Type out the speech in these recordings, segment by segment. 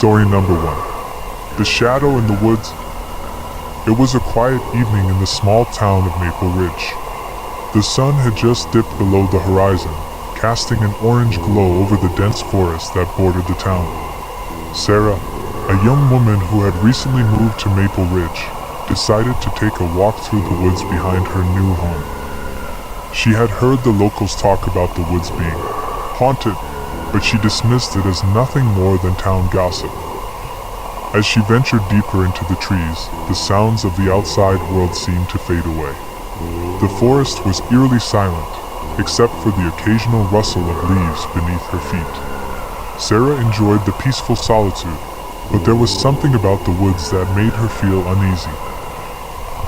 Story number 1. The Shadow in the Woods. It was a quiet evening in the small town of Maple Ridge. The sun had just dipped below the horizon, casting an orange glow over the dense forest that bordered the town. Sarah, a young woman who had recently moved to Maple Ridge, decided to take a walk through the woods behind her new home. She had heard the locals talk about the woods being haunted, but she dismissed it as nothing more than town gossip. As she ventured deeper into the trees, the sounds of the outside world seemed to fade away. The forest was eerily silent, except for the occasional rustle of leaves beneath her feet. Sarah enjoyed the peaceful solitude, but there was something about the woods that made her feel uneasy.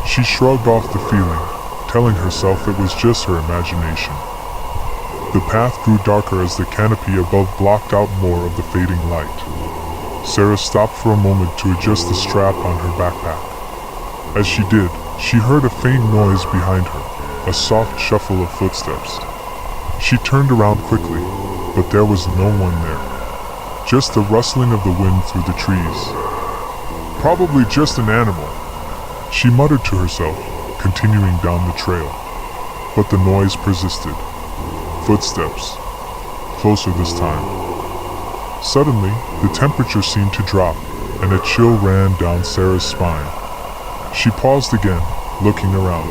She shrugged off the feeling, telling herself it was just her imagination. The path grew darker as the canopy above blocked out more of the fading light. Sarah stopped for a moment to adjust the strap on her backpack. As she did, she heard a faint noise behind her, a soft shuffle of footsteps. She turned around quickly, but there was no one there. Just the rustling of the wind through the trees. Probably just an animal, she muttered to herself, continuing down the trail. But the noise persisted. Footsteps. Closer this time. Suddenly, the temperature seemed to drop, and a chill ran down Sarah's spine. She paused again, looking around.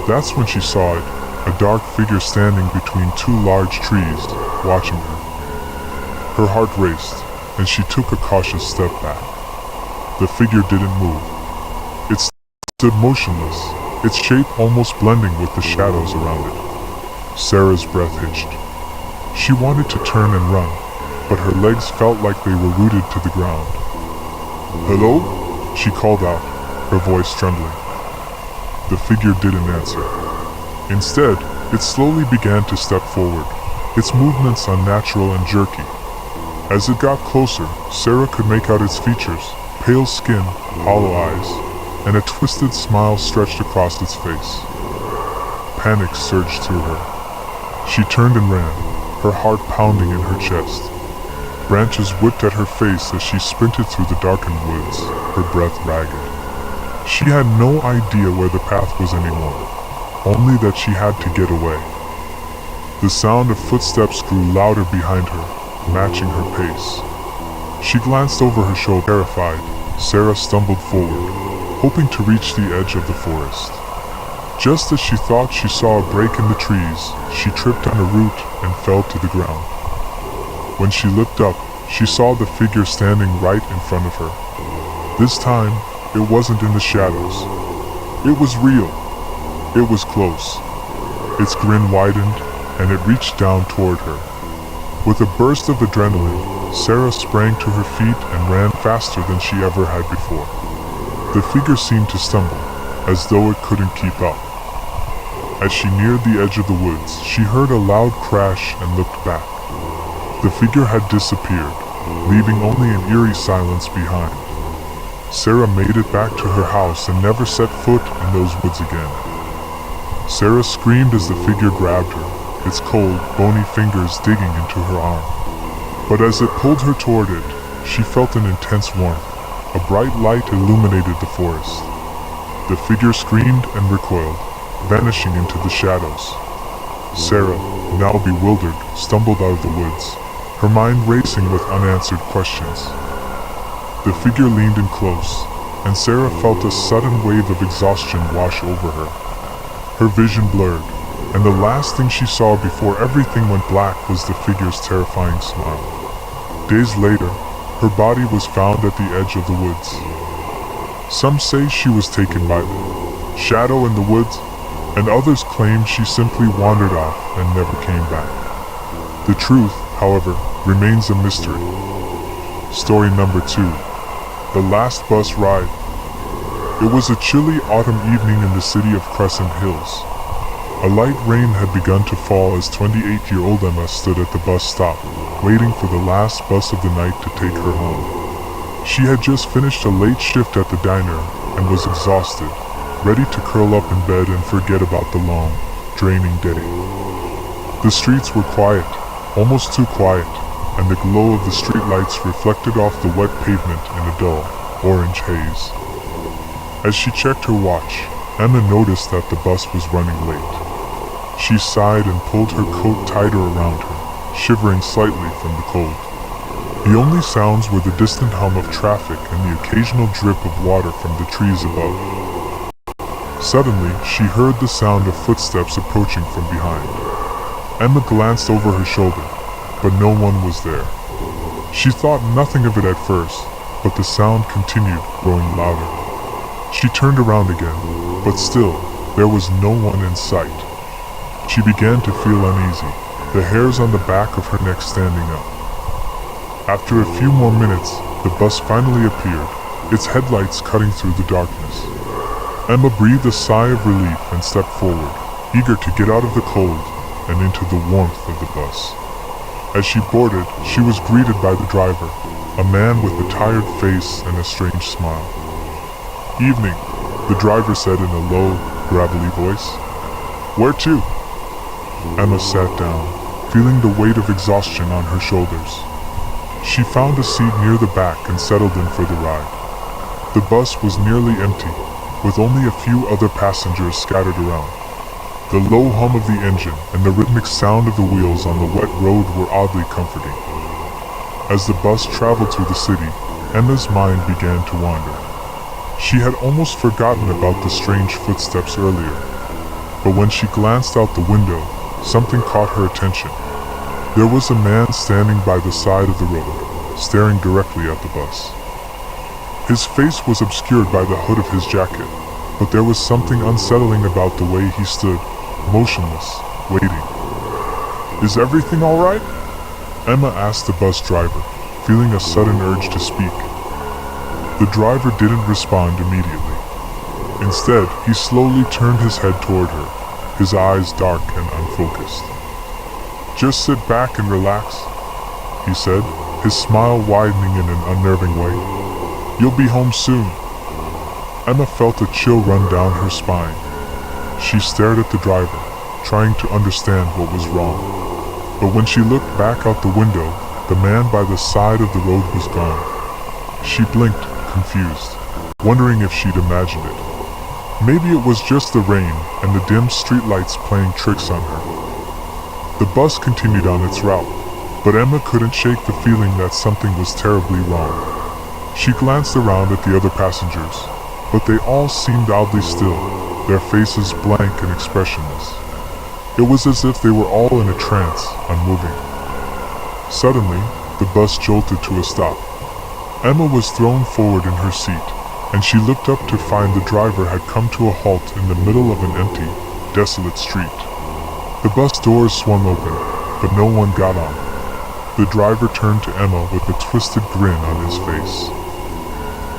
That's when she saw it, a dark figure standing between two large trees, watching her. Her heart raced, and she took a cautious step back. The figure didn't move. It stood motionless, its shape almost blending with the shadows around it. Sarah's breath hitched. She wanted to turn and run, but her legs felt like they were rooted to the ground. "Hello?" she called out, her voice trembling. The figure didn't answer. Instead, it slowly began to step forward, its movements unnatural and jerky. As it got closer, Sarah could make out its features, pale skin, hollow eyes, and a twisted smile stretched across its face. Panic surged through her. She turned and ran, her heart pounding in her chest. Branches whipped at her face as she sprinted through the darkened woods, her breath ragged. She had no idea where the path was anymore, only that she had to get away. The sound of footsteps grew louder behind her, matching her pace. She glanced over her shoulder, terrified. Sarah stumbled forward, hoping to reach the edge of the forest. Just as she thought she saw a break in the trees, she tripped on a root and fell to the ground. When she looked up, she saw the figure standing right in front of her. This time, it wasn't in the shadows. It was real. It was close. Its grin widened, and it reached down toward her. With a burst of adrenaline, Sarah sprang to her feet and ran faster than she ever had before. The figure seemed to stumble, as though it couldn't keep up. As she neared the edge of the woods, she heard a loud crash and looked back. The figure had disappeared, leaving only an eerie silence behind. Sarah made it back to her house and never set foot in those woods again. Sarah screamed as the figure grabbed her, its cold, bony fingers digging into her arm. But as it pulled her toward it, she felt an intense warmth. A bright light illuminated the forest. The figure screamed and recoiled, vanishing into the shadows. Sarah, now bewildered, stumbled out of the woods, her mind racing with unanswered questions. The figure leaned in close, and Sarah felt a sudden wave of exhaustion wash over her. Her vision blurred, and the last thing she saw before everything went black was the figure's terrifying smile. Days later, her body was found at the edge of the woods. Some say she was taken by the shadow in the woods, and others claim she simply wandered off and never came back. The truth, however, remains a mystery. Story number 2. The Last Bus Ride. It was a chilly autumn evening in the city of Crescent Hills. A light rain had begun to fall as 28-year-old Emma stood at the bus stop, waiting for the last bus of the night to take her home. She had just finished a late shift at the diner and was exhausted, ready to curl up in bed and forget about the long, draining day. The streets were quiet, almost too quiet, and the glow of the streetlights reflected off the wet pavement in a dull, orange haze. As she checked her watch, Emma noticed that the bus was running late. She sighed and pulled her coat tighter around her, shivering slightly from the cold. The only sounds were the distant hum of traffic and the occasional drip of water from the trees above. Suddenly, she heard the sound of footsteps approaching from behind. Emma glanced over her shoulder, but no one was there. She thought nothing of it at first, but the sound continued, growing louder. She turned around again, but still, there was no one in sight. She began to feel uneasy, the hairs on the back of her neck standing up. After a few more minutes, the bus finally appeared, its headlights cutting through the darkness. Emma breathed a sigh of relief and stepped forward, eager to get out of the cold and into the warmth of the bus. As she boarded, she was greeted by the driver, a man with a tired face and a strange smile. "Evening," the driver said in a low, gravelly voice. "Where to?" Emma sat down, feeling the weight of exhaustion on her shoulders. She found a seat near the back and settled in for the ride. The bus was nearly empty, with only a few other passengers scattered around. The low hum of the engine and the rhythmic sound of the wheels on the wet road were oddly comforting. As the bus traveled through the city, Emma's mind began to wander. She had almost forgotten about the strange footsteps earlier, but when she glanced out the window, something caught her attention. There was a man standing by the side of the road, staring directly at the bus. His face was obscured by the hood of his jacket, but there was something unsettling about the way he stood, motionless, waiting. "Is everything all right?" Emma asked the bus driver, feeling a sudden urge to speak. The driver didn't respond immediately. Instead, he slowly turned his head toward her, his eyes dark and unfocused. "Just sit back and relax," he said, his smile widening in an unnerving way. "You'll be home soon." Emma felt a chill run down her spine. She stared at the driver, trying to understand what was wrong. But when she looked back out the window, the man by the side of the road was gone. She blinked, confused, wondering if she'd imagined it. Maybe it was just the rain and the dim streetlights playing tricks on her. The bus continued on its route, but Emma couldn't shake the feeling that something was terribly wrong. She glanced around at the other passengers, but they all seemed oddly still, their faces blank and expressionless. It was as if they were all in a trance, unmoving. Suddenly, the bus jolted to a stop. Emma was thrown forward in her seat, and she looked up to find the driver had come to a halt in the middle of an empty, desolate street. The bus doors swung open, but no one got on. The driver turned to Emma with a twisted grin on his face.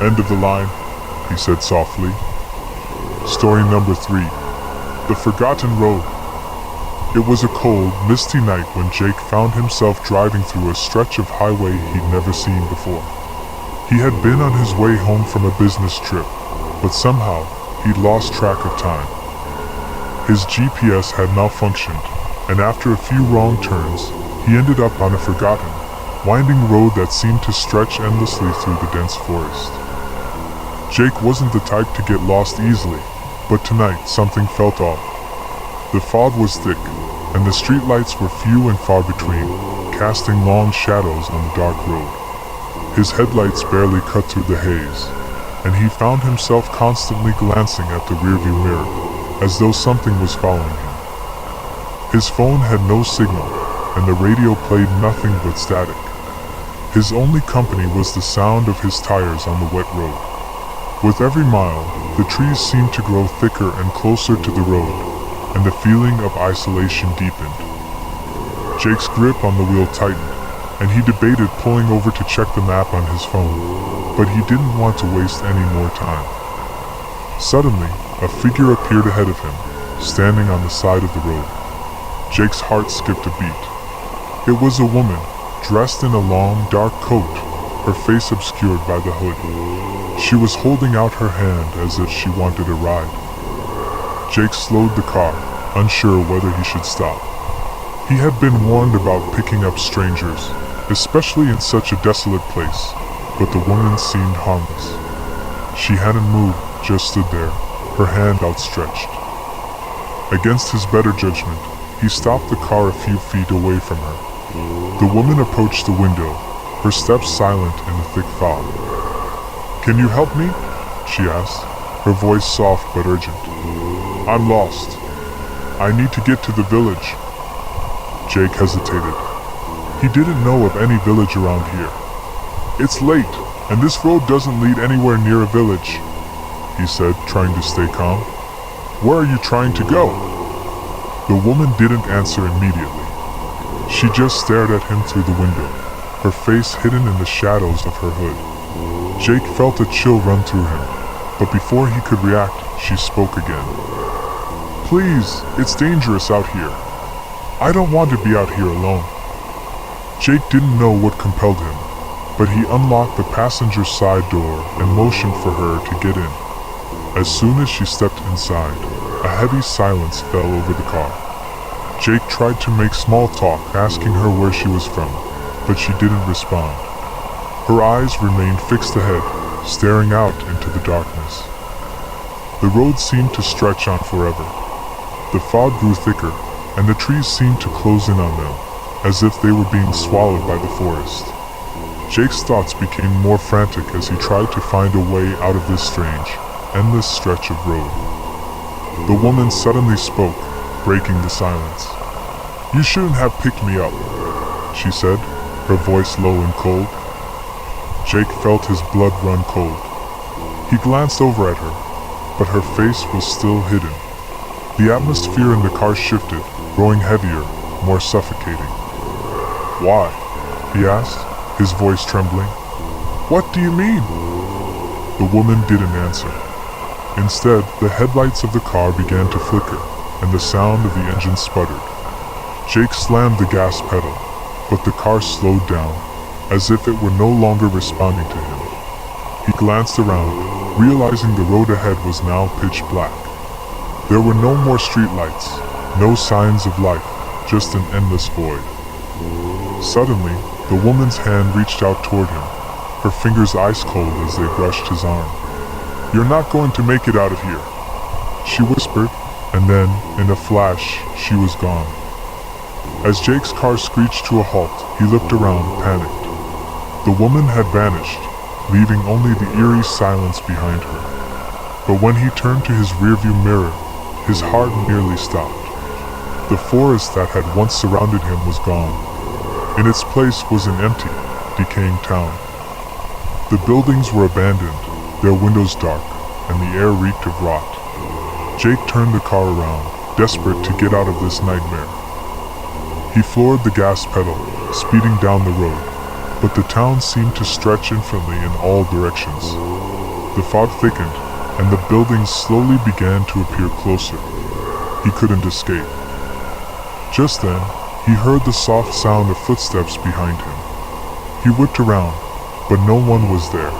"End of the line," he said softly. Story number 3. The Forgotten Road. It was a cold, misty night when Jake found himself driving through a stretch of highway he'd never seen before. He had been on his way home from a business trip, but somehow he'd lost track of time. His GPS had malfunctioned, and after a few wrong turns, he ended up on a forgotten, winding road that seemed to stretch endlessly through the dense forest. Jake wasn't the type to get lost easily, but tonight something felt off. The fog was thick, and the streetlights were few and far between, casting long shadows on the dark road. His headlights barely cut through the haze, and he found himself constantly glancing at the rearview mirror, as though something was following him. His phone had no signal, and the radio played nothing but static. His only company was the sound of his tires on the wet road. With every mile, the trees seemed to grow thicker and closer to the road, and the feeling of isolation deepened. Jake's grip on the wheel tightened, and he debated pulling over to check the map on his phone, but he didn't want to waste any more time. Suddenly, a figure appeared ahead of him, standing on the side of the road. Jake's heart skipped a beat. It was a woman, dressed in a long, dark coat, her face obscured by the hood. She was holding out her hand as if she wanted a ride. Jake slowed the car, unsure whether he should stop. He had been warned about picking up strangers, especially in such a desolate place, but the woman seemed harmless. She hadn't moved, just stood there, her hand outstretched. Against his better judgment, he stopped the car a few feet away from her. The woman approached the window, her steps silent in the thick fog. "Can you help me?" she asked, her voice soft but urgent. "I'm lost. I need to get to the village." Jake hesitated. He didn't know of any village around here. "It's late, and this road doesn't lead anywhere near a village," he said, trying to stay calm. "Where are you trying to go?" The woman didn't answer immediately. She just stared at him through the window, her face hidden in the shadows of her hood. Jake felt a chill run through him, but before he could react, she spoke again. "Please, it's dangerous out here. I don't want to be out here alone." Jake didn't know what compelled him, but he unlocked the passenger side door and motioned for her to get in. As soon as she stepped inside, a heavy silence fell over the car. Jake tried to make small talk, asking her where she was from, but she didn't respond. Her eyes remained fixed ahead, staring out into the darkness. The road seemed to stretch on forever. The fog grew thicker, and the trees seemed to close in on them, as if they were being swallowed by the forest. Jake's thoughts became more frantic as he tried to find a way out of this strange, endless stretch of road. The woman suddenly spoke, breaking the silence. "You shouldn't have picked me up," she said, her voice low and cold. Jake felt his blood run cold. He glanced over at her, but her face was still hidden. The atmosphere in the car shifted, growing heavier, more suffocating. "Why?" he asked, his voice trembling. "What do you mean?" The woman didn't answer. Instead, the headlights of the car began to flicker, and the sound of the engine sputtered. Jake slammed the gas pedal, but the car slowed down, as if it were no longer responding to him. He glanced around, realizing the road ahead was now pitch black. There were no more streetlights, no signs of life, just an endless void. Suddenly, the woman's hand reached out toward him, her fingers ice cold as they brushed his arm. "You're not going to make it out of here," she whispered, and then, in a flash, she was gone. As Jake's car screeched to a halt, he looked around, panicked. The woman had vanished, leaving only the eerie silence behind her. But when he turned to his rearview mirror, his heart nearly stopped. The forest that had once surrounded him was gone. In its place was an empty, decaying town. The buildings were abandoned, their windows dark, and the air reeked of rot. Jake turned the car around, desperate to get out of this nightmare. He floored the gas pedal, speeding down the road, but the town seemed to stretch infinitely in all directions. The fog thickened, and the buildings slowly began to appear closer. He couldn't escape. Just then, he heard the soft sound of footsteps behind him. He whipped around, but no one was there.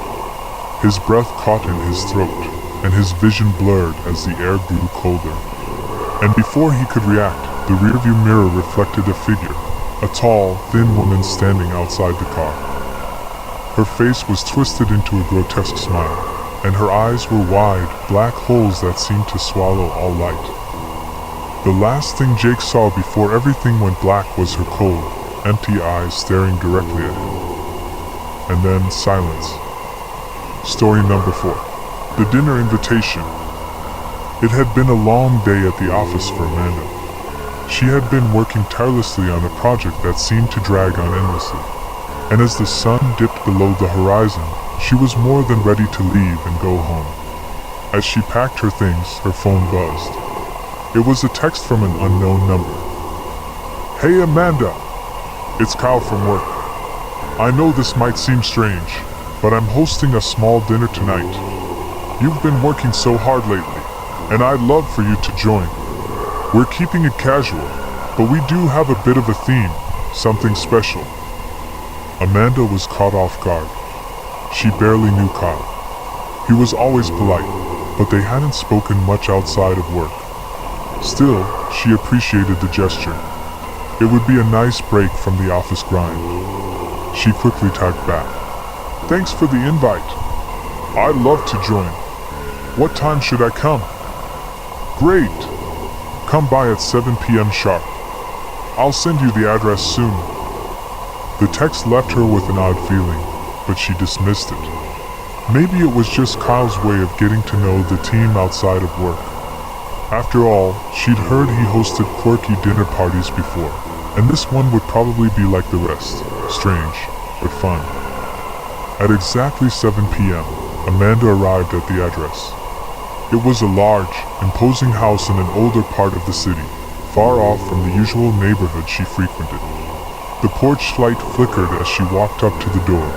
His breath caught in his throat, and his vision blurred as the air grew colder. And before he could react, the rearview mirror reflected a figure, a tall, thin woman standing outside the car. Her face was twisted into a grotesque smile, and her eyes were wide, black holes that seemed to swallow all light. The last thing Jake saw before everything went black was her cold, empty eyes staring directly at him. And then silence. Story number 4. The dinner invitation. It had been a long day at the office for Amanda. She had been working tirelessly on a project that seemed to drag on endlessly. And as the sun dipped below the horizon, she was more than ready to leave and go home. As she packed her things, her phone buzzed. It was a text from an unknown number. "Hey Amanda, it's Kyle from work. I know this might seem strange, but I'm hosting a small dinner tonight. You've been working so hard lately, and I'd love for you to join. We're keeping it casual, but we do have a bit of a theme, something special." Amanda was caught off guard. She barely knew Kyle. He was always polite, but they hadn't spoken much outside of work. Still, she appreciated the gesture. It would be a nice break from the office grind. She quickly typed back, "Thanks for the invite. I'd love to join. What time should I come?" "Great. Come by at 7 p.m. sharp. I'll send you the address soon." The text left her with an odd feeling, but she dismissed it. Maybe it was just Kyle's way of getting to know the team outside of work. After all, she'd heard he hosted quirky dinner parties before, and this one would probably be like the rest, strange, but fun. At exactly 7 p.m., Amanda arrived at the address. It was a large, imposing house in an older part of the city, far off from the usual neighborhood she frequented. The porch light flickered as she walked up to the door,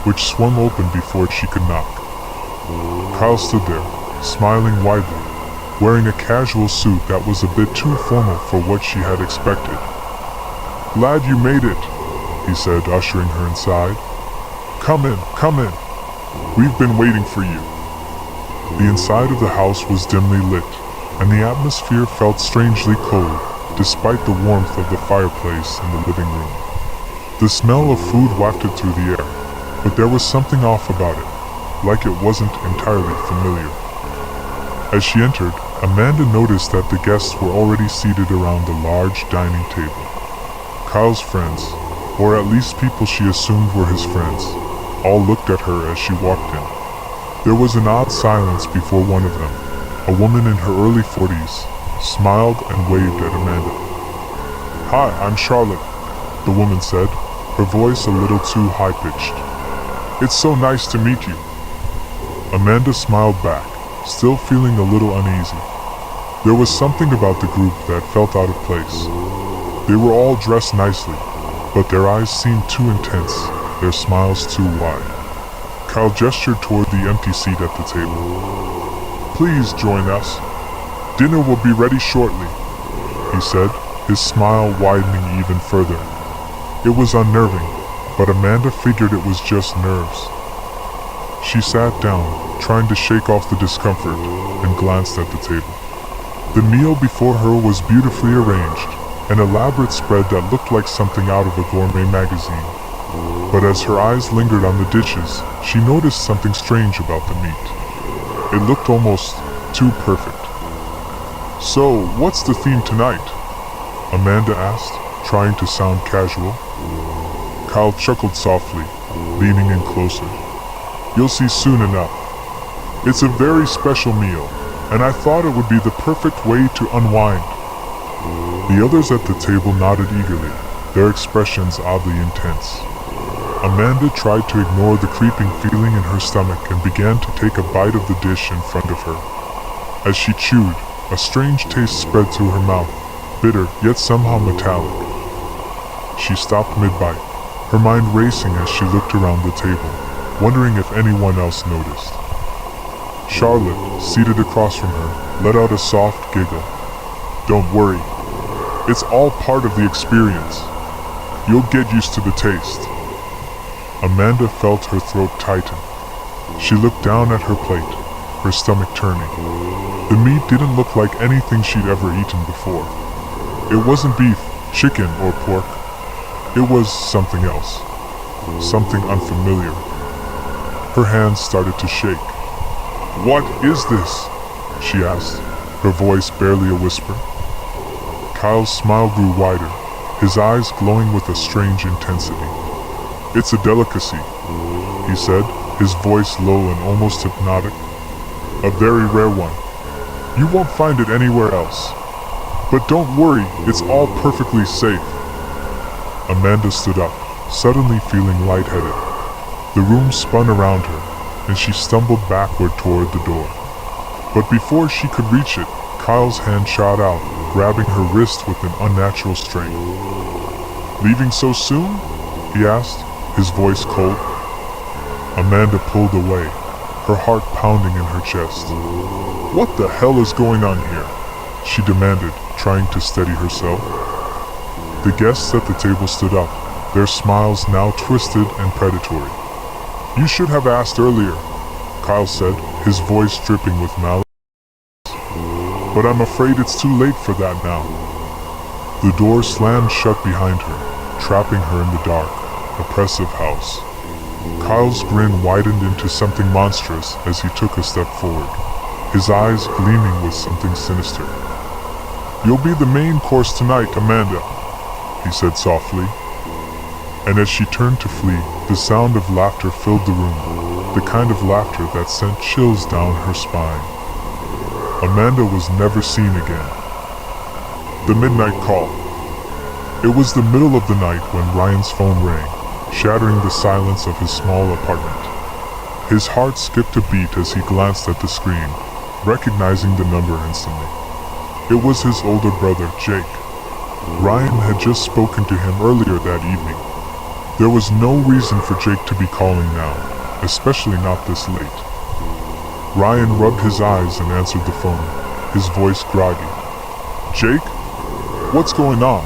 which swung open before she could knock. Kyle stood there, smiling widely, wearing a casual suit that was a bit too formal for what she had expected. "Glad you made it," he said, ushering her inside. Come in. We've been waiting for you." The inside of the house was dimly lit, and the atmosphere felt strangely cold, despite the warmth of the fireplace in the living room. The smell of food wafted through the air, but there was something off about it, like it wasn't entirely familiar. As she entered, Amanda noticed that the guests were already seated around the large dining table. Kyle's friends, or at least people she assumed were his friends, all looked at her as she walked in. There was an odd silence before one of them, a woman in her early 40s, smiled and waved at Amanda. "Hi, I'm Charlotte," the woman said, her voice a little too high-pitched. "It's so nice to meet you." Amanda smiled back, still feeling a little uneasy. There was something about the group that felt out of place. They were all dressed nicely, but their eyes seemed too intense, their smiles too wide. Kyle gestured toward the empty seat at the table. "Please join us. Dinner will be ready shortly," he said, his smile widening even further. It was unnerving, but Amanda figured it was just nerves. She sat down, trying to shake off the discomfort, and glanced at the table. The meal before her was beautifully arranged, an elaborate spread that looked like something out of a gourmet magazine. But as her eyes lingered on the dishes, she noticed something strange about the meat. It looked almost too perfect. "So, what's the theme tonight?" Amanda asked, trying to sound casual. Kyle chuckled softly, leaning in closer. "You'll see soon enough. It's a very special meal, and I thought it would be the perfect way to unwind." The others at the table nodded eagerly, their expressions oddly intense. Amanda tried to ignore the creeping feeling in her stomach and began to take a bite of the dish in front of her. As she chewed, a strange taste spread through her mouth, bitter yet somehow metallic. She stopped mid-bite, her mind racing as she looked around the table, wondering if anyone else noticed. Charlotte, seated across from her, let out a soft giggle. "Don't worry. It's all part of the experience. You'll get used to the taste." Amanda felt her throat tighten. She looked down at her plate, her stomach turning. The meat didn't look like anything she'd ever eaten before. It wasn't beef, chicken, or pork. It was something else. Something unfamiliar. Her hands started to shake. "What is this?" she asked, her voice barely a whisper. Kyle's smile grew wider, his eyes glowing with a strange intensity. "It's a delicacy," he said, his voice low and almost hypnotic. "A very rare one. You won't find it anywhere else. But don't worry, it's all perfectly safe." Amanda stood up, suddenly feeling lightheaded. The room spun around her, and she stumbled backward toward the door. But before she could reach it, Kyle's hand shot out, grabbing her wrist with an unnatural strength. "Leaving so soon?" he asked, his voice cold. Amanda pulled away, her heart pounding in her chest. "What the hell is going on here?" she demanded, trying to steady herself. The guests at the table stood up, their smiles now twisted and predatory. "You should have asked earlier," Kyle said, his voice dripping with malice. "But I'm afraid it's too late for that now." The door slammed shut behind her, trapping her in the dark. oppressive house. Kyle's grin widened into something monstrous as he took a step forward, his eyes gleaming with something sinister. "You'll be the main course tonight, Amanda," he said softly. And as she turned to flee, the sound of laughter filled the room, the kind of laughter that sent chills down her spine. Amanda was never seen again. The midnight call. It was the middle of the night when Ryan's phone rang, shattering the silence of his small apartment. His heart skipped a beat as he glanced at the screen, recognizing the number instantly. It was his older brother, Jake. Ryan had just spoken to him earlier that evening. There was no reason for Jake to be calling now, especially not this late. Ryan rubbed his eyes and answered the phone, his voice groggy. "Jake? What's going on?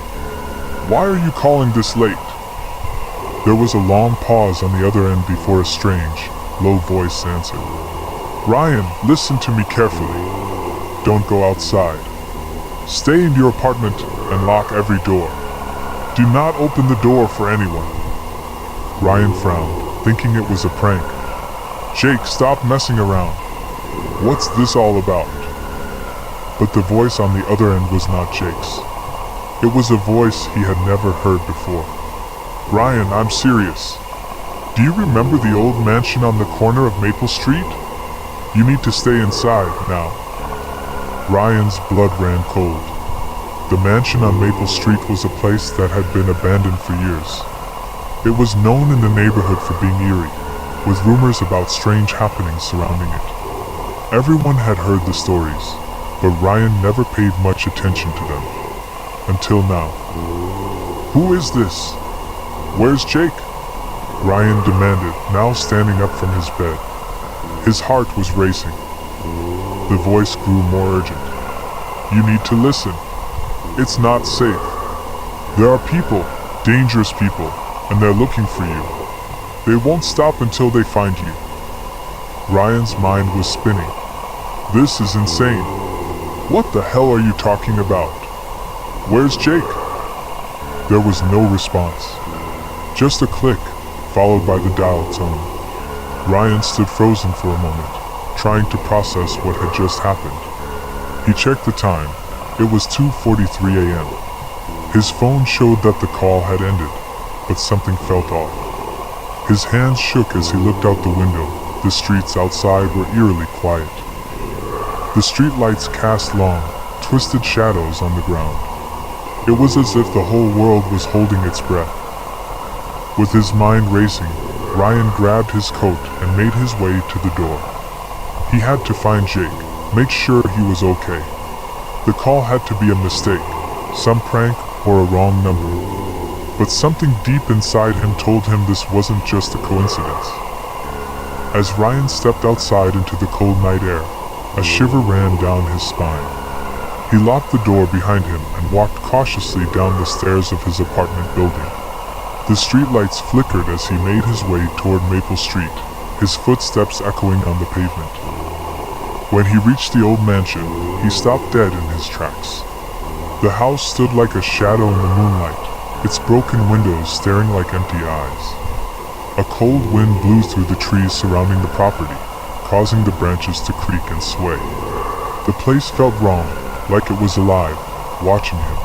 Why are you calling this late?" There was a long pause on the other end before a strange, low voice answered. "Ryan, listen to me carefully. Don't go outside. Stay in your apartment and lock every door. Do not open the door for anyone." Ryan frowned, thinking it was a prank. "Jake, stop messing around. What's this all about?" But the voice on the other end was not Jake's. It was a voice he had never heard before. "Ryan, I'm serious. Do you remember the old mansion on the corner of Maple Street? You need to stay inside now." Ryan's blood ran cold. The mansion on Maple Street was a place that had been abandoned for years. It was known in the neighborhood for being eerie, with rumors about strange happenings surrounding it. Everyone had heard the stories, but Ryan never paid much attention to them. Until now. "Who is this? Where's Jake?" Ryan demanded, now standing up from his bed. His heart was racing. The voice grew more urgent. "You need to listen. It's not safe. There are people, dangerous people, and they're looking for you. They won't stop until they find you." Ryan's mind was spinning. "This is insane. What the hell are you talking about? Where's Jake?" There was no response. Just a click, followed by the dial tone. Ryan stood frozen for a moment, trying to process what had just happened. He checked the time. It was 2:43 a.m. His phone showed that the call had ended, but something felt off. His hands shook as he looked out the window. The streets outside were eerily quiet. The streetlights cast long, twisted shadows on the ground. It was as if the whole world was holding its breath. With his mind racing, Ryan grabbed his coat and made his way to the door. He had to find Jake, make sure he was okay. The call had to be a mistake, some prank or a wrong number. But something deep inside him told him this wasn't just a coincidence. As Ryan stepped outside into the cold night air, a shiver ran down his spine. He locked the door behind him and walked cautiously down the stairs of his apartment building. The streetlights flickered as he made his way toward Maple Street, his footsteps echoing on the pavement. When he reached the old mansion, he stopped dead in his tracks. The house stood like a shadow in the moonlight, its broken windows staring like empty eyes. A cold wind blew through the trees surrounding the property, causing the branches to creak and sway. The place felt wrong, like it was alive, watching him.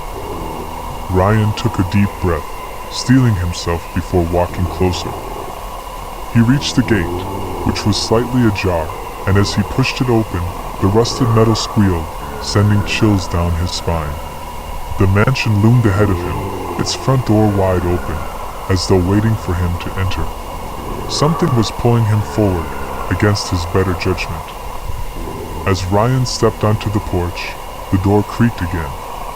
Ryan took a deep breath, steeling himself before walking closer. He reached the gate, which was slightly ajar, and as he pushed it open, the rusted metal squealed, sending chills down his spine. The mansion loomed ahead of him, its front door wide open, as though waiting for him to enter. Something was pulling him forward, against his better judgment. As Ryan stepped onto the porch, the door creaked again,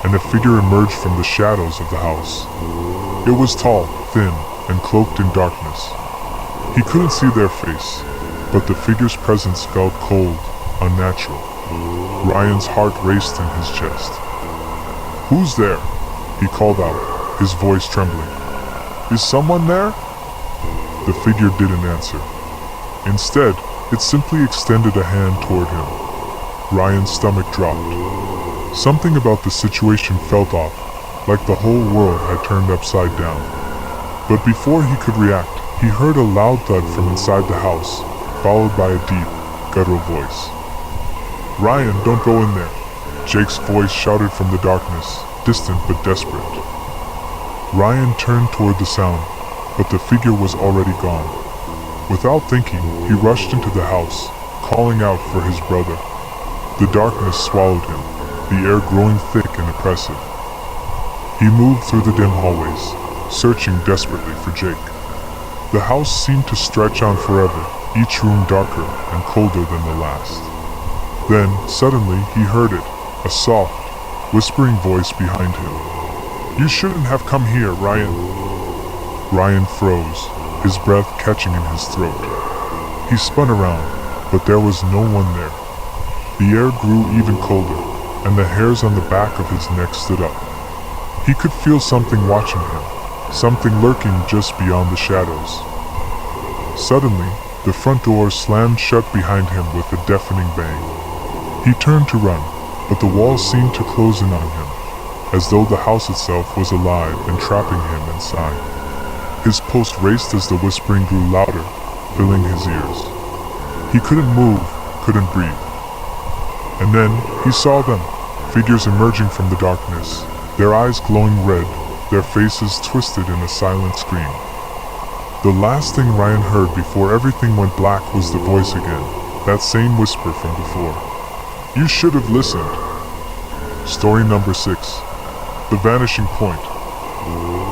and a figure emerged from the shadows of the house. It was tall, thin, and cloaked in darkness. He couldn't see their face, but the figure's presence felt cold, unnatural. Ryan's heart raced in his chest. "Who's there?" he called out, his voice trembling. "Is someone there?" The figure didn't answer. Instead, it simply extended a hand toward him. Ryan's stomach dropped. Something about the situation felt off, like the whole world had turned upside down. But before he could react, he heard a loud thud from inside the house, followed by a deep, guttural voice. "Ryan, don't go in there," Jake's voice shouted from the darkness, distant but desperate. Ryan turned toward the sound, but the figure was already gone. Without thinking, he rushed into the house, calling out for his brother. The darkness swallowed him, the air growing thick and oppressive. He moved through the dim hallways, searching desperately for Jake. The house seemed to stretch on forever, each room darker and colder than the last. Then, suddenly, he heard it, a soft, whispering voice behind him. "You shouldn't have come here, Ryan." Ryan froze, his breath catching in his throat. He spun around, but there was no one there. The air grew even colder, and the hairs on the back of his neck stood up. He could feel something watching him, something lurking just beyond the shadows. Suddenly, the front door slammed shut behind him with a deafening bang. He turned to run, but the walls seemed to close in on him, as though the house itself was alive and trapping him inside. His pulse raced as the whispering grew louder, filling his ears. He couldn't move, couldn't breathe. And then, he saw them, figures emerging from the darkness, their eyes glowing red, their faces twisted in a silent scream. The last thing Ryan heard before everything went black was the voice again, that same whisper from before. "You should have listened." Story number 6. The Vanishing Point.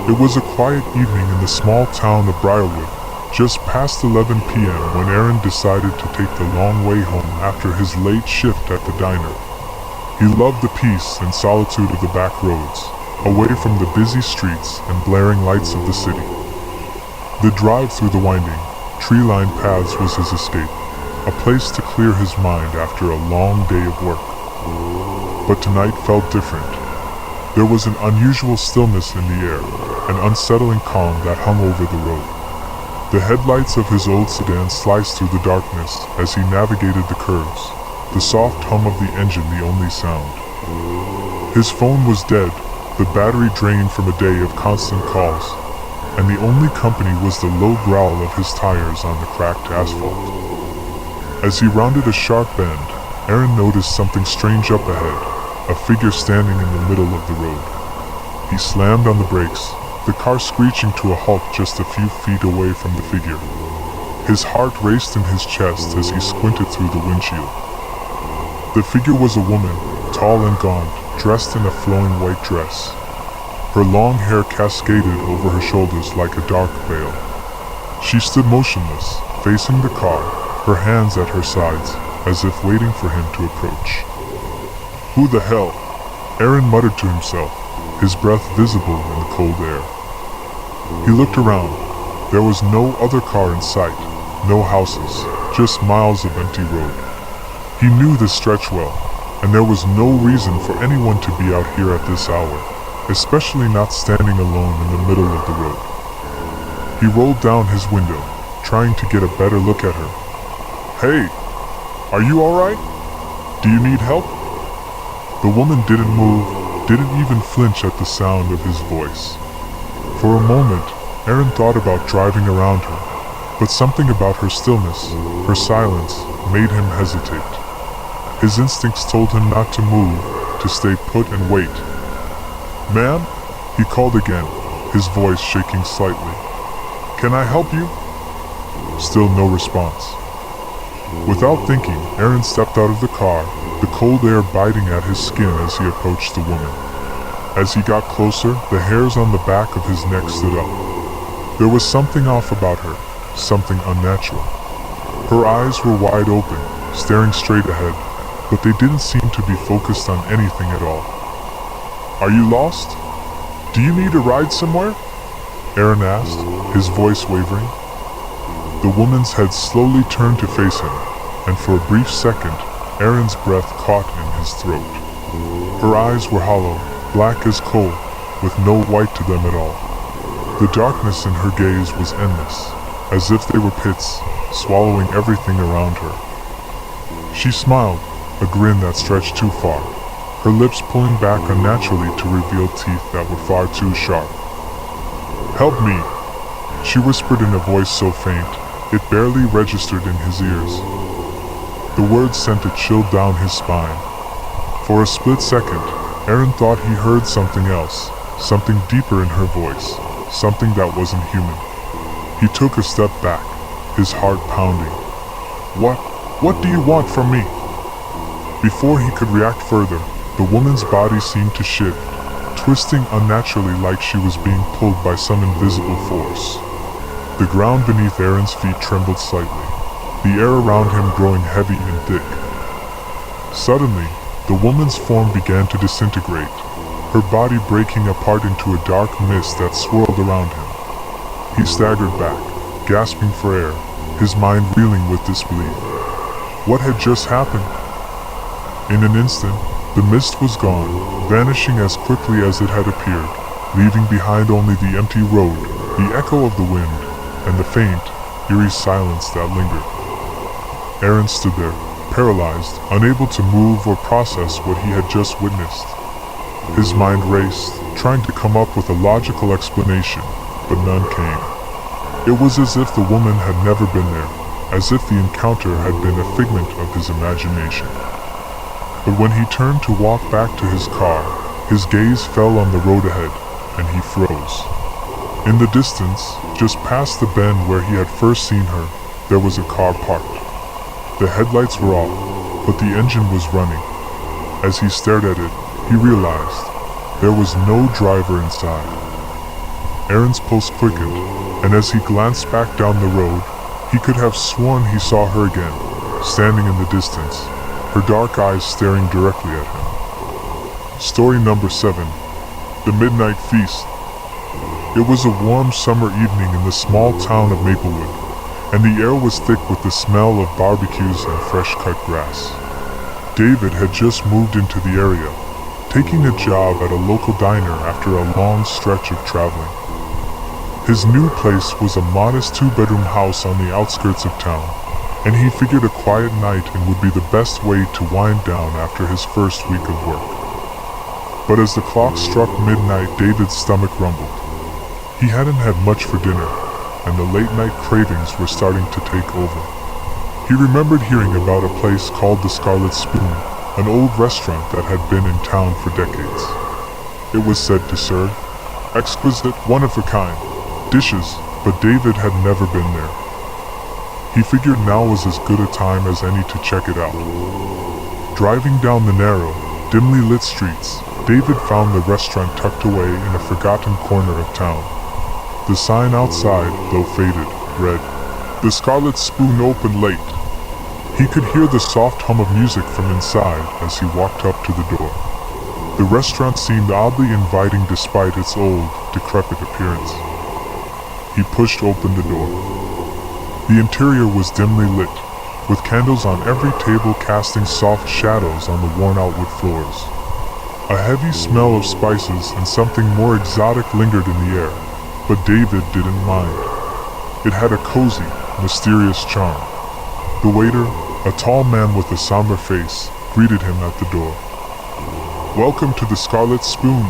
It was a quiet evening in the small town of Briarwood, just past 11 p.m. when Aaron decided to take the long way home after his late shift at the diner. He loved the peace and solitude of the back roads, away from the busy streets and blaring lights of the city. The drive through the winding, tree-lined paths was his escape, a place to clear his mind after a long day of work. But tonight felt different. There was an unusual stillness in the air, an unsettling calm that hung over the road. The headlights of his old sedan sliced through the darkness as he navigated the curves, the soft hum of the engine the only sound. His phone was dead, the battery drained from a day of constant calls, and the only company was the low growl of his tires on the cracked asphalt. As he rounded a sharp bend, Aaron noticed something strange up ahead, a figure standing in the middle of the road. He slammed on the brakes, the car screeching to a halt just a few feet away from the figure. His heart raced in his chest as he squinted through the windshield. The figure was a woman, tall and gaunt, dressed in a flowing white dress. Her long hair cascaded over her shoulders like a dark veil. She stood motionless, facing the car, her hands at her sides, as if waiting for him to approach. "Who the hell?" Aaron muttered to himself, his breath visible in the cold air. He looked around. There was no other car in sight, no houses, just miles of empty road. He knew this stretch well, and there was no reason for anyone to be out here at this hour, especially not standing alone in the middle of the road. He rolled down his window, trying to get a better look at her. "Hey, are you alright? Do you need help?" The woman didn't move, didn't even flinch at the sound of his voice. For a moment, Aaron thought about driving around her, but something about her stillness, her silence, made him hesitate. His instincts told him not to move, to stay put and wait. "Ma'am?" he called again, his voice shaking slightly. "Can I help you?" Still no response. Without thinking, Aaron stepped out of the car, the cold air biting at his skin as he approached the woman. As he got closer, the hairs on the back of his neck stood up. There was something off about her, something unnatural. Her eyes were wide open, staring straight ahead, but they didn't seem to be focused on anything at all. "Are you lost? Do you need a ride somewhere?" Aaron asked, his voice wavering. The woman's head slowly turned to face him, and for a brief second, Aaron's breath caught in his throat. Her eyes were hollow, black as coal, with no white to them at all. The darkness in her gaze was endless, as if they were pits, swallowing everything around her. She smiled, a grin that stretched too far, her lips pulling back unnaturally to reveal teeth that were far too sharp. "Help me," She whispered in a voice so faint, it barely registered in his ears. The words sent a chill down his spine. For a split second, Aaron thought he heard something else, something deeper in her voice, something that wasn't human. He took a step back, his heart pounding. What do you want from me? Before he could react further, the woman's body seemed to shift, twisting unnaturally like she was being pulled by some invisible force. The ground beneath Aaron's feet trembled slightly, the air around him growing heavy and thick. Suddenly, the woman's form began to disintegrate, her body breaking apart into a dark mist that swirled around him. He staggered back, gasping for air, his mind reeling with disbelief. What had just happened? In an instant, the mist was gone, vanishing as quickly as it had appeared, leaving behind only the empty road, the echo of the wind, and the faint, eerie silence that lingered. Aaron stood there, paralyzed, unable to move or process what he had just witnessed. His mind raced, trying to come up with a logical explanation, but none came. It was as if the woman had never been there, as if the encounter had been a figment of his imagination. But when he turned to walk back to his car, his gaze fell on the road ahead, and he froze. In the distance, just past the bend where he had first seen her, there was a car parked. The headlights were off, but the engine was running. As he stared at it, he realized there was no driver inside. Aaron's pulse quickened, and as he glanced back down the road, he could have sworn he saw her again, standing in the distance, her dark eyes staring directly at him. Story number 7. The Midnight Feast. It was a warm summer evening in the small town of Maplewood, and the air was thick with the smell of barbecues and fresh-cut grass. David had just moved into the area, taking a job at a local diner after a long stretch of traveling. His new place was a modest 2-bedroom house on the outskirts of town, and he figured a quiet night in would be the best way to wind down after his first week of work. But as the clock struck midnight, David's stomach rumbled. He hadn't had much for dinner, and the late-night cravings were starting to take over. He remembered hearing about a place called the Scarlet Spoon, an old restaurant that had been in town for decades. It was said to serve exquisite, one-of-a-kind dishes, but David had never been there. He figured now was as good a time as any to check it out. Driving down the narrow, dimly lit streets, David found the restaurant tucked away in a forgotten corner of town. The sign outside, though faded, read, "The Scarlet Spoon open late." He could hear the soft hum of music from inside as he walked up to the door. The restaurant seemed oddly inviting despite its old, decrepit appearance. He pushed open the door. The interior was dimly lit, with candles on every table casting soft shadows on the worn-out wood floors. A heavy smell of spices and something more exotic lingered in the air, but David didn't mind. It had a cozy, mysterious charm. The waiter, a tall man with a somber face, greeted him at the door. "Welcome to the Scarlet Spoon.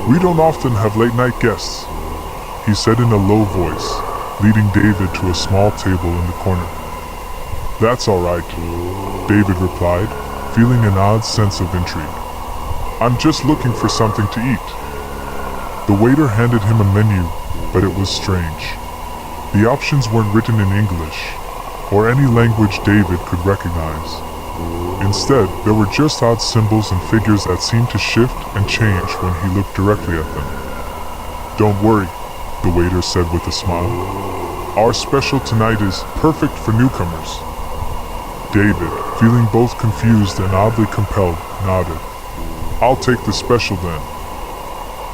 We don't often have late-night guests," he said in a low voice, leading David to a small table in the corner. "That's all right," David replied, feeling an odd sense of intrigue. "I'm just looking for something to eat." The waiter handed him a menu, but it was strange. The options weren't written in English, or any language David could recognize. Instead, there were just odd symbols and figures that seemed to shift and change when he looked directly at them. "Don't worry," the waiter said with a smile. "Our special tonight is perfect for newcomers." David, feeling both confused and oddly compelled, nodded. "I'll take the special then."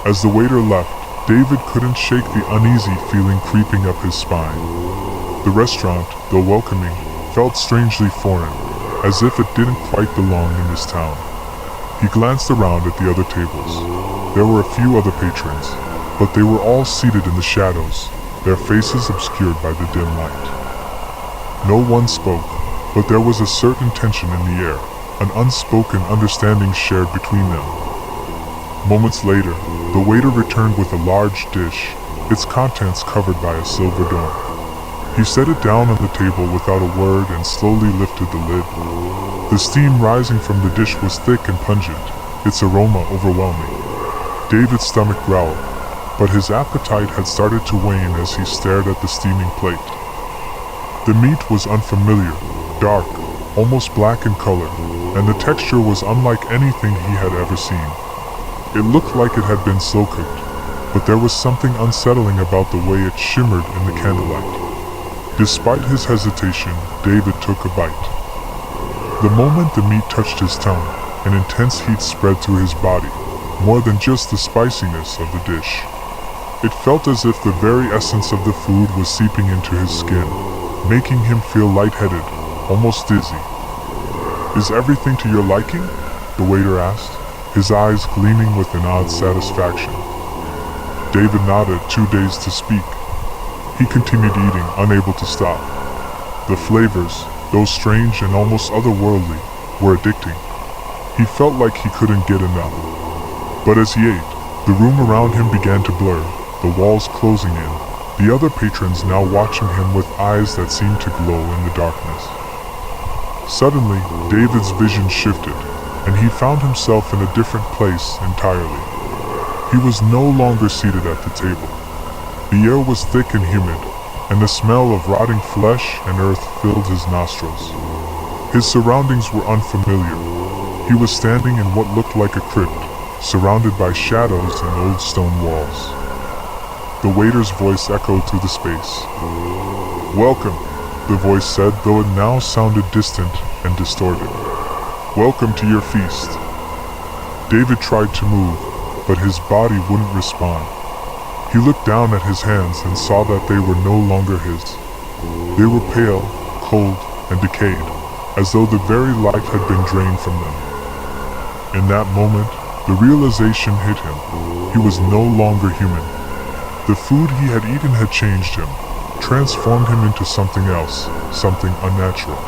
As the waiter left, David couldn't shake the uneasy feeling creeping up his spine. The restaurant, though welcoming, felt strangely foreign, as if it didn't quite belong in this town. He glanced around at the other tables. There were a few other patrons, but they were all seated in the shadows, their faces obscured by the dim light. No one spoke, but there was a certain tension in the air, an unspoken understanding shared between them. Moments later, the waiter returned with a large dish, its contents covered by a silver dome. He set it down on the table without a word and slowly lifted the lid. The steam rising from the dish was thick and pungent, its aroma overwhelming. David's stomach growled, but his appetite had started to wane as he stared at the steaming plate. The meat was unfamiliar, dark, almost black in color, and the texture was unlike anything he had ever seen. It looked like it had been slow cooked, but there was something unsettling about the way it shimmered in the candlelight. Despite his hesitation, David took a bite. The moment the meat touched his tongue, an intense heat spread through his body, more than just the spiciness of the dish. It felt as if the very essence of the food was seeping into his skin, making him feel lightheaded, almost dizzy. "Is everything to your liking?" the waiter asked, his eyes gleaming with an odd satisfaction. David nodded, too dazed to speak. He continued eating, unable to stop. The flavors, though strange and almost otherworldly, were addicting. He felt like he couldn't get enough. But as he ate, the room around him began to blur, the walls closing in, the other patrons now watching him with eyes that seemed to glow in the darkness. Suddenly, David's vision shifted, and he found himself in a different place entirely. He was no longer seated at the table. The air was thick and humid, and the smell of rotting flesh and earth filled his nostrils. His surroundings were unfamiliar. He was standing in what looked like a crypt, surrounded by shadows and old stone walls. The waiter's voice echoed through the space. "Welcome," the voice said, though it now sounded distant and distorted. "Welcome to your feast." David tried to move, but his body wouldn't respond. He looked down at his hands and saw that they were no longer his. They were pale, cold, and decayed, as though the very life had been drained from them. In that moment, the realization hit him. He was no longer human. The food he had eaten had changed him, transformed him into something else, something unnatural.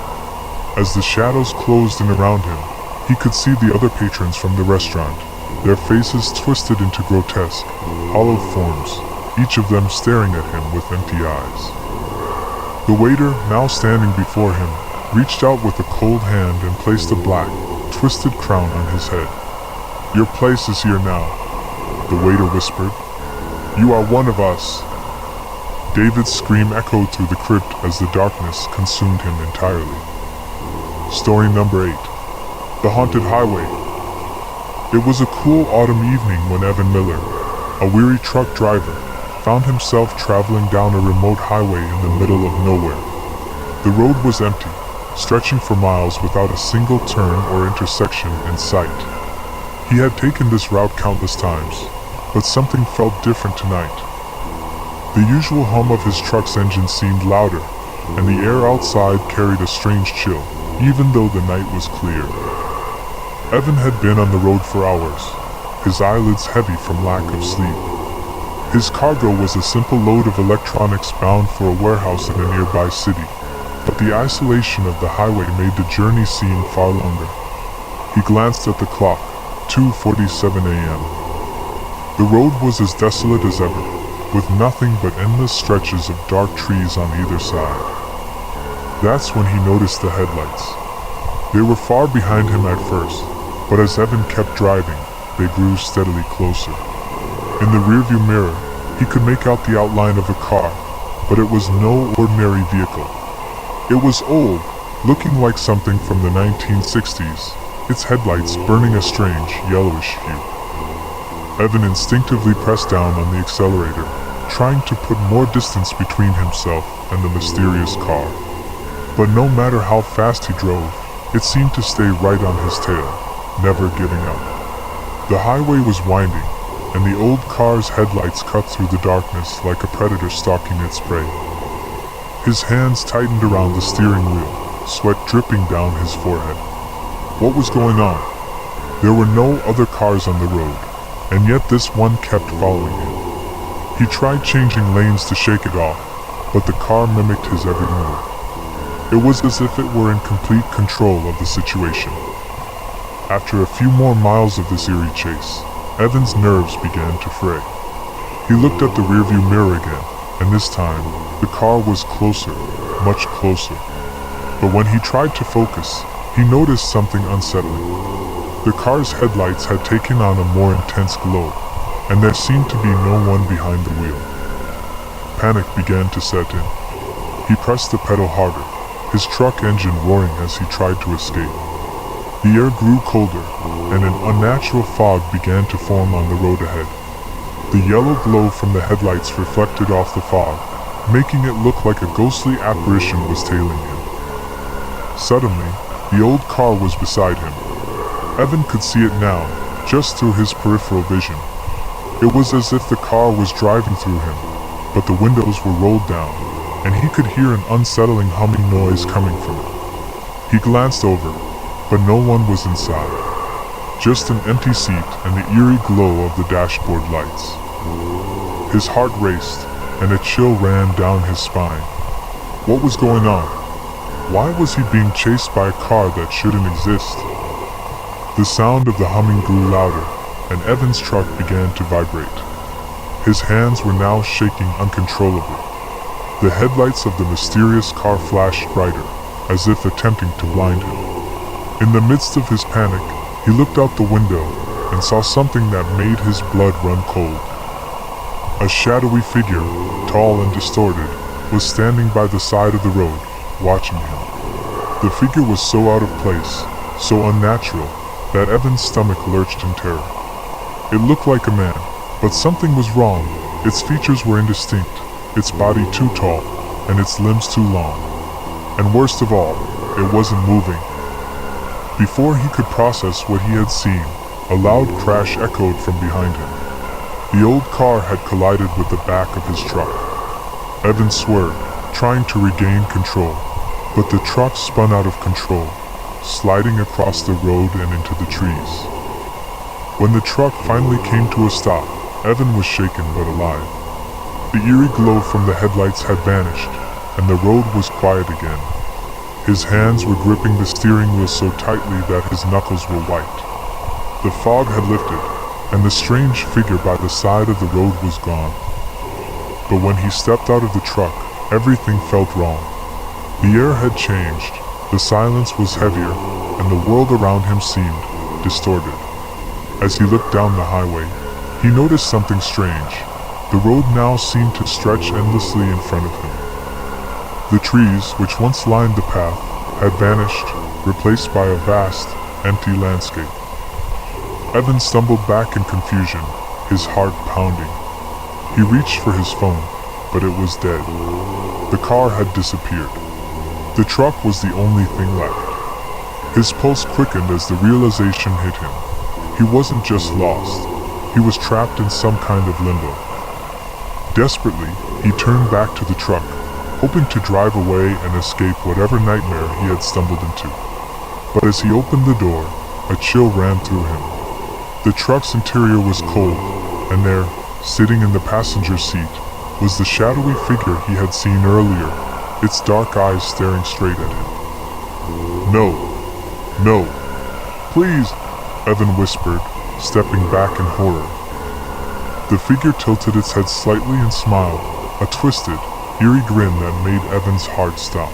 As the shadows closed in around him, he could see the other patrons from the restaurant, their faces twisted into grotesque, hollowed forms, each of them staring at him with empty eyes. The waiter, now standing before him, reached out with a cold hand and placed a black, twisted crown on his head. "Your place is here now," the waiter whispered. "You are one of us." David's scream echoed through the crypt as the darkness consumed him entirely. Story number 8. The Haunted Highway. It was a cool autumn evening when Evan Miller, a weary truck driver, found himself traveling down a remote highway in the middle of nowhere. The road was empty, stretching for miles without a single turn or intersection in sight. He had taken this route countless times, but something felt different tonight. The usual hum of his truck's engine seemed louder, and the air outside carried a strange chill, even though the night was clear. Evan had been on the road for hours, his eyelids heavy from lack of sleep. His cargo was a simple load of electronics bound for a warehouse in a nearby city, but the isolation of the highway made the journey seem far longer. He glanced at the clock, 2:47 a.m. The road was as desolate as ever, with nothing but endless stretches of dark trees on either side. That's when he noticed the headlights. They were far behind him at first, but as Evan kept driving, they grew steadily closer. In the rearview mirror, he could make out the outline of a car, but it was no ordinary vehicle. It was old, looking like something from the 1960s, its headlights burning a strange, yellowish hue. Evan instinctively pressed down on the accelerator, trying to put more distance between himself and the mysterious car. But no matter how fast he drove, it seemed to stay right on his tail, never giving up. The highway was winding, and the old car's headlights cut through the darkness like a predator stalking its prey. His hands tightened around the steering wheel, sweat dripping down his forehead. What was going on? There were no other cars on the road, and yet this one kept following him. He tried changing lanes to shake it off, but the car mimicked his every move. It was as if it were in complete control of the situation. After a few more miles of this eerie chase, Evan's nerves began to fray. He looked at the rearview mirror again, and this time, the car was closer, much closer. But when he tried to focus, he noticed something unsettling. The car's headlights had taken on a more intense glow, and there seemed to be no one behind the wheel. Panic began to set in. He pressed the pedal harder, his truck engine roaring as he tried to escape. The air grew colder, and an unnatural fog began to form on the road ahead. The yellow glow from the headlights reflected off the fog, making it look like a ghostly apparition was tailing him. Suddenly, the old car was beside him. Evan could see it now, just through his peripheral vision. It was as if the car was driving through him, but the windows were rolled down, and he could hear an unsettling humming noise coming from it. He glanced over, but no one was inside. Just an empty seat and the eerie glow of the dashboard lights. His heart raced, and a chill ran down his spine. What was going on? Why was he being chased by a car that shouldn't exist? The sound of the humming grew louder, and Evan's truck began to vibrate. His hands were now shaking uncontrollably. The headlights of the mysterious car flashed brighter, as if attempting to blind him. In the midst of his panic, he looked out the window and saw something that made his blood run cold. A shadowy figure, tall and distorted, was standing by the side of the road, watching him. The figure was so out of place, so unnatural, that Evan's stomach lurched in terror. It looked like a man, but something was wrong. Its features were indistinct, its body too tall, and its limbs too long. And worst of all, it wasn't moving. Before he could process what he had seen, a loud crash echoed from behind him. The old car had collided with the back of his truck. Evan swerved, trying to regain control, but the truck spun out of control, sliding across the road and into the trees. When the truck finally came to a stop, Evan was shaken but alive. The eerie glow from the headlights had vanished, and the road was quiet again. His hands were gripping the steering wheel so tightly that his knuckles were white. The fog had lifted, and the strange figure by the side of the road was gone. But when he stepped out of the truck, everything felt wrong. The air had changed, the silence was heavier, and the world around him seemed distorted. As he looked down the highway, he noticed something strange. The road now seemed to stretch endlessly in front of him. The trees, which once lined the path, had vanished, replaced by a vast, empty landscape. Evan stumbled back in confusion, his heart pounding. He reached for his phone, but it was dead. The car had disappeared. The truck was the only thing left. His pulse quickened as the realization hit him. He wasn't just lost, he was trapped in some kind of limbo. Desperately, he turned back to the truck, hoping to drive away and escape whatever nightmare he had stumbled into. But as he opened the door, a chill ran through him. The truck's interior was cold, and there, sitting in the passenger seat, was the shadowy figure he had seen earlier, its dark eyes staring straight at him. "No, no, please," Evan whispered, stepping back in horror. The figure tilted its head slightly and smiled, a twisted, eerie grin that made Evan's heart stop.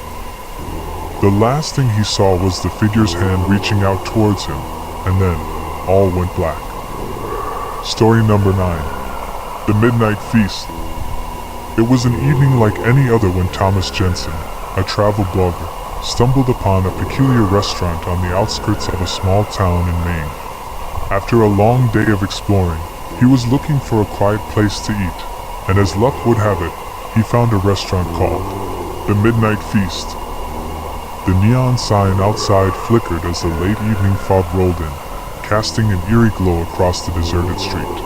The last thing he saw was the figure's hand reaching out towards him, and then all went black. Story number 9. The Midnight Feast. It was an evening like any other when Thomas Jensen, a travel blogger, stumbled upon a peculiar restaurant on the outskirts of a small town in Maine. After a long day of exploring, he was looking for a quiet place to eat, and as luck would have it, he found a restaurant called The Midnight Feast. The neon sign outside flickered as the late evening fog rolled in, casting an eerie glow across the deserted street.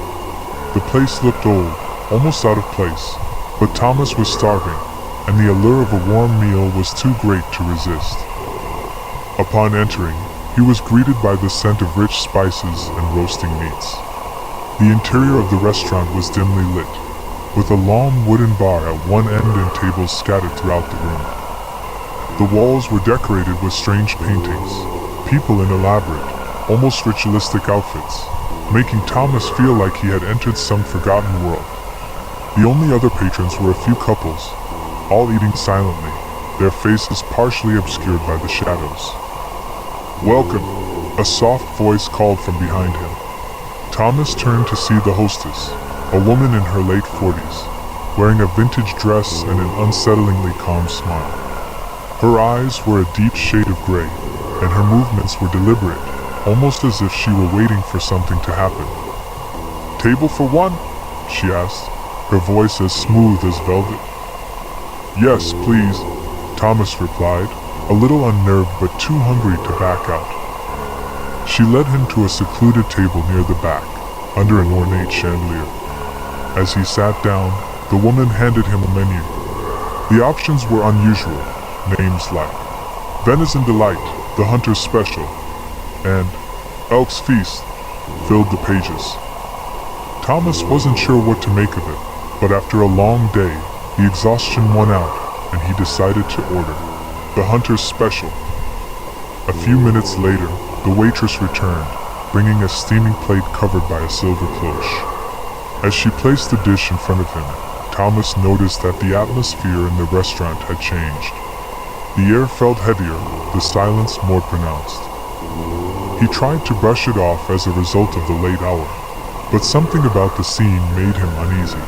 The place looked old, almost out of place, but Thomas was starving, and the allure of a warm meal was too great to resist. Upon entering, he was greeted by the scent of rich spices and roasting meats. The interior of the restaurant was dimly lit, with a long wooden bar at one end and tables scattered throughout the room. The walls were decorated with strange paintings, people in elaborate, almost ritualistic outfits, making Thomas feel like he had entered some forgotten world. The only other patrons were a few couples, all eating silently, their faces partially obscured by the shadows. "Welcome," a soft voice called from behind him. Thomas turned to see the hostess, a woman in her late 40s, wearing a vintage dress and an unsettlingly calm smile. Her eyes were a deep shade of gray, and her movements were deliberate, almost as if she were waiting for something to happen. "Table for one?" she asked, her voice as smooth as velvet. "Yes, please," Thomas replied, a little unnerved but too hungry to back out. She led him to a secluded table near the back, under an ornate chandelier. As he sat down, the woman handed him a menu. The options were unusual, names like Venison Delight, the Hunter's Special, and Elk's Feast filled the pages. Thomas wasn't sure what to make of it, but after a long day, the exhaustion won out, and he decided to order the Hunter's Special. A few minutes later, the waitress returned, bringing a steaming plate covered by a silver cloche. As she placed the dish in front of him, Thomas noticed that the atmosphere in the restaurant had changed. The air felt heavier, the silence more pronounced. He tried to brush it off as a result of the late hour, but something about the scene made him uneasy.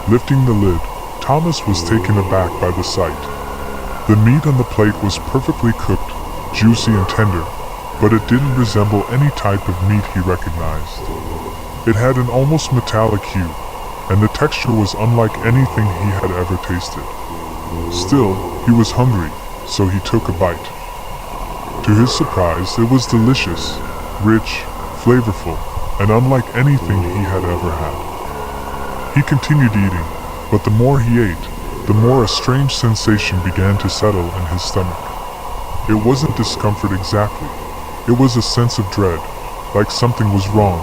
Lifting the lid, Thomas was taken aback by the sight. The meat on the plate was perfectly cooked, juicy and tender, but it didn't resemble any type of meat he recognized. It had an almost metallic hue, and the texture was unlike anything he had ever tasted. Still, he was hungry, so he took a bite. To his surprise, it was delicious, rich, flavorful, and unlike anything he had ever had. He continued eating, but the more he ate, the more a strange sensation began to settle in his stomach. It wasn't discomfort exactly. It was a sense of dread, like something was wrong,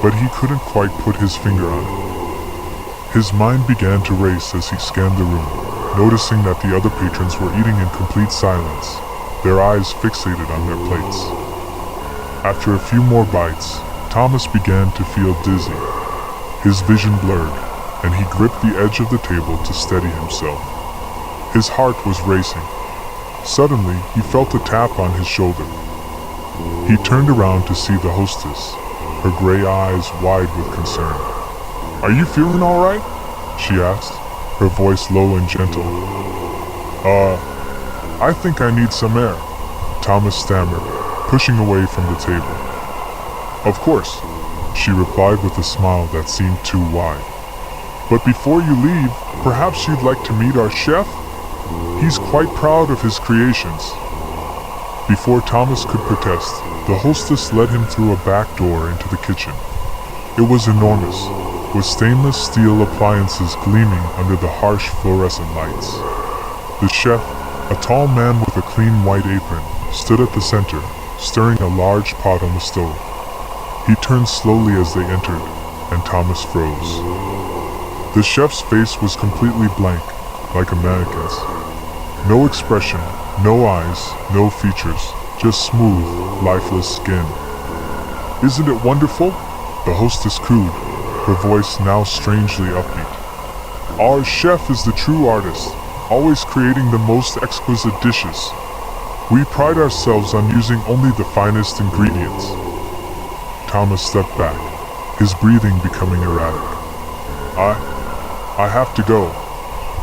but he couldn't quite put his finger on it. His mind began to race as he scanned the room, noticing that the other patrons were eating in complete silence, their eyes fixated on their plates. After a few more bites, Thomas began to feel dizzy. His vision blurred, and he gripped the edge of the table to steady himself. His heart was racing. Suddenly, he felt a tap on his shoulder. He turned around to see the hostess, her gray eyes wide with concern. "Are you feeling all right?" she asked, her voice low and gentle. I think I need some air," Thomas stammered, pushing away from the table. "Of course," she replied with a smile that seemed too wide. "But before you leave, perhaps you'd like to meet our chef? He's quite proud of his creations." Before Thomas could protest, the hostess led him through a back door into the kitchen. It was enormous, with stainless steel appliances gleaming under the harsh fluorescent lights. The chef, a tall man with a clean white apron, stood at the center, stirring a large pot on the stove. He turned slowly as they entered, and Thomas froze. The chef's face was completely blank, like a mannequin's. No expression, no eyes, no features, just smooth, lifeless skin. "Isn't it wonderful?" the hostess cooed, her voice now strangely upbeat. "Our chef is the true artist, always creating the most exquisite dishes. We pride ourselves on using only the finest ingredients." Thomas stepped back, his breathing becoming erratic. I have to go,"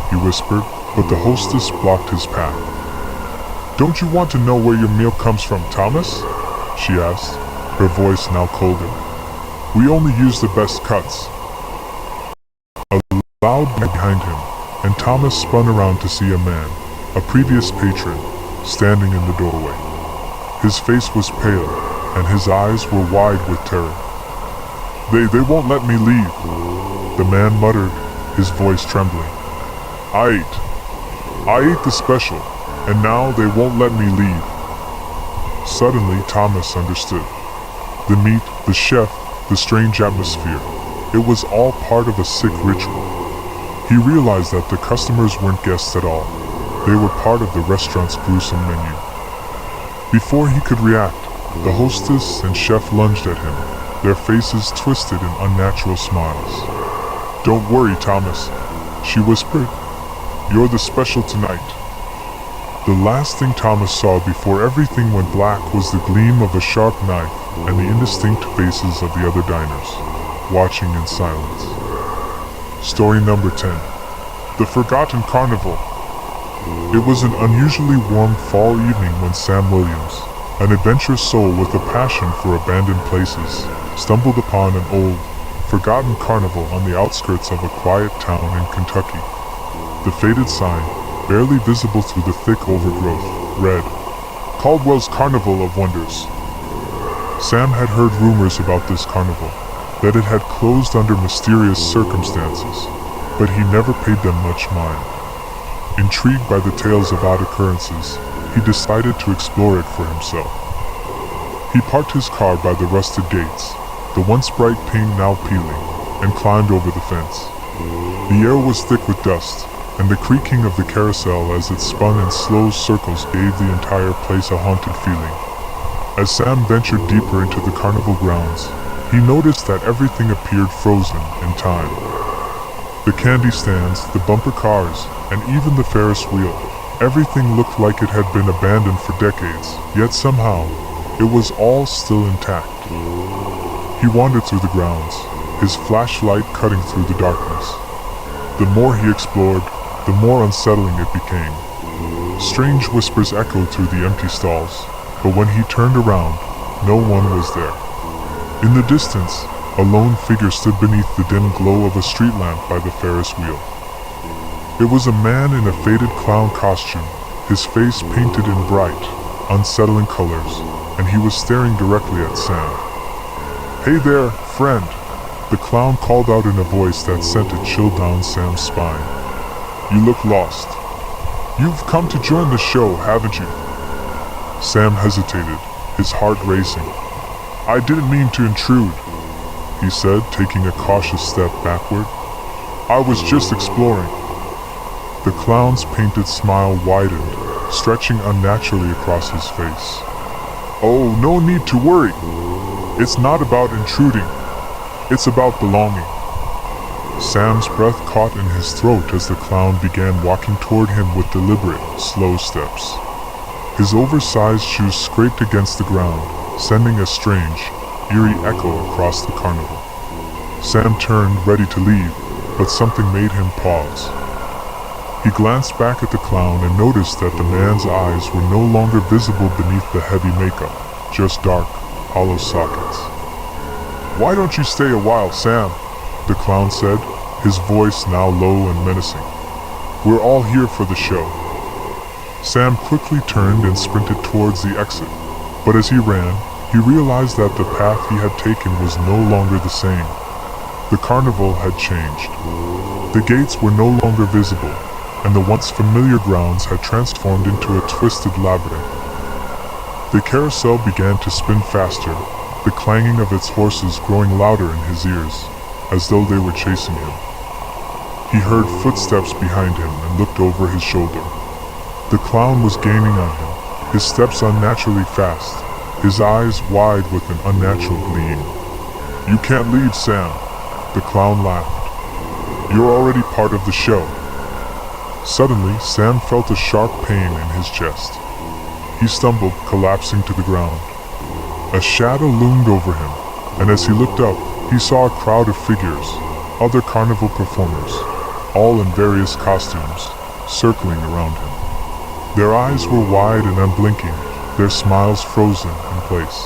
he whispered, but the hostess blocked his path. "Don't you want to know where your meal comes from, Thomas?" she asked, her voice now colder. "We only use the best cuts." A loud bang behind him, and Thomas spun around to see a man, a previous patron, standing in the doorway. His face was pale, and his eyes were wide with terror. They won't let me leave," the man muttered, his voice trembling. I ate the special, and now they won't let me leave." Suddenly, Thomas understood. The meat, the chef, the strange atmosphere, it was all part of a sick ritual. He realized that the customers weren't guests at all. They were part of the restaurant's gruesome menu. Before he could react, the hostess and chef lunged at him, their faces twisted in unnatural smiles. "Don't worry, Thomas," she whispered. "You're the special tonight." The last thing Thomas saw before everything went black was the gleam of a sharp knife and the indistinct faces of the other diners, watching in silence. Story number 10. The Forgotten Carnival. It was an unusually warm fall evening when Sam Williams, an adventurous soul with a passion for abandoned places, stumbled upon an old, forgotten carnival on the outskirts of a quiet town in Kentucky. The faded sign, barely visible through the thick overgrowth, read, "Caldwell's Carnival of Wonders." Sam had heard rumors about this carnival, that it had closed under mysterious circumstances, but he never paid them much mind. Intrigued by the tales of odd occurrences, he decided to explore it for himself. He parked his car by the rusted gates, the once bright paint now peeling, and climbed over the fence. The air was thick with dust, and the creaking of the carousel as it spun in slow circles gave the entire place a haunted feeling. As Sam ventured deeper into the carnival grounds, he noticed that everything appeared frozen in time. The candy stands, the bumper cars, and even the Ferris wheel, everything looked like it had been abandoned for decades, yet somehow, it was all still intact. He wandered through the grounds, his flashlight cutting through the darkness. The more he explored, the more unsettling it became. Strange whispers echoed through the empty stalls, but when he turned around, no one was there. In the distance, a lone figure stood beneath the dim glow of a street lamp by the Ferris wheel. It was a man in a faded clown costume, his face painted in bright, unsettling colors, and he was staring directly at Sam. "Hey there, friend," the clown called out in a voice that sent a chill down Sam's spine. "You look lost. You've come to join the show, haven't you?" Sam hesitated, his heart racing. "I didn't mean to intrude," he said, taking a cautious step backward. "I was just exploring." The clown's painted smile widened, stretching unnaturally across his face. "Oh, no need to worry. It's not about intruding. It's about belonging." Sam's breath caught in his throat as the clown began walking toward him with deliberate, slow steps. His oversized shoes scraped against the ground, sending a strange, eerie echo across the carnival. Sam turned, ready to leave, but something made him pause. He glanced back at the clown and noticed that the man's eyes were no longer visible beneath the heavy makeup, just dark, hollow sockets. "Why don't you stay a while, Sam?" the clown said, his voice now low and menacing. "We're all here for the show." Sam quickly turned and sprinted towards the exit, but as he ran, he realized that the path he had taken was no longer the same. The carnival had changed. The gates were no longer visible, and the once familiar grounds had transformed into a twisted labyrinth. The carousel began to spin faster, the clanging of its horses growing louder in his ears, as though they were chasing him. He heard footsteps behind him and looked over his shoulder. The clown was gaining on him, his steps unnaturally fast, his eyes wide with an unnatural gleam. "You can't leave, Sam," the clown laughed. "You're already part of the show." Suddenly, Sam felt a sharp pain in his chest. He stumbled, collapsing to the ground. A shadow loomed over him, and as he looked up, he saw a crowd of figures, other carnival performers, all in various costumes, circling around him. Their eyes were wide and unblinking, their smiles frozen in place.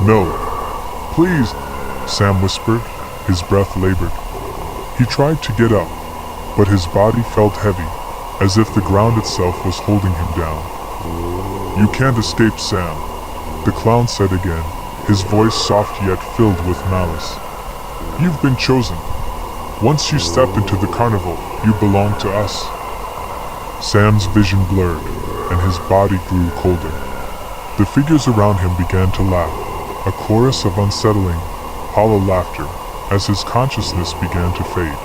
"No, please," Sam whispered, his breath labored. He tried to get up, but his body felt heavy, as if the ground itself was holding him down. "You can't escape, Sam," the clown said again, his voice soft yet filled with malice. "You've been chosen. Once you step into the carnival, you belong to us." Sam's vision blurred, and his body grew colder. The figures around him began to laugh, a chorus of unsettling, hollow laughter, as his consciousness began to fade.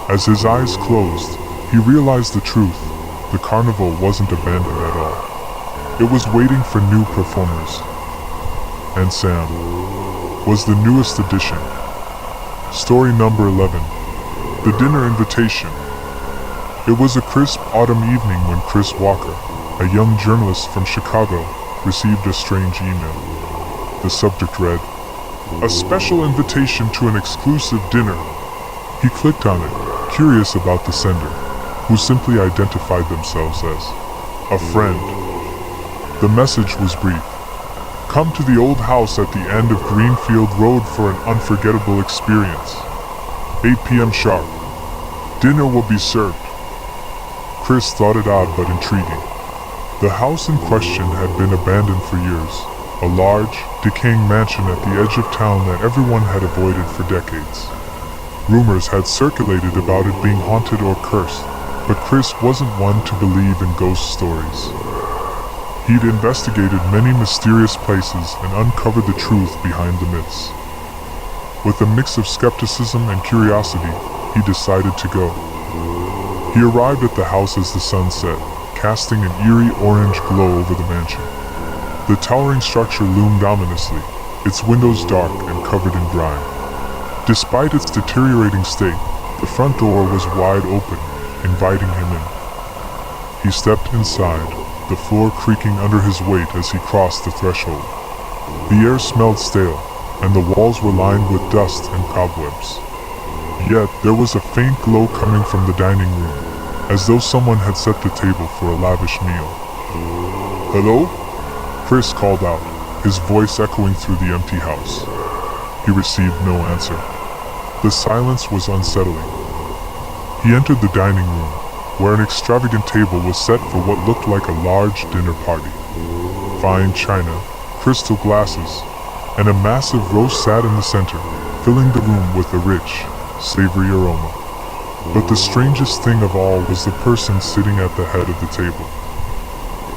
As his eyes closed, he realized the truth. The carnival wasn't abandoned at all. It was waiting for new performers. And Sam was the newest addition. Story number 11. The Dinner Invitation. It was a crisp autumn evening when Chris Walker, a young journalist from Chicago, received a strange email. The subject read, "A special invitation to an exclusive dinner." He clicked on it, curious about the sender, who simply identified themselves as a friend. The message was brief. "Come to the old house at the end of Greenfield Road for an unforgettable experience. 8 p.m. sharp. Dinner will be served." Chris thought it odd but intriguing. The house in question had been abandoned for years, a large, decaying mansion at the edge of town that everyone had avoided for decades. Rumors had circulated about it being haunted or cursed, but Chris wasn't one to believe in ghost stories. He'd investigated many mysterious places and uncovered the truth behind the myths. With a mix of skepticism and curiosity, he decided to go. He arrived at the house as the sun set, casting an eerie orange glow over the mansion. The towering structure loomed ominously, its windows dark and covered in grime. Despite its deteriorating state, the front door was wide open, inviting him in. He stepped inside, the floor creaking under his weight as he crossed the threshold. The air smelled stale, and the walls were lined with dust and cobwebs. Yet there was a faint glow coming from the dining room, as though someone had set the table for a lavish meal. "Hello?" Chris called out, his voice echoing through the empty house. He received no answer. The silence was unsettling. He entered the dining room, where an extravagant table was set for what looked like a large dinner party. Fine china, crystal glasses, and a massive roast sat in the center, filling the room with a rich, savory aroma. But the strangest thing of all was the person sitting at the head of the table.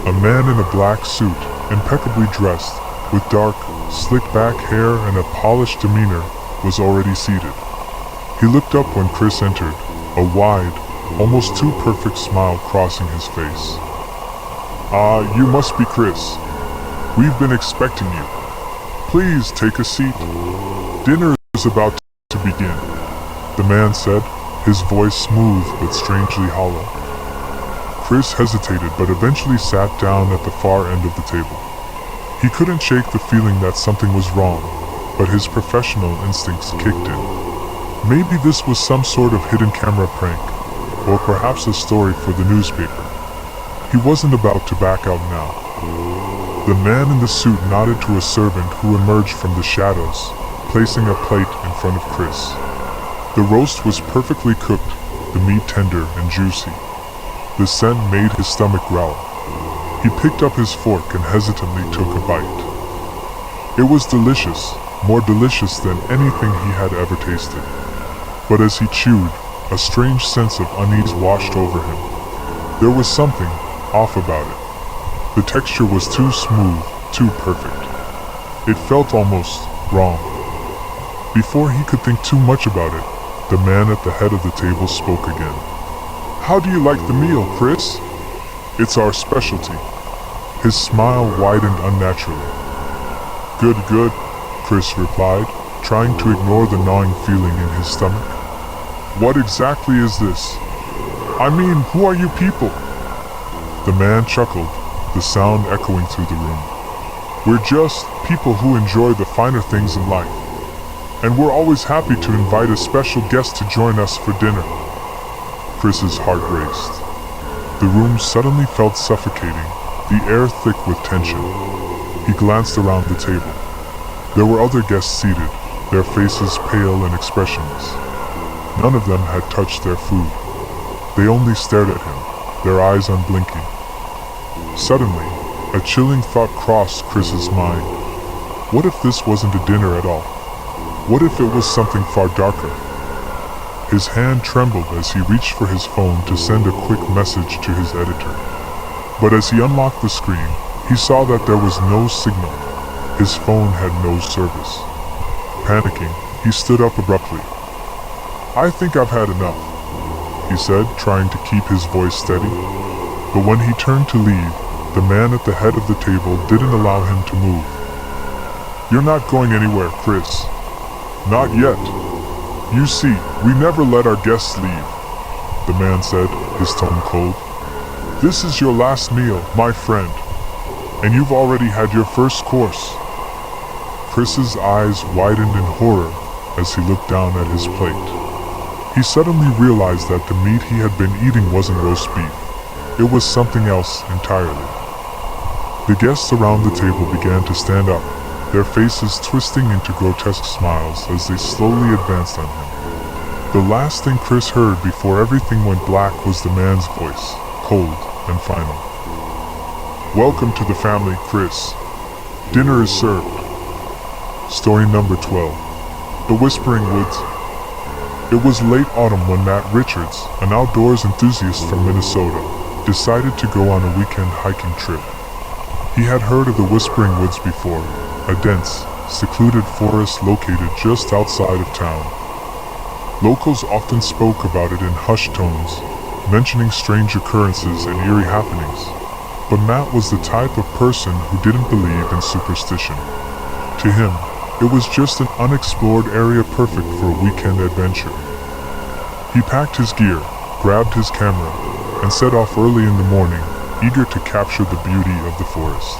A man in a black suit, impeccably dressed, with dark, slick-back hair and a polished demeanor, was already seated. He looked up when Chris entered, a wide, almost too perfect smile crossing his face. "Ah, you must be Chris. We've been expecting you. Please take a seat. Dinner is about to begin," the man said, his voice smooth but strangely hollow. Chris hesitated but eventually sat down at the far end of the table. He couldn't shake the feeling that something was wrong, but his professional instincts kicked in. Maybe this was some sort of hidden camera prank, or perhaps a story for the newspaper. He wasn't about to back out now. The man in the suit nodded to a servant who emerged from the shadows, placing a plate in front of Chris. The roast was perfectly cooked, the meat tender and juicy. The scent made his stomach growl. He picked up his fork and hesitantly took a bite. It was delicious, more delicious than anything he had ever tasted. But as he chewed, a strange sense of unease washed over him. There was something off about it. The texture was too smooth, too perfect. It felt almost wrong. Before he could think too much about it, the man at the head of the table spoke again. "How do you like the meal, Chris?" "It's our specialty." His smile widened unnaturally. "Good, good," Chris replied, trying to ignore the gnawing feeling in his stomach. "What exactly is this? I mean, who are you people?" The man chuckled, the sound echoing through the room. "We're just people who enjoy the finer things in life. And we're always happy to invite a special guest to join us for dinner." Chris's heart raced. The room suddenly felt suffocating, the air thick with tension. He glanced around the table. There were other guests seated, their faces pale and expressionless. None of them had touched their food. They only stared at him, their eyes unblinking. Suddenly, a chilling thought crossed Chris's mind. What if this wasn't a dinner at all? What if it was something far darker? His hand trembled as he reached for his phone to send a quick message to his editor. But as he unlocked the screen, he saw that there was no signal. His phone had no service. Panicking, he stood up abruptly. "I think I've had enough," he said, trying to keep his voice steady. But when he turned to leave, the man at the head of the table didn't allow him to move. "You're not going anywhere, Chris. Not yet." You see, we never let our guests leave, the man said, his tone cold. This is your last meal, my friend, and you've already had your first course. Chris's eyes widened in horror as he looked down at his plate. He suddenly realized that the meat he had been eating wasn't roast beef. It was something else entirely. The guests around the table began to stand up, their faces twisting into grotesque smiles as they slowly advanced on him. The last thing Chris heard before everything went black was the man's voice, cold and final. Welcome to the family, Chris. Dinner is served. Story number 12. The Whispering Woods. It was late autumn when Matt Richards, an outdoors enthusiast from Minnesota, decided to go on a weekend hiking trip. He had heard of the Whispering Woods before, a dense, secluded forest located just outside of town. Locals often spoke about it in hushed tones, mentioning strange occurrences and eerie happenings. But Matt was the type of person who didn't believe in superstition. To him, it was just an unexplored area perfect for a weekend adventure. He packed his gear, grabbed his camera, and set off early in the morning, eager to capture the beauty of the forest.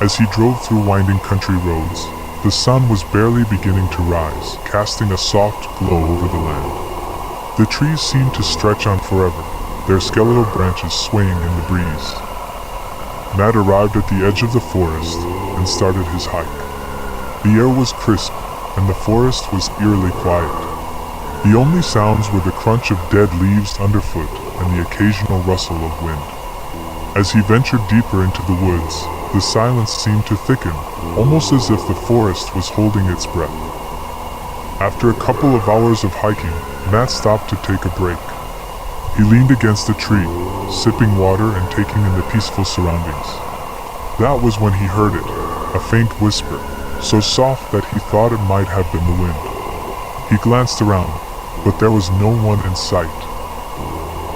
As he drove through winding country roads, the sun was barely beginning to rise, casting a soft glow over the land. The trees seemed to stretch on forever, their skeletal branches swaying in the breeze. Matt arrived at the edge of the forest and started his hike. The air was crisp, and the forest was eerily quiet. The only sounds were the crunch of dead leaves underfoot and the occasional rustle of wind. As he ventured deeper into the woods, the silence seemed to thicken, almost as if the forest was holding its breath. After a couple of hours of hiking, Matt stopped to take a break. He leaned against a tree, sipping water and taking in the peaceful surroundings. That was when he heard it, a faint whisper, so soft that he thought it might have been the wind. He glanced around, but there was no one in sight.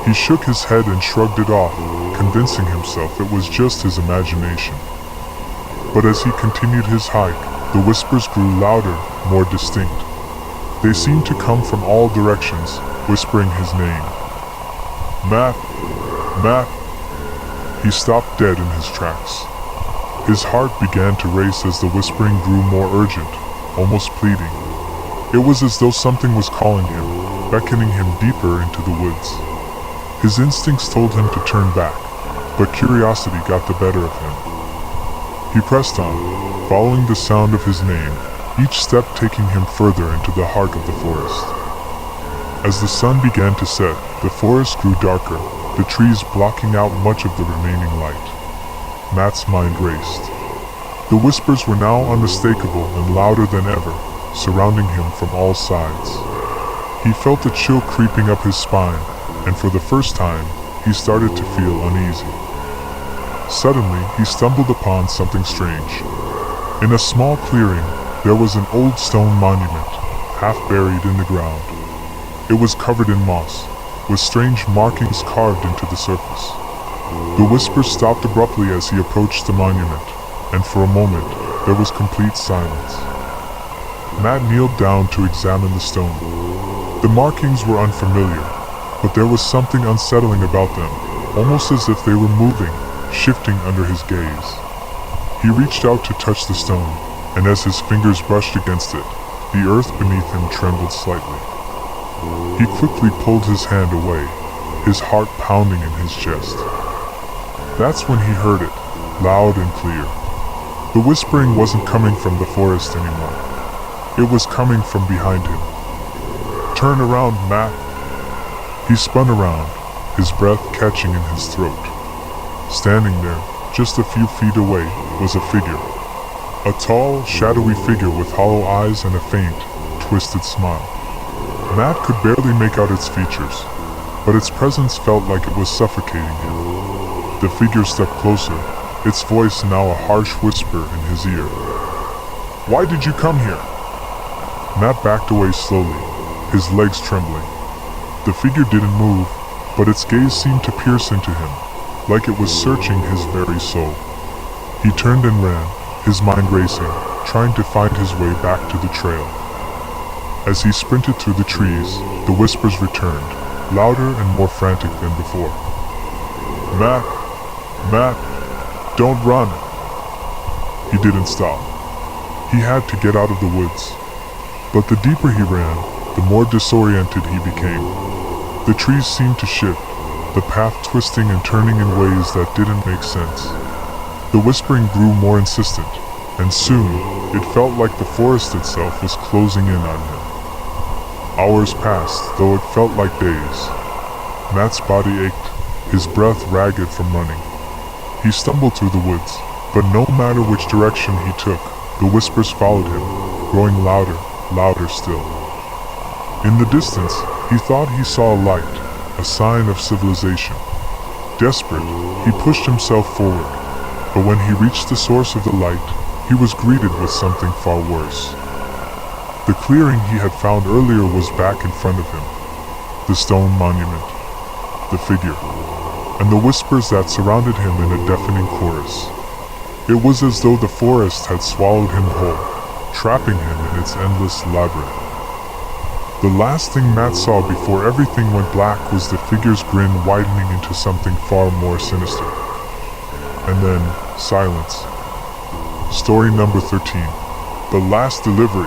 He shook his head and shrugged it off, convincing himself it was just his imagination. But as he continued his hike, the whispers grew louder, more distinct. They seemed to come from all directions, whispering his name. Matt! Matt! He stopped dead in his tracks. His heart began to race as the whispering grew more urgent, almost pleading. It was as though something was calling him, beckoning him deeper into the woods. His instincts told him to turn back, but curiosity got the better of him. He pressed on, following the sound of his name, each step taking him further into the heart of the forest. As the sun began to set, the forest grew darker, the trees blocking out much of the remaining light. Matt's mind raced. The whispers were now unmistakable and louder than ever, surrounding him from all sides. He felt a chill creeping up his spine, and for the first time, he started to feel uneasy. Suddenly, he stumbled upon something strange. In a small clearing, there was an old stone monument, half buried in the ground. It was covered in moss, with strange markings carved into the surface. The whisper stopped abruptly as he approached the monument, and for a moment, there was complete silence. Matt kneeled down to examine the stone. The markings were unfamiliar, but there was something unsettling about them, almost as if they were moving, shifting under his gaze. He reached out to touch the stone, and as his fingers brushed against it, the earth beneath him trembled slightly. He quickly pulled his hand away, his heart pounding in his chest. That's when he heard it, loud and clear. The whispering wasn't coming from the forest anymore. It was coming from behind him. Turn around, Matt. He spun around, his breath catching in his throat. Standing there, just a few feet away, was a figure. A tall, shadowy figure with hollow eyes and a faint, twisted smile. Matt could barely make out its features, but its presence felt like it was suffocating him. The figure stepped closer, its voice now a harsh whisper in his ear. Why did you come here? Matt backed away slowly, his legs trembling. The figure didn't move, but its gaze seemed to pierce into him, like it was searching his very soul. He turned and ran, his mind racing, trying to find his way back to the trail. As he sprinted through the trees, the whispers returned, louder and more frantic than before. Matt, Matt, don't run. He didn't stop. He had to get out of the woods. But the deeper he ran, the more disoriented he became. The trees seemed to shift, the path twisting and turning in ways that didn't make sense. The whispering grew more insistent, and soon, it felt like the forest itself was closing in on him. Hours passed, though it felt like days. Matt's body ached, his breath ragged from running. He stumbled through the woods, but no matter which direction he took, the whispers followed him, growing louder, louder still. In the distance, he thought he saw a light, a sign of civilization. Desperate, he pushed himself forward, but when he reached the source of the light, he was greeted with something far worse. The clearing he had found earlier was back in front of him. The stone monument, the figure, and the whispers that surrounded him in a deafening chorus. It was as though the forest had swallowed him whole, trapping him in its endless labyrinth. The last thing Matt saw before everything went black was the figure's grin widening into something far more sinister. And then, silence. Story number 13. The Last Delivery.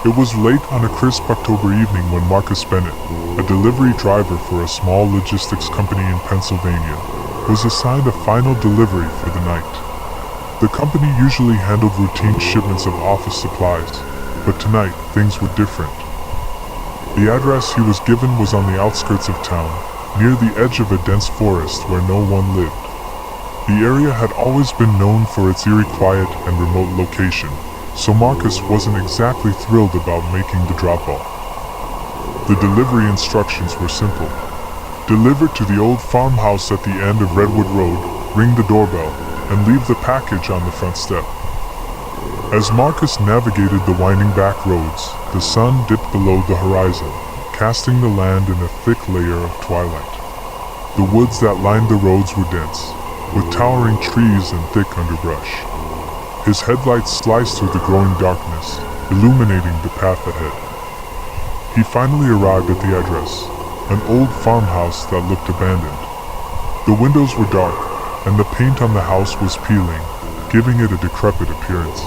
It was late on a crisp October evening when Marcus Bennett, a delivery driver for a small logistics company in Pennsylvania, was assigned a final delivery for the night. The company usually handled routine shipments of office supplies, but tonight things were different. The address he was given was on the outskirts of town, near the edge of a dense forest where no one lived. The area had always been known for its eerie quiet and remote location, so Marcus wasn't exactly thrilled about making the drop-off. The delivery instructions were simple. Deliver to the old farmhouse at the end of Redwood Road, ring the doorbell, and leave the package on the front step. As Marcus navigated the winding back roads, the sun dipped below the horizon, casting the land in a thick layer of twilight. The woods that lined the roads were dense, with towering trees and thick underbrush. His headlights sliced through the growing darkness, illuminating the path ahead. He finally arrived at the address, an old farmhouse that looked abandoned. The windows were dark, and the paint on the house was peeling, giving it a decrepit appearance.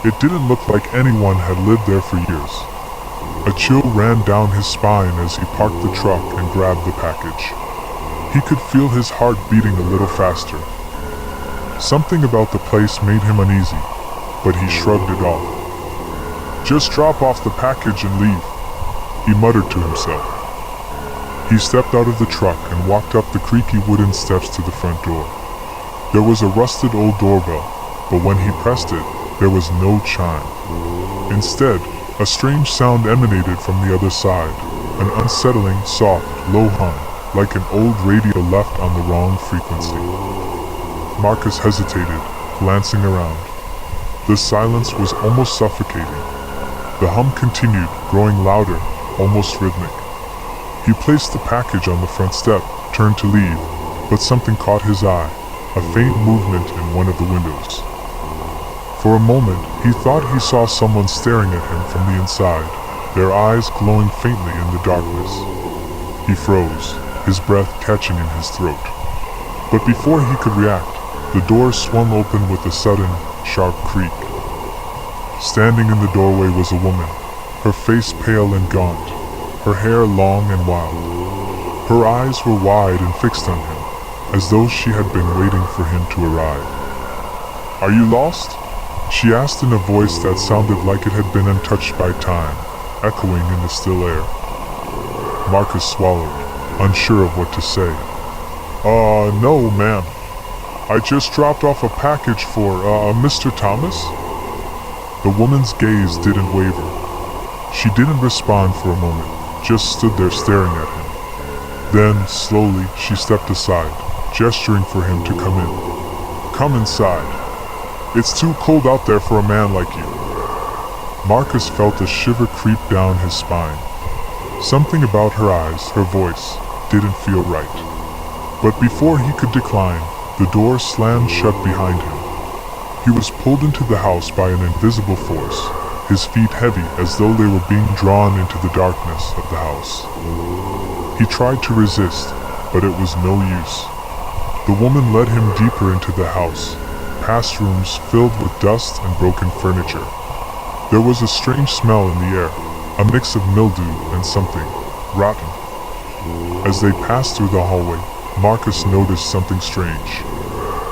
It didn't look like anyone had lived there for years. A chill ran down his spine as he parked the truck and grabbed the package. He could feel his heart beating a little faster. Something about the place made him uneasy, but he shrugged it off. Just drop off the package and leave, he muttered to himself. He stepped out of the truck and walked up the creaky wooden steps to the front door. There was a rusted old doorbell, but when he pressed it, there was no chime. Instead, a strange sound emanated from the other side, an unsettling, soft, low hum, like an old radio left on the wrong frequency. Marcus hesitated, glancing around. The silence was almost suffocating. The hum continued, growing louder, almost rhythmic. He placed the package on the front step, turned to leave, but something caught his eye, a faint movement in one of the windows. For a moment, he thought he saw someone staring at him from the inside, their eyes glowing faintly in the darkness. He froze, his breath catching in his throat. But before he could react, the door swung open with a sudden, sharp creak. Standing in the doorway was a woman, her face pale and gaunt, her hair long and wild. Her eyes were wide and fixed on him, as though she had been waiting for him to arrive. "Are you lost?" she asked in a voice that sounded like it had been untouched by time, echoing in the still air. Marcus swallowed, unsure of what to say. No, ma'am. I just dropped off a package for, Mr. Thomas?" The woman's gaze didn't waver. She didn't respond for a moment, just stood there staring at him. Then, slowly, she stepped aside, gesturing for him to come in. "Come inside. It's too cold out there for a man like you." Marcus felt a shiver creep down his spine. Something about her eyes, her voice, didn't feel right. But before he could decline, the door slammed shut behind him. He was pulled into the house by an invisible force, his feet heavy as though they were being drawn into the darkness of the house. He tried to resist, but it was no use. The woman led him deeper into the house, past rooms filled with dust and broken furniture. There was a strange smell in the air, a mix of mildew and something rotten. As they passed through the hallway, Marcus noticed something strange.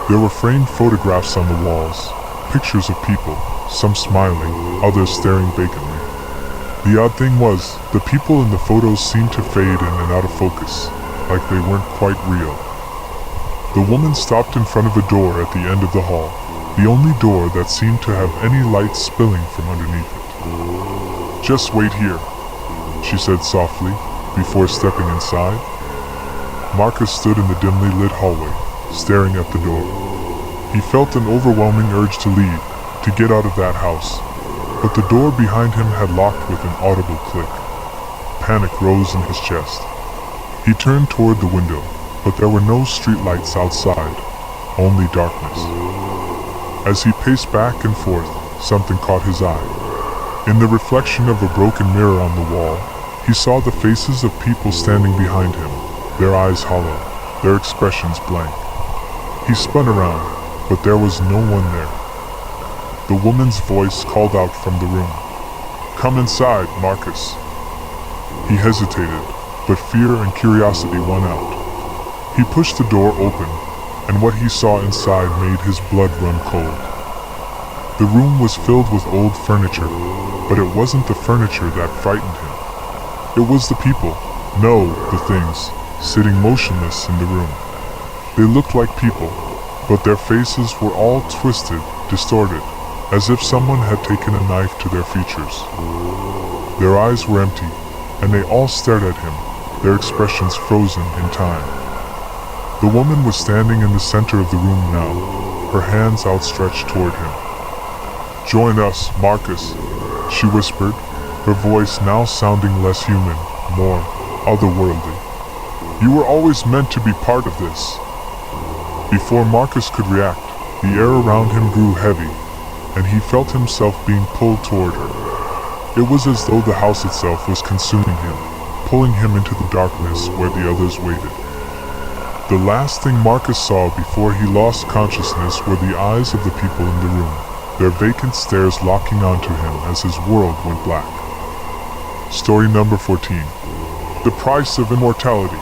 There were framed photographs on the walls, pictures of people, some smiling, others staring vacantly. The odd thing was, the people in the photos seemed to fade in and out of focus, like they weren't quite real. The woman stopped in front of a door at the end of the hall, the only door that seemed to have any light spilling from underneath it. "Just wait here," she said softly, before stepping inside. Marcus stood in the dimly lit hallway, staring at the door. He felt an overwhelming urge to leave, to get out of that house, but the door behind him had locked with an audible click. Panic rose in his chest. He turned toward the window, but there were no streetlights outside, only darkness. As he paced back and forth, something caught his eye. In the reflection of a broken mirror on the wall, he saw the faces of people standing behind him, their eyes hollow, their expressions blank. He spun around, but there was no one there. The woman's voice called out from the room. "Come inside, Marcus." He hesitated, but fear and curiosity won out. He pushed the door open, and what he saw inside made his blood run cold. The room was filled with old furniture, but it wasn't the furniture that frightened him. It was the people, no, the things, sitting motionless in the room. They looked like people, but their faces were all twisted, distorted, as if someone had taken a knife to their features. Their eyes were empty, and they all stared at him, their expressions frozen in time. The woman was standing in the center of the room now, her hands outstretched toward him. "Join us, Marcus," she whispered, her voice now sounding less human, more otherworldly. "You were always meant to be part of this." Before Marcus could react, the air around him grew heavy, and he felt himself being pulled toward her. It was as though the house itself was consuming him, pulling him into the darkness where the others waited. The last thing Marcus saw before he lost consciousness were the eyes of the people in the room, their vacant stares locking onto him as his world went black. Story number 14. The Price of Immortality.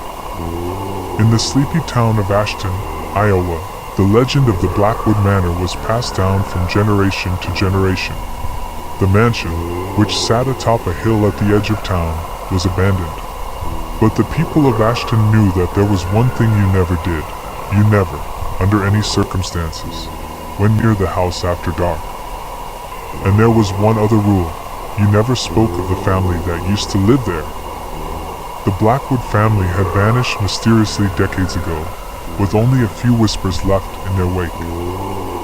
In the sleepy town of Ashton, Iowa, the legend of the Blackwood Manor was passed down from generation to generation. The mansion, which sat atop a hill at the edge of town, was abandoned. But the people of Ashton knew that there was one thing you never did. You never, under any circumstances, went near the house after dark. And there was one other rule. You never spoke of the family that used to live there. The Blackwood family had vanished mysteriously decades ago, with only a few whispers left in their wake.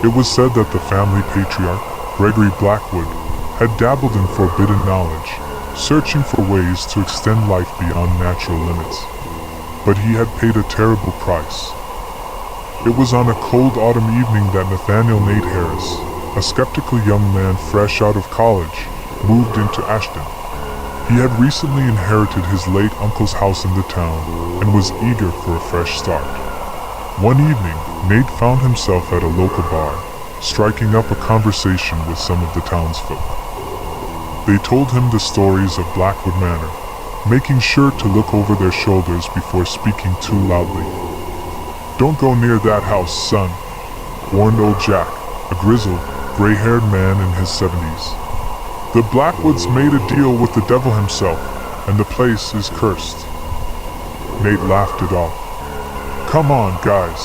It was said that the family patriarch, Gregory Blackwood, had dabbled in forbidden knowledge, searching for ways to extend life beyond natural limits. But he had paid a terrible price. It was on a cold autumn evening that Nathaniel Nate Harris, a skeptical young man fresh out of college, moved into Ashton. He had recently inherited his late uncle's house in the town and was eager for a fresh start. One evening, Nate found himself at a local bar, striking up a conversation with some of the townsfolk. They told him the stories of Blackwood Manor, making sure to look over their shoulders before speaking too loudly. "Don't go near that house, son," warned old Jack, a grizzled, gray-haired man in his 70s. "The Blackwoods made a deal with the devil himself, and the place is cursed." Nate laughed it off. "Come on, guys.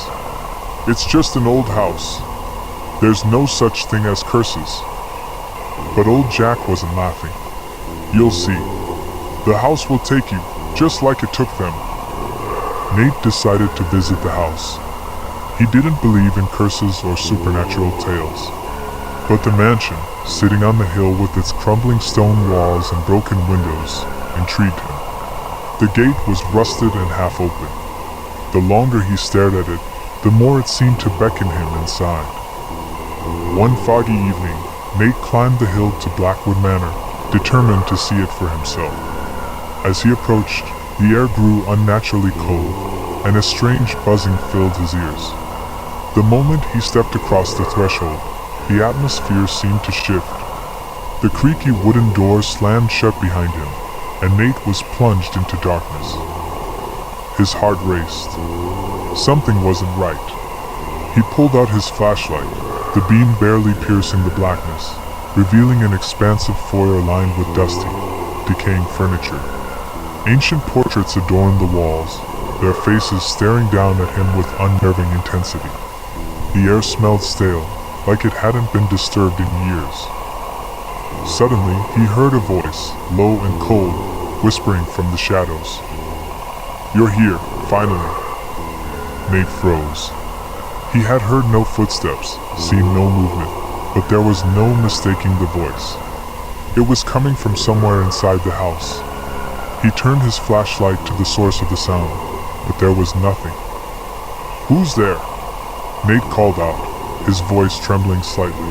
It's just an old house. There's no such thing as curses." But old Jack wasn't laughing. "You'll see. The house will take you, just like it took them." Nate decided to visit the house. He didn't believe in curses or supernatural tales. But the mansion, sitting on the hill with its crumbling stone walls and broken windows, intrigued him. The gate was rusted and half open. The longer he stared at it, the more it seemed to beckon him inside. One foggy evening, Nate climbed the hill to Blackwood Manor, determined to see it for himself. As he approached, the air grew unnaturally cold, and a strange buzzing filled his ears. The moment he stepped across the threshold, the atmosphere seemed to shift. The creaky wooden door slammed shut behind him, and Nate was plunged into darkness. His heart raced. Something wasn't right. He pulled out his flashlight, the beam barely piercing the blackness, revealing an expansive foyer lined with dusty, decaying furniture. Ancient portraits adorned the walls, their faces staring down at him with unnerving intensity. The air smelled stale, like it hadn't been disturbed in years. Suddenly, he heard a voice, low and cold, whispering from the shadows. "You're here, finally." Nate froze. He had heard no footsteps, seen no movement, but there was no mistaking the voice. It was coming from somewhere inside the house. He turned his flashlight to the source of the sound, but there was nothing. "Who's there?" Nate called out, his voice trembling slightly.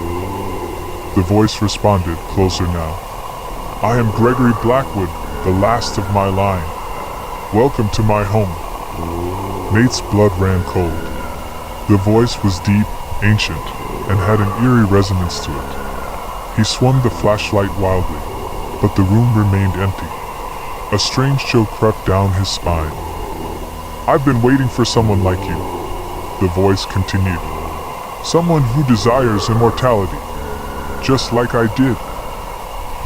The voice responded, closer now. "I am Gregory Blackwood, the last of my line. Welcome to my home." Nate's blood ran cold. The voice was deep, ancient, and had an eerie resonance to it. He swung the flashlight wildly, but the room remained empty. A strange chill crept down his spine. "I've been waiting for someone like you," the voice continued. "Someone who desires immortality, just like I did."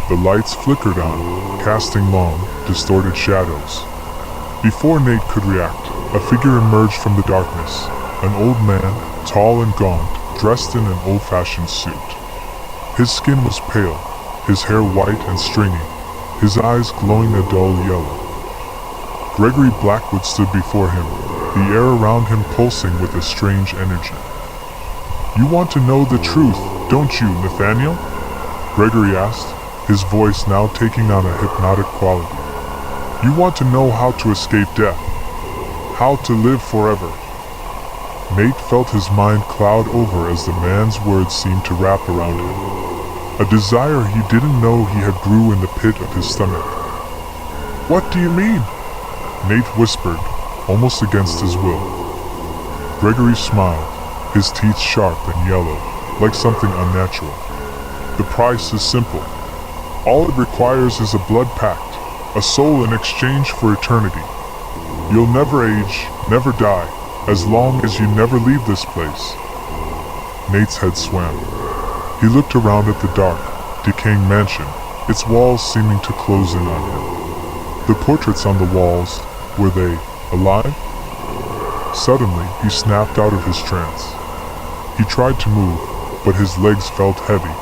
The lights flickered on, casting long, distorted shadows. Before Nate could react, a figure emerged from the darkness. An old man, tall and gaunt, dressed in an old-fashioned suit. His skin was pale, his hair white and stringy, his eyes glowing a dull yellow. Gregory Blackwood stood before him, the air around him pulsing with a strange energy. "You want to know the truth, don't you, Nathaniel?" Gregory asked, his voice now taking on a hypnotic quality. "You want to know how to escape death, how to live forever?" Nate felt his mind cloud over as the man's words seemed to wrap around him. A desire he didn't know he had grew in the pit of his stomach. "What do you mean?" Nate whispered, almost against his will. Gregory smiled, his teeth sharp and yellow, like something unnatural. "The price is simple. All it requires is a blood pact, a soul in exchange for eternity. You'll never age, never die, as long as you never leave this place." Nate's head swam. He looked around at the dark, decaying mansion, its walls seeming to close in on him. The portraits on the walls, were they alive? Suddenly, he snapped out of his trance. He tried to move, but his legs felt heavy.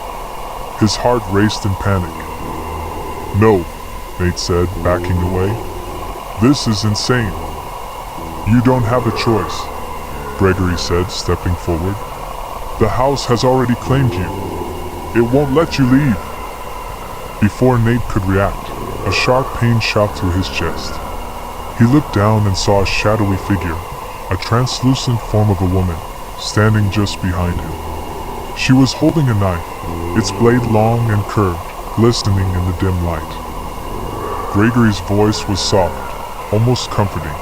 His heart raced in panic. "No," Nate said, backing away. "This is insane." "You don't have a choice," Gregory said, stepping forward. "The house has already claimed you. It won't let you leave." Before Nate could react, a sharp pain shot through his chest. He looked down and saw a shadowy figure, a translucent form of a woman, standing just behind him. She was holding a knife, its blade long and curved, glistening in the dim light. Gregory's voice was soft, almost comforting.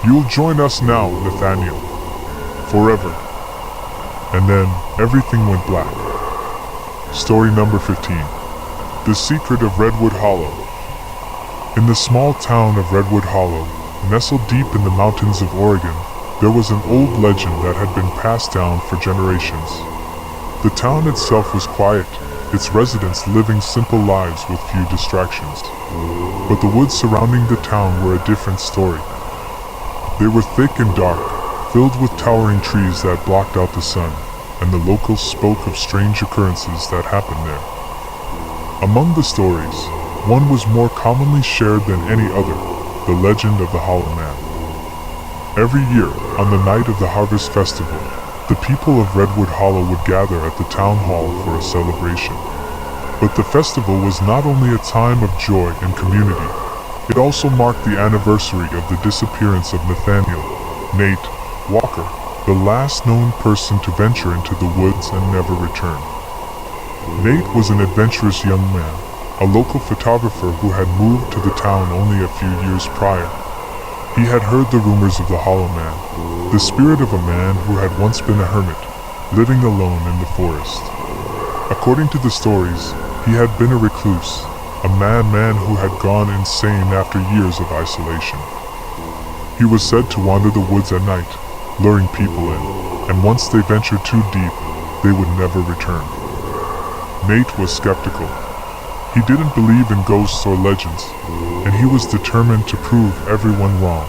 "You'll join us now, Nathaniel. Forever." And then, everything went black. Story number 15. The Secret of Redwood Hollow. In the small town of Redwood Hollow, nestled deep in the mountains of Oregon, there was an old legend that had been passed down for generations. The town itself was quiet, its residents living simple lives with few distractions. But the woods surrounding the town were a different story. They were thick and dark, filled with towering trees that blocked out the sun, and the locals spoke of strange occurrences that happened there. Among the stories, one was more commonly shared than any other, the legend of the Hollow Man. Every year, on the night of the Harvest Festival, the people of Redwood Hollow would gather at the town hall for a celebration. But the festival was not only a time of joy and community, it also marked the anniversary of the disappearance of Nathaniel, Nate, Walker, the last known person to venture into the woods and never return. Nate was an adventurous young man, a local photographer who had moved to the town only a few years prior. He had heard the rumors of the Hollow Man, the spirit of a man who had once been a hermit, living alone in the forest. According to the stories, he had been a recluse, a madman who had gone insane after years of isolation. He was said to wander the woods at night, luring people in, and once they ventured too deep, they would never return. Nate was skeptical. He didn't believe in ghosts or legends, and he was determined to prove everyone wrong.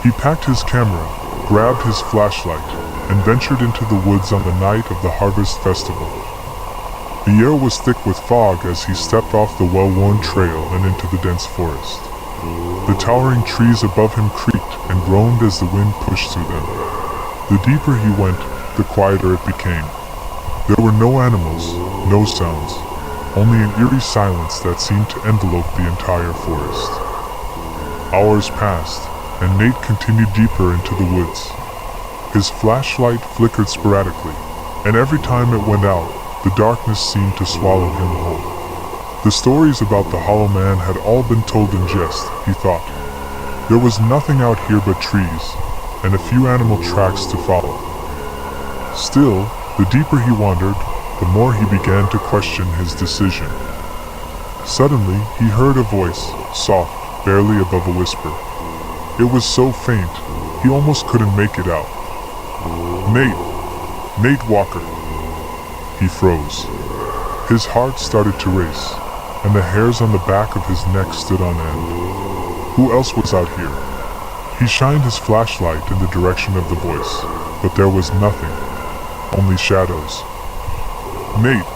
He packed his camera, grabbed his flashlight, and ventured into the woods on the night of the Harvest Festival. The air was thick with fog as he stepped off the well-worn trail and into the dense forest. The towering trees above him creaked and groaned as the wind pushed through them. The deeper he went, the quieter it became. There were no animals, no sounds, only an eerie silence that seemed to envelope the entire forest. Hours passed, and Nate continued deeper into the woods. His flashlight flickered sporadically, and every time it went out, the darkness seemed to swallow him whole. The stories about the Hollow Man had all been told in jest, he thought. There was nothing out here but trees, and a few animal tracks to follow. Still, the deeper he wandered, the more he began to question his decision. Suddenly, he heard a voice, soft, barely above a whisper. It was so faint, he almost couldn't make it out. Nate Walker. He froze. His heart started to race, and the hairs on the back of his neck stood on end. Who else was out here? He shined his flashlight in the direction of the voice, but there was nothing, only shadows. Nate,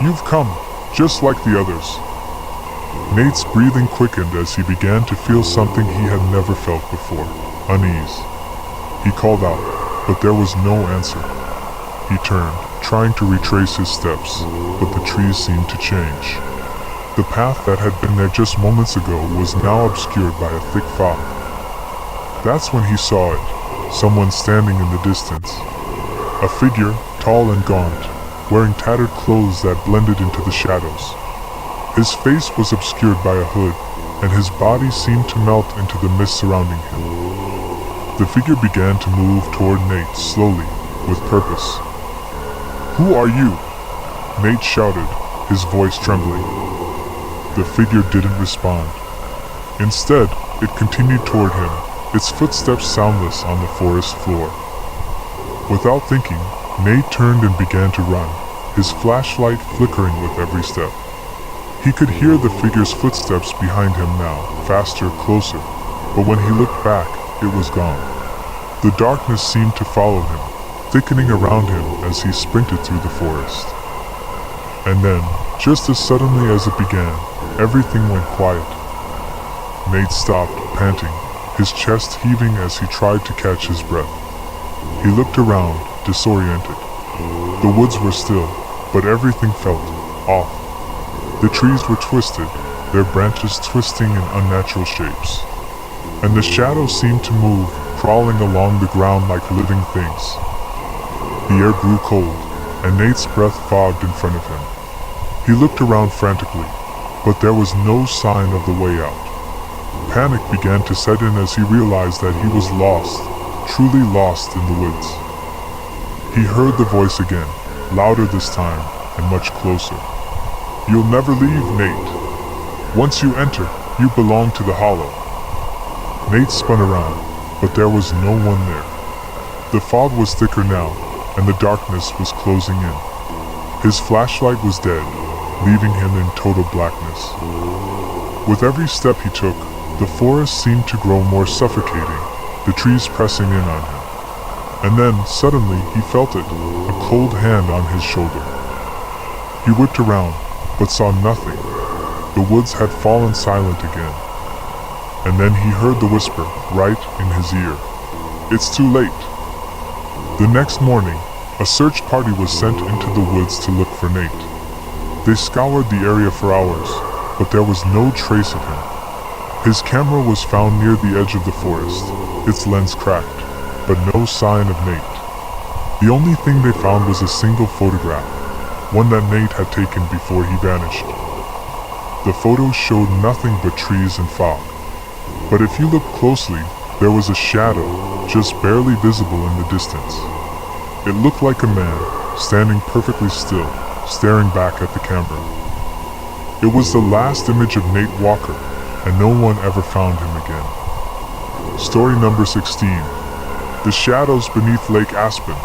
you've come, just like the others. Nate's breathing quickened as he began to feel something he had never felt before, unease. He called out, but there was no answer. He turned, trying to retrace his steps, but the trees seemed to change. The path that had been there just moments ago was now obscured by a thick fog. That's when he saw it, someone standing in the distance. A figure, tall and gaunt, wearing tattered clothes that blended into the shadows. His face was obscured by a hood, and his body seemed to melt into the mist surrounding him. The figure began to move toward Nate slowly, with purpose. "Who are you?" Nate shouted, his voice trembling. The figure didn't respond. Instead, it continued toward him, its footsteps soundless on the forest floor. Without thinking, Nate turned and began to run, his flashlight flickering with every step. He could hear the figure's footsteps behind him now, faster, closer, but when he looked back, it was gone. The darkness seemed to follow him, thickening around him as he sprinted through the forest. And then, just as suddenly as it began, everything went quiet. Nate stopped, panting, his chest heaving as he tried to catch his breath. He looked around, disoriented. The woods were still, but everything felt off. The trees were twisted, their branches twisting in unnatural shapes. And the shadows seemed to move, crawling along the ground like living things. The air grew cold, and Nate's breath fogged in front of him. He looked around frantically, but there was no sign of the way out. Panic began to set in as he realized that he was lost, truly lost in the woods. He heard the voice again, louder this time, and much closer. "You'll never leave, Nate. Once you enter, you belong to the Hollow." Nate spun around, but there was no one there. The fog was thicker now, and the darkness was closing in. His flashlight was dead, leaving him in total blackness. With every step he took, the forest seemed to grow more suffocating, the trees pressing in on him. And then, suddenly, he felt it, a cold hand on his shoulder. He whipped around, but saw nothing. The woods had fallen silent again. And then he heard the whisper, right in his ear. "It's too late." The next morning, a search party was sent into the woods to look for Nate. They scoured the area for hours, but there was no trace of him. His camera was found near the edge of the forest, its lens cracked, but no sign of Nate. The only thing they found was a single photograph. one that Nate had taken before he vanished. The photos showed nothing but trees and fog. But if you looked closely, there was a shadow, just barely visible in the distance. It looked like a man, standing perfectly still, staring back at the camera. It was the last image of Nate Walker, and no one ever found him again. Story number 16. The Shadows Beneath Lake Aspen.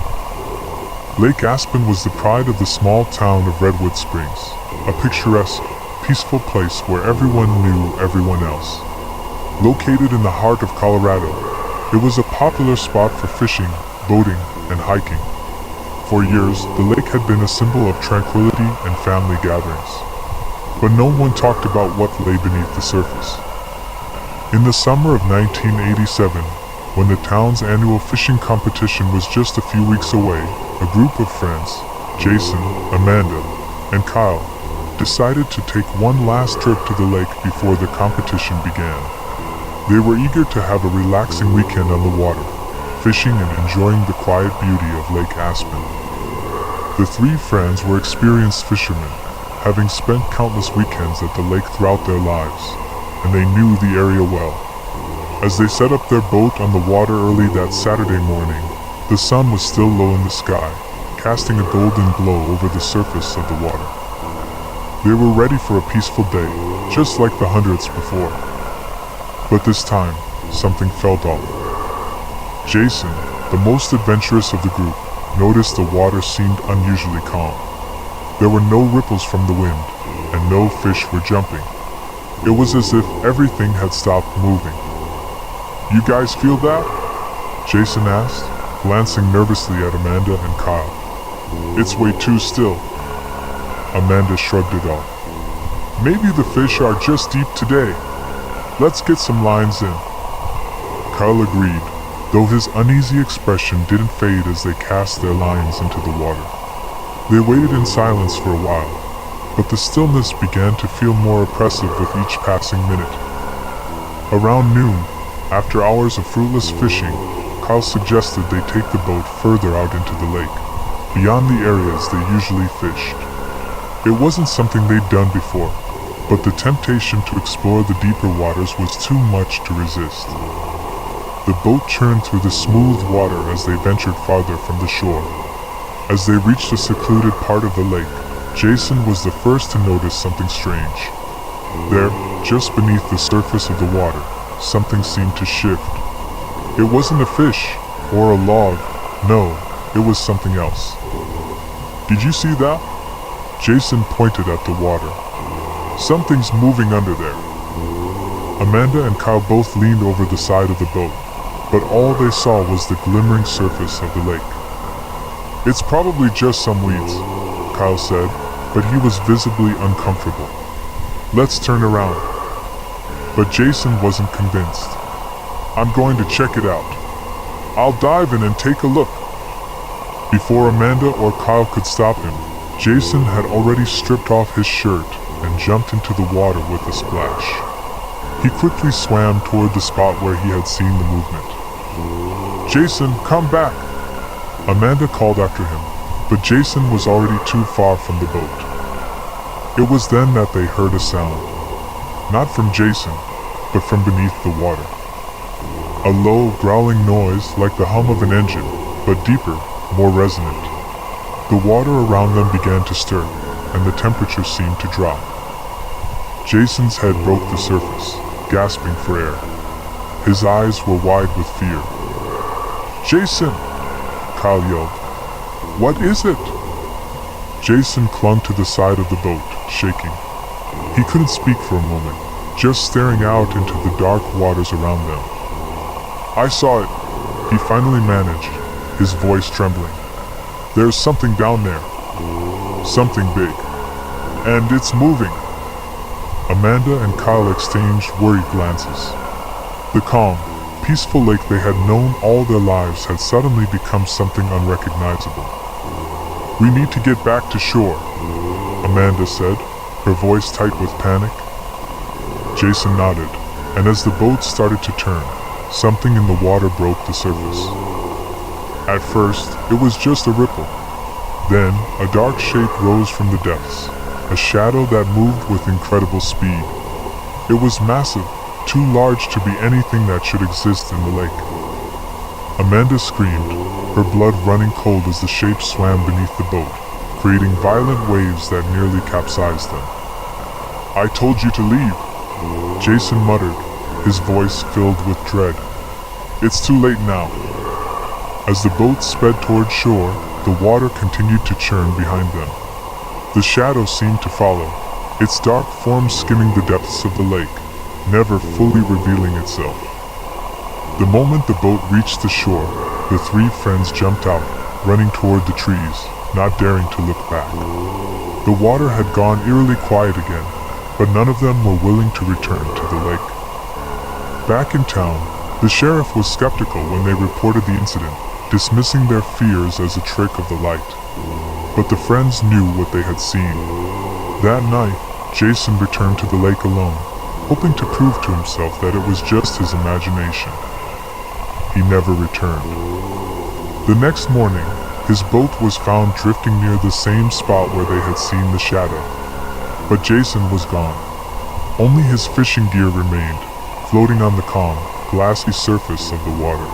Lake Aspen was the pride of the small town of Redwood Springs, a picturesque, peaceful place where everyone knew everyone else. Located in the heart of Colorado, it was a popular spot for fishing, boating, and hiking. For years, the lake had been a symbol of tranquility and family gatherings. But no one talked about what lay beneath the surface. In the summer of 1987, when the town's annual fishing competition was just a few weeks away, a group of friends, Jason, Amanda, and Kyle, decided to take one last trip to the lake before the competition began. They were eager to have a relaxing weekend on the water, fishing and enjoying the quiet beauty of Lake Aspen. The three friends were experienced fishermen, having spent countless weekends at the lake throughout their lives, and they knew the area well. As they set up their boat on the water early that Saturday morning, the sun was still low in the sky, casting a golden glow over the surface of the water. They were ready for a peaceful day, just like the hundreds before. But this time, something felt off. Jason, the most adventurous of the group, noticed the water seemed unusually calm. There were no ripples from the wind, and no fish were jumping. It was as if everything had stopped moving. "You guys feel that?" Jason asked, glancing nervously at Amanda and Kyle. "It's way too still." Amanda shrugged it off. "Maybe the fish are just deep today. Let's get some lines in." Kyle agreed, though his uneasy expression didn't fade as they cast their lines into the water. They waited in silence for a while, but the stillness began to feel more oppressive with each passing minute. Around noon, after hours of fruitless fishing, Kyle suggested they take the boat further out into the lake, beyond the areas they usually fished. It wasn't something they'd done before, but the temptation to explore the deeper waters was too much to resist. The boat churned through the smooth water as they ventured farther from the shore. As they reached a secluded part of the lake, Jason was the first to notice something strange. There, just beneath the surface of the water, something seemed to shift. It wasn't a fish, or a log, no, it was something else. "Did you see that?" Jason pointed at the water. "Something's moving under there." Amanda and Kyle both leaned over the side of the boat, but all they saw was the glimmering surface of the lake. "It's probably just some weeds," Kyle said, but he was visibly uncomfortable. "Let's turn around." But Jason wasn't convinced. "I'm going to check it out. I'll dive in and take a look." Before Amanda or Kyle could stop him, Jason had already stripped off his shirt and jumped into the water with a splash. He quickly swam toward the spot where he had seen the movement. "Jason, come back!" Amanda called after him, but Jason was already too far from the boat. It was then that they heard a sound. Not from Jason, but from beneath the water. A low, growling noise like the hum of an engine, but deeper, more resonant. The water around them began to stir, and the temperature seemed to drop. Jason's head broke the surface, gasping for air. His eyes were wide with fear. "Jason!" Kyle yelled. "What is it?" Jason clung to the side of the boat, shaking. He couldn't speak for a moment, just staring out into the dark waters around them. "I saw it," he finally managed, his voice trembling. "There's something down there. Something big. And it's moving." Amanda and Kyle exchanged worried glances. The calm, peaceful lake they had known all their lives had suddenly become something unrecognizable. "We need to get back to shore," Amanda said, her voice tight with panic. Jason nodded, and as the boat started to turn, something in the water broke the surface. At first, it was just a ripple. Then, a dark shape rose from the depths, a shadow that moved with incredible speed. It was massive, too large to be anything that should exist in the lake. Amanda screamed, her blood running cold as the shape swam beneath the boat, creating violent waves that nearly capsized them. "I told you to leave," Jason muttered, his voice filled with dread. "It's too late now." As the boat sped toward shore, the water continued to churn behind them. The shadow seemed to follow, its dark form skimming the depths of the lake, never fully revealing itself. The moment the boat reached the shore, the three friends jumped out, running toward the trees, not daring to look back. The water had gone eerily quiet again, but none of them were willing to return to the lake. Back in town, the sheriff was skeptical when they reported the incident, dismissing their fears as a trick of the light. But the friends knew what they had seen. That night, Jason returned to the lake alone, hoping to prove to himself that it was just his imagination. He never returned. The next morning, his boat was found drifting near the same spot where they had seen the shadow. But Jason was gone. Only his fishing gear remained, floating on the calm, glassy surface of the water.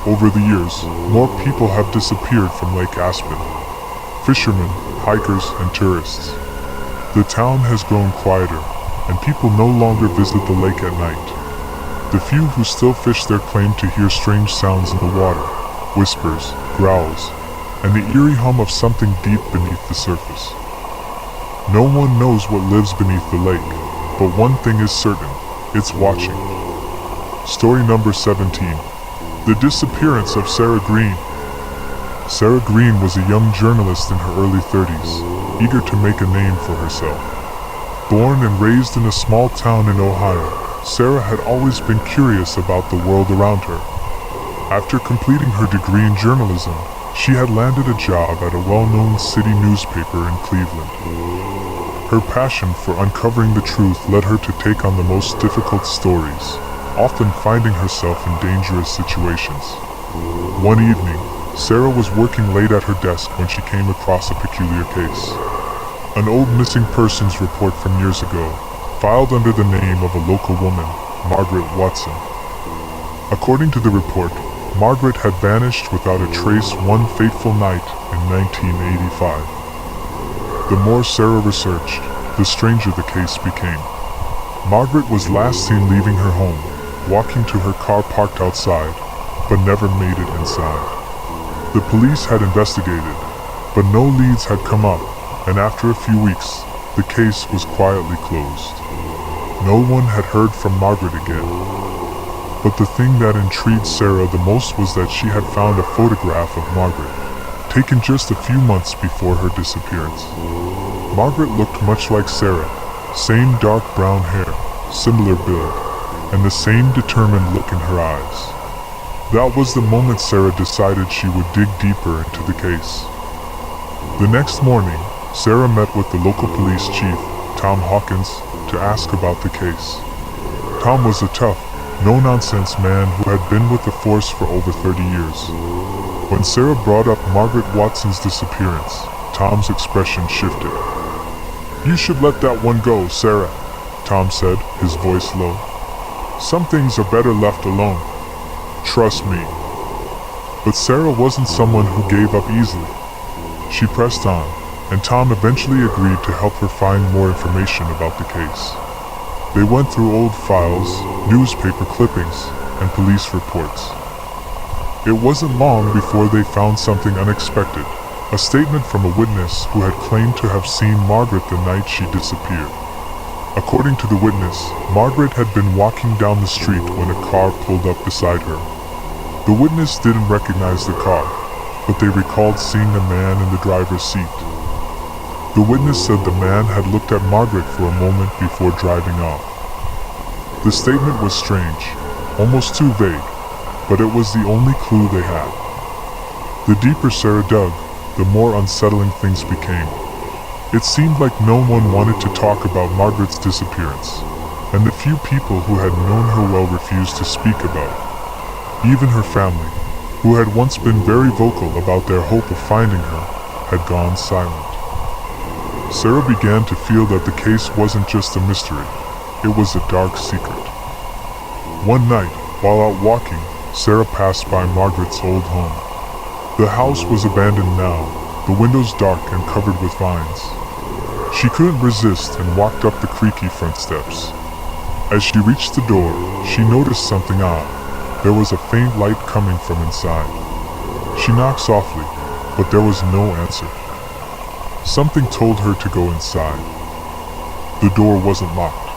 Over the years, more people have disappeared from Lake Aspen. Fishermen, hikers, and tourists. The town has grown quieter, and people no longer visit the lake at night. The few who still fish there claim to hear strange sounds in the water, whispers, growls, and the eerie hum of something deep beneath the surface. No one knows what lives beneath the lake, but one thing is certain, it's watching. Story number 17. The disappearance of Sarah Green. Sarah Green was a young journalist in her early 30s, eager to make a name for herself. Born and raised in a small town in Ohio, Sarah had always been curious about the world around her. After completing her degree in journalism, she had landed a job at a well-known city newspaper in Cleveland. Her passion for uncovering the truth led her to take on the most difficult stories, often finding herself in dangerous situations. One evening, Sarah was working late at her desk when she came across a peculiar case. An old missing persons report from years ago, filed under the name of a local woman, Margaret Watson. According to the report, Margaret had vanished without a trace one fateful night in 1985. The more Sarah researched, the stranger the case became. Margaret was last seen leaving her home, walking to her car parked outside, but never made it inside. The police had investigated, but no leads had come up, and after a few weeks, the case was quietly closed. No one had heard from Margaret again. But the thing that intrigued Sarah the most was that she had found a photograph of Margaret, taken just a few months before her disappearance. Margaret looked much like Sarah, same dark brown hair, similar build, and the same determined look in her eyes. That was the moment Sarah decided she would dig deeper into the case. The next morning, Sarah met with the local police chief, Tom Hawkins, to ask about the case. Tom was a tough, no-nonsense man who had been with the force for over 30 years. When Sarah brought up Margaret Watson's disappearance, Tom's expression shifted. "You should let that one go, Sarah," Tom said, his voice low. "Some things are better left alone. Trust me." But Sarah wasn't someone who gave up easily. She pressed on, and Tom eventually agreed to help her find more information about the case. They went through old files, newspaper clippings, and police reports. It wasn't long before they found something unexpected, a statement from a witness who had claimed to have seen Margaret the night she disappeared. According to the witness, Margaret had been walking down the street when a car pulled up beside her. The witness didn't recognize the car, but they recalled seeing a man in the driver's seat. The witness said the man had looked at Margaret for a moment before driving off. The statement was strange, almost too vague, but it was the only clue they had. The deeper Sarah dug, the more unsettling things became. It seemed like no one wanted to talk about Margaret's disappearance, and the few people who had known her well refused to speak about it. Even her family, who had once been very vocal about their hope of finding her, had gone silent. Sarah began to feel that the case wasn't just a mystery, it was a dark secret. One night, while out walking, Sarah passed by Margaret's old home. The house was abandoned now, the windows dark and covered with vines. She couldn't resist and walked up the creaky front steps. As she reached the door, she noticed something odd. There was a faint light coming from inside. She knocked softly, but there was no answer. Something told her to go inside. The door wasn't locked.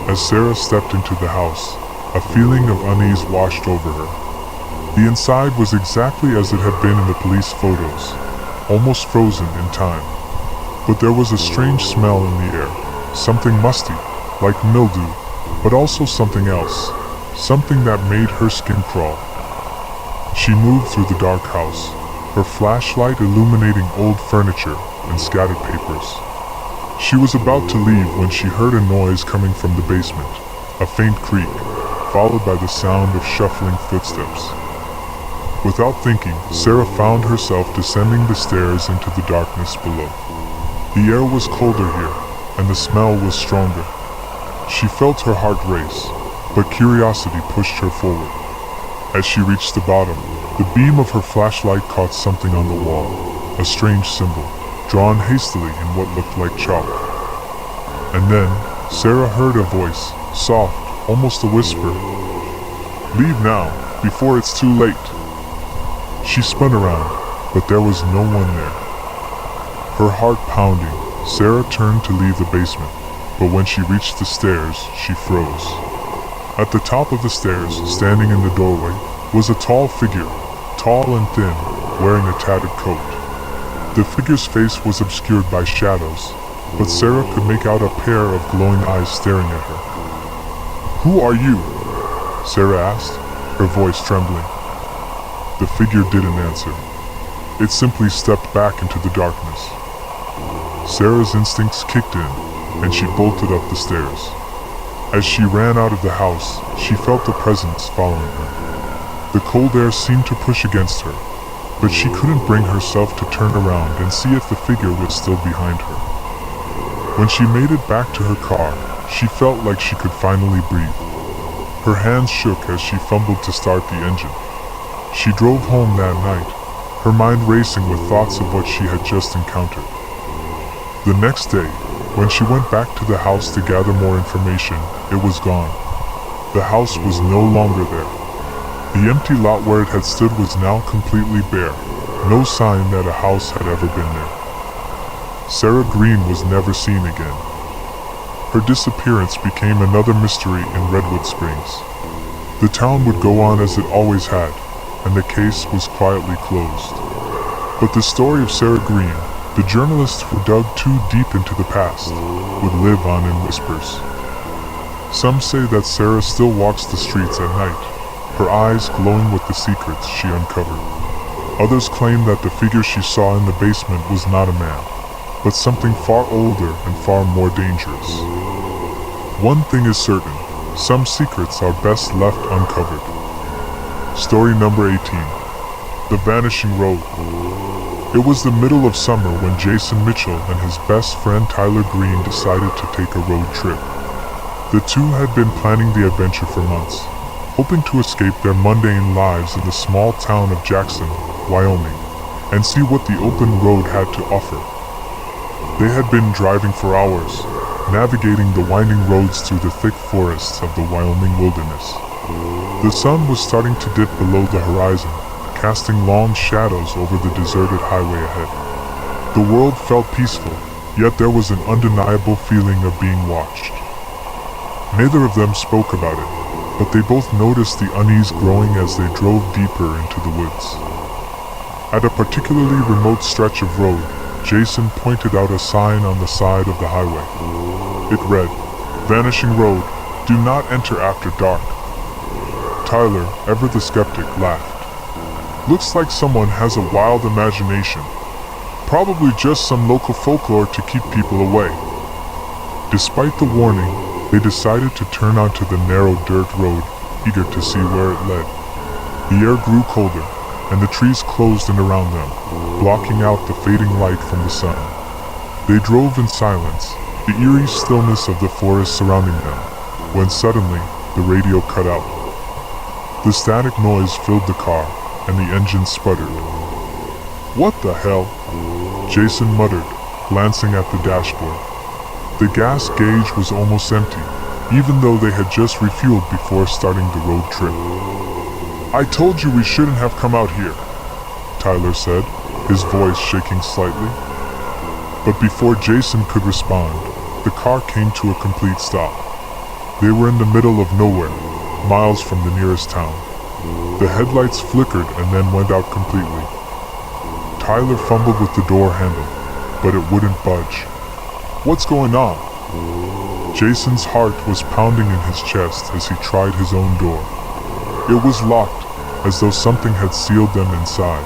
As Sarah stepped into the house, a feeling of unease washed over her. The inside was exactly as it had been in the police photos, almost frozen in time. But there was a strange smell in the air, something musty, like mildew, but also something else, something that made her skin crawl. She moved through the dark house, her flashlight illuminating old furniture and scattered papers. She was about to leave when she heard a noise coming from the basement, a faint creak, followed by the sound of shuffling footsteps. Without thinking, Sarah found herself descending the stairs into the darkness below. The air was colder here, and the smell was stronger. She felt her heart race, but curiosity pushed her forward. As she reached the bottom, the beam of her flashlight caught something on the wall, a strange symbol, drawn hastily in what looked like chalk. And then, Sarah heard a voice, soft, almost a whisper. "Leave now, before it's too late." She spun around, but there was no one there. Her heart pounding, Sarah turned to leave the basement, but when she reached the stairs, she froze. At the top of the stairs, standing in the doorway, was a tall figure, tall and thin, wearing a tattered coat. The figure's face was obscured by shadows, but Sarah could make out a pair of glowing eyes staring at her. "Who are you?" Sarah asked, her voice trembling. The figure didn't answer. It simply stepped back into the darkness. Sarah's instincts kicked in, and she bolted up the stairs. As she ran out of the house, she felt a presence following her. The cold air seemed to push against her, but she couldn't bring herself to turn around and see if the figure was still behind her. When she made it back to her car, she felt like she could finally breathe. Her hands shook as she fumbled to start the engine. She drove home that night, her mind racing with thoughts of what she had just encountered. The next day, when she went back to the house to gather more information, it was gone. The house was no longer there. The empty lot where it had stood was now completely bare, no sign that a house had ever been there. Sarah Green was never seen again. Her disappearance became another mystery in Redwood Springs. The town would go on as it always had, and the case was quietly closed. But the story of Sarah Green, the journalist who dug too deep into the past, would live on in whispers. Some say that Sarah still walks the streets at night, her eyes glowing with the secrets she uncovered. Others claim that the figure she saw in the basement was not a man, but something far older and far more dangerous. One thing is certain, some secrets are best left uncovered. Story number 18. The Vanishing Road. It was the middle of summer when Jason Mitchell and his best friend Tyler Green decided to take a road trip. The two had been planning the adventure for months, hoping to escape their mundane lives in the small town of Jackson, Wyoming, and see what the open road had to offer. They had been driving for hours, navigating the winding roads through the thick forests of the Wyoming wilderness. The sun was starting to dip below the horizon, casting long shadows over the deserted highway ahead. The world felt peaceful, yet there was an undeniable feeling of being watched. Neither of them spoke about it, but they both noticed the unease growing as they drove deeper into the woods. At a particularly remote stretch of road, Jason pointed out a sign on the side of the highway. It read, "Vanishing Road, do not enter after dark." Tyler, ever the skeptic, laughed. "Looks like someone has a wild imagination. Probably just some local folklore to keep people away." Despite the warning, they decided to turn onto the narrow dirt road, eager to see where it led. The air grew colder, and the trees closed in around them, blocking out the fading light from the sun. They drove in silence, the eerie stillness of the forest surrounding them, when suddenly, the radio cut out. The static noise filled the car, and the engine sputtered. "What the hell?" Jason muttered, glancing at the dashboard. The gas gauge was almost empty, even though they had just refueled before starting the road trip. "I told you we shouldn't have come out here," Tyler said, his voice shaking slightly. But before Jason could respond, the car came to a complete stop. They were in the middle of nowhere, miles from the nearest town. The headlights flickered and then went out completely. Tyler fumbled with the door handle, but it wouldn't budge. "What's going on?" Jason's heart was pounding in his chest as he tried his own door. It was locked, as though something had sealed them inside.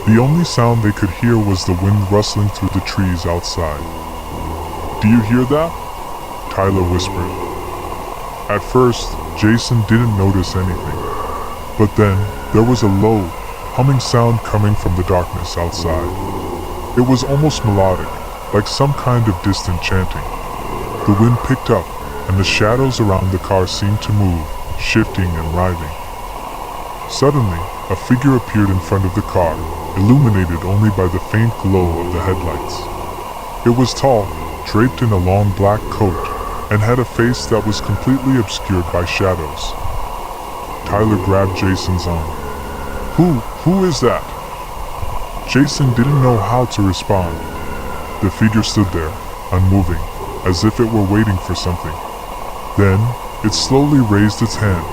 The only sound they could hear was the wind rustling through the trees outside. "Do you hear that?" Tyler whispered. At first, Jason didn't notice anything. But then, there was a low, humming sound coming from the darkness outside. It was almost melodic, like some kind of distant chanting. The wind picked up, and the shadows around the car seemed to move, shifting and writhing. Suddenly, a figure appeared in front of the car, illuminated only by the faint glow of the headlights. It was tall, draped in a long black coat, and had a face that was completely obscured by shadows. Tyler grabbed Jason's arm. Who is that?" Jason didn't know how to respond. The figure stood there, unmoving, as if it were waiting for something. Then, it slowly raised its hand,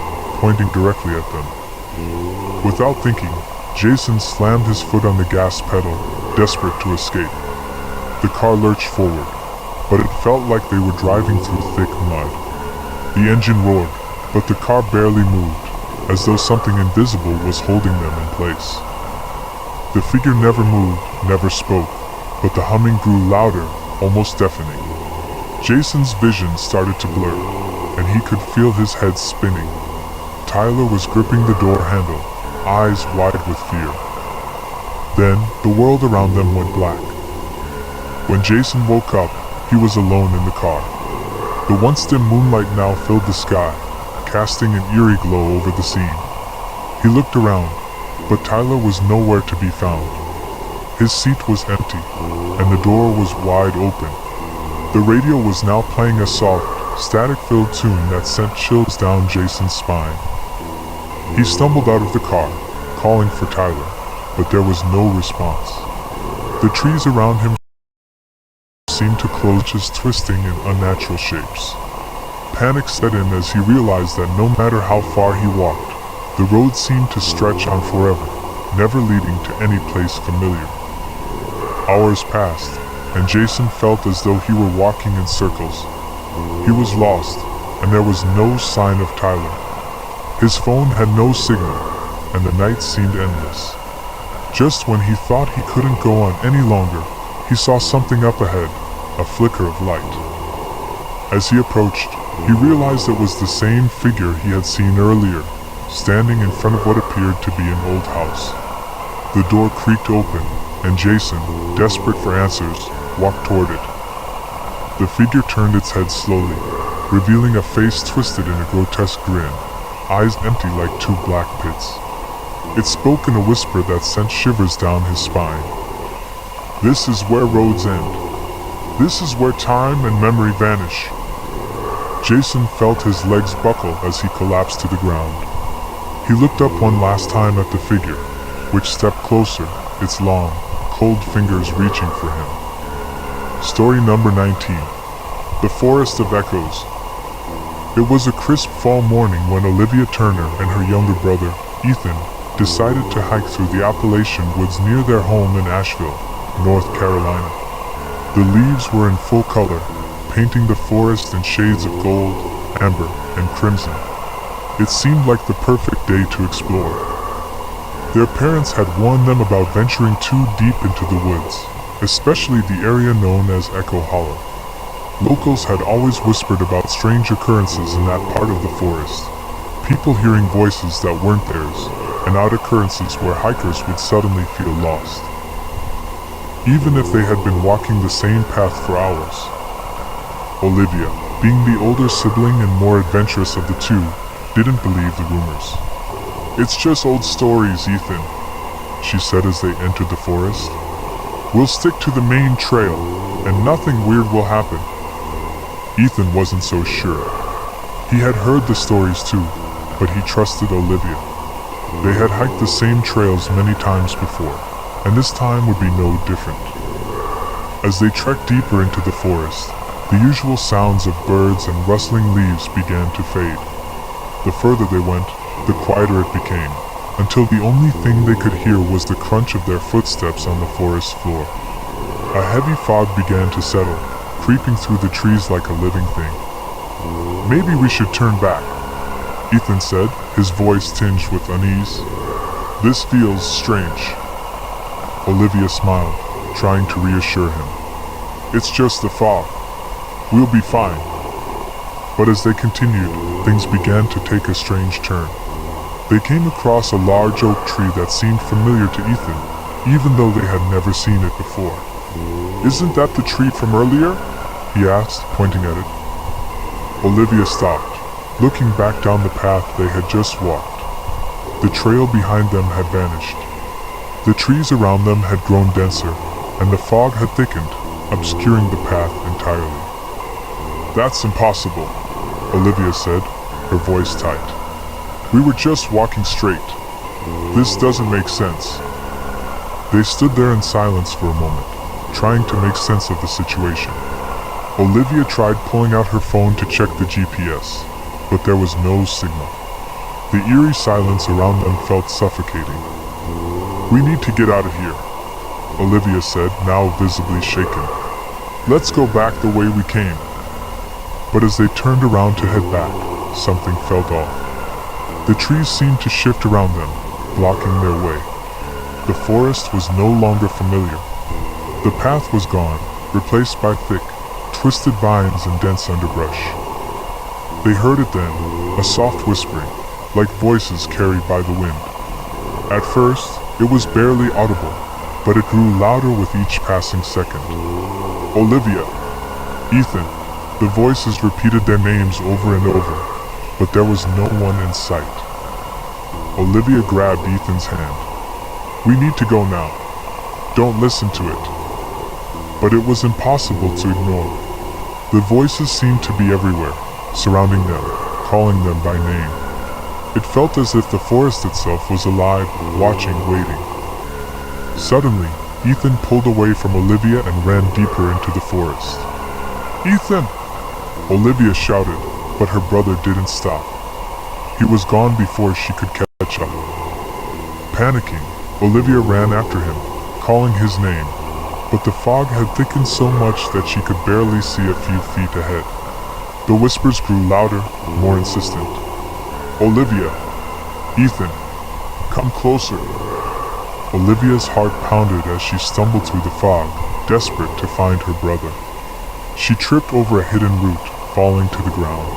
pointing directly at them. Without thinking, Jason slammed his foot on the gas pedal, desperate to escape. The car lurched forward, but it felt like they were driving through thick mud. The engine roared, but the car barely moved, as though something invisible was holding them in place. The figure never moved, never spoke, but the humming grew louder, almost deafening. Jason's vision started to blur, and he could feel his head spinning. Tyler was gripping the door handle, eyes wide with fear. Then, the world around them went black. When Jason woke up, he was alone in the car. The once dim moonlight now filled the sky, casting an eerie glow over the scene. He looked around, but Tyler was nowhere to be found. His seat was empty, and the door was wide open. The radio was now playing a soft, static-filled tune that sent chills down Jason's spine. He stumbled out of the car, calling for Tyler, but there was no response. The trees around him seemed to close, just twisting in unnatural shapes. Panic set in as he realized that no matter how far he walked, the road seemed to stretch on forever, never leading to any place familiar. Hours passed, and Jason felt as though he were walking in circles. He was lost, and there was no sign of Tyler. His phone had no signal, and the night seemed endless. Just when he thought he couldn't go on any longer, he saw something up ahead, a flicker of light. As he approached, he realized it was the same figure he had seen earlier, standing in front of what appeared to be an old house. The door creaked open, and Jason, desperate for answers, walked toward it. The figure turned its head slowly, revealing a face twisted in a grotesque grin, eyes empty like two black pits. It spoke in a whisper that sent shivers down his spine. "This is where roads end. This is where time and memory vanish." Jason felt his legs buckle as he collapsed to the ground. He looked up one last time at the figure, which stepped closer, its long, cold fingers reaching for him. Story number 19. The Forest of Echoes. It was a crisp fall morning when Olivia Turner and her younger brother, Ethan, decided to hike through the Appalachian woods near their home in Asheville, North Carolina. The leaves were in full color, painting the forest in shades of gold, amber, and crimson. It seemed like the perfect day to explore. Their parents had warned them about venturing too deep into the woods, especially the area known as Echo Hollow. Locals had always whispered about strange occurrences in that part of the forest, people hearing voices that weren't theirs, and odd occurrences where hikers would suddenly feel lost, even if they had been walking the same path for hours. Olivia, being the older sibling and more adventurous of the two, didn't believe the rumors. "It's just old stories, Ethan," she said as they entered the forest. "We'll stick to the main trail, and nothing weird will happen." Ethan wasn't so sure. He had heard the stories too, but he trusted Olivia. They had hiked the same trails many times before, and this time would be no different. As they trekked deeper into the forest, the usual sounds of birds and rustling leaves began to fade. The further they went, the quieter it became, until the only thing they could hear was the crunch of their footsteps on the forest floor. A heavy fog began to settle, creeping through the trees like a living thing. "Maybe we should turn back," Ethan said, his voice tinged with unease. "This feels strange." Olivia smiled, trying to reassure him. "It's just the fog. We'll be fine." But as they continued, things began to take a strange turn. They came across a large oak tree that seemed familiar to Ethan, even though they had never seen it before. "Isn't that the tree from earlier?" he asked, pointing at it. Olivia stopped, looking back down the path they had just walked. The trail behind them had vanished. The trees around them had grown denser, and the fog had thickened, obscuring the path entirely. "That's impossible," Olivia said, her voice tight. "We were just walking straight. This doesn't make sense." They stood there in silence for a moment, trying to make sense of the situation. Olivia tried pulling out her phone to check the GPS, but there was no signal. The eerie silence around them felt suffocating. "We need to get out of here," Olivia said, now visibly shaken. "Let's go back the way we came." But as they turned around to head back, something felt off. The trees seemed to shift around them, blocking their way. The forest was no longer familiar. The path was gone, replaced by thick, twisted vines and dense underbrush. They heard it then, a soft whispering, like voices carried by the wind. At first, it was barely audible, but it grew louder with each passing second. "Olivia! Ethan!" The voices repeated their names over and over, but there was no one in sight. Olivia grabbed Ethan's hand. "We need to go now. Don't listen to it." But it was impossible to ignore. The voices seemed to be everywhere, surrounding them, calling them by name. It felt as if the forest itself was alive, watching, waiting. Suddenly, Ethan pulled away from Olivia and ran deeper into the forest. "Ethan!" Olivia shouted, but her brother didn't stop. He was gone before she could catch up. Panicking, Olivia ran after him, calling his name, but the fog had thickened so much that she could barely see a few feet ahead. The whispers grew louder, more insistent. "Olivia! Ethan! Come closer!" Olivia's heart pounded as she stumbled through the fog, desperate to find her brother. She tripped over a hidden root, falling to the ground.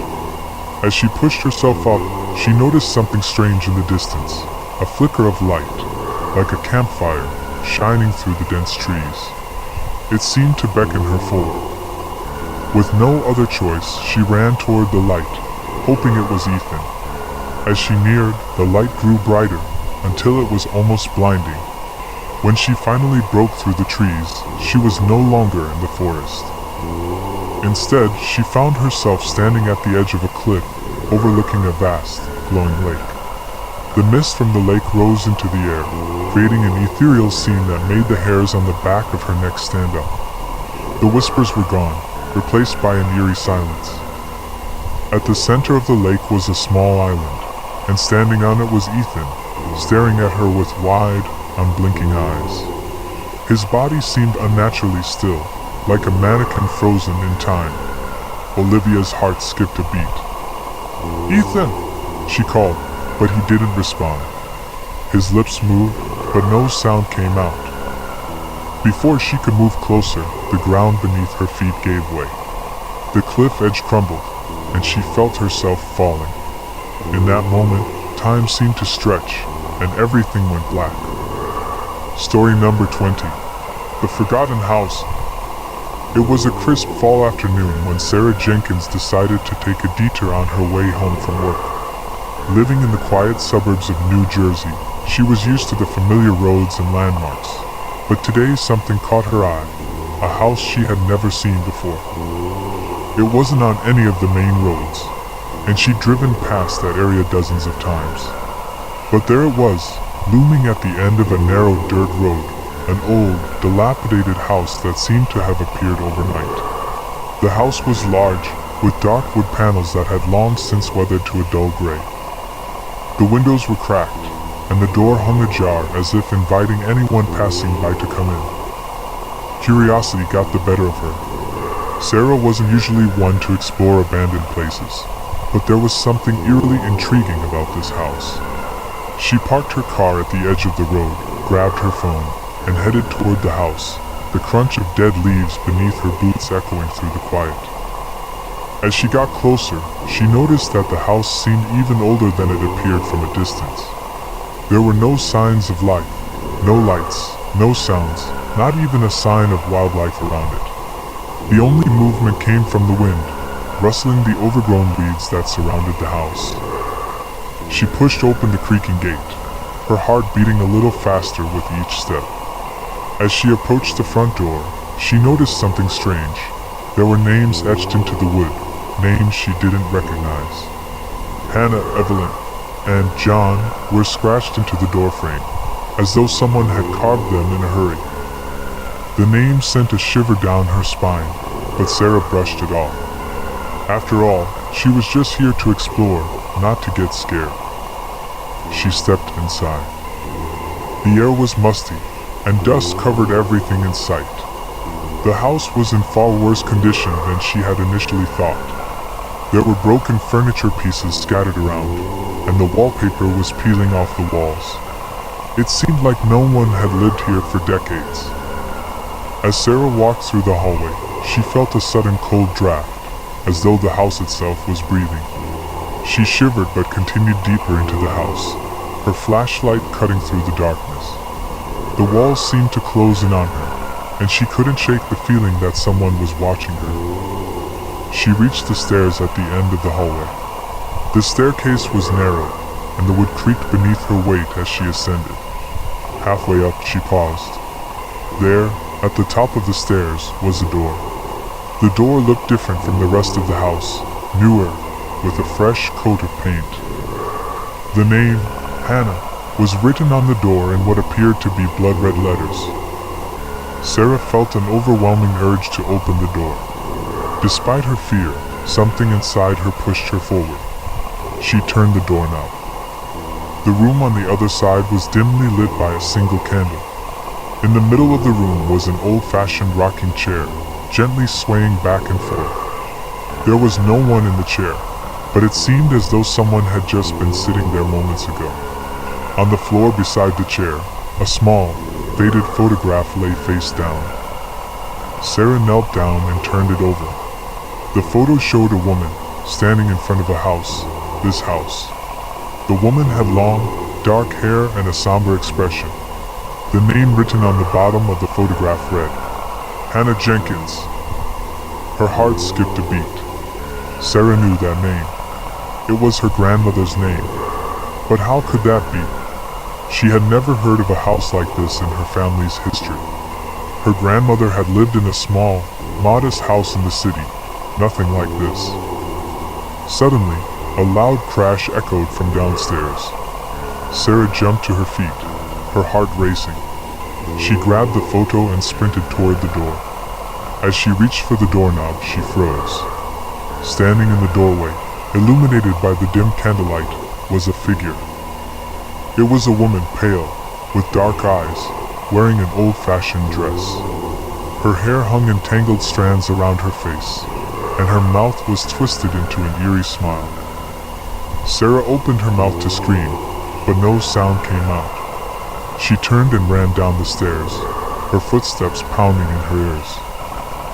As she pushed herself up, she noticed something strange in the distance, a flicker of light, like a campfire, shining through the dense trees. It seemed to beckon her forward. With no other choice, she ran toward the light, hoping it was Ethan. As she neared, the light grew brighter, until it was almost blinding. When she finally broke through the trees, she was no longer in the forest. Instead, she found herself standing at the edge of a cliff, overlooking a vast, glowing lake. The mist from the lake rose into the air, creating an ethereal scene that made the hairs on the back of her neck stand up. The whispers were gone, replaced by an eerie silence. At the center of the lake was a small island, and standing on it was Ethan, staring at her with wide, unblinking eyes. His body seemed unnaturally still, like a mannequin frozen in time. Olivia's heart skipped a beat. "Ethan!" she called, but he didn't respond. His lips moved, but no sound came out. Before she could move closer, the ground beneath her feet gave way. The cliff edge crumbled, and she felt herself falling. In that moment, time seemed to stretch, and everything went black. Story number 20. The Forgotten House. It was a crisp fall afternoon when Sarah Jenkins decided to take a detour on her way home from work. Living in the quiet suburbs of New Jersey, she was used to the familiar roads and landmarks. But today something caught her eye, a house she had never seen before. It wasn't on any of the main roads, and she'd driven past that area dozens of times. But there it was, looming at the end of a narrow dirt road, an old, dilapidated house that seemed to have appeared overnight. The house was large, with dark wood panels that had long since weathered to a dull gray. The windows were cracked, and the door hung ajar as if inviting anyone passing by to come in. Curiosity got the better of her. Sarah wasn't usually one to explore abandoned places, but there was something eerily intriguing about this house. She parked her car at the edge of the road, grabbed her phone, and headed toward the house, the crunch of dead leaves beneath her boots echoing through the quiet. As she got closer, she noticed that the house seemed even older than it appeared from a distance. There were no signs of life, no lights, no sounds, not even a sign of wildlife around it. The only movement came from the wind, rustling the overgrown weeds that surrounded the house. She pushed open the creaking gate, her heart beating a little faster with each step. As she approached the front door, she noticed something strange. There were names etched into the wood, names she didn't recognize. Hannah, Evelyn, and John were scratched into the doorframe, as though someone had carved them in a hurry. The names sent a shiver down her spine, but Sarah brushed it off. After all, she was just here to explore, not to get scared. She stepped inside. The air was musty, and dust covered everything in sight. The house was in far worse condition than she had initially thought. There were broken furniture pieces scattered around, and the wallpaper was peeling off the walls. It seemed like no one had lived here for decades. As Sarah walked through the hallway, she felt a sudden cold draft, as though the house itself was breathing. She shivered but continued deeper into the house, her flashlight cutting through the darkness. The walls seemed to close in on her, and she couldn't shake the feeling that someone was watching her. She reached the stairs at the end of the hallway. The staircase was narrow, and the wood creaked beneath her weight as she ascended. Halfway up, she paused. There, at the top of the stairs, was a door. The door looked different from the rest of the house, newer, with a fresh coat of paint. The name, Hannah, was written on the door in what appeared to be blood-red letters. Sarah felt an overwhelming urge to open the door. Despite her fear, something inside her pushed her forward. She turned the doorknob. The room on the other side was dimly lit by a single candle. In the middle of the room was an old-fashioned rocking chair, gently swaying back and forth. There was no one in the chair, but it seemed as though someone had just been sitting there moments ago. On the floor beside the chair, a small, faded photograph lay face down. Sarah knelt down and turned it over. The photo showed a woman, standing in front of a house, this house. The woman had long, dark hair and a somber expression. The name written on the bottom of the photograph read, Hannah Jenkins. Her heart skipped a beat. Sarah knew that name. It was her grandmother's name. But how could that be? She had never heard of a house like this in her family's history. Her grandmother had lived in a small, modest house in the city, nothing like this. Suddenly, a loud crash echoed from downstairs. Sarah jumped to her feet, her heart racing. She grabbed the photo and sprinted toward the door. As she reached for the doorknob, she froze. Standing in the doorway, illuminated by the dim candlelight, was a figure. It was a woman, pale, with dark eyes, wearing an old-fashioned dress. Her hair hung in tangled strands around her face, and her mouth was twisted into an eerie smile. Sarah opened her mouth to scream, but no sound came out. She turned and ran down the stairs, her footsteps pounding in her ears.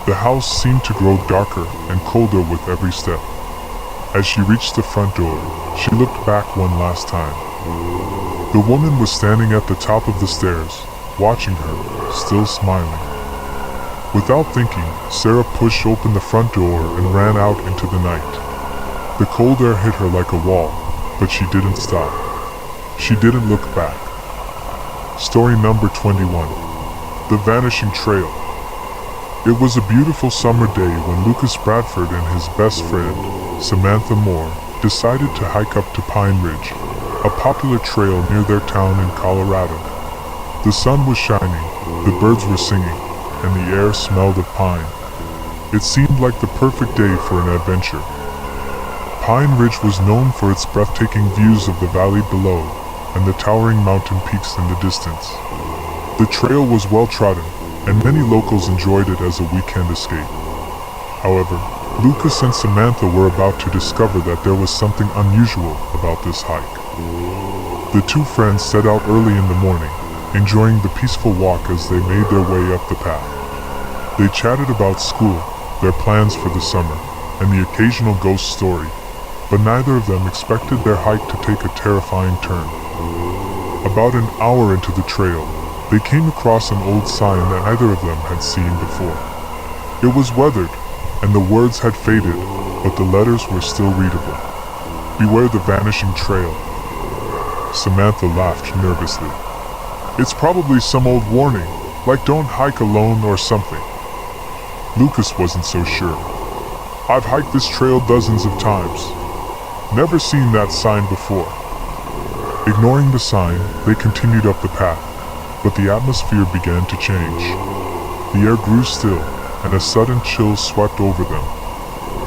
The house seemed to grow darker and colder with every step. As she reached the front door, she looked back one last time. The woman was standing at the top of the stairs, watching her, still smiling. Without thinking, Sarah pushed open the front door and ran out into the night. The cold air hit her like a wall, but she didn't stop. She didn't look back. Story number 21. The Vanishing Trail. It was a beautiful summer day when Lucas Bradford and his best friend, Samantha Moore, decided to hike up to Pine Ridge, a popular trail near their town in Colorado. The sun was shining, the birds were singing, and the air smelled of pine. It seemed like the perfect day for an adventure. Pine Ridge was known for its breathtaking views of the valley below and the towering mountain peaks in the distance. The trail was well trodden, and many locals enjoyed it as a weekend escape. However, Lucas and Samantha were about to discover that there was something unusual about this hike. The two friends set out early in the morning, enjoying the peaceful walk as they made their way up the path. They chatted about school, their plans for the summer, and the occasional ghost story, but neither of them expected their hike to take a terrifying turn. About an hour into the trail, they came across an old sign that neither of them had seen before. It was weathered, and the words had faded, but the letters were still readable. "Beware the vanishing trail." Samantha laughed nervously. "It's probably some old warning, like don't hike alone or something." Lucas wasn't so sure. "I've hiked this trail dozens of times. Never seen that sign before." Ignoring the sign, they continued up the path, but the atmosphere began to change. The air grew still, and a sudden chill swept over them.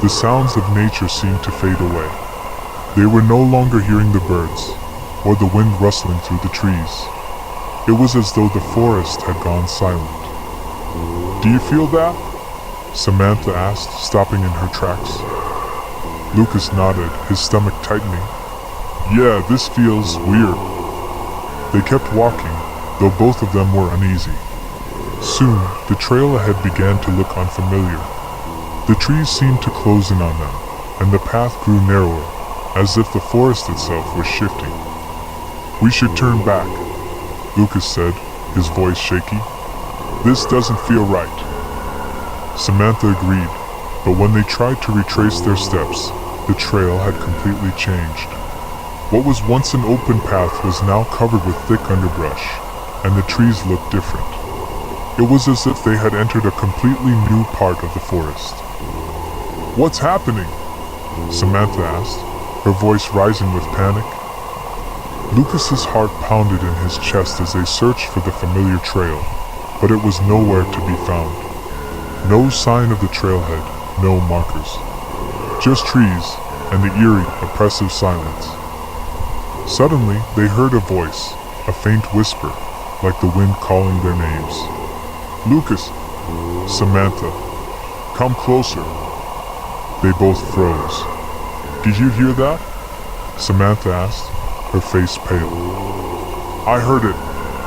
The sounds of nature seemed to fade away. They were no longer hearing the birds, or the wind rustling through the trees. It was as though the forest had gone silent. "Do you feel that?" Samantha asked, stopping in her tracks. Lucas nodded, his stomach tightening. "Yeah, this feels weird." They kept walking, though both of them were uneasy. Soon, the trail ahead began to look unfamiliar. The trees seemed to close in on them, and the path grew narrower, as if the forest itself was shifting. "We should turn back," Lucas said, his voice shaky. "This doesn't feel right." Samantha agreed, but when they tried to retrace their steps, the trail had completely changed. What was once an open path was now covered with thick underbrush, and the trees looked different. It was as if they had entered a completely new part of the forest. "What's happening?" Samantha asked, her voice rising with panic. Lucas's heart pounded in his chest as they searched for the familiar trail, but it was nowhere to be found. No sign of the trailhead, no markers. Just trees and the eerie, oppressive silence. Suddenly, they heard a voice, a faint whisper, like the wind calling their names. "Lucas! Samantha! Come closer!" They both froze. "Did you hear that?" Samantha asked, her face pale. "I heard it,"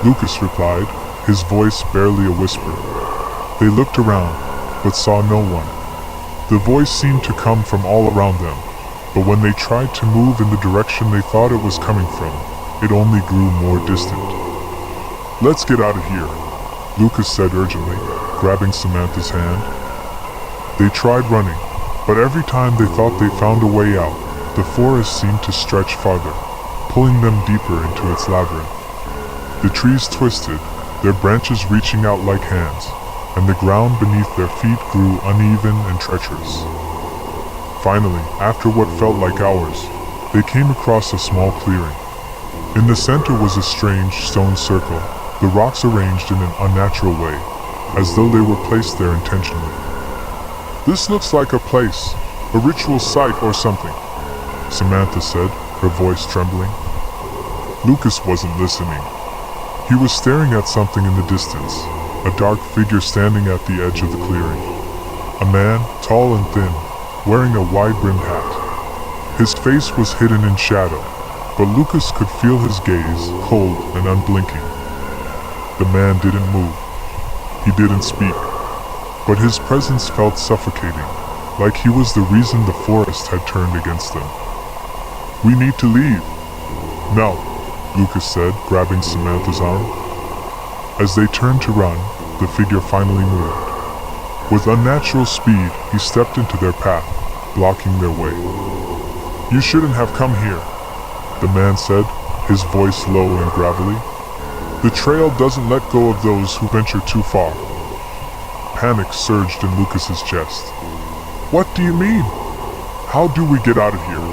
Lucas replied, his voice barely a whisper. They looked around, but saw no one. The voice seemed to come from all around them, but when they tried to move in the direction they thought it was coming from, it only grew more distant. "Let's get out of here," Lucas said urgently, grabbing Samantha's hand. They tried running, but every time they thought they found a way out, the forest seemed to stretch farther, pulling them deeper into its labyrinth. The trees twisted, their branches reaching out like hands, and the ground beneath their feet grew uneven and treacherous. Finally, after what felt like hours, they came across a small clearing. In the center was a strange stone circle, the rocks arranged in an unnatural way, as though they were placed there intentionally. "This looks like a place, a ritual site or something," Samantha said, her voice trembling. Lucas wasn't listening. He was staring at something in the distance, a dark figure standing at the edge of the clearing. A man, tall and thin, wearing a wide-brimmed hat. His face was hidden in shadow, but Lucas could feel his gaze, cold and unblinking. The man didn't move. He didn't speak, but his presence felt suffocating, like he was the reason the forest had turned against them. "We need to leave." "No," Lucas said, grabbing Samantha's arm. As they turned to run, the figure finally moved. With unnatural speed, he stepped into their path, blocking their way. "You shouldn't have come here," the man said, his voice low and gravelly. "The trail doesn't let go of those who venture too far." Panic surged in Lucas's chest. "What do you mean? How do we get out of here?"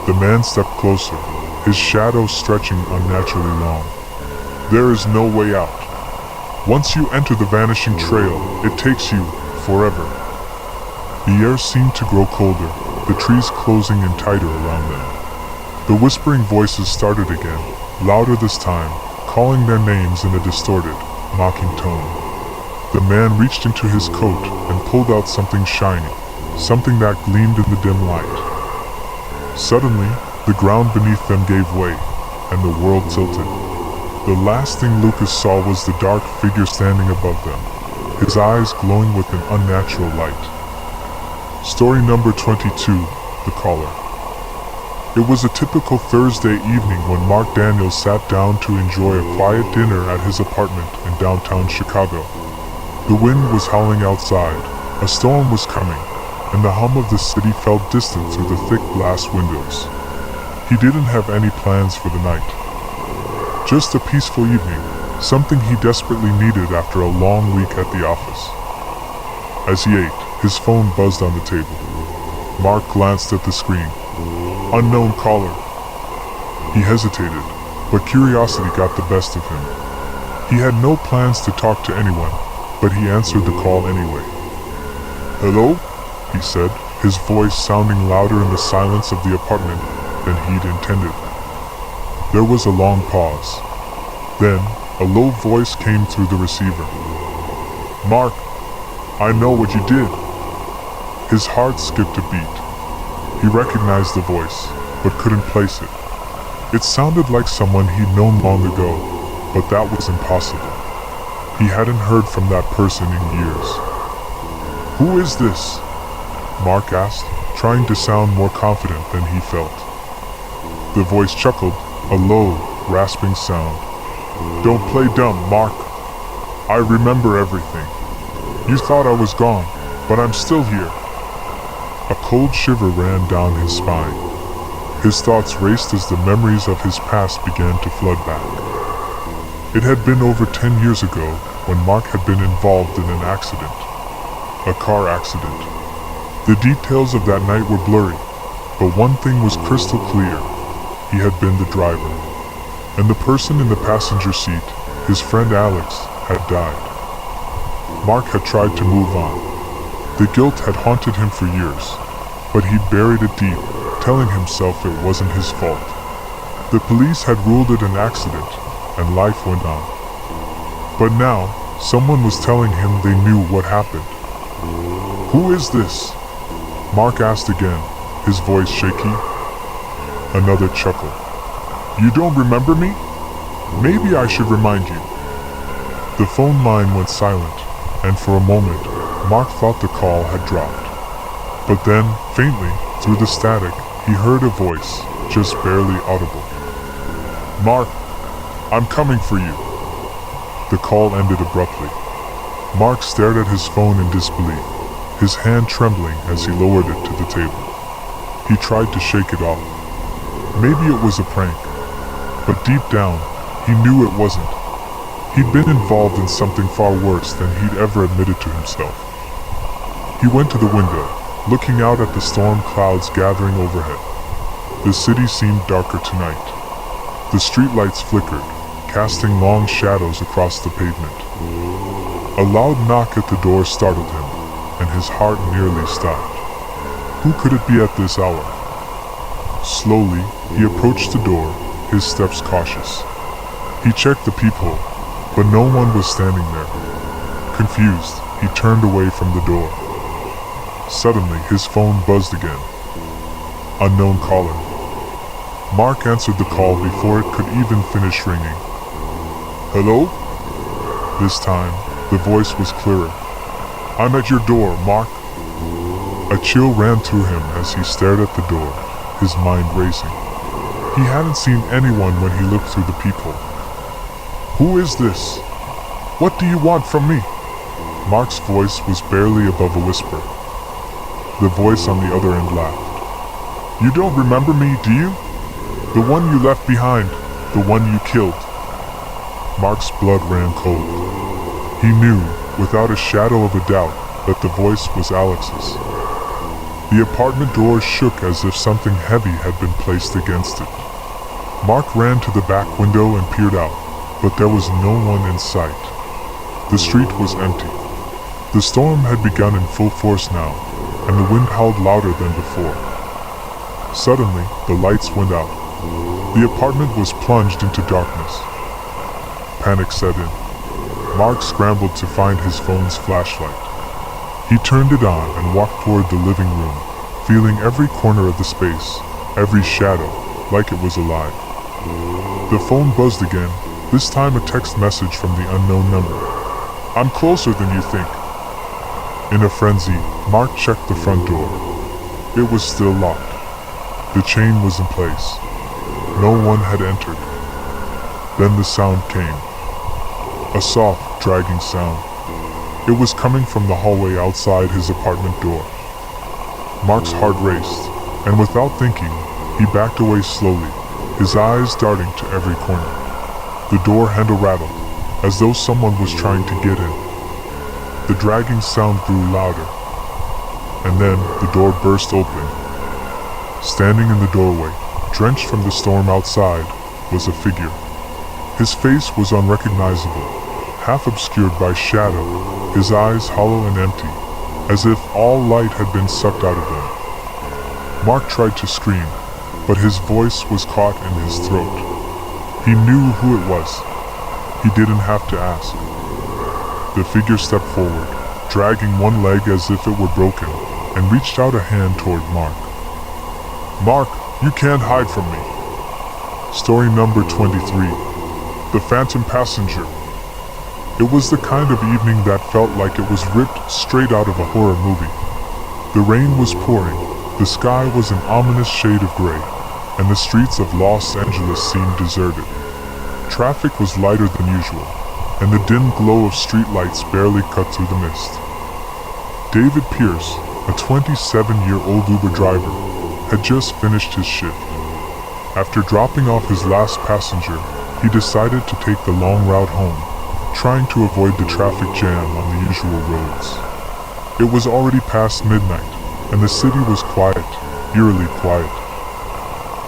The man stepped closer, his shadow stretching unnaturally long. "There is no way out. Once you enter the vanishing trail, it takes you forever." The air seemed to grow colder, the trees closing in tighter around them. The whispering voices started again, louder this time, calling their names in a distorted, mocking tone. The man reached into his coat and pulled out something shiny, something that gleamed in the dim light. Suddenly, the ground beneath them gave way, and the world tilted. The last thing Lucas saw was the dark figure standing above them, his eyes glowing with an unnatural light. Story number 22, The Caller. It was a typical Thursday evening when Mark Daniels sat down to enjoy a quiet dinner at his apartment in downtown Chicago. The wind was howling outside, a storm was coming, and the hum of the city felt distant through the thick glass windows. He didn't have any plans for the night. Just a peaceful evening, something he desperately needed after a long week at the office. As he ate, his phone buzzed on the table. Mark glanced at the screen. Unknown caller. He hesitated, but curiosity got the best of him. He had no plans to talk to anyone, but he answered the call anyway. "Hello?" he said, his voice sounding louder in the silence of the apartment than he'd intended. There was a long pause. Then, a low voice came through the receiver. "Mark, I know what you did." His heart skipped a beat. He recognized the voice, but couldn't place it. It sounded like someone he'd known long ago, but that was impossible. He hadn't heard from that person in years. "Who is this?" Mark asked, trying to sound more confident than he felt. The voice chuckled, a low, rasping sound. "Don't play dumb, Mark. I remember everything. You thought I was gone, but I'm still here." A cold shiver ran down his spine. His thoughts raced as the memories of his past began to flood back. It had been over 10 years ago when Mark had been involved in an accident. A car accident. The details of that night were blurry, but one thing was crystal clear. He had been the driver. And the person in the passenger seat, his friend Alex, had died. Mark had tried to move on. The guilt had haunted him for years, but he'd buried it deep, telling himself it wasn't his fault. The police had ruled it an accident, and life went on. But now, someone was telling him they knew what happened. "Who is this?" Mark asked again, his voice shaky. Another chuckle. "You don't remember me? Maybe I should remind you." The phone line went silent, and for a moment, Mark thought the call had dropped. But then, faintly, through the static, he heard a voice, just barely audible. "Mark, I'm coming for you." The call ended abruptly. Mark stared at his phone in disbelief, his hand trembling as he lowered it to the table. He tried to shake it off. Maybe it was a prank, but deep down, he knew it wasn't. He'd been involved in something far worse than he'd ever admitted to himself. He went to the window, looking out at the storm clouds gathering overhead. The city seemed darker tonight. The streetlights flickered, casting long shadows across the pavement. A loud knock at the door startled him, and his heart nearly stopped. Who could it be at this hour? Slowly, he approached the door, his steps cautious. He checked the peephole, but no one was standing there. Confused, he turned away from the door. Suddenly, his phone buzzed again. Unknown caller. Mark answered the call before it could even finish ringing. "Hello?" This time, the voice was clearer. "I'm at your door, Mark." A chill ran through him as he stared at the door, his mind racing. He hadn't seen anyone when he looked through the peephole. "Who is this? What do you want from me?" Mark's voice was barely above a whisper. The voice on the other end laughed. "You don't remember me, do you? The one you left behind, the one you killed." Mark's blood ran cold. He knew, without a shadow of a doubt, that the voice was Alex's. The apartment door shook as if something heavy had been placed against it. Mark ran to the back window and peered out, but there was no one in sight. The street was empty. The storm had begun in full force now, and the wind howled louder than before. Suddenly, the lights went out. The apartment was plunged into darkness. Panic set in. Mark scrambled to find his phone's flashlight. He turned it on and walked toward the living room, feeling every corner of the space, every shadow, like it was alive. The phone buzzed again, this time a text message from the unknown number. "I'm closer than you think." In a frenzy, Mark checked the front door. It was still locked. The chain was in place. No one had entered. Then the sound came. A soft, dragging sound. It was coming from the hallway outside his apartment door. Mark's heart raced, and without thinking, he backed away slowly, his eyes darting to every corner. The door handle rattled, as though someone was trying to get in. The dragging sound grew louder, and then the door burst open. Standing in the doorway, drenched from the storm outside, was a figure. His face was unrecognizable, half obscured by shadow, his eyes hollow and empty, as if all light had been sucked out of them. Mark tried to scream, but his voice was caught in his throat. He knew who it was. He didn't have to ask. The figure stepped forward, dragging one leg as if it were broken, and reached out a hand toward Mark. "Mark, you can't hide from me." Story number 23. The Phantom Passenger. It was the kind of evening that felt like it was ripped straight out of a horror movie. The rain was pouring, the sky was an ominous shade of gray, and the streets of Los Angeles seemed deserted. Traffic was lighter than usual, and the dim glow of streetlights barely cut through the mist. David Pierce, a 27-year-old Uber driver, had just finished his shift. After dropping off his last passenger, he decided to take the long route home, trying to avoid the traffic jam on the usual roads. It was already past midnight, and the city was quiet, eerily quiet.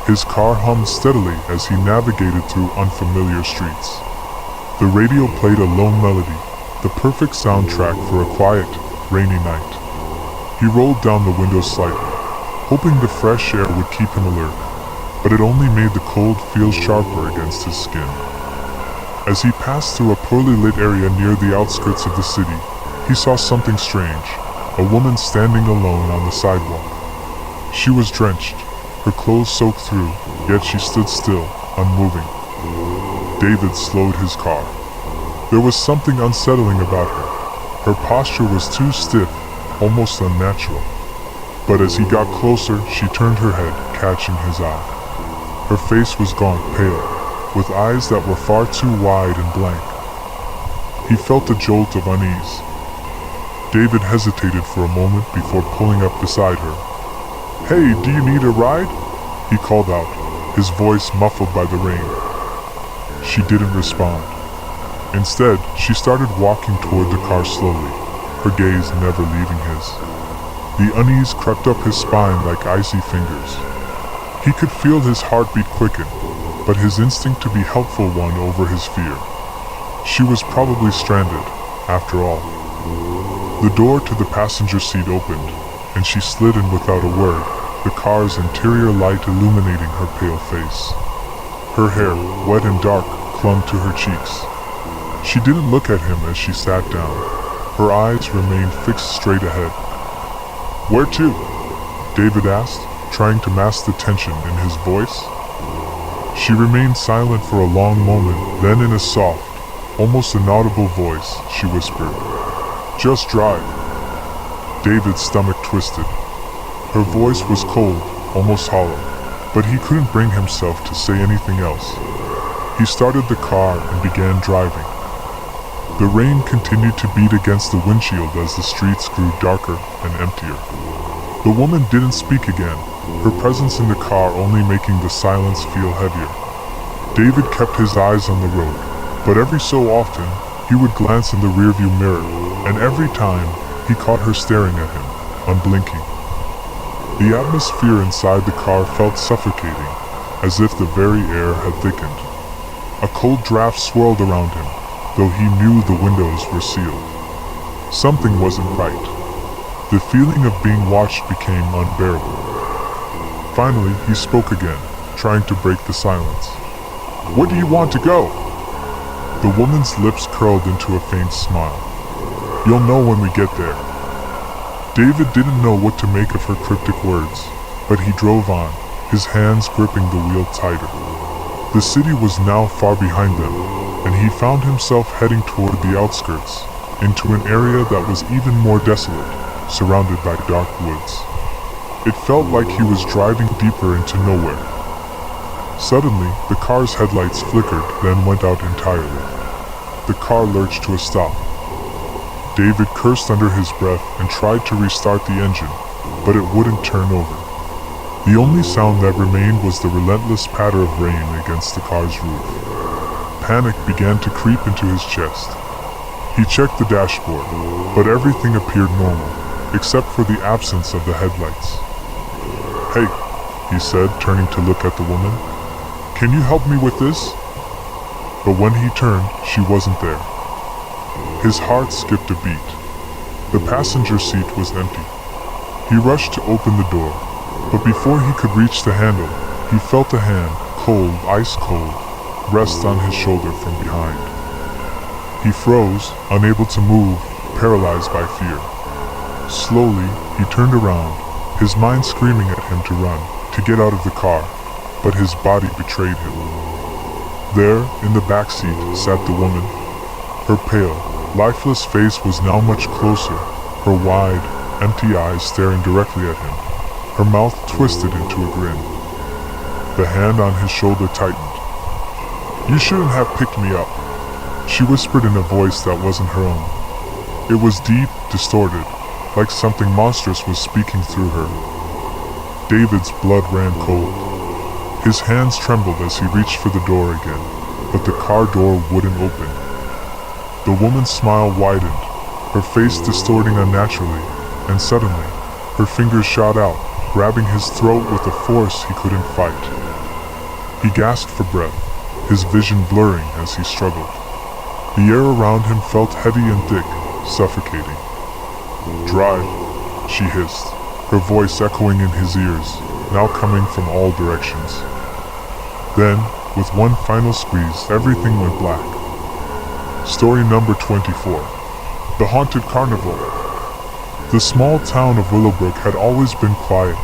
His car hummed steadily as he navigated through unfamiliar streets. The radio played a low melody, the perfect soundtrack for a quiet, rainy night. He rolled down the window slightly, hoping the fresh air would keep him alert, but it only made the cold feel sharper against his skin. As he passed through a poorly lit area near the outskirts of the city, he saw something strange, a woman standing alone on the sidewalk. She was drenched, her clothes soaked through, yet she stood still, unmoving. David slowed his car. There was something unsettling about her. Her posture was too stiff, almost unnatural. But as he got closer, she turned her head, catching his eye. Her face was gaunt, pale, with eyes that were far too wide and blank. He felt a jolt of unease. David hesitated for a moment before pulling up beside her. "Hey, do you need a ride?" he called out, his voice muffled by the rain. She didn't respond. Instead, she started walking toward the car slowly, her gaze never leaving his. The unease crept up his spine like icy fingers. He could feel his heartbeat quicken, but his instinct to be helpful won over his fear. She was probably stranded, after all. The door to the passenger seat opened, and she slid in without a word, the car's interior light illuminating her pale face. Her hair, wet and dark, clung to her cheeks. She didn't look at him as she sat down. Her eyes remained fixed straight ahead. "Where to?" David asked, trying to mask the tension in his voice. She remained silent for a long moment, then in a soft, almost inaudible voice, she whispered, "Just drive." David's stomach twisted. Her voice was cold, almost hollow. but he couldn't bring himself to say anything else. He started the car and began driving. The rain continued to beat against the windshield as the streets grew darker and emptier. The woman didn't speak again, her presence in the car only making the silence feel heavier. David kept his eyes on the road, but every so often, he would glance in the rearview mirror, and every time, he caught her staring at him, unblinking. The atmosphere inside the car felt suffocating, as if the very air had thickened. A cold draft swirled around him, though he knew the windows were sealed. Something wasn't right. The feeling of being watched became unbearable. Finally, he spoke again, trying to break the silence. "Where do you want to go?" The woman's lips curled into a faint smile. "You'll know when we get there." David didn't know what to make of her cryptic words, but he drove on, his hands gripping the wheel tighter. The city was now far behind them, and he found himself heading toward the outskirts, into an area that was even more desolate, surrounded by dark woods. It felt like he was driving deeper into nowhere. Suddenly, the car's headlights flickered, then went out entirely. The car lurched to a stop. David cursed under his breath and tried to restart the engine, but it wouldn't turn over. The only sound that remained was the relentless patter of rain against the car's roof. Panic began to creep into his chest. He checked the dashboard, but everything appeared normal, except for the absence of the headlights. "Hey," he said, turning to look at the woman. "Can you help me with this?" But when he turned, she wasn't there. His heart skipped a beat. The passenger seat was empty. He rushed to open the door, but before he could reach the handle, he felt a hand, cold, ice cold, rest on his shoulder from behind. He froze, unable to move, paralyzed by fear. Slowly, he turned around, his mind screaming at him to run, to get out of the car, but his body betrayed him. There, in the back seat, sat the woman. Her pale, lifeless face was now much closer, her wide, empty eyes staring directly at him, her mouth twisted into a grin. The hand on his shoulder tightened. "You shouldn't have picked me up," she whispered in a voice that wasn't her own. It was deep, distorted, like something monstrous was speaking through her. David's blood ran cold. His hands trembled as he reached for the door again, but the car door wouldn't open. The woman's smile widened, her face distorting unnaturally, and suddenly, her fingers shot out, grabbing his throat with a force he couldn't fight. He gasped for breath, his vision blurring as he struggled. The air around him felt heavy and thick, suffocating. "Drive," she hissed, her voice echoing in his ears, now coming from all directions. Then, with one final squeeze, everything went black. Story number 24. The Haunted Carnival. The small town of Willowbrook had always been quiet,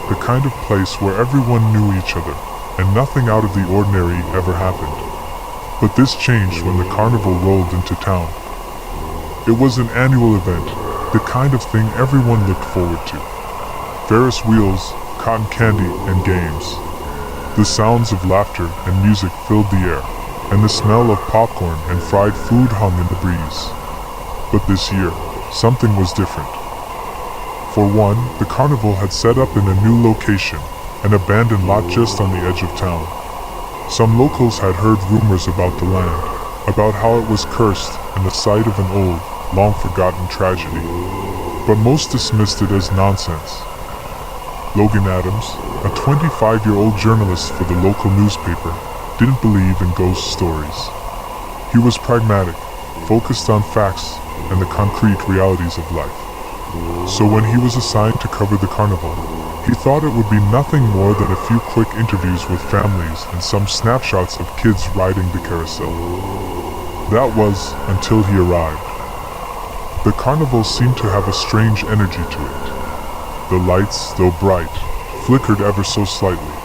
the kind of place where everyone knew each other, and nothing out of the ordinary ever happened. But this changed when the carnival rolled into town. It was an annual event, the kind of thing everyone looked forward to. Ferris wheels, cotton candy, and games. The sounds of laughter and music filled the air, and the smell of popcorn and fried food hung in the breeze. But this year, something was different. For one, the carnival had set up in a new location, an abandoned lot just on the edge of town. Some locals had heard rumors about the land, about how it was cursed and the site of an old, long-forgotten tragedy. But most dismissed it as nonsense. Logan Adams, a 25-year-old journalist for the local newspaper, didn't believe in ghost stories. He was pragmatic, focused on facts and the concrete realities of life. So when he was assigned to cover the carnival, he thought it would be nothing more than a few quick interviews with families and some snapshots of kids riding the carousel. That was until he arrived. The carnival seemed to have a strange energy to it. The lights, though bright, flickered ever so slightly,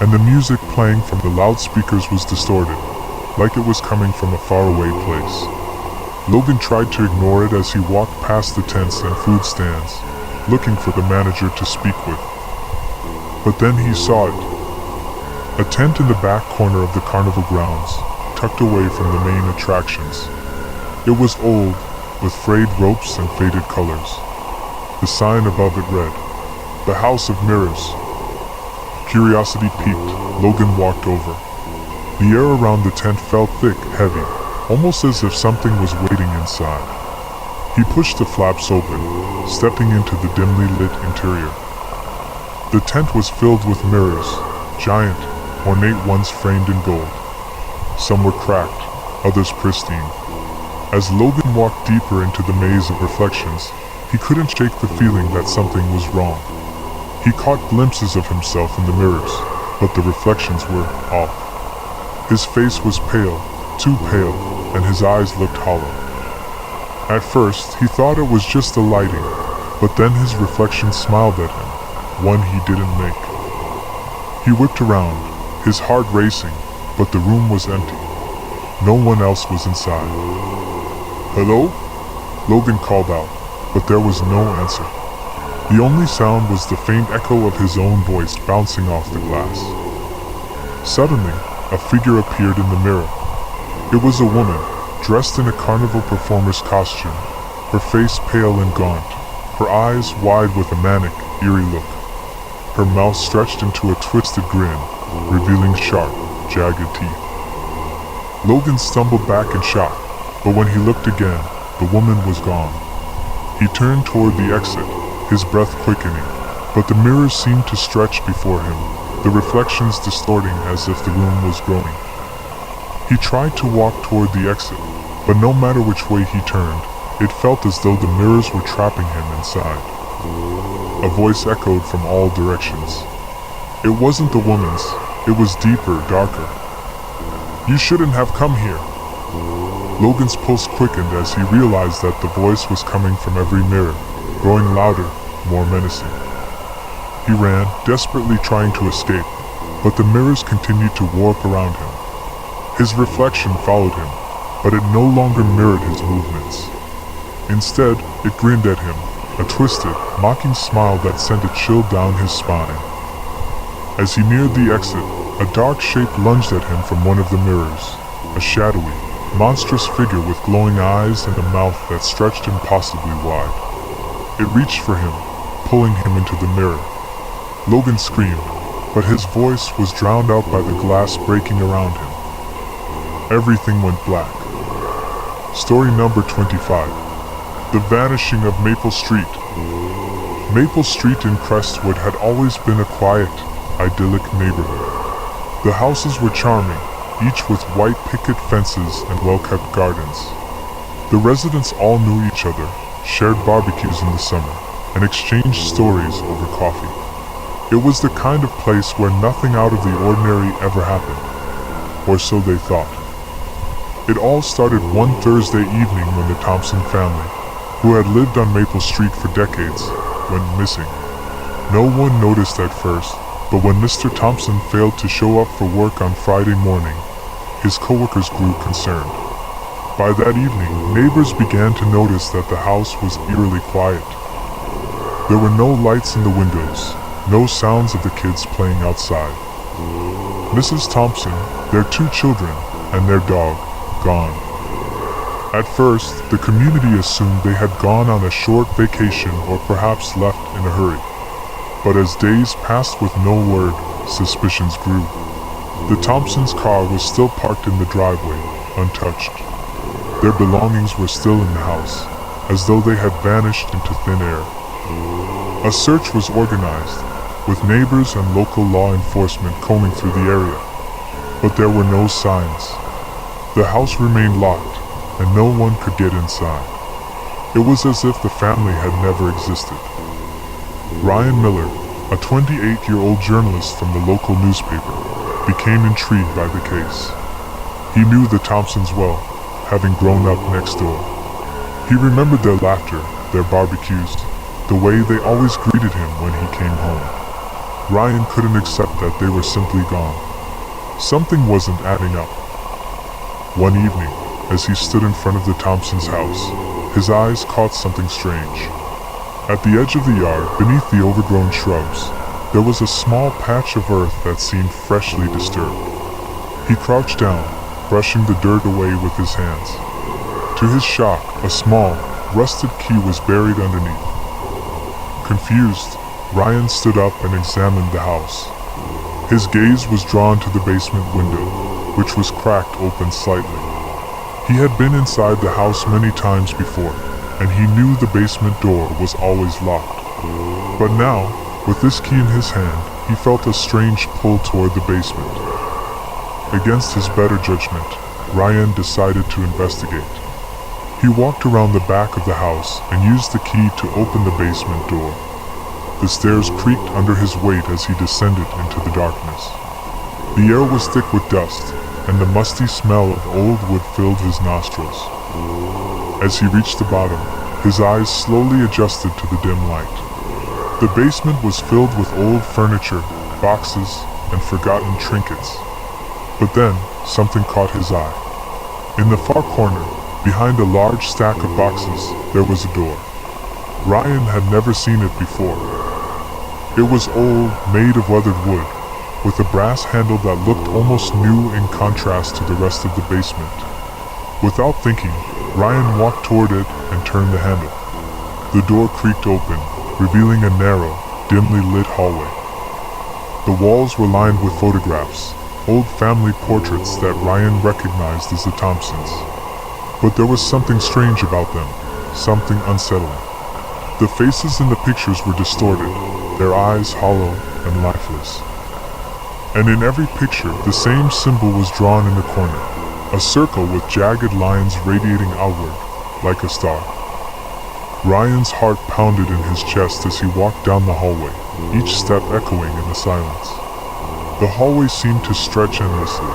and the music playing from the loudspeakers was distorted, like it was coming from a faraway place. Logan tried to ignore it as he walked past the tents and food stands, looking for the manager to speak with. But then he saw it, A tent in the back corner of the carnival grounds, tucked away from the main attractions. It was old, with frayed ropes and faded colors. The sign above it read, "The House of Mirrors." Curiosity piqued, Logan walked over. The air around the tent felt thick, heavy, almost as if something was waiting inside. He pushed the flaps open, stepping into the dimly lit interior. The tent was filled with mirrors, giant, ornate ones framed in gold. Some were cracked, others pristine. As Logan walked deeper into the maze of reflections, he couldn't shake the feeling that something was wrong. He caught glimpses of himself in the mirrors, but the reflections were off. His face was pale, too pale, and his eyes looked hollow. At first, he thought it was just the lighting, but then his reflection smiled at him, one he didn't make. He whipped around, his heart racing, but the room was empty. No one else was inside. "Hello?" Logan called out, but there was no answer. The only sound was the faint echo of his own voice bouncing off the glass. Suddenly, a figure appeared in the mirror. It was a woman, dressed in a carnival performer's costume, her face pale and gaunt, her eyes wide with a manic, eerie look. Her mouth stretched into a twisted grin, revealing sharp, jagged teeth. Logan stumbled back in shock, but when he looked again, the woman was gone. He turned toward the exit, his breath quickening, but the mirrors seemed to stretch before him, the reflections distorting as if the room was growing. He tried to walk toward the exit, but no matter which way he turned, it felt as though the mirrors were trapping him inside. A voice echoed from all directions. It wasn't the woman's, it was deeper, darker. "You shouldn't have come here." Logan's pulse quickened as he realized that the voice was coming from every mirror, growing louder, more menacing. He ran, desperately trying to escape, but the mirrors continued to warp around him. His reflection followed him, but it no longer mirrored his movements. Instead, it grinned at him, a twisted, mocking smile that sent a chill down his spine. As he neared the exit, a dark shape lunged at him from one of the mirrors, a shadowy, monstrous figure with glowing eyes and a mouth that stretched impossibly wide. It reached for him, pulling him into the mirror. Logan screamed, but his voice was drowned out by the glass breaking around him. Everything went black. Story number 25. The Vanishing of Maple Street. Maple Street in Crestwood had always been a quiet, idyllic neighborhood. The houses were charming, each with white picket fences and well-kept gardens. The residents all knew each other, shared barbecues in the summer, and exchanged stories over coffee. It was the kind of place where nothing out of the ordinary ever happened, or so they thought. It all started one Thursday evening when the Thompson family, who had lived on Maple Street for decades, went missing. No one noticed at first, but when Mr. Thompson failed to show up for work on Friday morning, his coworkers grew concerned. By that evening, neighbors began to notice that the house was eerily quiet. There were no lights in the windows, no sounds of the kids playing outside. Mrs. Thompson, their 2 children, and their dog, gone. At first, the community assumed they had gone on a short vacation or perhaps left in a hurry. But as days passed with no word, suspicions grew. The Thompsons' car was still parked in the driveway, untouched. Their belongings were still in the house, as though they had vanished into thin air. A search was organized, with neighbors and local law enforcement combing through the area. But there were no signs. The house remained locked, and no one could get inside. It was as if the family had never existed. Ryan Miller, a 28-year-old journalist from the local newspaper, became intrigued by the case. He knew the Thompsons well, having grown up next door. He remembered their laughter, their barbecues, the way they always greeted him when he came home. Ryan couldn't accept that they were simply gone. Something wasn't adding up. One evening, as he stood in front of the Thompsons' house, his eyes caught something strange. At the edge of the yard, beneath the overgrown shrubs, there was a small patch of earth that seemed freshly disturbed. He crouched down, brushing the dirt away with his hands. To his shock, a small, rusted key was buried underneath. Confused, Ryan stood up and examined the house. His gaze was drawn to the basement window, which was cracked open slightly. He had been inside the house many times before, and he knew the basement door was always locked. But now, with this key in his hand, he felt a strange pull toward the basement. Against his better judgment, Ryan decided to investigate. He walked around the back of the house and used the key to open the basement door. The stairs creaked under his weight as he descended into the darkness. The air was thick with dust, and the musty smell of old wood filled his nostrils. As he reached the bottom, his eyes slowly adjusted to the dim light. The basement was filled with old furniture, boxes, and forgotten trinkets. But then, something caught his eye. In the far corner, behind a large stack of boxes, there was a door. Ryan had never seen it before. It was old, made of weathered wood, with a brass handle that looked almost new in contrast to the rest of the basement. Without thinking, Ryan walked toward it and turned the handle. The door creaked open, revealing a narrow, dimly lit hallway. The walls were lined with photographs, old family portraits that Ryan recognized as the Thompsons. But there was something strange about them, something unsettling. The faces in the pictures were distorted, their eyes hollow and lifeless. And in every picture, the same symbol was drawn in the corner, a circle with jagged lines radiating outward, like a star. Ryan's heart pounded in his chest as he walked down the hallway, each step echoing in the silence. The hallway seemed to stretch endlessly,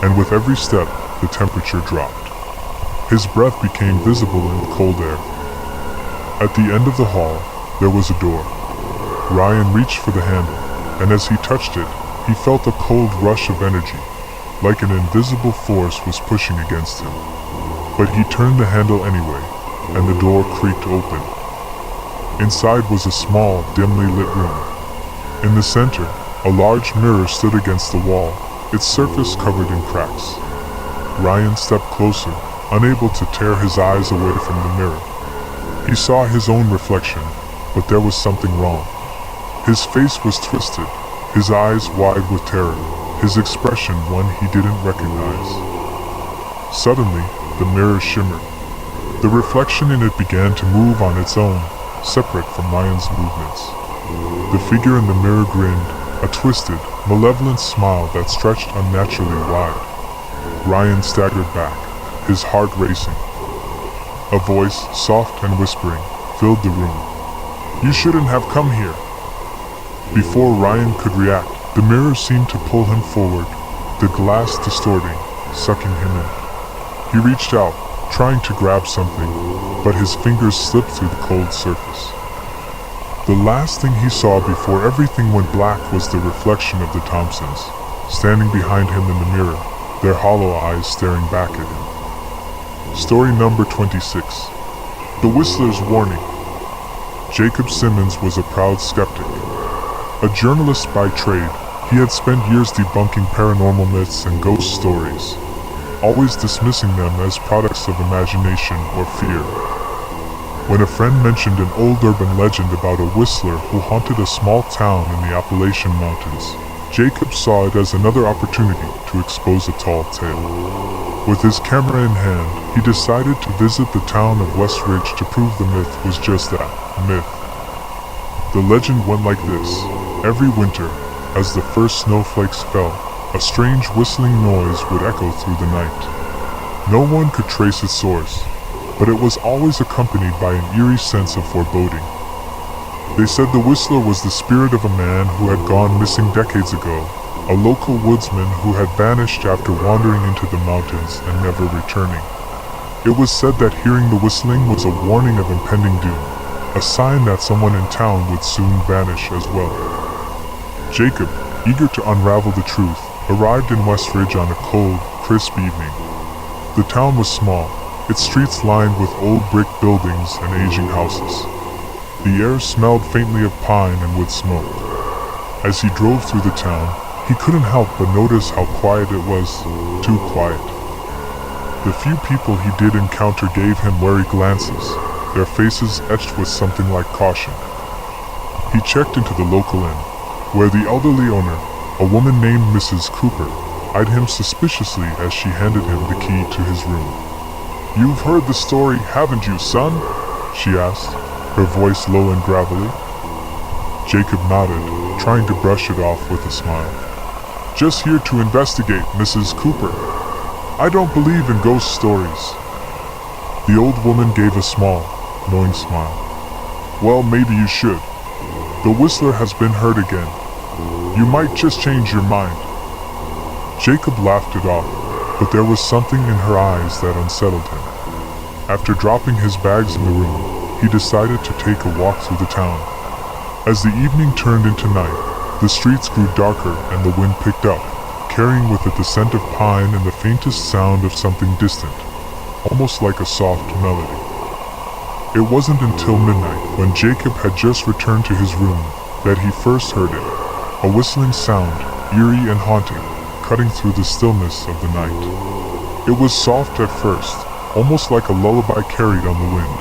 and with every step, the temperature dropped. His breath became visible in the cold air. At the end of the hall, there was a door. Ryan reached for the handle, and as he touched it, he felt a cold rush of energy, like an invisible force was pushing against him. But he turned the handle anyway, and the door creaked open. Inside was a small, dimly lit room. In the center, a large mirror stood against the wall, its surface covered in cracks. Ryan stepped closer, unable to tear his eyes away from the mirror. He saw his own reflection, but there was something wrong. His face was twisted, his eyes wide with terror, his expression one he didn't recognize. Suddenly, the mirror shimmered. The reflection in it began to move on its own, separate from Ryan's movements. The figure in the mirror grinned, a twisted, malevolent smile that stretched unnaturally wide. Ryan staggered back, his heart racing. A voice, soft and whispering, filled the room. "You shouldn't have come here." Before Ryan could react, the mirror seemed to pull him forward, the glass distorting, sucking him in. He reached out, trying to grab something, but his fingers slipped through the cold surface. The last thing he saw before everything went black was the reflection of the Thompsons, standing behind him in the mirror, their hollow eyes staring back at him. Story number 26. The Whistler's Warning. Jacob Simmons was a proud skeptic. A journalist by trade, he had spent years debunking paranormal myths and ghost stories, always dismissing them as products of imagination or fear. When a friend mentioned an old urban legend about a whistler who haunted a small town in the Appalachian Mountains, Jacob saw it as another opportunity to expose a tall tale. With his camera in hand, he decided to visit the town of West Ridge to prove the myth was just that, myth. The legend went like this. Every winter, as the first snowflakes fell, a strange whistling noise would echo through the night. No one could trace its source, but it was always accompanied by an eerie sense of foreboding. They said the whistler was the spirit of a man who had gone missing decades ago, a local woodsman who had vanished after wandering into the mountains and never returning. It was said that hearing the whistling was a warning of impending doom, a sign that someone in town would soon vanish as well. Jacob, eager to unravel the truth, arrived in West Ridge on a cold, crisp evening. The town was small, its streets lined with old brick buildings and aging houses. The air smelled faintly of pine and wood smoke. As he drove through the town, he couldn't help but notice how quiet it was, too quiet. The few people he did encounter gave him wary glances, their faces etched with something like caution. He checked into the local inn, where the elderly owner, a woman named Mrs. Cooper, eyed him suspiciously as she handed him the key to his room. "You've heard the story, haven't you, son?" she asked, her voice low and gravelly. Jacob nodded, trying to brush it off with a smile. "Just here to investigate, Mrs. Cooper. I don't believe in ghost stories." The old woman gave a small, knowing smile. "Well, maybe you should. The Whistler has been heard again. You might just change your mind." Jacob laughed it off, but there was something in her eyes that unsettled him. After dropping his bags in the room, he decided to take a walk through the town. As the evening turned into night, the streets grew darker and the wind picked up, carrying with it the scent of pine and the faintest sound of something distant, almost like a soft melody. It wasn't until midnight, when Jacob had just returned to his room, that he first heard it, a whistling sound, eerie and haunting, cutting through the stillness of the night. It was soft at first, almost like a lullaby carried on the wind,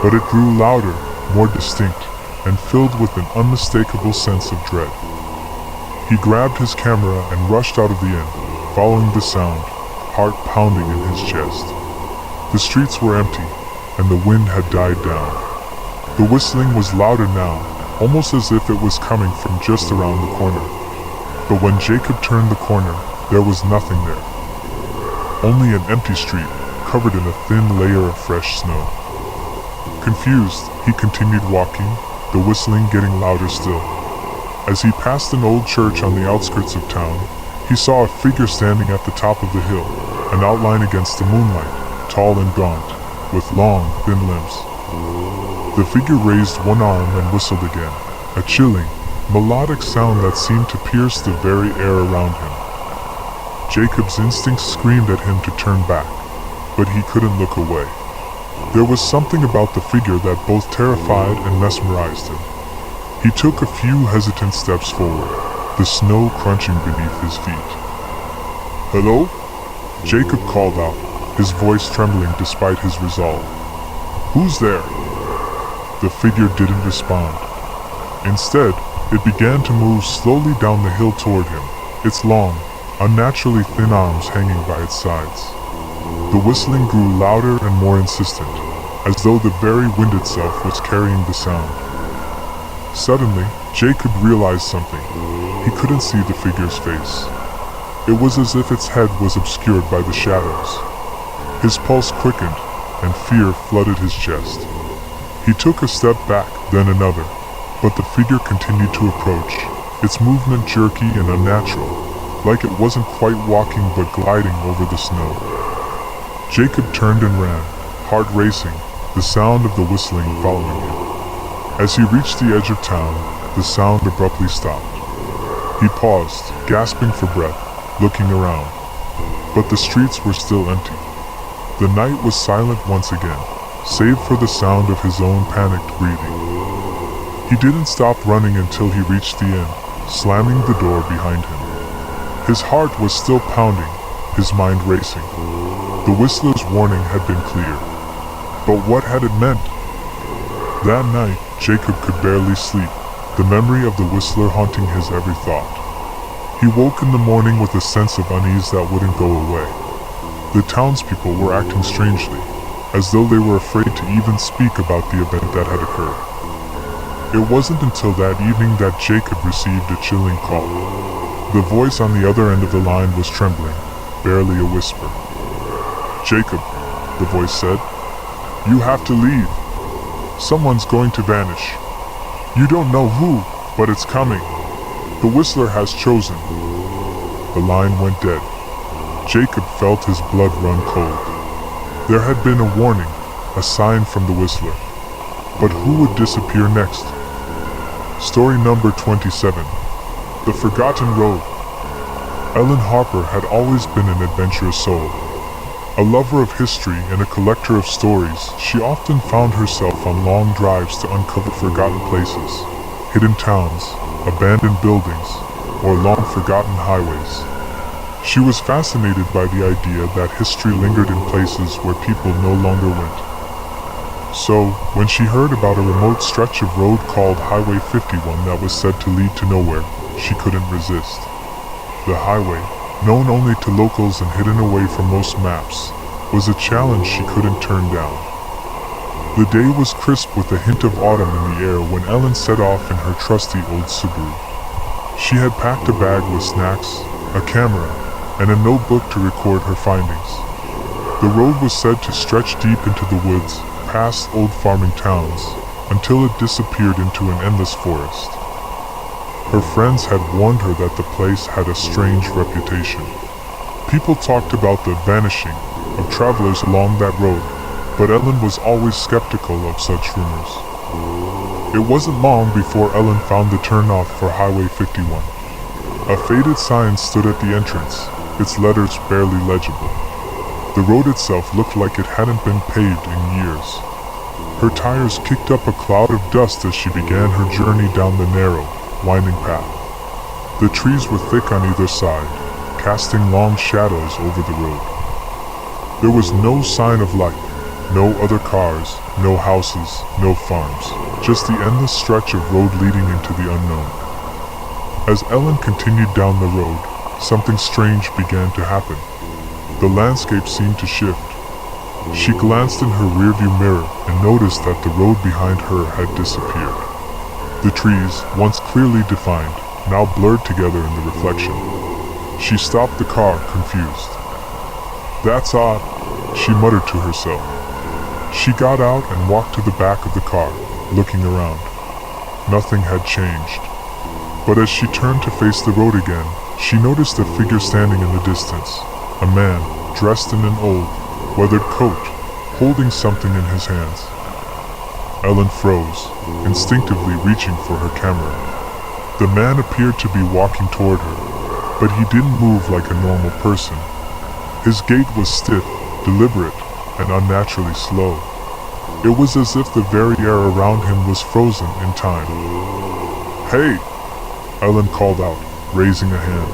but it grew louder, more distinct, and filled with an unmistakable sense of dread. He grabbed his camera and rushed out of the inn, following the sound, heart pounding in his chest. The streets were empty, and the wind had died down. The whistling was louder now, almost as if it was coming from just around the corner. But when Jacob turned the corner, there was nothing there. Only an empty street, covered in a thin layer of fresh snow. Confused, he continued walking, the whistling getting louder still. As he passed an old church on the outskirts of town, he saw a figure standing at the top of the hill, an outline against the moonlight, tall and gaunt, with long, thin limbs. The figure raised one arm and whistled again, a chilling, melodic sound that seemed to pierce the very air around him. Jacob's instincts screamed at him to turn back, but he couldn't look away. There was something about the figure that both terrified and mesmerized him. He took a few hesitant steps forward, the snow crunching beneath his feet. "Hello?" Jacob called out, his voice trembling despite his resolve. "Who's there?" The figure didn't respond. Instead, it began to move slowly down the hill toward him, its long, unnaturally thin arms hanging by its sides. The whistling grew louder and more insistent, as though the very wind itself was carrying the sound. Suddenly, Jacob realized something. He couldn't see the figure's face. It was as if its head was obscured by the shadows. His pulse quickened, and fear flooded his chest. He took a step back, then another, but the figure continued to approach, its movement jerky and unnatural, like it wasn't quite walking but gliding over the snow. Jacob turned and ran, heart racing, the sound of the whistling following him. As he reached the edge of town, the sound abruptly stopped. He paused, gasping for breath, looking around. But the streets were still empty. The night was silent once again, save for the sound of his own panicked breathing. He didn't stop running until he reached the inn, slamming the door behind him. His heart was still pounding, his mind racing. The whistler's warning had been clear. But what had it meant? That night, Jacob could barely sleep, the memory of the whistler haunting his every thought. He woke in the morning with a sense of unease that wouldn't go away. The townspeople were acting strangely, as though they were afraid to even speak about the event that had occurred. It wasn't until that evening that Jacob received a chilling call. The voice on the other end of the line was trembling, barely a whisper. "Jacob," the voice said, "you have to leave. Someone's going to vanish. You don't know who, but it's coming. The whistler has chosen." The line went dead. Jacob felt his blood run cold. There had been a warning, a sign from the whistler. But who would disappear next? Story number 27. The Forgotten Road. Ellen Harper had always been an adventurous soul. A lover of history and a collector of stories, she often found herself on long drives to uncover forgotten places. hidden towns, abandoned buildings, or long-forgotten highways. She was fascinated by the idea that history lingered in places where people no longer went. So, when she heard about a remote stretch of road called Highway 51 that was said to lead to nowhere, she couldn't resist. The highway, known only to locals and hidden away from most maps, was a challenge she couldn't turn down. The day was crisp with a hint of autumn in the air when Ellen set off in her trusty old Subaru. She had packed a bag with snacks, a camera, and a notebook to record her findings. The road was said to stretch deep into the woods, past old farming towns, until it disappeared into an endless forest. Her friends had warned her that the place had a strange reputation. People talked about the vanishing of travelers along that road, but Ellen was always skeptical of such rumors. It wasn't long before Ellen found the turnoff for Highway 51. A faded sign stood at the entrance, its letters barely legible. The road itself looked like it hadn't been paved in years. Her tires kicked up a cloud of dust as she began her journey down the narrow, winding path. The trees were thick on either side, casting long shadows over the road. There was no sign of life, no other cars, no houses, no farms, just the endless stretch of road leading into the unknown. As Ellen continued down the road, something strange began to happen. The landscape seemed to shift. She glanced in her rearview mirror and noticed that the road behind her had disappeared. The trees, once clearly defined, now blurred together in the reflection. She stopped the car, confused. "That's odd," she muttered to herself. She got out and walked to the back of the car, looking around. Nothing had changed. But as she turned to face the road again, she noticed a figure standing in the distance. A man, dressed in an old, weathered coat, holding something in his hands. Ellen froze, instinctively reaching for her camera. The man appeared to be walking toward her, but he didn't move like a normal person. His gait was stiff, deliberate, and unnaturally slow. It was as if the very air around him was frozen in time. "Hey!" Ellen called out, raising a hand.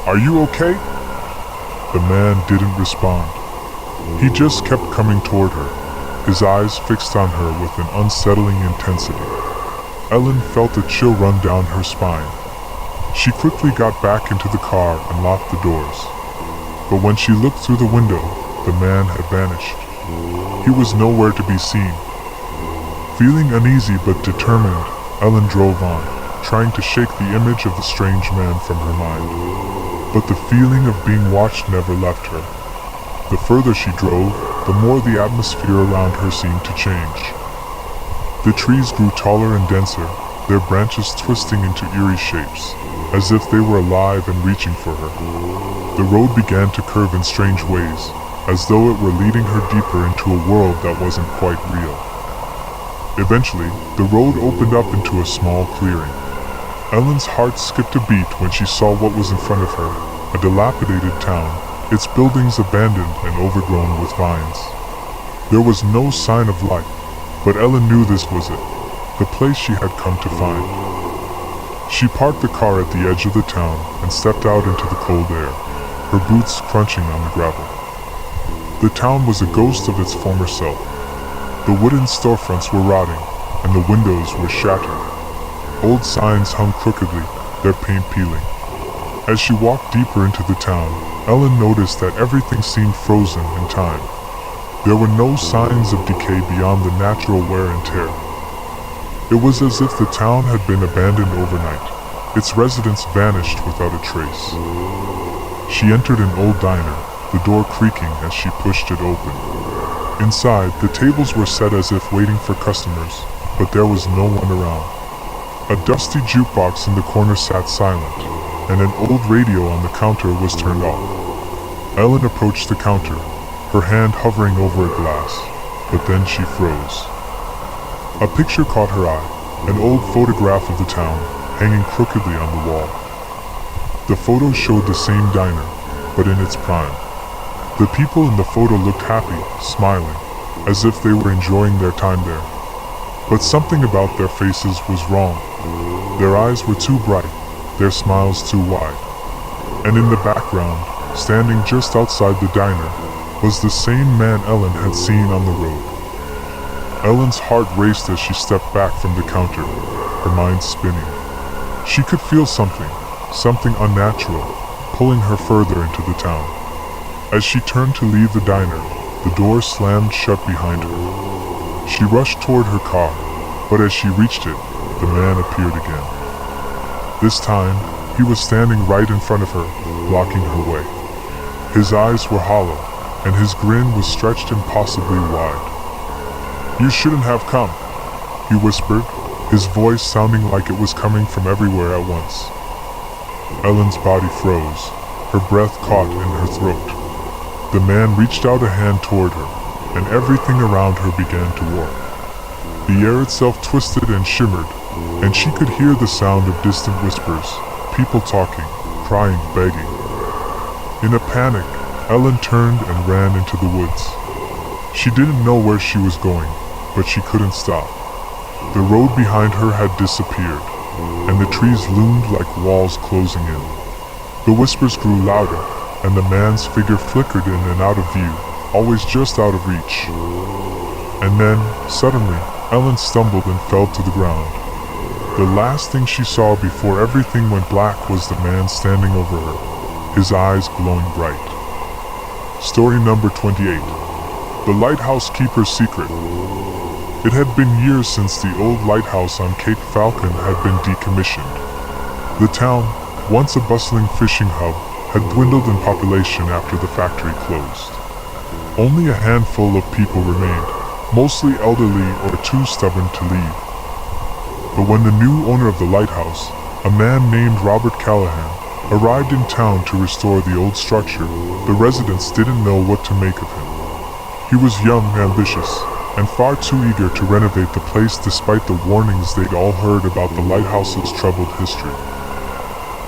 "Are you okay?" The man didn't respond. He just kept coming toward her, his eyes fixed on her with an unsettling intensity. Ellen felt a chill run down her spine. She quickly got back into the car and locked the doors. But when she looked through the window, the man had vanished. He was nowhere to be seen. Feeling uneasy but determined, Ellen drove on, trying to shake the image of the strange man from her mind. But the feeling of being watched never left her. The further she drove, the more the atmosphere around her seemed to change. The trees grew taller and denser, their branches twisting into eerie shapes, as if they were alive and reaching for her. The road began to curve in strange ways, as though it were leading her deeper into a world that wasn't quite real. Eventually, the road opened up into a small clearing. Ellen's heart skipped a beat when she saw what was in front of her, a dilapidated town, its buildings abandoned and overgrown with vines. There was no sign of life, but Ellen knew this was it, the place she had come to find. She parked the car at the edge of the town and stepped out into the cold air, her boots crunching on the gravel. The town was a ghost of its former self. The wooden storefronts were rotting, and the windows were shattered. Old signs hung crookedly, their paint peeling. As she walked deeper into the town, Ellen noticed that everything seemed frozen in time. There were no signs of decay beyond the natural wear and tear. It was as if the town had been abandoned overnight. Its residents vanished without a trace. She entered an old diner, the door creaking as she pushed it open. Inside, the tables were set as if waiting for customers, but there was no one around. A dusty jukebox in the corner sat silent, and an old radio on the counter was turned off. Ellen approached the counter, her hand hovering over a glass, but then she froze. A picture caught her eye, an old photograph of the town, hanging crookedly on the wall. The photo showed the same diner, but in its prime. The people in the photo looked happy, smiling, as if they were enjoying their time there. But something about their faces was wrong. Their eyes were too bright, their smiles too wide. And in the background, standing just outside the diner, was the same man Ellen had seen on the road. Ellen's heart raced as she stepped back from the counter, her mind spinning. She could feel something unnatural, pulling her further into the town. As she turned to leave the diner, the door slammed shut behind her. She rushed toward her car, but as she reached it, the man appeared again. This time, he was standing right in front of her, blocking her way. His eyes were hollow, and his grin was stretched impossibly wide. "You shouldn't have come," he whispered, his voice sounding like it was coming from everywhere at once. Ellen's body froze, her breath caught in her throat. The man reached out a hand toward her, and everything around her began to warp. The air itself twisted and shimmered, and she could hear the sound of distant whispers, people talking, crying, begging. In a panic, Ellen turned and ran into the woods. She didn't know where she was going, but she couldn't stop. The road behind her had disappeared, and the trees loomed like walls closing in. The whispers grew louder, and the man's figure flickered in and out of view, always just out of reach. And then, suddenly, Ellen stumbled and fell to the ground. The last thing she saw before everything went black was the man standing over her, his eyes glowing bright. Story number 28. The Lighthouse Keeper's Secret. It had been years since the old lighthouse on Cape Falcon had been decommissioned. The town, once a bustling fishing hub, had dwindled in population after the factory closed. Only a handful of people remained, mostly elderly or too stubborn to leave. But when the new owner of the lighthouse, a man named Robert Callahan, arrived in town to restore the old structure, the residents didn't know what to make of him. He was young, ambitious, and far too eager to renovate the place despite the warnings they'd all heard about the lighthouse's troubled history.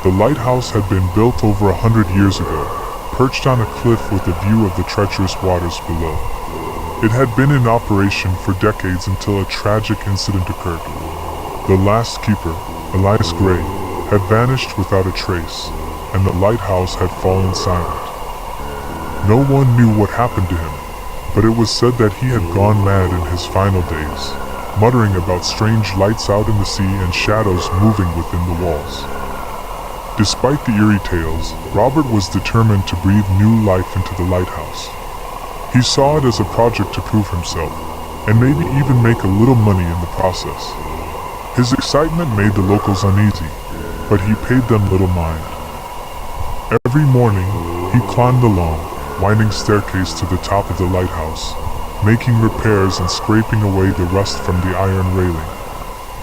The lighthouse had been built over 100 years ago, perched on a cliff with a view of the treacherous waters below. It had been in operation for decades until a tragic incident occurred. The last keeper, Elias Gray, had vanished without a trace, and the lighthouse had fallen silent. No one knew what happened to him, but it was said that he had gone mad in his final days, muttering about strange lights out in the sea and shadows moving within the walls. Despite the eerie tales, Robert was determined to breathe new life into the lighthouse. He saw it as a project to prove himself, and maybe even make a little money in the process. His excitement made the locals uneasy, but he paid them little mind. Every morning, he climbed the long, winding staircase to the top of the lighthouse, making repairs and scraping away the rust from the iron railing.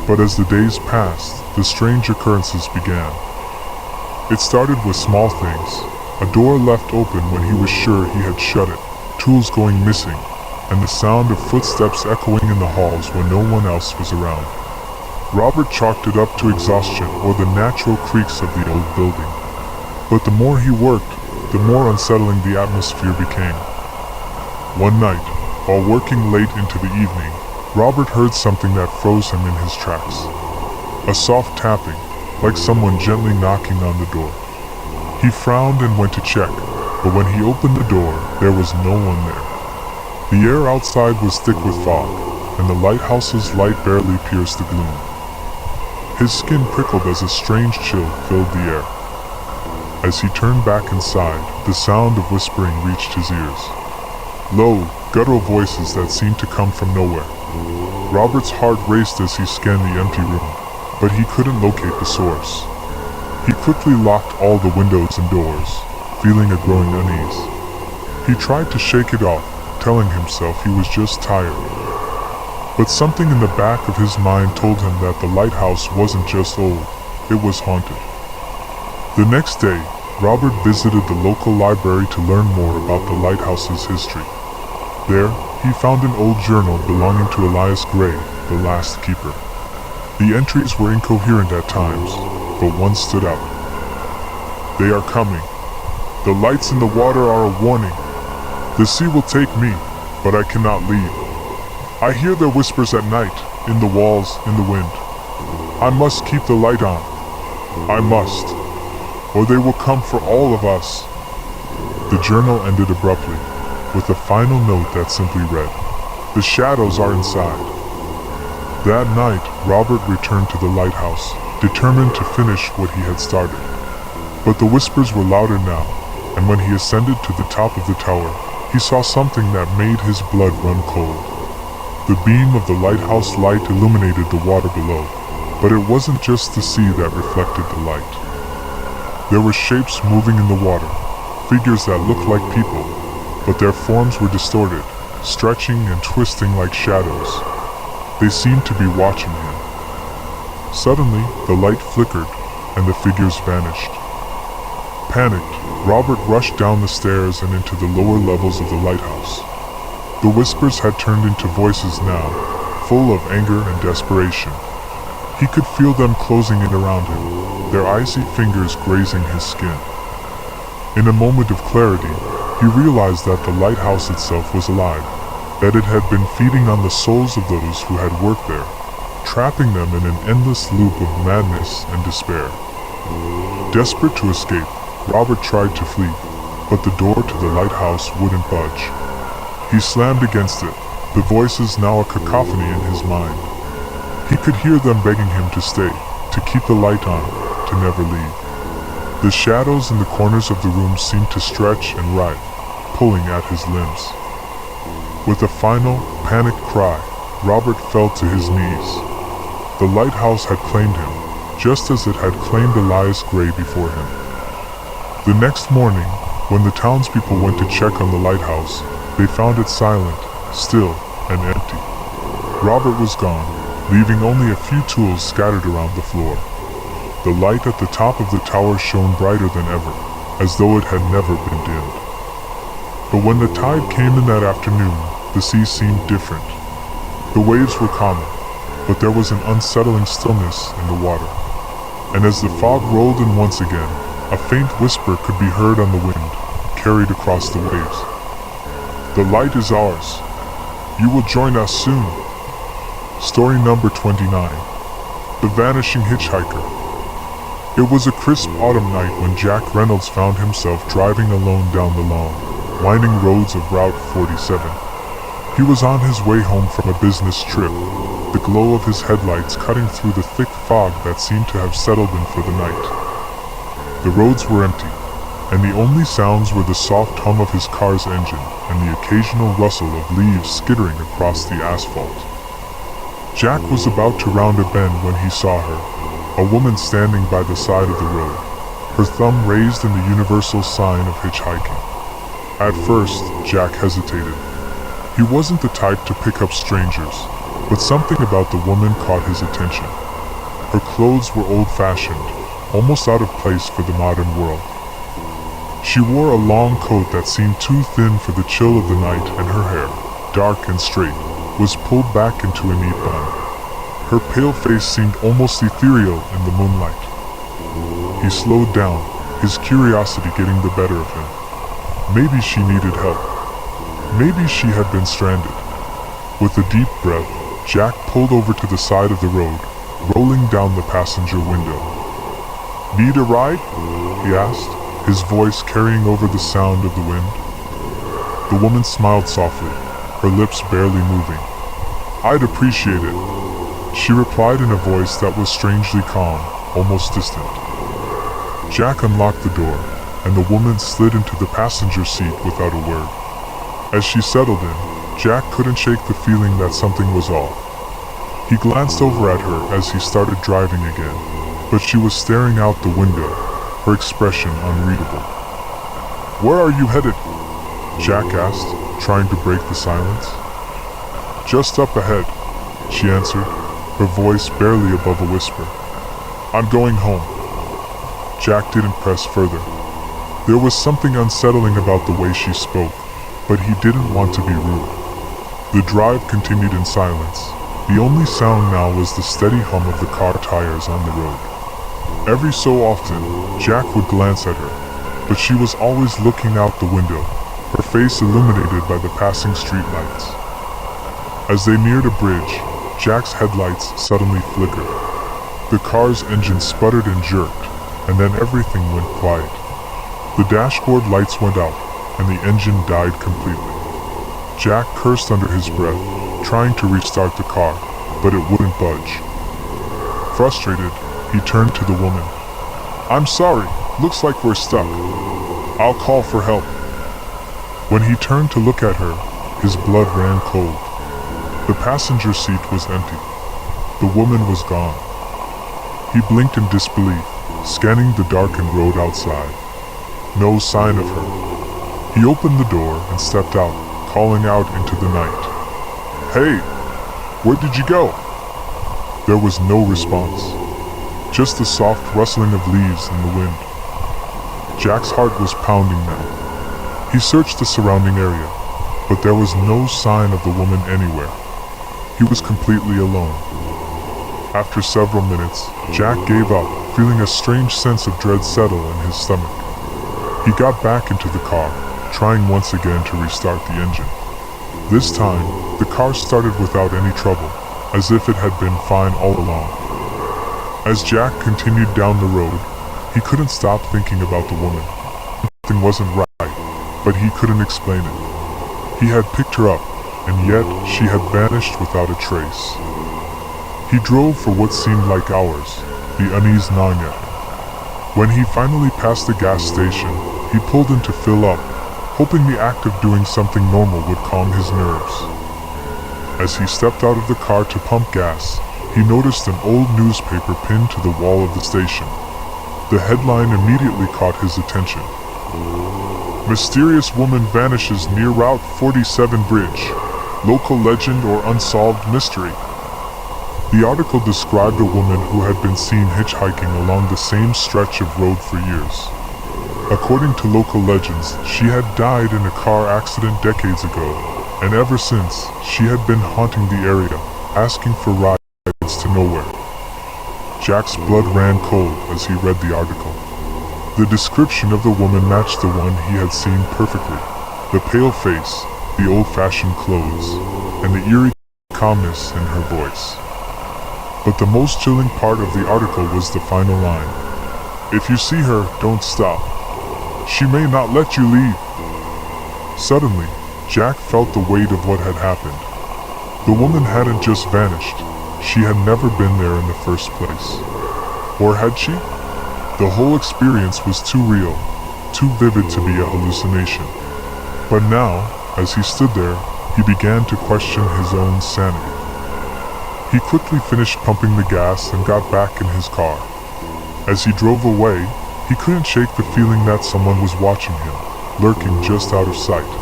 But as the days passed, the strange occurrences began. It started with small things, a door left open when he was sure he had shut it, tools going missing, and the sound of footsteps echoing in the halls when no one else was around. Robert chalked it up to exhaustion or the natural creaks of the old building. But the more he worked, the more unsettling the atmosphere became. One night, while working late into the evening, Robert heard something that froze him in his tracks. A soft tapping, like someone gently knocking on the door. He frowned and went to check, but when he opened the door, there was no one there. The air outside was thick with fog, and the lighthouse's light barely pierced the gloom. His skin prickled as a strange chill filled the air. As he turned back inside, the sound of whispering reached his ears. Low, guttural voices that seemed to come from nowhere. Robert's heart raced as he scanned the empty room, but he couldn't locate the source. He quickly locked all the windows and doors, feeling a growing unease. He tried to shake it off, telling himself he was just tired. But something in the back of his mind told him that the lighthouse wasn't just old, it was haunted. The next day, Robert visited the local library to learn more about the lighthouse's history. There, he found an old journal belonging to Elias Gray, the last keeper. The entries were incoherent at times, but one stood out. They are coming. The lights in the water are a warning. The sea will take me, but I cannot leave. I hear their whispers at night, in the walls, in the wind. I must keep the light on. I must, or they will come for all of us. The journal ended abruptly, with a final note that simply read, "The shadows are inside." That night, Robert returned to the lighthouse, determined to finish what he had started. But the whispers were louder now, and when he ascended to the top of the tower, he saw something that made his blood run cold. The beam of the lighthouse light illuminated the water below, but it wasn't just the sea that reflected the light. There were shapes moving in the water, figures that looked like people, but their forms were distorted, stretching and twisting like shadows. They seemed to be watching him. Suddenly, the light flickered, and the figures vanished. Panicked, Robert rushed down the stairs and into the lower levels of the lighthouse. The whispers had turned into voices now, full of anger and desperation. He could feel them closing in around him, their icy fingers grazing his skin. In a moment of clarity, he realized that the lighthouse itself was alive, that it had been feeding on the souls of those who had worked there, trapping them in an endless loop of madness and despair. Desperate to escape, Robert tried to flee, but the door to the lighthouse wouldn't budge. He slammed against it, the voices now a cacophony in his mind. He could hear them begging him to stay, to keep the light on, to never leave. The shadows in the corners of the room seemed to stretch and writhe, pulling at his limbs. With a final, panicked cry, Robert fell to his knees. The lighthouse had claimed him, just as it had claimed Elias Gray before him. The next morning, when the townspeople went to check on the lighthouse, they found it silent, still, and empty. Robert was gone, leaving only a few tools scattered around the floor. The light at the top of the tower shone brighter than ever, as though it had never been dimmed. But when the tide came in that afternoon, the sea seemed different. The waves were calmer, but there was an unsettling stillness in the water. And as the fog rolled in once again, a faint whisper could be heard on the wind, carried across the waves. "The light is ours. You will join us soon." Story number 29. The Vanishing Hitchhiker. It was a crisp autumn night when Jack Reynolds found himself driving alone down the long, winding roads of Route 47. He was on his way home from a business trip, the glow of his headlights cutting through the thick fog that seemed to have settled in for the night. The roads were empty, and the only sounds were the soft hum of his car's engine and the occasional rustle of leaves skittering across the asphalt. Jack was about to round a bend when he saw her, a woman standing by the side of the road, her thumb raised in the universal sign of hitchhiking. At first, Jack hesitated. He wasn't the type to pick up strangers, but something about the woman caught his attention. Her clothes were old-fashioned, almost out of place for the modern world. She wore a long coat that seemed too thin for the chill of the night, and her hair, dark and straight, was pulled back into a neat bun. Her pale face seemed almost ethereal in the moonlight. He slowed down, his curiosity getting the better of him. Maybe she needed help. Maybe she had been stranded. With a deep breath, Jack pulled over to the side of the road, rolling down the passenger window. "Need a ride?" he asked, his voice carrying over the sound of the wind. The woman smiled softly, her lips barely moving. "I'd appreciate it," she replied in a voice that was strangely calm, almost distant. Jack unlocked the door, and the woman slid into the passenger seat without a word. As she settled in, Jack couldn't shake the feeling that something was off. He glanced over at her as he started driving again, but she was staring out the window, her expression unreadable. "Where are you headed?" Jack asked, trying to break the silence. "Just up ahead," she answered, her voice barely above a whisper. "I'm going home." Jack didn't press further. There was something unsettling about the way she spoke, but he didn't want to be rude. The drive continued in silence. The only sound now was the steady hum of the car tires on the road. Every so often, Jack would glance at her, but she was always looking out the window, her face illuminated by the passing streetlights. As they neared a bridge, Jack's headlights suddenly flickered. The car's engine sputtered and jerked, and then everything went quiet. The dashboard lights went out, and the engine died completely. Jack cursed under his breath, trying to restart the car, but it wouldn't budge. Frustrated, he turned to the woman. "I'm sorry, looks like we're stuck. I'll call for help." When he turned to look at her, his blood ran cold. The passenger seat was empty. The woman was gone. He blinked in disbelief, scanning the darkened road outside. No sign of her. He opened the door and stepped out, calling out into the night. "Hey, where did you go?" There was no response, just the soft rustling of leaves in the wind. Jack's heart was pounding now. He searched the surrounding area, but there was no sign of the woman anywhere. He was completely alone. After several minutes, Jack gave up, feeling a strange sense of dread settle in his stomach. He got back into the car, trying once again to restart the engine. This time, the car started without any trouble, as if it had been fine all along. As Jack continued down the road, he couldn't stop thinking about the woman. Something wasn't right, but he couldn't explain it. He had picked her up, and yet she had vanished without a trace. He drove for what seemed like hours, the unease gnawing at him. When he finally passed the gas station, he pulled in to fill up, hoping the act of doing something normal would calm his nerves. As he stepped out of the car to pump gas, he noticed an old newspaper pinned to the wall of the station. The headline immediately caught his attention. "Mysterious woman vanishes near Route 47 bridge. Local legend or unsolved mystery." The article described a woman who had been seen hitchhiking along the same stretch of road for years. According to local legends, she had died in a car accident decades ago, and ever since, she had been haunting the area, asking for rides to nowhere. Jack's blood ran cold as he read the article. The description of the woman matched the one he had seen perfectly. The pale face, the old-fashioned clothes, and the eerie calmness in her voice. But the most chilling part of the article was the final line. "If you see her, don't stop. She may not let you leave." Suddenly, Jack felt the weight of what had happened. The woman hadn't just vanished. She had never been there in the first place. Or had she? The whole experience was too real, too vivid to be a hallucination. But now, as he stood there, he began to question his own sanity. He quickly finished pumping the gas and got back in his car. As he drove away, he couldn't shake the feeling that someone was watching him, lurking just out of sight.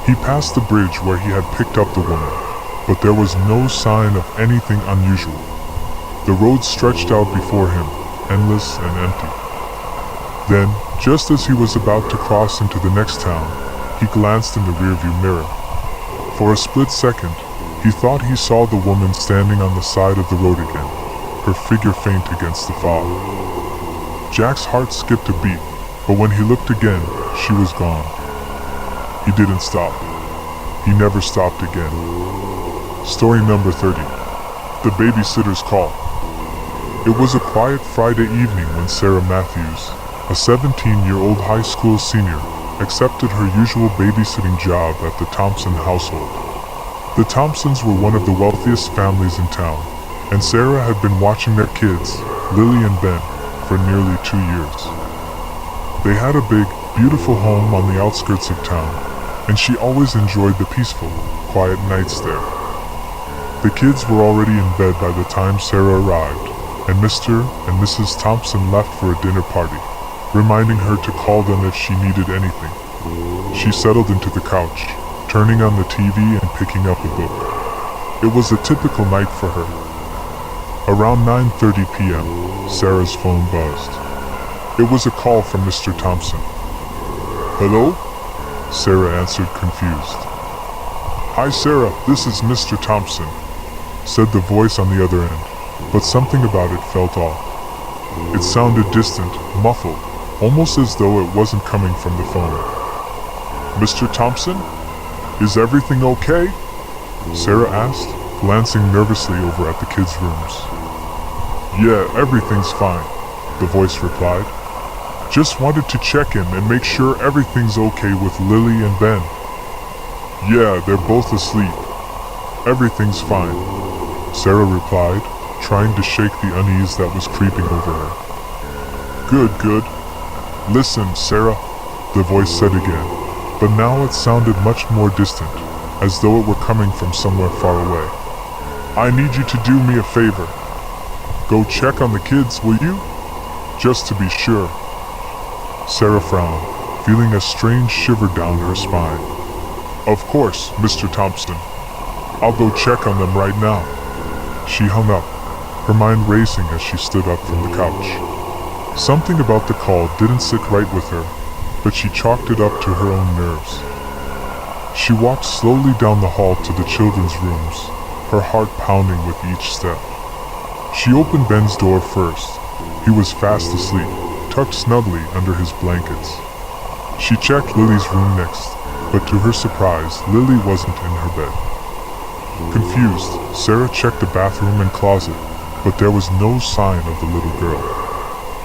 He passed the bridge where he had picked up the woman, but there was no sign of anything unusual. The road stretched out before him, endless and empty. Then, just as he was about to cross into the next town, he glanced in the rearview mirror. For a split second, he thought he saw the woman standing on the side of the road again, her figure faint against the fog. Jack's heart skipped a beat, but when he looked again, she was gone. He didn't stop. He never stopped again. Story number 30. The Babysitter's Call. It was a quiet Friday evening when Sarah Matthews, a 17-year-old high school senior, accepted her usual babysitting job at the Thompson household. The Thompsons were one of the wealthiest families in town, and Sarah had been watching their kids, Lily and Ben, for nearly 2 years. They had a big, beautiful home on the outskirts of town, and she always enjoyed the peaceful, quiet nights there. The kids were already in bed by the time Sarah arrived, and Mr. and Mrs. Thompson left for a dinner party, reminding her to call them if she needed anything. She settled into the couch, turning on the TV and picking up a book. It was a typical night for her. Around 9:30 p.m., Sarah's phone buzzed. It was a call from Mr. Thompson. "Hello?" Sarah answered, confused. "Hi Sarah, this is Mr. Thompson," said the voice on the other end, but something about it felt off. It sounded distant, muffled, almost as though it wasn't coming from the phone. "Mr. Thompson? Is everything okay?" Sarah asked, glancing nervously over at the kids' rooms. "Yeah, everything's fine," the voice replied. "Just wanted to check in and make sure everything's okay with Lily and Ben." "Yeah, they're both asleep. Everything's fine," Sarah replied, trying to shake the unease that was creeping over her. Good. Listen, Sarah," the voice said again, but now it sounded much more distant, as though it were coming from somewhere far away. "I need you to do me a favor. Go check on the kids, will you? Just to be sure." Sarah frowned, feeling a strange shiver down her spine. "Of course, Mr. Thompson. I'll go check on them right now." She hung up, her mind racing as she stood up from the couch. Something about the call didn't sit right with her, but she chalked it up to her own nerves. She walked slowly down the hall to the children's rooms, her heart pounding with each step. She opened Ben's door first. He was fast asleep, tucked snugly under his blankets. She checked Lily's room next, but to her surprise, Lily wasn't in her bed. Confused, Sarah checked the bathroom and closet, but there was no sign of the little girl.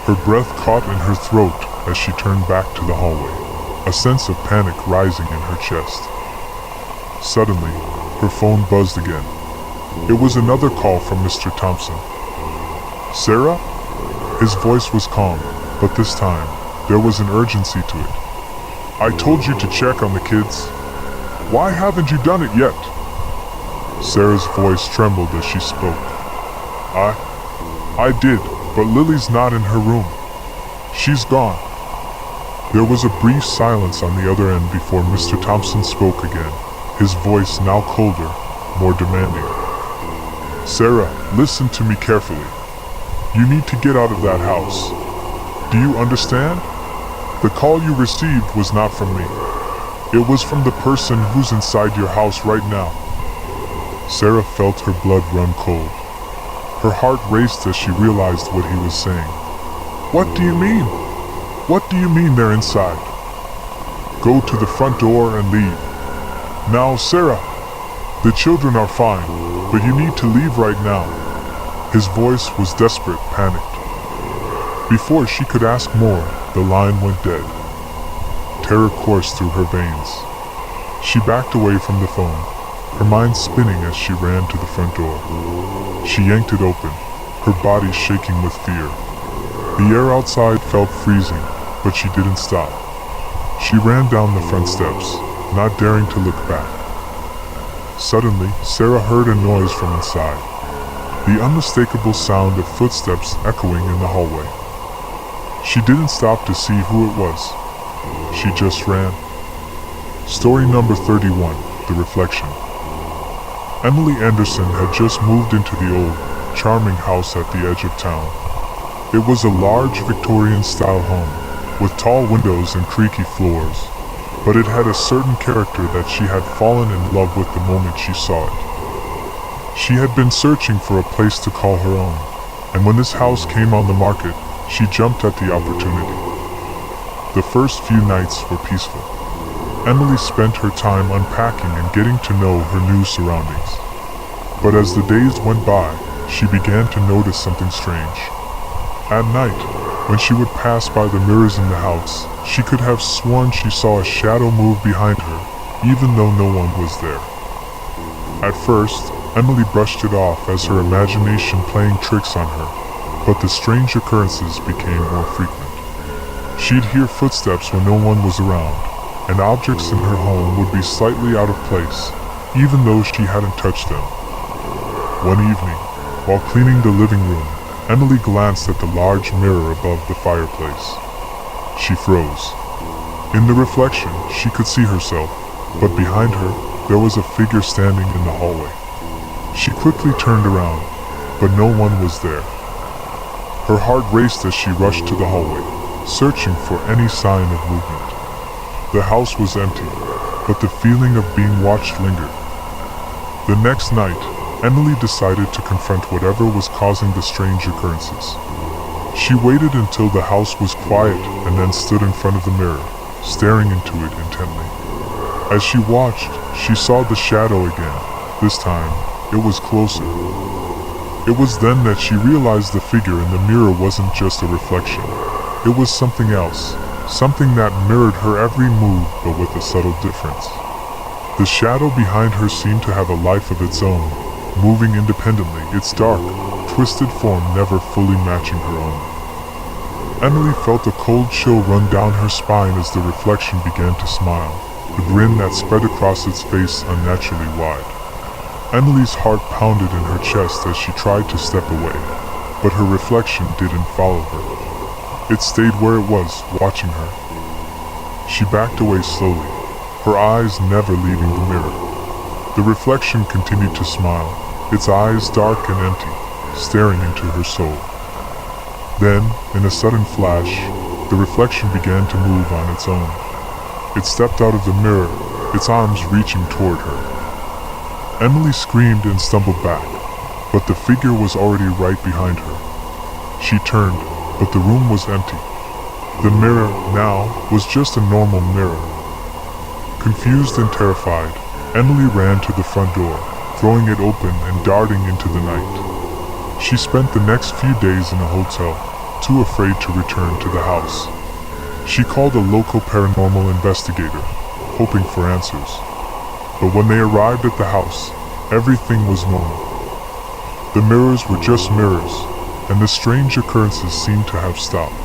Her breath caught in her throat as she turned back to the hallway, a sense of panic rising in her chest. Suddenly, her phone buzzed again. It was another call from Mr. Thompson. "Sarah?" His voice was calm, but this time, there was an urgency to it. "I told you to check on the kids. Why haven't you done it yet?" Sarah's voice trembled as she spoke. I did, but Lily's not in her room. She's gone." There was a brief silence on the other end before Mr. Thompson spoke again, his voice now colder, more demanding. "Sarah, listen to me carefully. You need to get out of that house. Do you understand? The call you received was not from me. It was from the person who's inside your house right now." Sarah felt her blood run cold. Her heart raced as she realized what he was saying. "What do you mean? What do you mean they're inside? Go to the front door and leave. Now, Sarah, the children are fine, but you need to leave right now." His voice was desperate, panicked. Before she could ask more, the line went dead. Terror coursed through her veins. She backed away from the phone, her mind spinning as she ran to the front door. She yanked it open, her body shaking with fear. The air outside felt freezing, but she didn't stop. She ran down the front steps, not daring to look back. Suddenly, Sarah heard a noise from inside, the unmistakable sound of footsteps echoing in the hallway. She didn't stop to see who it was. She just ran. Story number 31, The Reflection. Emily Anderson had just moved into the old, charming house at the edge of town. It was a large Victorian-style home, with tall windows and creaky floors, but it had a certain character that she had fallen in love with the moment she saw it. She had been searching for a place to call her own, and when this house came on the market, she jumped at the opportunity. The first few nights were peaceful. Emily spent her time unpacking and getting to know her new surroundings. But as the days went by, she began to notice something strange. At night, when she would pass by the mirrors in the house, she could have sworn she saw a shadow move behind her, even though no one was there. At first, Emily brushed it off as her imagination playing tricks on her, but the strange occurrences became more frequent. She'd hear footsteps when no one was around, and objects in her home would be slightly out of place, even though she hadn't touched them. One evening, while cleaning the living room, Emily glanced at the large mirror above the fireplace. She froze. In the reflection, she could see herself, but behind her, there was a figure standing in the hallway. She quickly turned around, but no one was there. Her heart raced as she rushed to the hallway, searching for any sign of movement. The house was empty, but the feeling of being watched lingered. The next night, Emily decided to confront whatever was causing the strange occurrences. She waited until the house was quiet and then stood in front of the mirror, staring into it intently. As she watched, she saw the shadow again, this time It was closer. It was then that she realized the figure in the mirror wasn't just a reflection. It was something else, something that mirrored her every move but with a subtle difference. The shadow behind her seemed to have a life of its own, moving independently, its dark, twisted form never fully matching her own. Emily felt a cold chill run down her spine as the reflection began to smile, a grin that spread across its face unnaturally wide. Emily's heart pounded in her chest as she tried to step away, but her reflection didn't follow her. It stayed where it was, watching her. She backed away slowly, her eyes never leaving the mirror. The reflection continued to smile, its eyes dark and empty, staring into her soul. Then, in a sudden flash, the reflection began to move on its own. It stepped out of the mirror, its arms reaching toward her. Emily screamed and stumbled back, but the figure was already right behind her. She turned, but the room was empty. The mirror, now, was just a normal mirror. Confused and terrified, Emily ran to the front door, throwing it open and darting into the night. She spent the next few days in a hotel, too afraid to return to the house. She called a local paranormal investigator, hoping for answers. But when they arrived at the house, everything was normal. The mirrors were just mirrors, and the strange occurrences seemed to have stopped.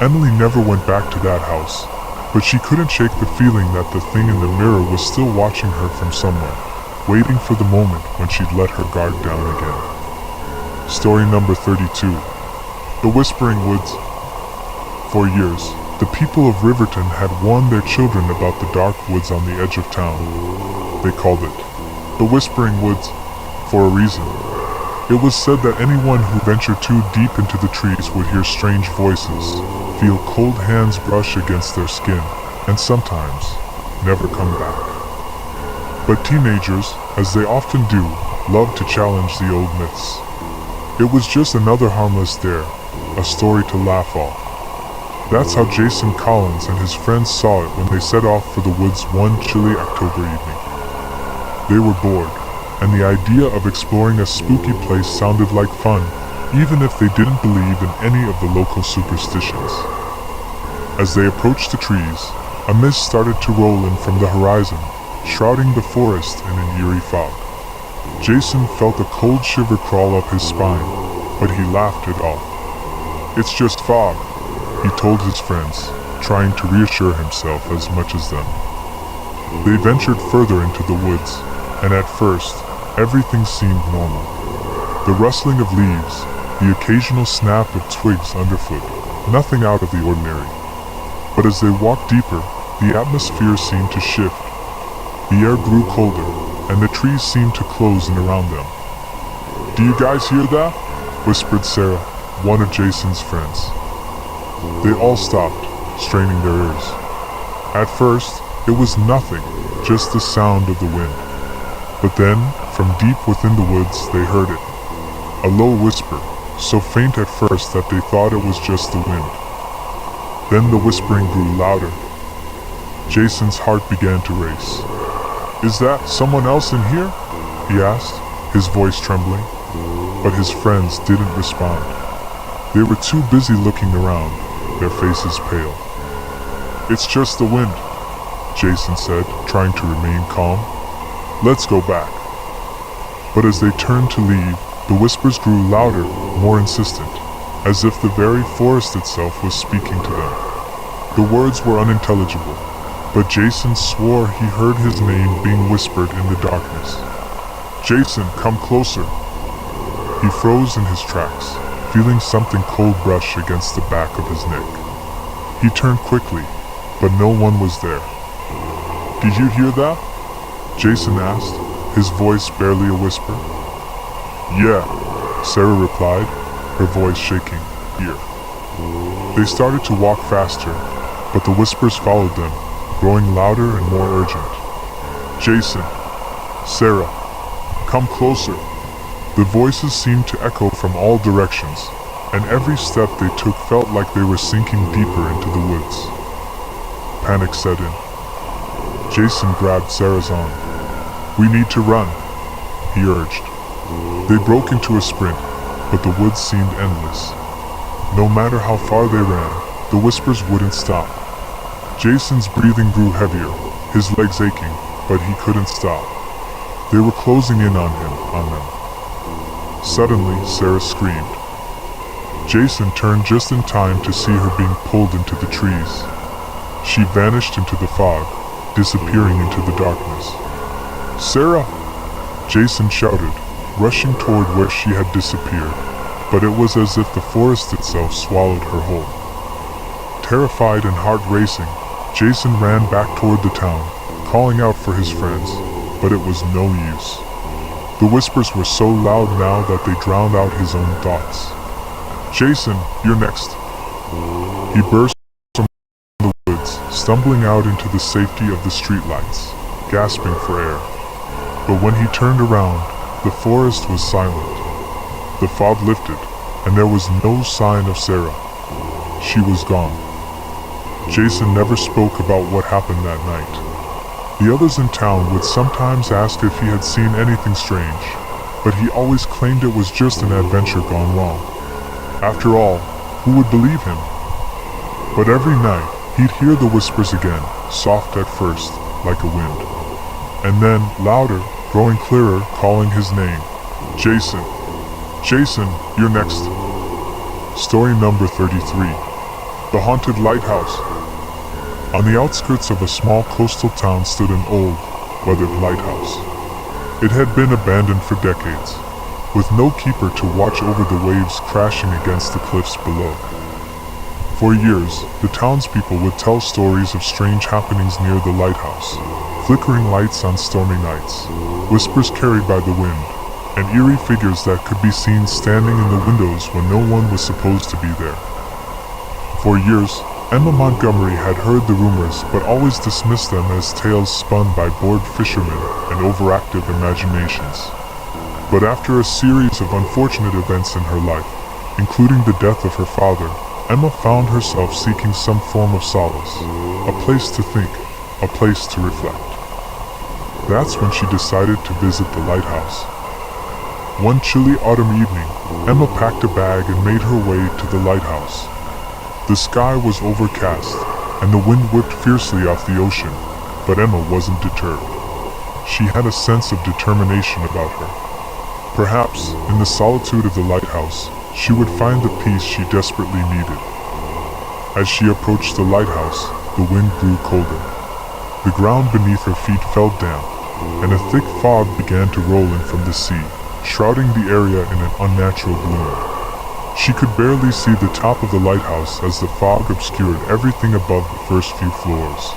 Emily never went back to that house, but she couldn't shake the feeling that the thing in the mirror was still watching her from somewhere, waiting for the moment when she'd let her guard down again. Story number 32. The Whispering Woods. For years, the people of Riverton had warned their children about the dark woods on the edge of town. They called it the Whispering Woods for a reason. It was said that anyone who ventured too deep into the trees would hear strange voices, feel cold hands brush against their skin, and sometimes never come back. But teenagers, as they often do, loved to challenge the old myths. It was just another harmless dare, a story to laugh off. That's how Jason Collins and his friends saw it when they set off for the woods one chilly October evening. They were bored, and the idea of exploring a spooky place sounded like fun, even if they didn't believe in any of the local superstitions. As they approached the trees, a mist started to roll in from the horizon, shrouding the forest in an eerie fog. Jason felt a cold shiver crawl up his spine, but he laughed it off. "It's just fog," he told his friends, trying to reassure himself as much as them. They ventured further into the woods, and at first, everything seemed normal. The rustling of leaves, the occasional snap of twigs underfoot, nothing out of the ordinary. But as they walked deeper, the atmosphere seemed to shift. The air grew colder, and the trees seemed to close in around them. "Do you guys hear that?" whispered Sarah, one of Jason's friends. They all stopped, straining their ears. At first, it was nothing, just the sound of the wind. But then, from deep within the woods, they heard it. A low whisper, so faint at first that they thought it was just the wind. Then the whispering grew louder. Jason's heart began to race. "Is that someone else in here?" he asked, his voice trembling. But his friends didn't respond. They were too busy looking around, their faces pale. "It's just the wind," Jason said, trying to remain calm. "Let's go back." But as they turned to leave, the whispers grew louder, more insistent, as if the very forest itself was speaking to them. The words were unintelligible, but Jason swore he heard his name being whispered in the darkness. "Jason, come closer." He froze in his tracks, feeling something cold brush against the back of his neck. He turned quickly, but no one was there. "Did you hear that?" Jason asked, his voice barely a whisper. "Yeah," Sarah replied, her voice shaking. "Here." They started to walk faster, but the whispers followed them, growing louder and more urgent. "Jason, Sarah, come closer." The voices seemed to echo from all directions, and every step they took felt like they were sinking deeper into the woods. Panic set in. Jason grabbed Sarah's arm. "We need to run," he urged. They broke into a sprint, but the woods seemed endless. No matter how far they ran, the whispers wouldn't stop. Jason's breathing grew heavier, his legs aching, but he couldn't stop. They were closing in on them. Suddenly, Sarah screamed. Jason turned just in time to see her being pulled into the trees. She vanished into the fog, disappearing into the darkness. "Sarah!" Jason shouted, rushing toward where she had disappeared, but it was as if the forest itself swallowed her whole. Terrified and heart racing, Jason ran back toward the town, calling out for his friends, but it was no use. The whispers were so loud now that they drowned out his own thoughts. "Jason, you're next." He burst from the woods, stumbling out into the safety of the streetlights, gasping for air. But when he turned around, the forest was silent. The fog lifted, and there was no sign of Sarah. She was gone. Jason never spoke about what happened that night. The others in town would sometimes ask if he had seen anything strange, but he always claimed it was just an adventure gone wrong. After all, who would believe him? But every night, he'd hear the whispers again, soft at first, like a wind. And then, louder, growing clearer, calling his name. "Jason! Jason, you're next." Story number 33. The Haunted Lighthouse. On the outskirts of a small coastal town stood an old, weathered lighthouse. It had been abandoned for decades, with no keeper to watch over the waves crashing against the cliffs below. For years, the townspeople would tell stories of strange happenings near the lighthouse, flickering lights on stormy nights, whispers carried by the wind, and eerie figures that could be seen standing in the windows when no one was supposed to be there. For years, Emma Montgomery had heard the rumors but always dismissed them as tales spun by bored fishermen and overactive imaginations. But after a series of unfortunate events in her life, including the death of her father, Emma found herself seeking some form of solace, a place to think, a place to reflect. That's when she decided to visit the lighthouse. One chilly autumn evening, Emma packed a bag and made her way to the lighthouse. The sky was overcast, and the wind whipped fiercely off the ocean, but Emma wasn't deterred. She had a sense of determination about her. Perhaps, in the solitude of the lighthouse, she would find the peace she desperately needed. As she approached the lighthouse, the wind grew colder. The ground beneath her feet felt damp, and a thick fog began to roll in from the sea, shrouding the area in an unnatural gloom. She could barely see the top of the lighthouse as the fog obscured everything above the first few floors.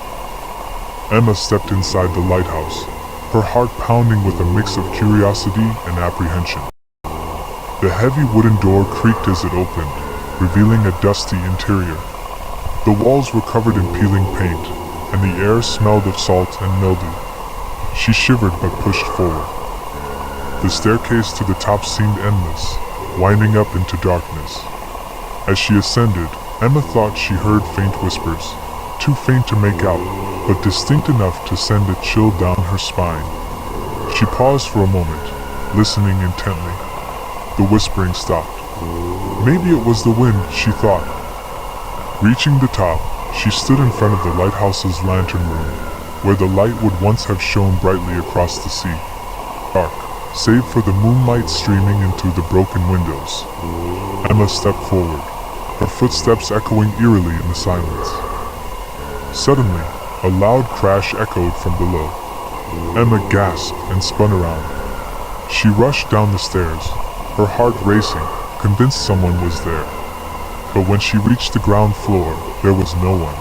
Emma stepped inside the lighthouse, her heart pounding with a mix of curiosity and apprehension. The heavy wooden door creaked as it opened, revealing a dusty interior. The walls were covered in peeling paint, and the air smelled of salt and mildew. She shivered but pushed forward. The staircase to the top seemed endless, winding up into darkness. As she ascended, Emma thought she heard faint whispers, too faint to make out, but distinct enough to send a chill down her spine. She paused for a moment, listening intently. The whispering stopped. Maybe it was the wind, she thought. Reaching the top, she stood in front of the lighthouse's lantern room, where the light would once have shone brightly across the sea. Dark, save for the moonlight streaming in through the broken windows. Emma stepped forward, her footsteps echoing eerily in the silence. Suddenly, a loud crash echoed from below. Emma gasped and spun around. She rushed down the stairs, her heart racing, convinced someone was there. But when she reached the ground floor, there was no one.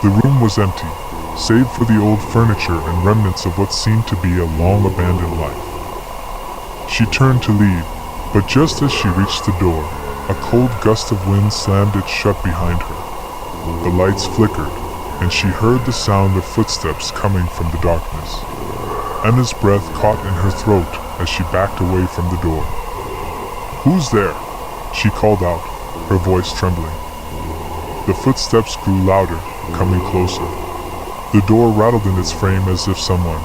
The room was empty, save for the old furniture and remnants of what seemed to be a long-abandoned life. She turned to leave, but just as she reached the door, a cold gust of wind slammed it shut behind her. The lights flickered, and she heard the sound of footsteps coming from the darkness. Emma's breath caught in her throat as she backed away from the door. "Who's there?" she called out, her voice trembling. The footsteps grew louder, coming closer. The door rattled in its frame as if someone,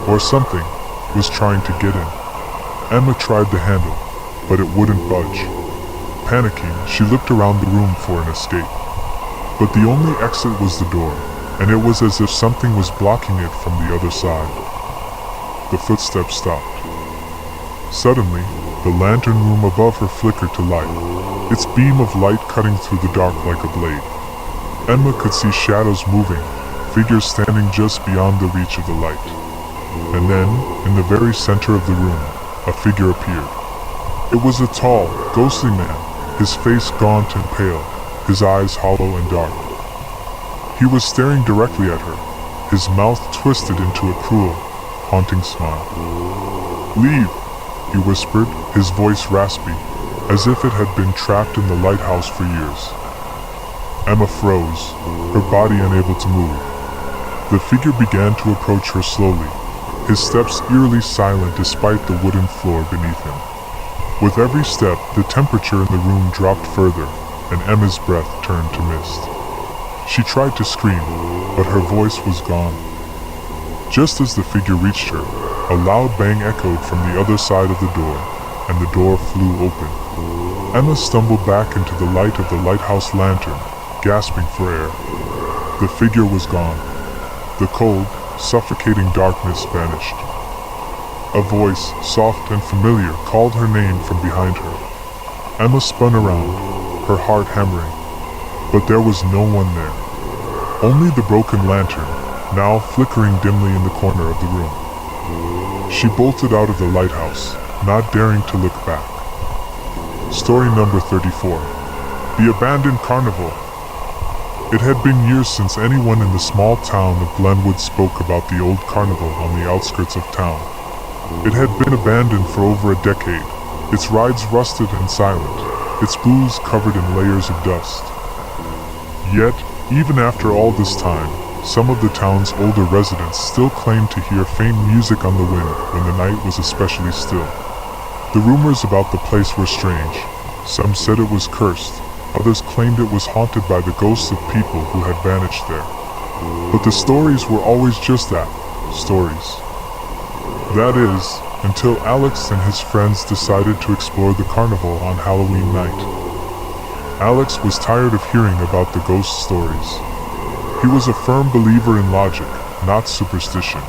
or something, was trying to get in. Emma tried the handle, but it wouldn't budge. Panicking, she looked around the room for an escape. But the only exit was the door, and it was as if something was blocking it from the other side. The footsteps stopped. Suddenly, the lantern room above her flickered to life, its beam of light cutting through the dark like a blade. Emma could see shadows moving, figures standing just beyond the reach of the light. And then, in the very center of the room, a figure appeared. It was a tall, ghostly man, his face gaunt and pale, his eyes hollow and dark. He was staring directly at her, his mouth twisted into a cruel, haunting smile. "Leave," he whispered, his voice raspy, as if it had been trapped in the lighthouse for years. Emma froze, her body unable to move. The figure began to approach her slowly, his steps eerily silent despite the wooden floor beneath him. With every step, the temperature in the room dropped further, and Emma's breath turned to mist. She tried to scream, but her voice was gone. Just as the figure reached her, a loud bang echoed from the other side of the door, and the door flew open. Emma stumbled back into the light of the lighthouse lantern, gasping for air. The figure was gone. The cold, suffocating darkness vanished. A voice, soft and familiar, called her name from behind her. Emma spun around, her heart hammering. But there was no one there. Only the broken lantern, now flickering dimly in the corner of the room. She bolted out of the lighthouse, not daring to look back. Story number 34. The Abandoned Carnival. It had been years since anyone in the small town of Glenwood spoke about the old carnival on the outskirts of town. It had been abandoned for over a decade, its rides rusted and silent, its booths covered in layers of dust. Yet, even after all this time, some of the town's older residents still claimed to hear faint music on the wind when the night was especially still. The rumors about the place were strange. Some said it was cursed, others claimed it was haunted by the ghosts of people who had vanished there. But the stories were always just that, stories. That is, until Alex and his friends decided to explore the carnival on Halloween night. Alex was tired of hearing about the ghost stories. He was a firm believer in logic, not superstition.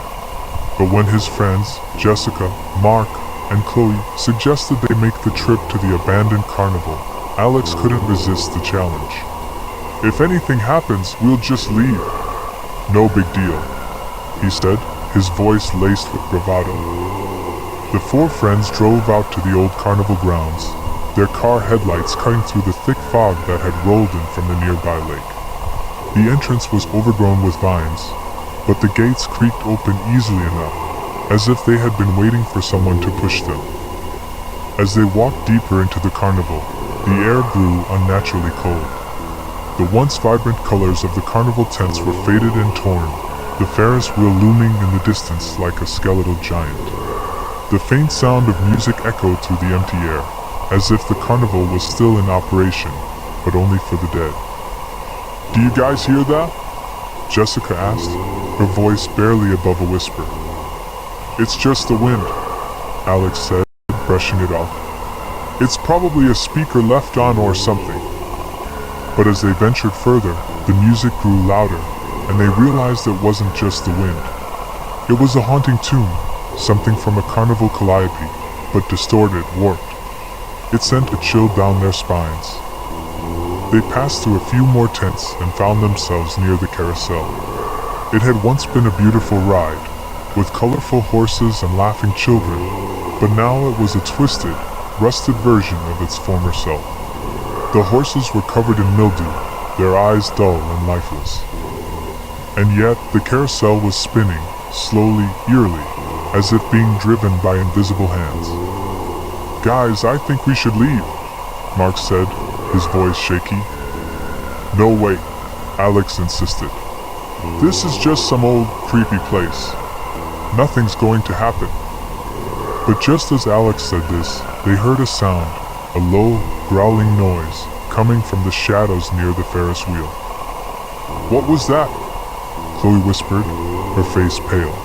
But when his friends, Jessica, Mark, and Chloe, suggested they make the trip to the abandoned carnival, Alex couldn't resist the challenge. "If anything happens, we'll just leave." "No big deal," he said, his voice laced with bravado. The four friends drove out to the old carnival grounds, their car headlights cutting through the thick fog that had rolled in from the nearby lake. The entrance was overgrown with vines, but the gates creaked open easily enough, as if they had been waiting for someone to push them. As they walked deeper into the carnival, the air grew unnaturally cold. The once vibrant colors of the carnival tents were faded and torn, the Ferris wheel looming in the distance like a skeletal giant. The faint sound of music echoed through the empty air, as if the carnival was still in operation, but only for the dead. "Do you guys hear that?" Jessica asked, her voice barely above a whisper. "It's just the wind," Alex said, brushing it off. "It's probably a speaker left on or something." But as they ventured further, the music grew louder, and they realized it wasn't just the wind. It was a haunting tune, something from a carnival calliope, but distorted, warped. It sent a chill down their spines. They passed through a few more tents and found themselves near the carousel. It had once been a beautiful ride, with colorful horses and laughing children, but now it was a twisted, rusted version of its former self. The horses were covered in mildew, their eyes dull and lifeless. And yet the carousel was spinning, slowly, eerily, as if being driven by invisible hands. "Guys, I think we should leave," Mark said, his voice shaky. "No way," Alex insisted. "This is just some old, creepy place. Nothing's going to happen." But just as Alex said this, they heard a sound, a low, growling noise, coming from the shadows near the Ferris wheel. "What was that?" Chloe whispered, her face pale.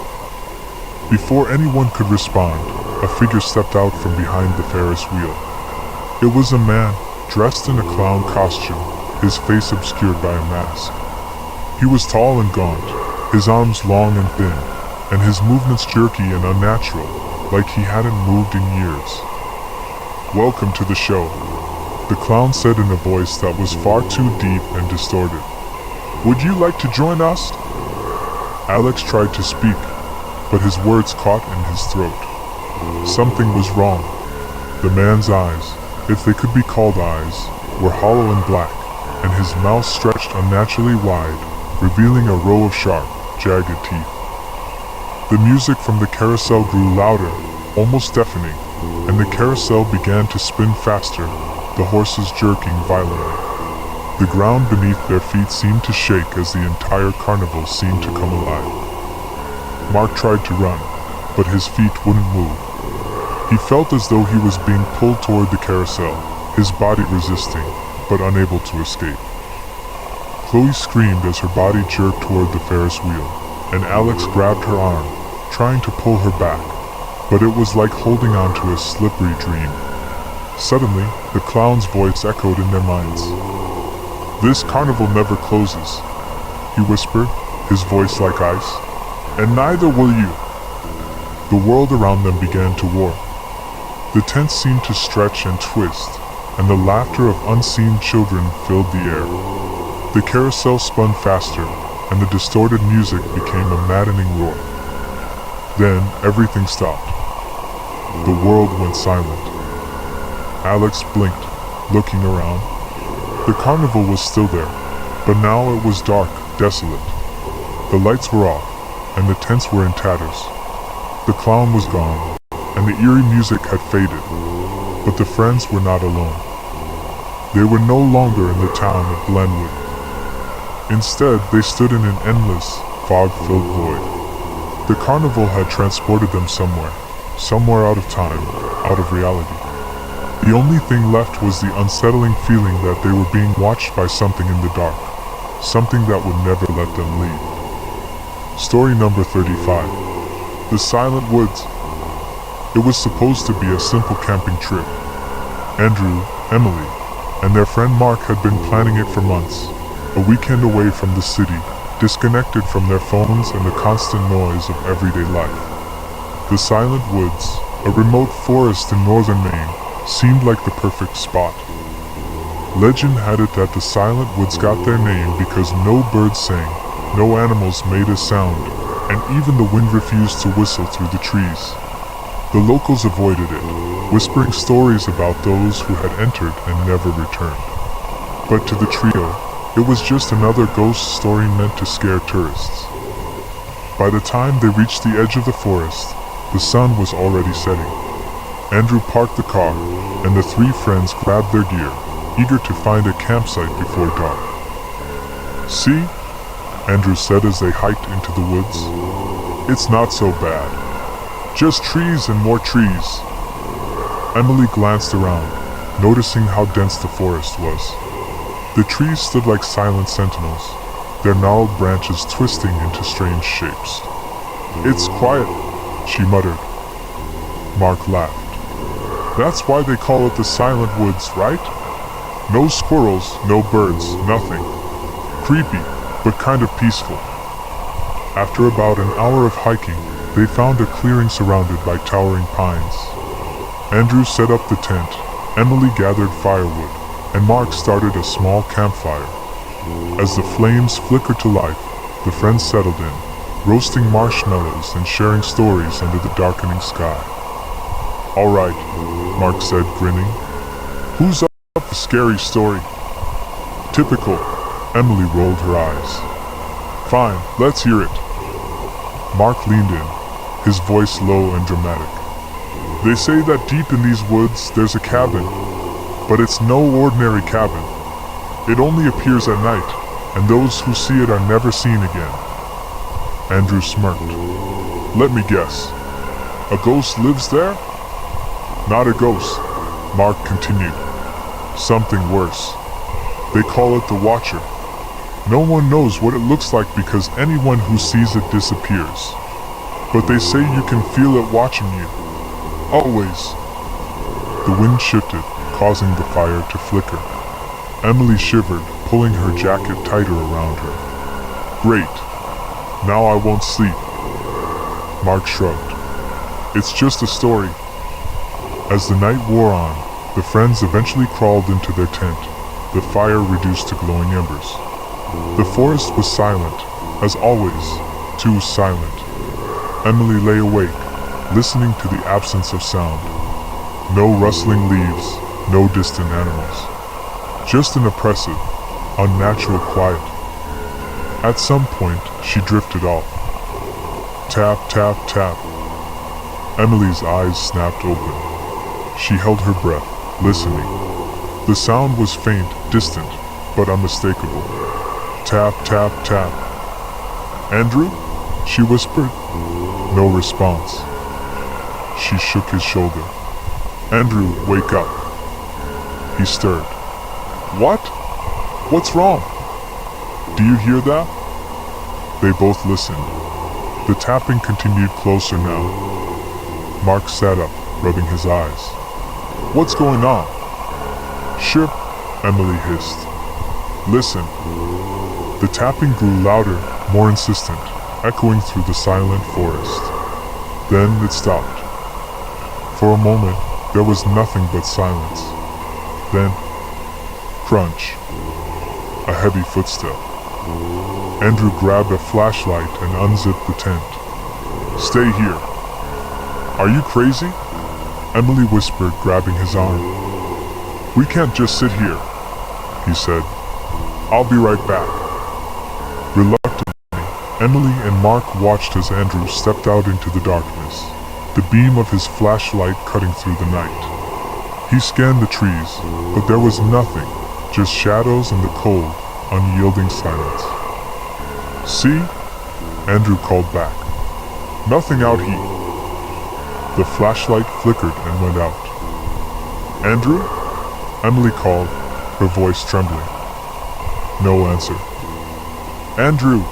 Before anyone could respond, a figure stepped out from behind the Ferris wheel. It was a man, dressed in a clown costume, his face obscured by a mask. He was tall and gaunt, his arms long and thin, and his movements jerky and unnatural, like he hadn't moved in years. "Welcome to the show," the clown said in a voice that was far too deep and distorted. "Would you like to join us?" Alex tried to speak, but his words caught in his throat. Something was wrong. The man's eyes, if they could be called eyes, were hollow and black, and his mouth stretched unnaturally wide, revealing a row of sharp, jagged teeth. The music from the carousel grew louder, almost deafening, and the carousel began to spin faster, the horses jerking violently. The ground beneath their feet seemed to shake as the entire carnival seemed to come alive. Mark tried to run, but his feet wouldn't move. He felt as though he was being pulled toward the carousel, his body resisting, but unable to escape. Chloe screamed as her body jerked toward the Ferris wheel, and Alex grabbed her arm, trying to pull her back, but it was like holding onto a slippery dream. Suddenly, the clown's voice echoed in their minds. "This carnival never closes," he whispered, his voice like ice, "and neither will you." The world around them began to warp. The tents seemed to stretch and twist, and the laughter of unseen children filled the air. The carousel spun faster, and the distorted music became a maddening roar. Then, everything stopped. The world went silent. Alex blinked, looking around. The carnival was still there, but now it was dark, desolate. The lights were off, and the tents were in tatters. The clown was gone, and the eerie music had faded, but the friends were not alone. They were no longer in the town of Glenwood. Instead, they stood in an endless, fog-filled void. The carnival had transported them somewhere out of time, out of reality. The only thing left was the unsettling feeling that they were being watched by something in the dark, something that would never let them leave. Story number 35. The Silent Woods. It was supposed to be a simple camping trip. Andrew, Emily, and their friend Mark had been planning it for months, a weekend away from the city, disconnected from their phones and the constant noise of everyday life. The Silent Woods, a remote forest in northern Maine, seemed like the perfect spot. Legend had it that the Silent Woods got their name because no birds sang, no animals made a sound, and even the wind refused to whistle through the trees. The locals avoided it, whispering stories about those who had entered and never returned. But to the trio, it was just another ghost story meant to scare tourists. By the time they reached the edge of the forest, the sun was already setting. Andrew parked the car, and the three friends grabbed their gear, eager to find a campsite before dark. "See?" Andrew said as they hiked into the woods. "It's not so bad. Just trees and more trees." Emily glanced around, noticing how dense the forest was. The trees stood like silent sentinels, their gnarled branches twisting into strange shapes. "It's quiet," she muttered. Mark laughed. "That's why they call it the Silent Woods, right? No squirrels, no birds, nothing. Creepy, but kind of peaceful." After about an hour of hiking, they found a clearing surrounded by towering pines. Andrew set up the tent, Emily gathered firewood, and Mark started a small campfire. As the flames flickered to life, the friends settled in, roasting marshmallows and sharing stories under the darkening sky. "All right," Mark said, grinning. "Who's up for a scary story?" "Typical," Emily rolled her eyes. "Fine, let's hear it." Mark leaned in, his voice low and dramatic. "They say that deep in these woods there's a cabin, but it's no ordinary cabin. It only appears at night, and those who see it are never seen again." Andrew smirked. "Let me guess. A ghost lives there?" "Not a ghost," Mark continued. "Something worse. They call it the Watcher. No one knows what it looks like because anyone who sees it disappears. But they say you can feel it watching you. Always. The wind shifted, causing the fire to flicker. Emily shivered, pulling her jacket tighter around her. Great. Now I won't sleep. Mark shrugged. It's just a story. As the night wore on, the friends eventually crawled into their tent, the fire reduced to glowing embers. The forest was silent, as always, too silent. Emily lay awake, listening to the absence of sound. No rustling leaves, no distant animals. Just an oppressive, unnatural quiet. At some point, she drifted off. Tap, tap, tap. Emily's eyes snapped open. She held her breath, listening. The sound was faint, distant, but unmistakable. Tap, tap, tap. Andrew? She whispered. No response. She shook his shoulder. Andrew, wake up. He stirred. What? What's wrong? Do you hear that? They both listened. The tapping continued closer now. Mark sat up, rubbing his eyes. What's going on? Shh, Emily hissed. Listen. The tapping grew louder, more insistent, echoing through the silent forest. Then it stopped. For a moment, there was nothing but silence. Then, crunch. A heavy footstep. Andrew grabbed a flashlight and unzipped the tent. Stay here. Are you crazy? Emily whispered, grabbing his arm. We can't just sit here, he said. I'll be right back. Reluctantly, Emily and Mark watched as Andrew stepped out into the darkness, the beam of his flashlight cutting through the night. He scanned the trees, but there was nothing, just shadows and the cold, unyielding silence. See? Andrew called back. Nothing out here. The flashlight flickered and went out. Andrew? Emily called, her voice trembling. No answer. Andrew!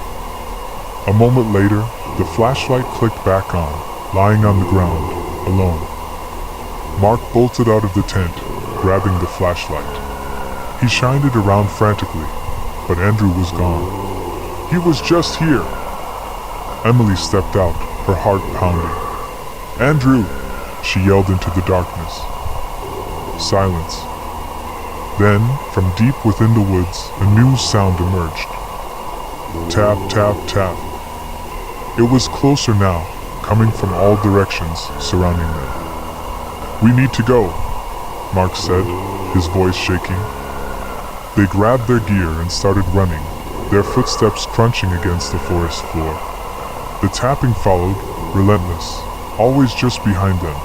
A moment later, the flashlight clicked back on, lying on the ground, alone. Mark bolted out of the tent, grabbing the flashlight. He shined it around frantically, but Andrew was gone. He was just here. Emily stepped out, her heart pounding. Andrew! She yelled into the darkness. Silence. Then, from deep within the woods, a new sound emerged. Tap, tap, tap. It was closer now, coming from all directions surrounding them. We need to go, Mark said, his voice shaking. They grabbed their gear and started running, their footsteps crunching against the forest floor. The tapping followed, relentless, always just behind them.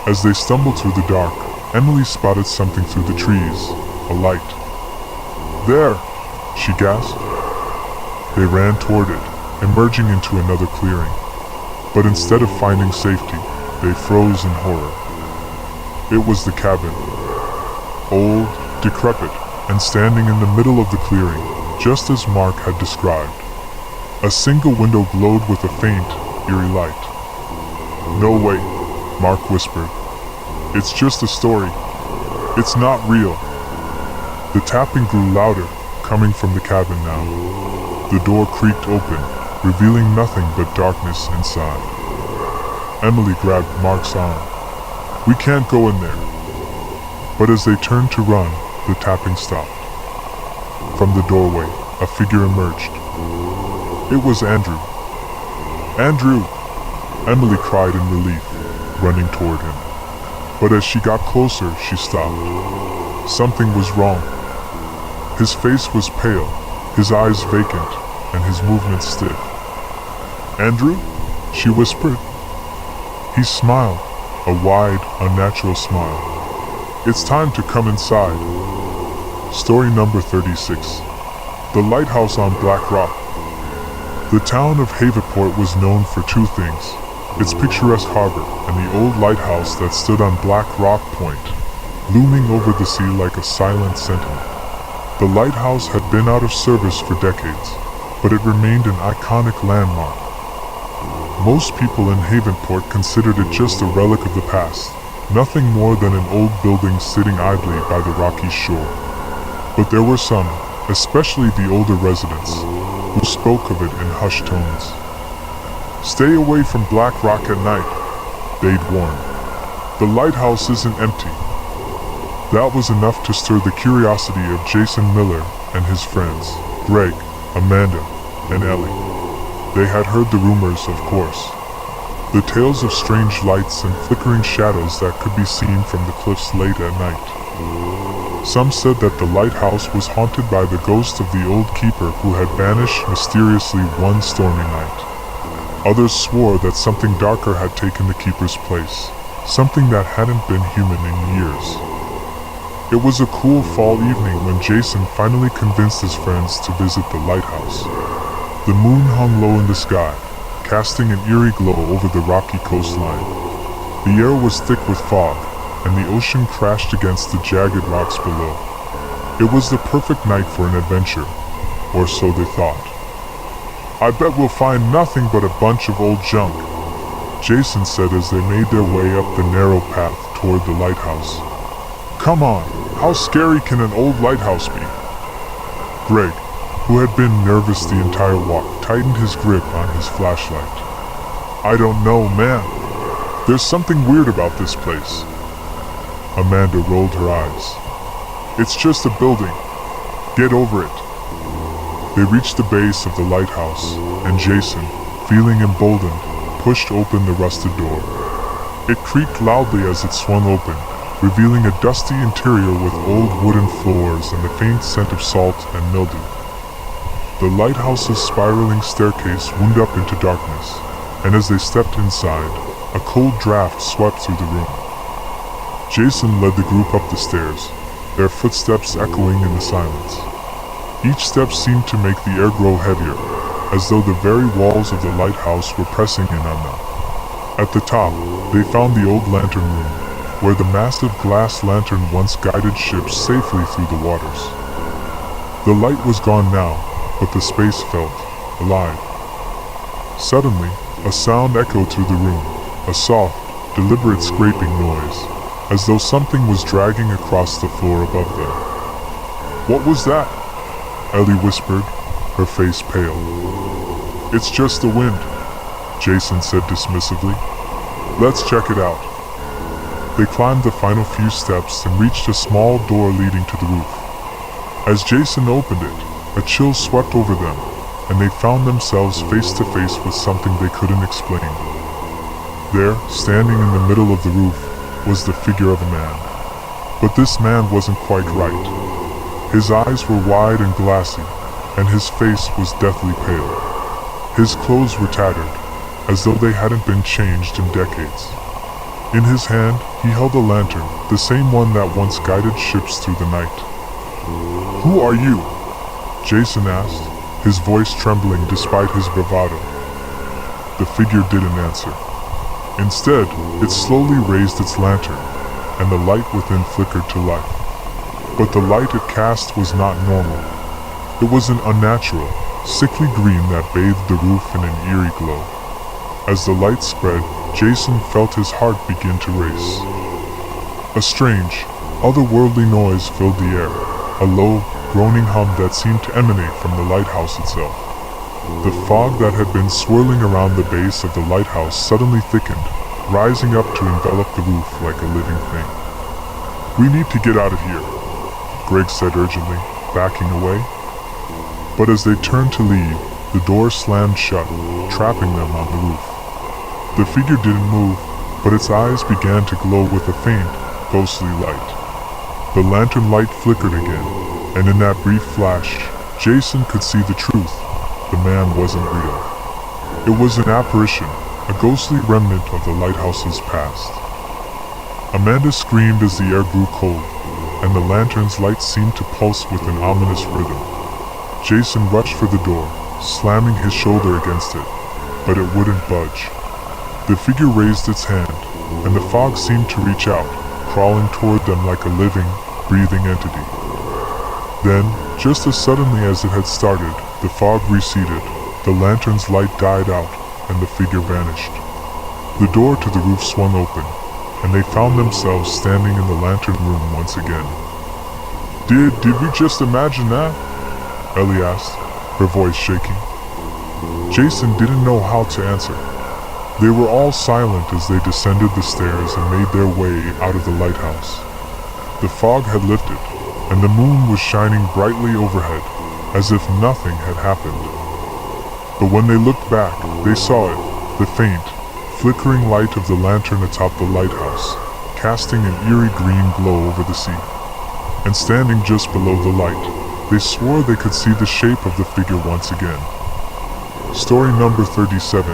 As they stumbled through the dark, Emily spotted something through the trees, a light. There, she gasped. They ran toward it, emerging into another clearing. But instead of finding safety, they froze in horror. It was the cabin. Old, decrepit, and standing in the middle of the clearing, just as Mark had described. A single window glowed with a faint, eerie light. No way, Mark whispered. It's just a story. It's not real. The tapping grew louder, coming from the cabin now. The door creaked open, revealing nothing but darkness inside. Emily grabbed Mark's arm. We can't go in there. But as they turned to run, the tapping stopped. From the doorway, a figure emerged. It was Andrew. Andrew! Emily cried in relief, running toward him. But as she got closer, she stopped. Something was wrong. His face was pale, his eyes vacant, and his movements stiff. Andrew? She whispered. He smiled, a wide, unnatural smile. It's time to come inside. Story number 36. The Lighthouse on Black Rock. The town of Havenport was known for two things: its picturesque harbor and the old lighthouse that stood on Black Rock Point, looming over the sea like a silent sentinel. The lighthouse had been out of service for decades, but it remained an iconic landmark. Most people in Havenport considered it just a relic of the past, nothing more than an old building sitting idly by the rocky shore. But there were some, especially the older residents, who spoke of it in hushed tones. "Stay away from Black Rock at night," they'd warn. "The lighthouse isn't empty." That was enough to stir the curiosity of Jason Miller and his friends, Greg, Amanda, and Ellie. They had heard the rumors, of course. The tales of strange lights and flickering shadows that could be seen from the cliffs late at night. Some said that the lighthouse was haunted by the ghost of the old keeper who had vanished mysteriously one stormy night. Others swore that something darker had taken the keeper's place, something that hadn't been human in years. It was a cool fall evening when Jason finally convinced his friends to visit the lighthouse. The moon hung low in the sky, casting an eerie glow over the rocky coastline. The air was thick with fog, and the ocean crashed against the jagged rocks below. It was the perfect night for an adventure, or so they thought. "I bet we'll find nothing but a bunch of old junk," Jason said as they made their way up the narrow path toward the lighthouse. "Come on, how scary can an old lighthouse be?" Greg, who had been nervous the entire walk, tightened his grip on his flashlight. "I don't know, man. There's something weird about this place." Amanda rolled her eyes. "It's just a building. Get over it." They reached the base of the lighthouse, and Jason, feeling emboldened, pushed open the rusted door. It creaked loudly as it swung open, revealing a dusty interior with old wooden floors and a faint scent of salt and mildew. The lighthouse's spiraling staircase wound up into darkness, and as they stepped inside, a cold draft swept through the room. Jason led the group up the stairs, their footsteps echoing in the silence. Each step seemed to make the air grow heavier, as though the very walls of the lighthouse were pressing in on them. At the top, they found the old lantern room, where the massive glass lantern once guided ships safely through the waters. The light was gone now, but the space felt alive. Suddenly, a sound echoed through the room, a soft, deliberate scraping noise, as though something was dragging across the floor above them. "What was that?" Ellie whispered, her face pale. "It's just the wind," Jason said dismissively. "Let's check it out." They climbed the final few steps and reached a small door leading to the roof. As Jason opened it, a chill swept over them, and they found themselves face to face with something they couldn't explain. There, standing in the middle of the roof, was the figure of a man. But this man wasn't quite right. His eyes were wide and glassy, and his face was deathly pale. His clothes were tattered, as though they hadn't been changed in decades. In his hand, he held a lantern, the same one that once guided ships through the night. "Who are you?" Jason asked, his voice trembling despite his bravado. The figure didn't answer. Instead, it slowly raised its lantern, and the light within flickered to life. But the light it cast was not normal. It was an unnatural, sickly green that bathed the roof in an eerie glow. As the light spread, Jason felt his heart begin to race. A strange, otherworldly noise filled the air, a low, groaning hum that seemed to emanate from the lighthouse itself. The fog that had been swirling around the base of the lighthouse suddenly thickened, rising up to envelop the roof like a living thing. "We need to get out of here," Greg said urgently, backing away. But as they turned to leave, the door slammed shut, trapping them on the roof. The figure didn't move, but its eyes began to glow with a faint, ghostly light. The lantern light flickered again, and in that brief flash, Jason could see the truth. The man wasn't real. It was an apparition, a ghostly remnant of the lighthouse's past. Amanda screamed as the air grew cold, and the lantern's light seemed to pulse with an ominous rhythm. Jason rushed for the door, slamming his shoulder against it, but it wouldn't budge. The figure raised its hand, and the fog seemed to reach out, crawling toward them like a living, breathing entity. Then, just as suddenly as it had started, the fog receded, the lantern's light died out, and the figure vanished. The door to the roof swung open, and they found themselves standing in the lantern room once again. Did we just imagine that? Ellie asked, her voice shaking. Jason didn't know how to answer. They were all silent as they descended the stairs and made their way out of the lighthouse. The fog had lifted, and the moon was shining brightly overhead, as if nothing had happened. But when they looked back, they saw it, the faint, flickering light of the lantern atop the lighthouse, casting an eerie green glow over the sea. And standing just below the light, they swore they could see the shape of the figure once again. Story number 37.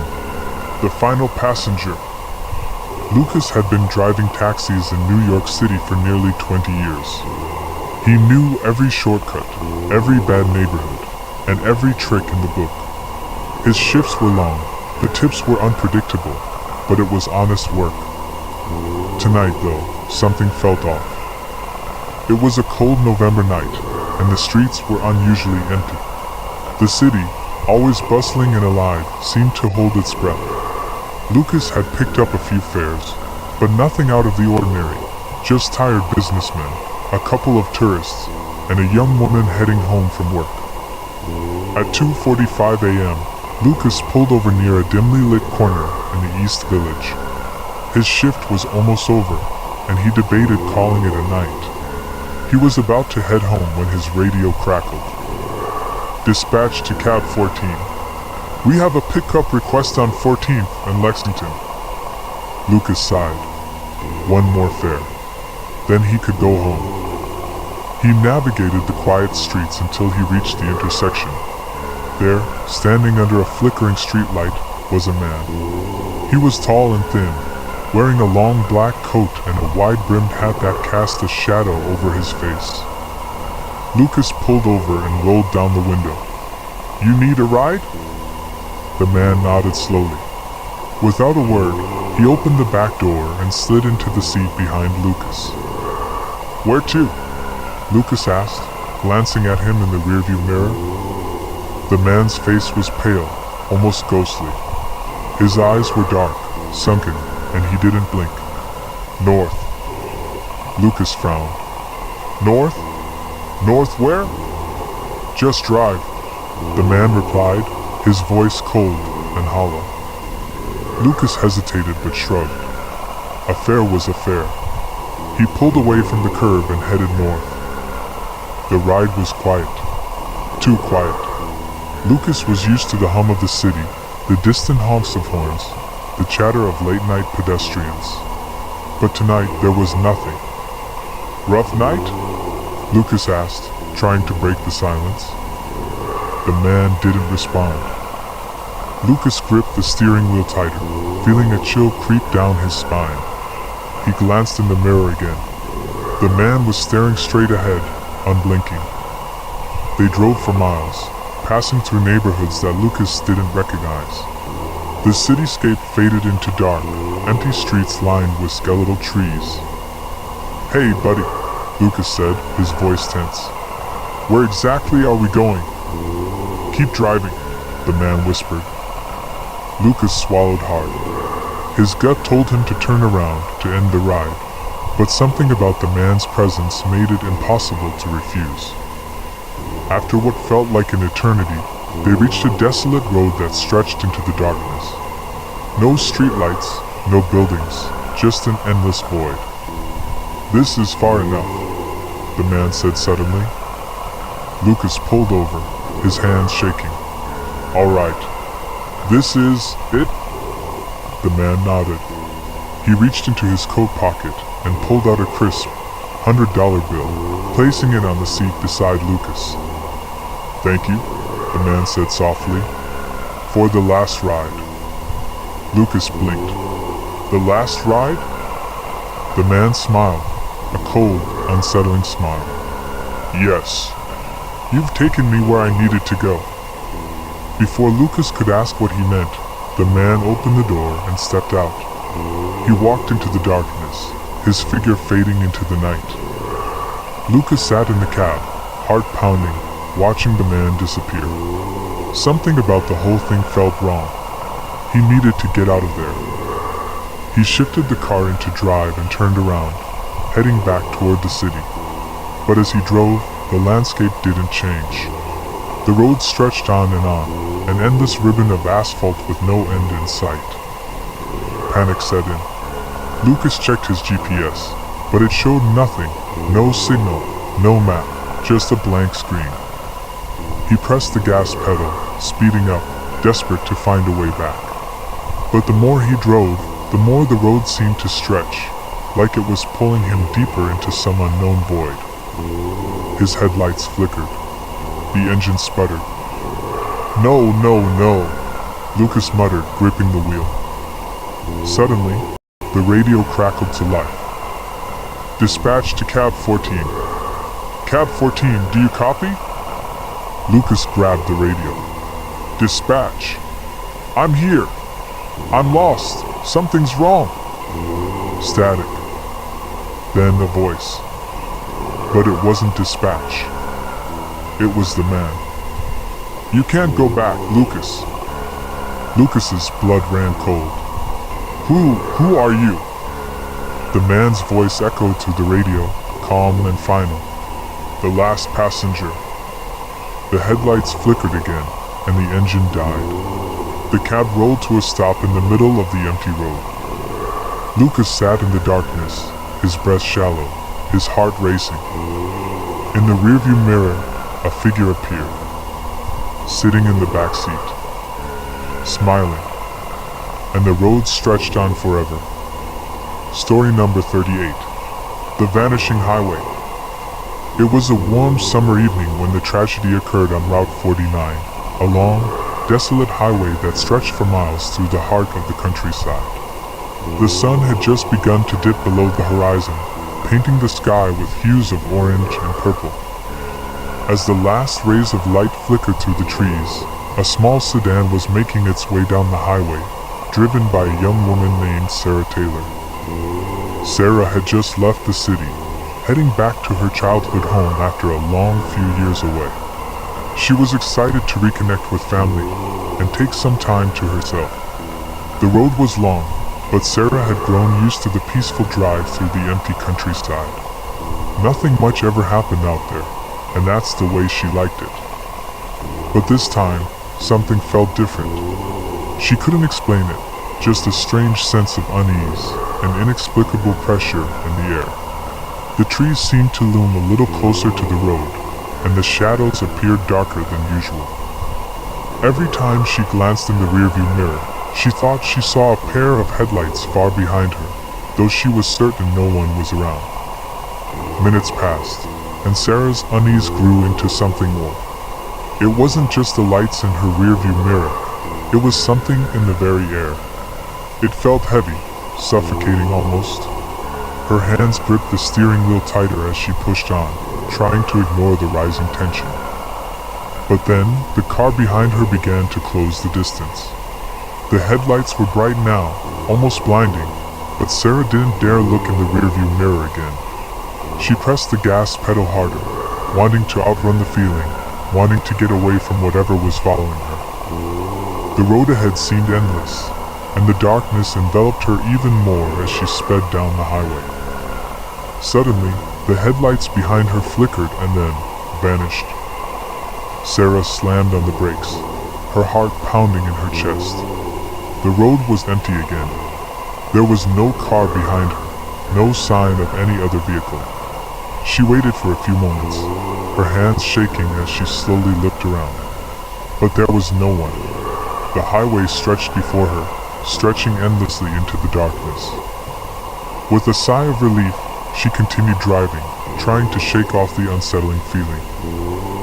The Final Passenger. Lucas had been driving taxis in New York City for nearly 20 years. He knew every shortcut, every bad neighborhood, and every trick in the book. His shifts were long, the tips were unpredictable, but it was honest work. Tonight, though, something felt off. It was a cold November night, and the streets were unusually empty. The city, always bustling and alive, seemed to hold its breath. Lucas had picked up a few fares, but nothing out of the ordinary, just tired businessmen, a couple of tourists, and a young woman heading home from work. At 2:45 a.m., Lucas pulled over near a dimly lit corner in the East Village. His shift was almost over, and he debated calling it a night. He was about to head home when his radio crackled. Dispatch to cab 14. We have a pickup request on 14th and Lexington. Lucas sighed. One more fare. Then he could go home. He navigated the quiet streets until he reached the intersection. There, standing under a flickering streetlight, was a man. He was tall and thin, wearing a long black coat and a wide-brimmed hat that cast a shadow over his face. Lucas pulled over and rolled down the window. You need a ride? The man nodded slowly. Without a word, he opened the back door and slid into the seat behind Lucas. Where to? Lucas asked, glancing at him in the rearview mirror. The man's face was pale, almost ghostly. His eyes were dark, sunken, and he didn't blink. North. Lucas frowned. North? North where? Just drive, the man replied, his voice cold and hollow. Lucas hesitated but shrugged. A fare was a fare. He pulled away from the curb and headed north. The ride was quiet. Too quiet. Lucas was used to the hum of the city, the distant honks of horns, the chatter of late-night pedestrians. But tonight there was nothing. Rough night? Lucas asked, trying to break the silence. The man didn't respond. Lucas gripped the steering wheel tighter, feeling a chill creep down his spine. He glanced in the mirror again. The man was staring straight ahead, unblinking. They drove for miles, passing through neighborhoods that Lucas didn't recognize. The cityscape faded into dark, empty streets lined with skeletal trees. Hey, buddy, Lucas said, his voice tense. Where exactly are we going? Keep driving, the man whispered. Lucas swallowed hard. His gut told him to turn around to end the ride, but something about the man's presence made it impossible to refuse. After what felt like an eternity, they reached a desolate road that stretched into the darkness. No streetlights, no buildings, just an endless void. This is far enough, the man said suddenly. Lucas pulled over, his hands shaking. All right, this is it? The man nodded. He reached into his coat pocket and pulled out a crisp $100 bill, placing it on the seat beside Lucas. Thank you, the man said softly. For the last ride. Lucas blinked. The last ride? The man smiled, a cold, unsettling smile. Yes. You've taken me where I needed to go. Before Lucas could ask what he meant, the man opened the door and stepped out. He walked into the darkness, his figure fading into the night. Lucas sat in the cab, heart pounding, watching the man disappear. Something about the whole thing felt wrong. He needed to get out of there. He shifted the car into drive and turned around, heading back toward the city. But as he drove, the landscape didn't change. The road stretched on, an endless ribbon of asphalt with no end in sight. Panic set in. Lucas checked his GPS, but it showed nothing, no signal, no map, just a blank screen. He pressed the gas pedal, speeding up, desperate to find a way back. But the more he drove, the more the road seemed to stretch, like it was pulling him deeper into some unknown void. His headlights flickered. The engine sputtered. "No, no, no," Lucas muttered, gripping the wheel. Suddenly, the radio crackled to life. "Dispatch to Cab 14. Cab 14, do you copy?" Lucas grabbed the radio. "Dispatch. I'm here. I'm lost. Something's wrong." Static. Then a voice. But it wasn't dispatch. It was the man. "You can't go back, Lucas." Lucas's blood ran cold. Who are you?" The man's voice echoed through the radio, calm and final. "The last passenger." The headlights flickered again, and the engine died. The cab rolled to a stop in the middle of the empty road. Lucas sat in the darkness, his breath shallow, his heart racing. In the rearview mirror, a figure appeared, sitting in the back seat, smiling, and the road stretched on forever. Story number 38. The Vanishing Highway. It was a warm summer evening when the tragedy occurred on Route 49, a long, desolate highway that stretched for miles through the heart of the countryside. The sun had just begun to dip below the horizon, painting the sky with hues of orange and purple. As the last rays of light flickered through the trees, a small sedan was making its way down the highway, driven by a young woman named Sarah Taylor. Sarah had just left the city, heading back to her childhood home after a long few years away. She was excited to reconnect with family and take some time to herself. The road was long, but Sarah had grown used to the peaceful drive through the empty countryside. Nothing much ever happened out there, and that's the way she liked it. But this time, something felt different. She couldn't explain it, just a strange sense of unease, an inexplicable pressure in the air. The trees seemed to loom a little closer to the road, and the shadows appeared darker than usual. Every time she glanced in the rearview mirror, she thought she saw a pair of headlights far behind her, though she was certain no one was around. Minutes passed, and Sarah's unease grew into something more. It wasn't just the lights in her rearview mirror, it was something in the very air. It felt heavy, suffocating almost. Her hands gripped the steering wheel tighter as she pushed on, trying to ignore the rising tension. But then, the car behind her began to close the distance. The headlights were bright now, almost blinding, but Sarah didn't dare look in the rearview mirror again. She pressed the gas pedal harder, wanting to outrun the feeling, wanting to get away from whatever was following her. The road ahead seemed endless, and the darkness enveloped her even more as she sped down the highway. Suddenly, the headlights behind her flickered and then vanished. Sarah slammed on the brakes, her heart pounding in her chest. The road was empty again. There was no car behind her, no sign of any other vehicle. She waited for a few moments, her hands shaking as she slowly looked around. But there was no one. The highway stretched before her, stretching endlessly into the darkness. With a sigh of relief, she continued driving, trying to shake off the unsettling feeling.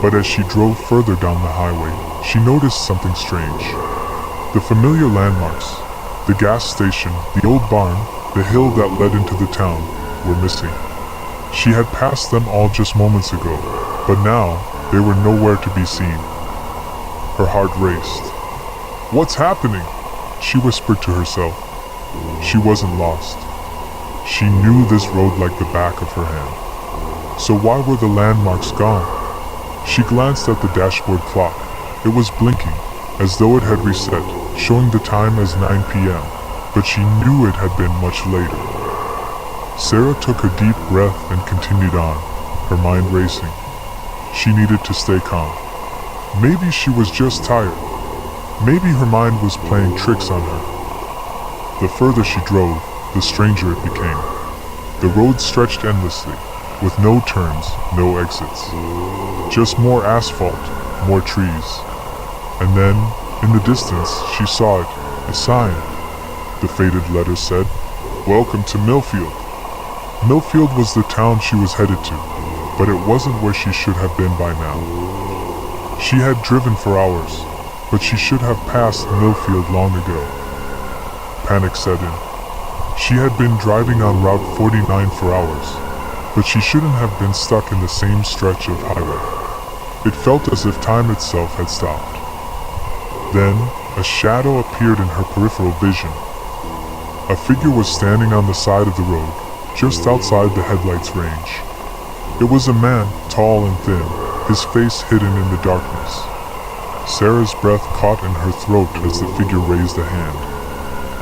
But as she drove further down the highway, she noticed something strange. The familiar landmarks, the gas station, the old barn, the hill that led into the town, were missing. She had passed them all just moments ago, but now they were nowhere to be seen. Her heart raced. "What's happening?" she whispered to herself. She wasn't lost. She knew this road like the back of her hand. So why were the landmarks gone? She glanced at the dashboard clock. It was blinking, as though it had reset, showing the time as 9 p.m., but she knew it had been much later. Sarah took a deep breath and continued on, her mind racing. She needed to stay calm. Maybe she was just tired. Maybe her mind was playing tricks on her. The further she drove, the stranger it became. The road stretched endlessly, with no turns, no exits. Just more asphalt, more trees. And then, in the distance, she saw it, a sign. The faded letter said, "Welcome to Millfield." Millfield was the town she was headed to, but it wasn't where she should have been by now. She had driven for hours, but she should have passed Millfield long ago. Panic set in. She had been driving on Route 49 for hours, but she shouldn't have been stuck in the same stretch of highway. It felt as if time itself had stopped. Then, a shadow appeared in her peripheral vision. A figure was standing on the side of the road, just outside the headlights' range. It was a man, tall and thin, his face hidden in the darkness. Sarah's breath caught in her throat as the figure raised a hand.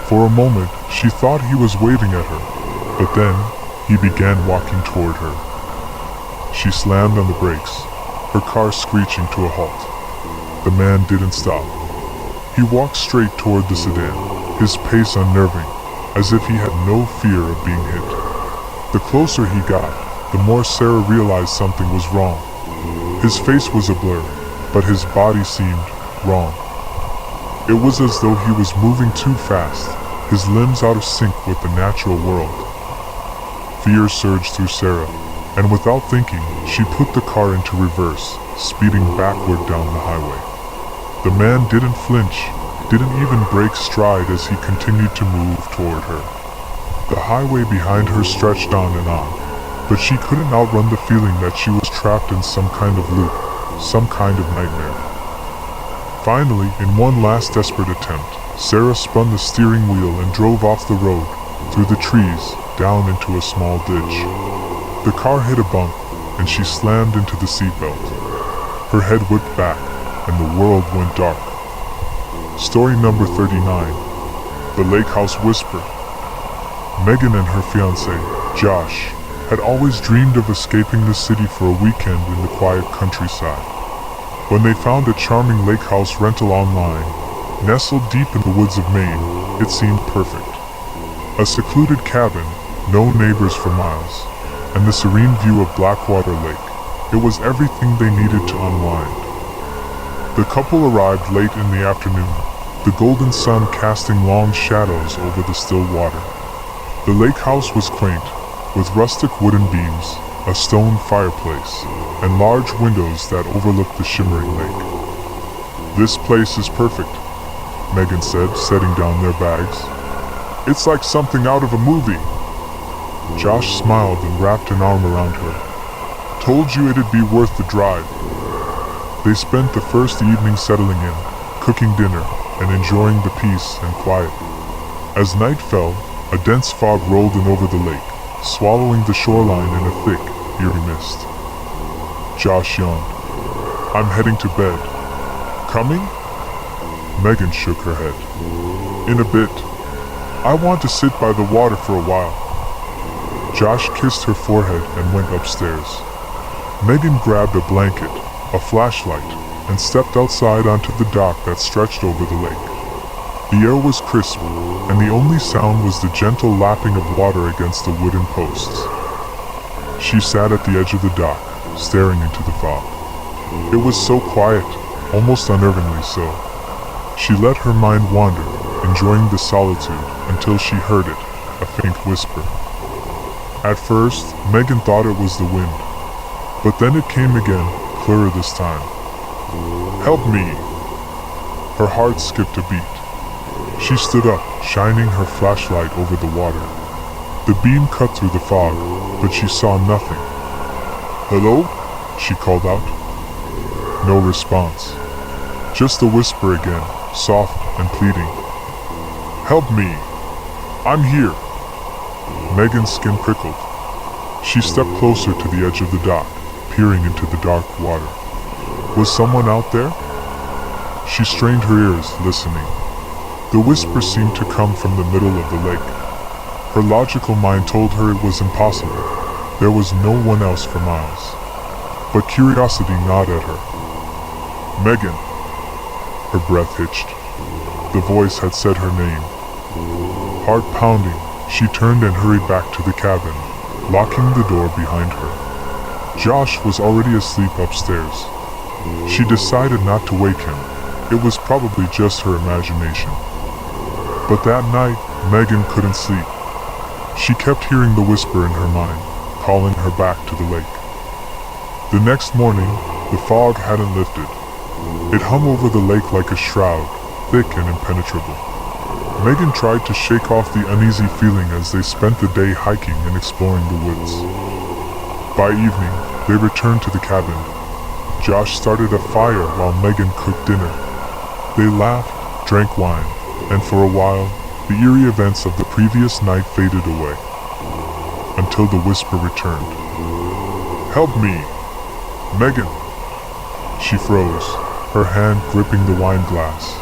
For a moment, she thought he was waving at her, but then, he began walking toward her. She slammed on the brakes, her car screeching to a halt. The man didn't stop. He walked straight toward the sedan, his pace unnerving, as if he had no fear of being hit. The closer he got, the more Sarah realized something was wrong. His face was a blur, but his body seemed wrong. It was as though he was moving too fast, his limbs out of sync with the natural world. Fear surged through Sarah, and without thinking, she put the car into reverse, speeding backward down the highway. The man didn't flinch, didn't even break stride as he continued to move toward her. The highway behind her stretched on and on, but she couldn't outrun the feeling that she was trapped in some kind of loop, some kind of nightmare. Finally, in one last desperate attempt, Sarah spun the steering wheel and drove off the road, through the trees, down into a small ditch. The car hit a bump, and she slammed into the seatbelt. Her head whipped back, and the world went dark. Story number 39. The Lake House Whisper. Megan and her fiancé, Josh, had always dreamed of escaping the city for a weekend in the quiet countryside. When they found a charming lake house rental online, nestled deep in the woods of Maine, it seemed perfect. A secluded cabin, no neighbors for miles, and the serene view of Blackwater Lake. It was everything they needed to unwind. The couple arrived late in the afternoon, the golden sun casting long shadows over the still water. The lake house was quaint, with rustic wooden beams, a stone fireplace, and large windows that overlooked the shimmering lake. "This place is perfect," Megan said, setting down their bags. "It's like something out of a movie." Josh smiled and wrapped an arm around her. "Told you it'd be worth the drive." They spent the first evening settling in, cooking dinner, and enjoying the peace and quiet. As night fell, a dense fog rolled in over the lake, swallowing the shoreline in a thick, eerie mist. Josh yawned. "I'm heading to bed." "Coming?" Megan shook her head. "In a bit. I want to sit by the water for a while." Josh kissed her forehead and went upstairs. Megan grabbed a blanket, a flashlight, and stepped outside onto the dock that stretched over the lake. The air was crisp, and the only sound was the gentle lapping of water against the wooden posts. She sat at the edge of the dock, staring into the fog. It was so quiet, almost unnervingly so. She let her mind wander, enjoying the solitude, until she heard it, a faint whisper. At first, Megan thought it was the wind, but then it came again, clearer this time. "Help me!" Her heart skipped a beat. She stood up, shining her flashlight over the water. The beam cut through the fog, but she saw nothing. "Hello?" she called out. No response. Just the whisper again, soft and pleading. "Help me! I'm here!" Megan's skin prickled. She stepped closer to the edge of the dock, peering into the dark water. Was someone out there? She strained her ears, listening. The whisper seemed to come from the middle of the lake. Her logical mind told her it was impossible. There was no one else for miles. But curiosity gnawed at her. "Megan!" Her breath hitched. The voice had said her name. Heart pounding, she turned and hurried back to the cabin, locking the door behind her. Josh was already asleep upstairs. She decided not to wake him. It was probably just her imagination. But that night, Megan couldn't sleep. She kept hearing the whisper in her mind, calling her back to the lake. The next morning, the fog hadn't lifted. It hung over the lake like a shroud, thick and impenetrable. Megan tried to shake off the uneasy feeling as they spent the day hiking and exploring the woods. By evening, they returned to the cabin. Josh started a fire while Megan cooked dinner. They laughed, drank wine, and for a while, the eerie events of the previous night faded away. Until the whisper returned. "Help me! Megan!" She froze, her hand gripping the wine glass.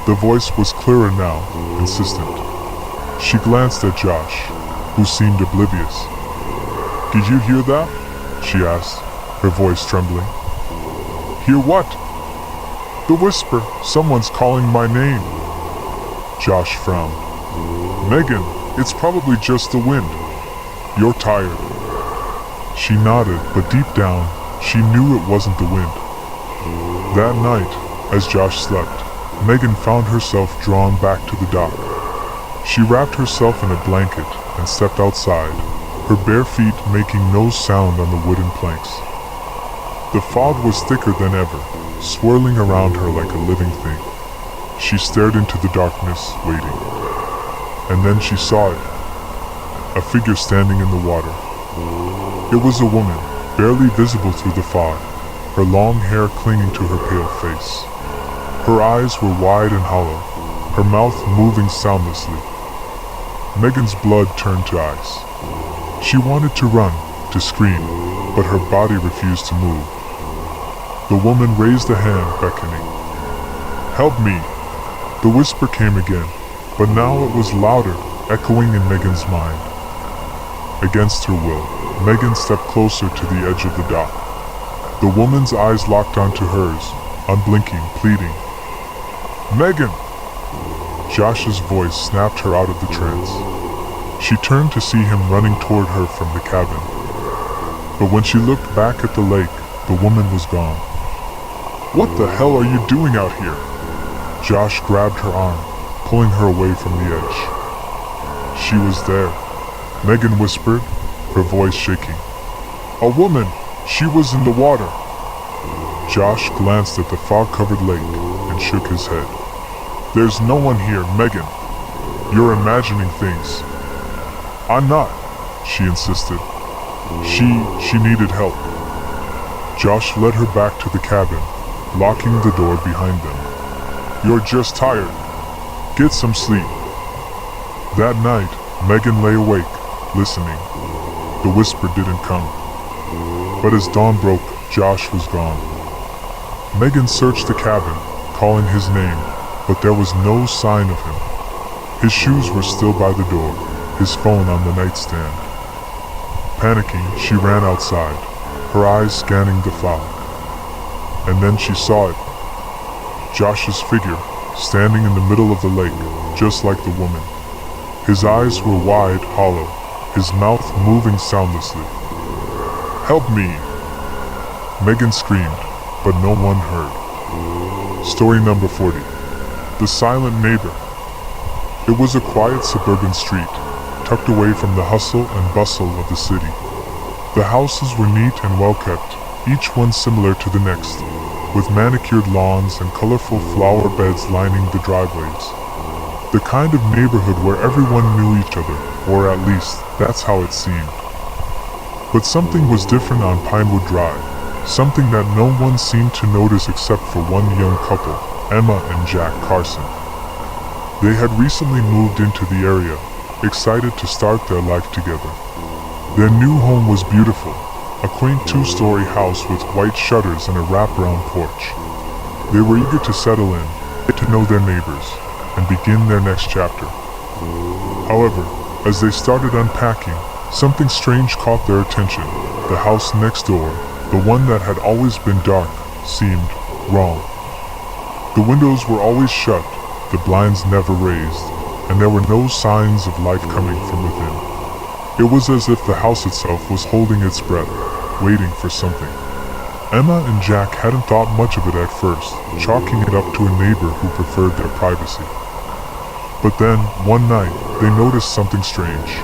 The voice was clearer now, insistent. She glanced at Josh, who seemed oblivious. "Did you hear that?" she asked, her voice trembling. "Hear what?" "The whisper. Someone's calling my name." Josh frowned. "Megan, it's probably just the wind. You're tired." She nodded, but deep down, she knew it wasn't the wind. That night, as Josh slept, Megan found herself drawn back to the dock. She wrapped herself in a blanket and stepped outside, her bare feet making no sound on the wooden planks. The fog was thicker than ever, swirling around her like a living thing. She stared into the darkness, waiting. And then she saw it. A figure standing in the water. It was a woman, barely visible through the fog, her long hair clinging to her pale face. Her eyes were wide and hollow, her mouth moving soundlessly. Megan's blood turned to ice. She wanted to run, to scream, but her body refused to move. The woman raised a hand, beckoning. "Help me!" The whisper came again, but now it was louder, echoing in Megan's mind. Against her will, Megan stepped closer to the edge of the dock. The woman's eyes locked onto hers, unblinking, pleading. "Megan!" Josh's voice snapped her out of the trance. She turned to see him running toward her from the cabin. But when she looked back at the lake, the woman was gone. "What the hell are you doing out here?" Josh grabbed her arm, pulling her away from the edge. "She was there," Megan whispered, her voice shaking. "A woman! She was in the water!" Josh glanced at the fog-covered lake and shook his head. "There's no one here, Megan. You're imagining things." "I'm not," she insisted. She needed help. Josh led her back to the cabin, locking the door behind them. "You're just tired. Get some sleep." That night, Megan lay awake, listening. The whisper didn't come. But as dawn broke, Josh was gone. Megan searched the cabin, calling his name, but there was no sign of him. His shoes were still by the door, his phone on the nightstand. Panicking, she ran outside, her eyes scanning the fog. And then she saw it. Josh's figure, standing in the middle of the lake, just like the woman. His eyes were wide, hollow, his mouth moving soundlessly. "Help me!" Megan screamed, but no one heard. Story number 40. The Silent Neighbor. It was a quiet suburban street, tucked away from the hustle and bustle of the city. The houses were neat and well kept, each one similar to the next, with manicured lawns and colorful flower beds lining the driveways. The kind of neighborhood where everyone knew each other, or at least, that's how it seemed. But something was different on Pinewood Drive, something that no one seemed to notice except for one young couple, Emma and Jack Carson. They had recently moved into the area, excited to start their life together. Their new home was beautiful, a quaint two-story house with white shutters and a wraparound porch. They were eager to settle in, get to know their neighbors, and begin their next chapter. However, as they started unpacking, something strange caught their attention. The house next door, the one that had always been dark, seemed wrong. The windows were always shut, the blinds never raised, and there were no signs of life coming from within. It was as if the house itself was holding its breath, waiting for something. Emma and Jack hadn't thought much of it at first, chalking it up to a neighbor who preferred their privacy. But then, one night, they noticed something strange.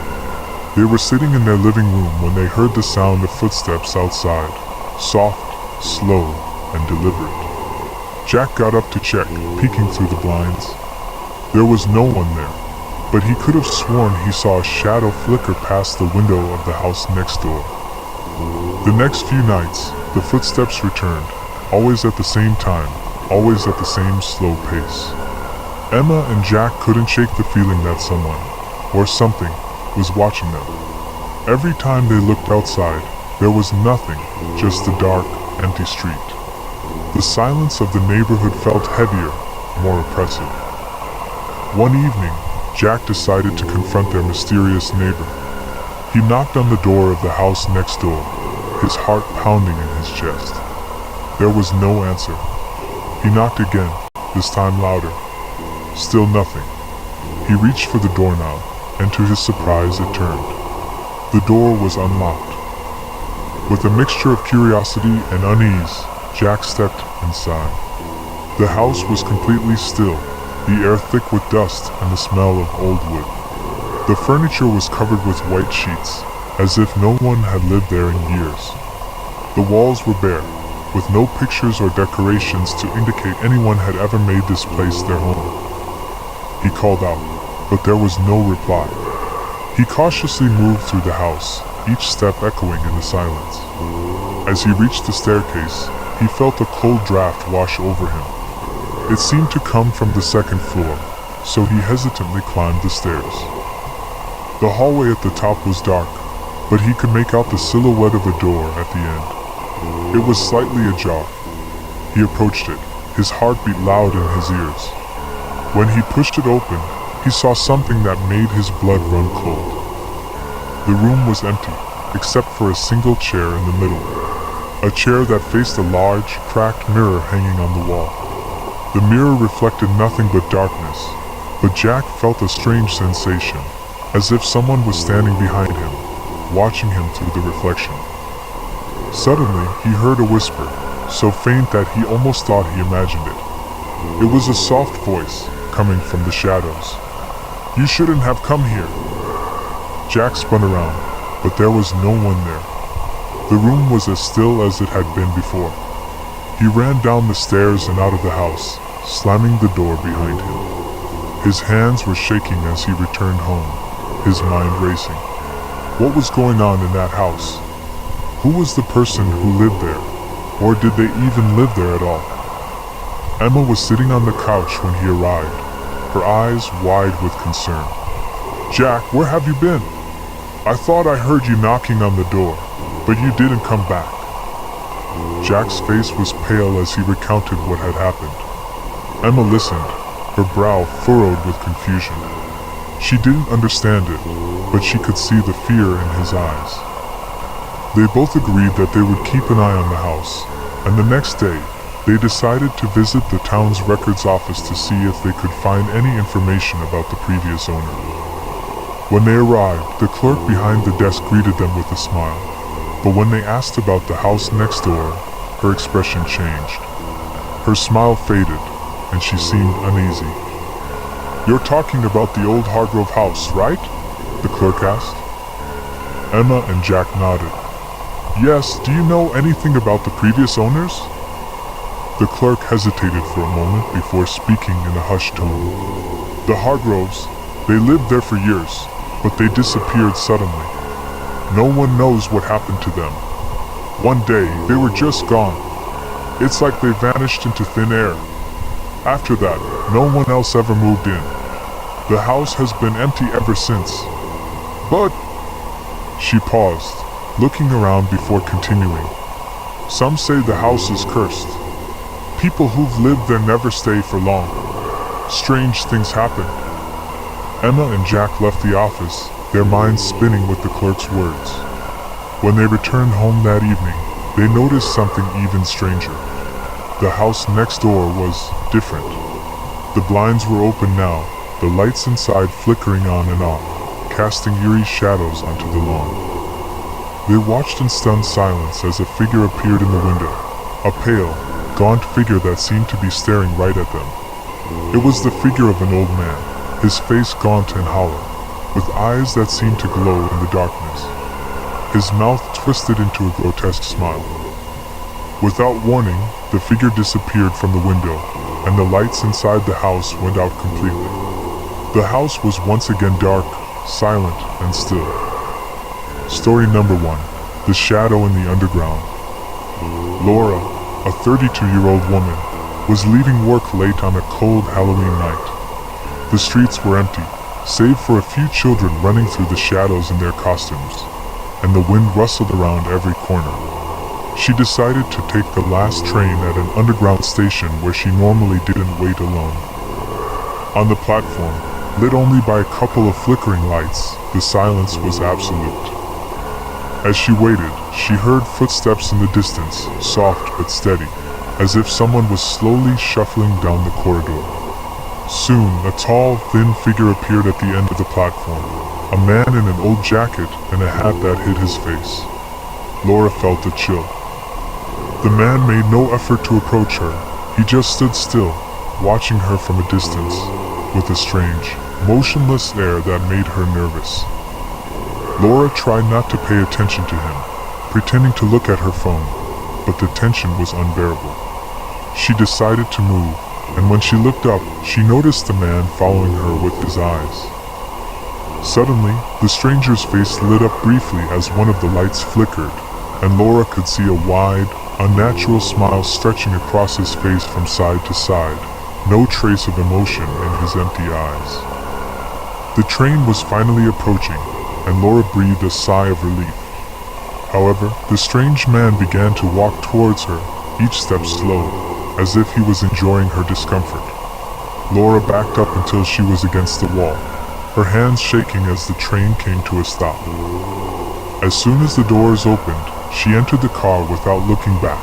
They were sitting in their living room when they heard the sound of footsteps outside, soft, slow, and deliberate. Jack got up to check, peeking through the blinds. There was no one there, but he could have sworn he saw a shadow flicker past the window of the house next door. The next few nights, the footsteps returned, always at the same time, always at the same slow pace. Emma and Jack couldn't shake the feeling that someone, or something, was watching them. Every time they looked outside, there was nothing, just the dark, empty street. The silence of the neighborhood felt heavier, more oppressive. One evening, Jack decided to confront their mysterious neighbor. He knocked on the door of the house next door, his heart pounding in his chest. There was no answer. He knocked again, this time louder. Still nothing. He reached for the doorknob, and to his surprise it turned. The door was unlocked. With a mixture of curiosity and unease, Jack stepped inside. The house was completely still, the air thick with dust and the smell of old wood. The furniture was covered with white sheets, as if no one had lived there in years. The walls were bare, with no pictures or decorations to indicate anyone had ever made this place their home. He called out, but there was no reply. He cautiously moved through the house, each step echoing in the silence. As he reached the staircase, he felt a cold draft wash over him. It seemed to come from the second floor, so he hesitantly climbed the stairs. The hallway at the top was dark, but he could make out the silhouette of a door at the end. It was slightly ajar. He approached it, his heart beat loud in his ears. When he pushed it open, he saw something that made his blood run cold. The room was empty, except for a single chair in the middle. A chair that faced a large, cracked mirror hanging on the wall. The mirror reflected nothing but darkness, but Jack felt a strange sensation, as if someone was standing behind him, watching him through the reflection. Suddenly, he heard a whisper, so faint that he almost thought he imagined it. It was a soft voice, coming from the shadows. "You shouldn't have come here." Jack spun around, but there was no one there. The room was as still as it had been before. He ran down the stairs and out of the house, slamming the door behind him. His hands were shaking as he returned home, his mind racing. What was going on in that house? Who was the person who lived there? Or did they even live there at all? Emma was sitting on the couch when he arrived, her eyes wide with concern. "Jack, where have you been? I thought I heard you knocking on the door, but you didn't come back." Jack's face was pale as he recounted what had happened. Emma listened, her brow furrowed with confusion. She didn't understand it, but she could see the fear in his eyes. They both agreed that they would keep an eye on the house, and the next day, they decided to visit the town's records office to see if they could find any information about the previous owner. When they arrived, the clerk behind the desk greeted them with a smile, but when they asked about the house next door, her expression changed. Her smile faded, and she seemed uneasy. "You're talking about the old Hargrove house, right?" the clerk asked. Emma and Jack nodded. "Yes, do you know anything about the previous owners?" The clerk hesitated for a moment before speaking in a hushed tone. "The Hargroves, they lived there for years, but they disappeared suddenly. No one knows what happened to them. One day, they were just gone. It's like they vanished into thin air. After that, no one else ever moved in. The house has been empty ever since. But..." She paused, looking around before continuing. "Some say the house is cursed. People who've lived there never stay for long. strange things happened. Emma and Jack left the office, their minds spinning with the clerk's words. When they returned home that evening, they noticed something even stranger. The house next door was different. The blinds were open now, the lights inside flickering on and off, casting eerie shadows onto the lawn. They watched in stunned silence as a figure appeared in the window, a pale, gaunt figure that seemed to be staring right at them. It was the figure of an old man, his face gaunt and hollow, with eyes that seemed to glow in the darkness. His mouth twisted into a grotesque smile. Without warning, the figure disappeared from the window, and the lights inside the house went out completely. The house was once again dark, silent, and still. Story number 1. The Shadow in the Underground. Laura, a 32-year-old woman, was leaving work late on a cold Halloween night. The streets were empty, save for a few children running through the shadows in their costumes, and the wind rustled around every corner. She decided to take the last train at an underground station where she normally didn't wait alone. On the platform, lit only by a couple of flickering lights, the silence was absolute. As she waited, she heard footsteps in the distance, soft but steady, as if someone was slowly shuffling down the corridor. Soon, a tall, thin figure appeared at the end of the platform, a man in an old jacket and a hat that hid his face. Laura felt a chill. The man made no effort to approach her. He just stood still, watching her from a distance, with a strange, motionless air that made her nervous. Laura tried not to pay attention to him, pretending to look at her phone, but the tension was unbearable. She decided to move, and when she looked up, she noticed the man following her with his eyes. Suddenly, the stranger's face lit up briefly as one of the lights flickered, and Laura could see a wide, unnatural smile stretching across his face from side to side, no trace of emotion in his empty eyes. The train was finally approaching, and Laura breathed a sigh of relief. However, the strange man began to walk towards her, each step slow, as if he was enjoying her discomfort. Laura backed up until she was against the wall, her hands shaking as the train came to a stop. As soon as the doors opened, she entered the car without looking back,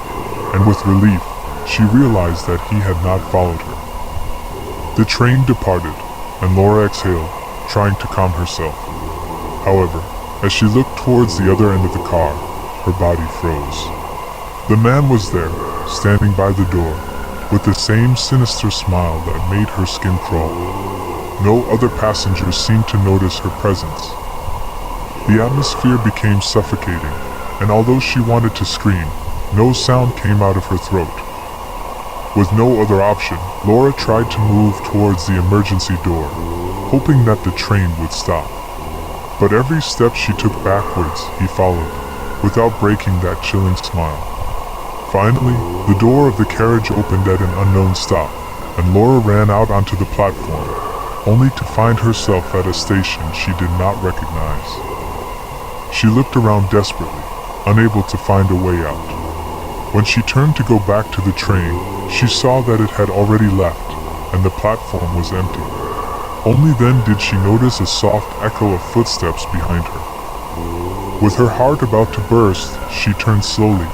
and with relief, she realized that he had not followed her. The train departed, and Laura exhaled, trying to calm herself. However, as she looked towards the other end of the car, her body froze. The man was there, standing by the door, with the same sinister smile that made her skin crawl. No other passengers seemed to notice her presence. The atmosphere became suffocating, and although she wanted to scream, no sound came out of her throat. With no other option, Laura tried to move towards the emergency door, hoping that the train would stop. But every step she took backwards, he followed, without breaking that chilling smile. Finally, the door of the carriage opened at an unknown stop, and Laura ran out onto the platform, only to find herself at a station she did not recognize. She looked around desperately, unable to find a way out. When she turned to go back to the train, she saw that it had already left, and the platform was empty. Only then did she notice a soft echo of footsteps behind her. With her heart about to burst, she turned slowly,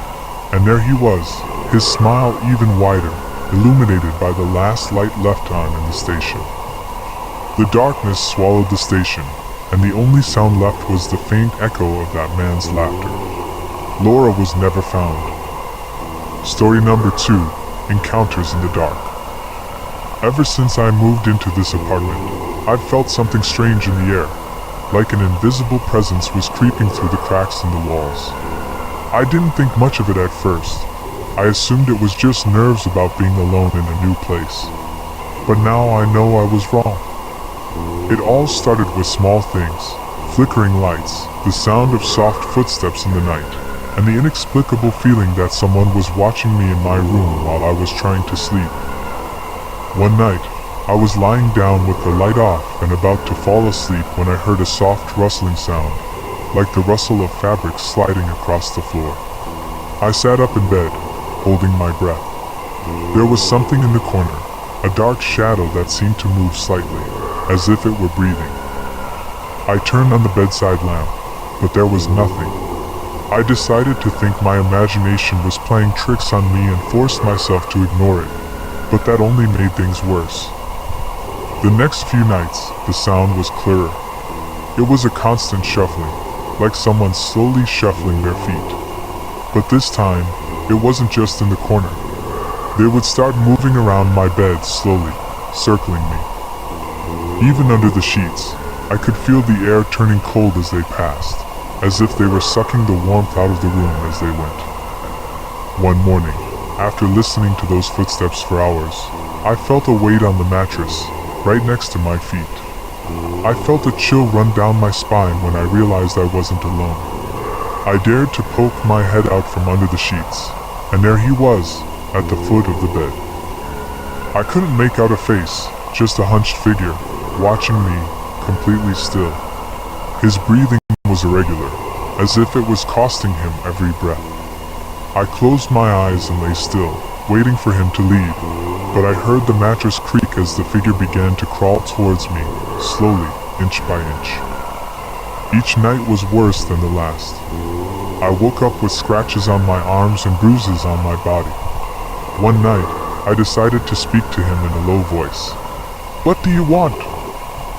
and there he was, his smile even wider, illuminated by the last light left on in the station. The darkness swallowed the station, and the only sound left was the faint echo of that man's laughter. Laura was never found. Story number 2, Encounters in the Dark. Ever since I moved into this apartment, I've felt something strange in the air, like an invisible presence was creeping through the cracks in the walls. I didn't think much of it at first. I assumed it was just nerves about being alone in a new place. But now I know I was wrong. It all started with small things, flickering lights, the sound of soft footsteps in the night, and the inexplicable feeling that someone was watching me in my room while I was trying to sleep. One night, I was lying down with the light off and about to fall asleep when I heard a soft rustling sound, like the rustle of fabric sliding across the floor. I sat up in bed, holding my breath. There was something in the corner, a dark shadow that seemed to move slightly, as if it were breathing. I turned on the bedside lamp, but there was nothing. I decided to think my imagination was playing tricks on me and forced myself to ignore it, but that only made things worse. The next few nights, the sound was clearer. It was a constant shuffling, like someone slowly shuffling their feet. But this time, it wasn't just in the corner. They would start moving around my bed slowly, circling me. Even under the sheets, I could feel the air turning cold as they passed, as if they were sucking the warmth out of the room as they went. One morning, after listening to those footsteps for hours, I felt a weight on the mattress, right next to my feet. I felt a chill run down my spine when I realized I wasn't alone. I dared to poke my head out from under the sheets, and there he was, at the foot of the bed. I couldn't make out a face, just a hunched figure, watching me, completely still. His breathing was irregular, as if it was costing him every breath. I closed my eyes and lay still, waiting for him to leave, but I heard the mattress creak as the figure began to crawl towards me, slowly, inch by inch. Each night was worse than the last. I woke up with scratches on my arms and bruises on my body. One night, I decided to speak to him in a low voice. "What do you want?"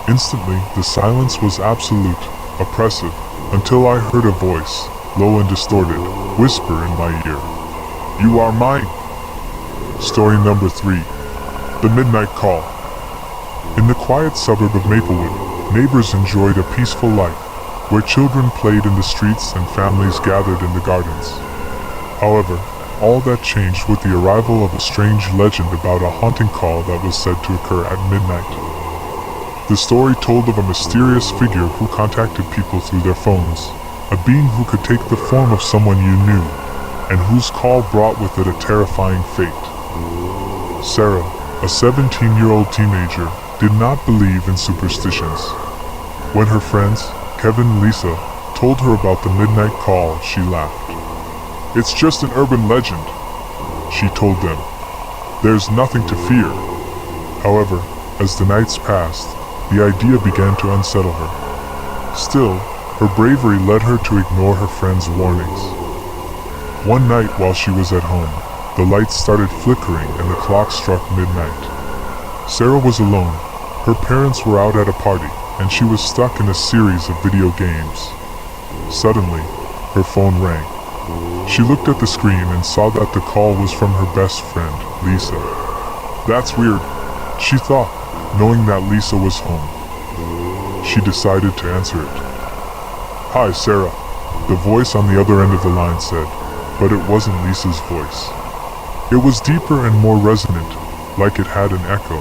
Instantly, the silence was absolute, oppressive, until I heard a voice, low and distorted, whisper in my ear. "You are mine." Story number 3. The Midnight Call. In the quiet suburb of Maplewood, neighbors enjoyed a peaceful life, where children played in the streets and families gathered in the gardens. However, all that changed with the arrival of a strange legend about a haunting call that was said to occur at midnight. The story told of a mysterious figure who contacted people through their phones, a being who could take the form of someone you knew, and whose call brought with it a terrifying fate. Sarah, a 17-year-old teenager, did not believe in superstitions. When her friends, Kevin and Lisa, told her about the midnight call, she laughed. "It's just an urban legend," she told them. "There's nothing to fear." However, as the nights passed, the idea began to unsettle her. Still, her bravery led her to ignore her friends' warnings. One night while she was at home, the lights started flickering and the clock struck midnight. Sarah was alone. Her parents were out at a party, and she was stuck in a series of video games. Suddenly, her phone rang. She looked at the screen and saw that the call was from her best friend, Lisa. "That's weird," she thought, knowing that Lisa was home. She decided to answer it. "Hi, Sarah," the voice on the other end of the line said, but it wasn't Lisa's voice. It was deeper and more resonant, like it had an echo.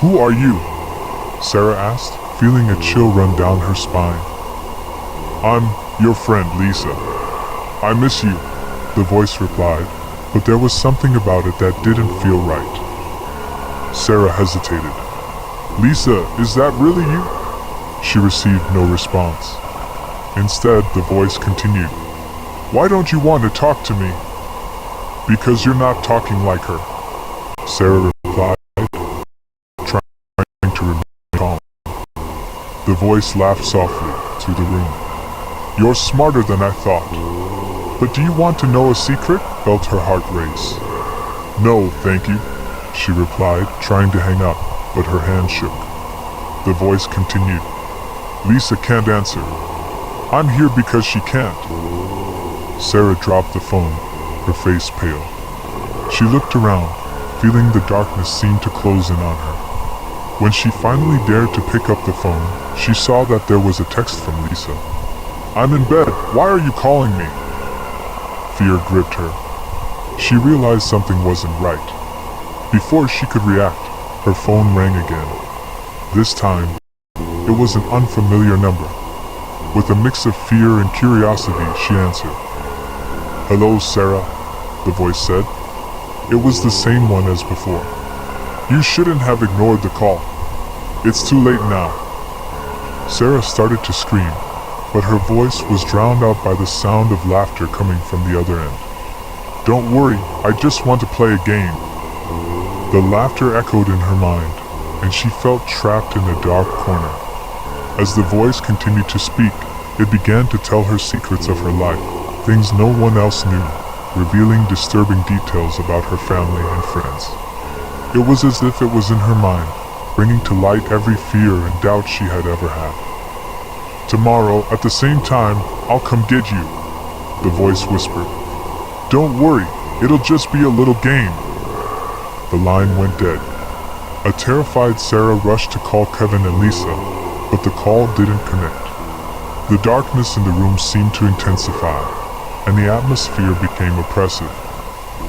"Who are you?" Sarah asked, feeling a chill run down her spine. "I'm your friend, Lisa. I miss you," the voice replied, but there was something about it that didn't feel right. Sarah hesitated. "Lisa, is that really you?" She received no response. Instead, the voice continued. "Why don't you want to talk to me?" "Because you're not talking like her," Sarah replied, trying to remain calm. The voice laughed softly through the room. "You're smarter than I thought. But do you want to know a secret?" Felt her heart race. "No, thank you," she replied, trying to hang up, but her hand shook. The voice continued. "Lisa can't answer. I'm here because she can't." Sarah dropped the phone, her face pale. She looked around, feeling the darkness seem to close in on her. When she finally dared to pick up the phone, she saw that there was a text from Lisa. "I'm in bed. Why are you calling me?" Fear gripped her. She realized something wasn't right. Before she could react, her phone rang again. This time, it was an unfamiliar number. With a mix of fear and curiosity, she answered. "Hello, Sarah," the voice said. It was the same one as before. "You shouldn't have ignored the call. It's too late now." Sarah started to scream, but her voice was drowned out by the sound of laughter coming from the other end. "Don't worry, I just want to play a game." The laughter echoed in her mind, and she felt trapped in a dark corner. As the voice continued to speak, it began to tell her secrets of her life, things no one else knew, revealing disturbing details about her family and friends. It was as if it was in her mind, bringing to light every fear and doubt she had ever had. "Tomorrow, at the same time, I'll come get you," the voice whispered. "Don't worry, it'll just be a little game." The line went dead. A terrified Sarah rushed to call Kevin and Lisa, but the call didn't connect. The darkness in the room seemed to intensify, and the atmosphere became oppressive.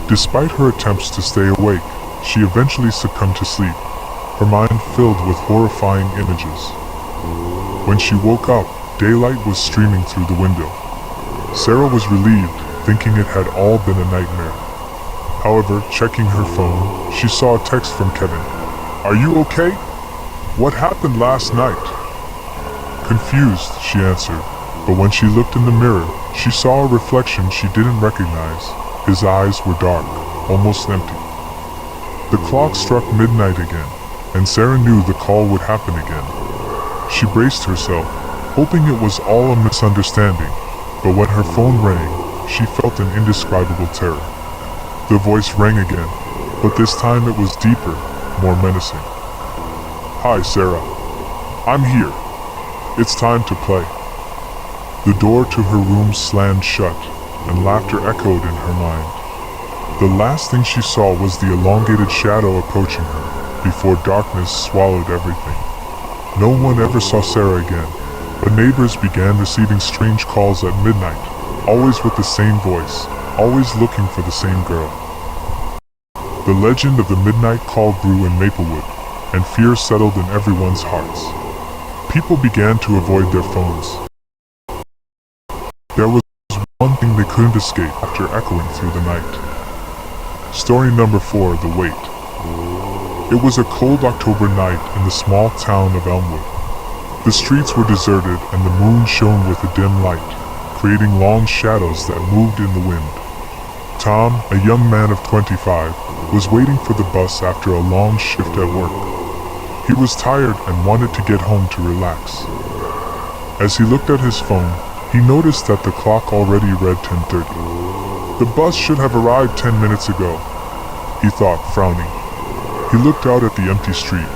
Despite her attempts to stay awake, she eventually succumbed to sleep, her mind filled with horrifying images. When she woke up, daylight was streaming through the window. Sarah was relieved, thinking it had all been a nightmare. However, checking her phone, she saw a text from Kevin. "Are you okay? What happened last night?" Confused, she answered, but when she looked in the mirror, she saw a reflection she didn't recognize. His eyes were dark, almost empty. The clock struck midnight again, and Sarah knew the call would happen again. She braced herself, hoping it was all a misunderstanding, but when her phone rang, she felt an indescribable terror. The voice rang again, but this time it was deeper, more menacing. "Hi, Sarah. I'm here. It's time to play." The door to her room slammed shut, and laughter echoed in her mind. The last thing she saw was the elongated shadow approaching her, before darkness swallowed everything. No one ever saw Sarah again, but neighbors began receiving strange calls at midnight, always with the same voice, always looking for the same girl. The legend of the midnight call grew in Maplewood, and fear settled in everyone's hearts. People began to avoid their phones. There was one thing they couldn't escape after echoing through the night. Story number 4, The Wait. It was a cold October night in the small town of Elmwood. The streets were deserted and the moon shone with a dim light, creating long shadows that moved in the wind. Tom, a young man of 25, was waiting for the bus after a long shift at work. He was tired and wanted to get home to relax. As he looked at his phone, he noticed that the clock already read 10:30. The bus should have arrived 10 minutes ago, he thought, frowning. He looked out at the empty street,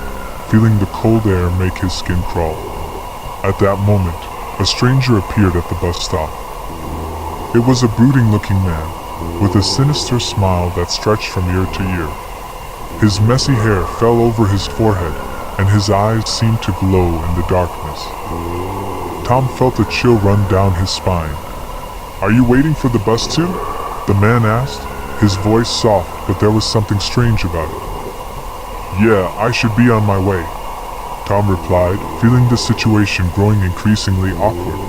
feeling the cold air make his skin crawl. At that moment, a stranger appeared at the bus stop. It was a brooding-looking man, with a sinister smile that stretched from ear to ear. His messy hair fell over his forehead, and his eyes seemed to glow in the darkness. Tom felt a chill run down his spine. "Are you waiting for the bus too?" the man asked, his voice soft, but there was something strange about it. "Yeah, I should be on my way," Tom replied, feeling the situation growing increasingly awkward.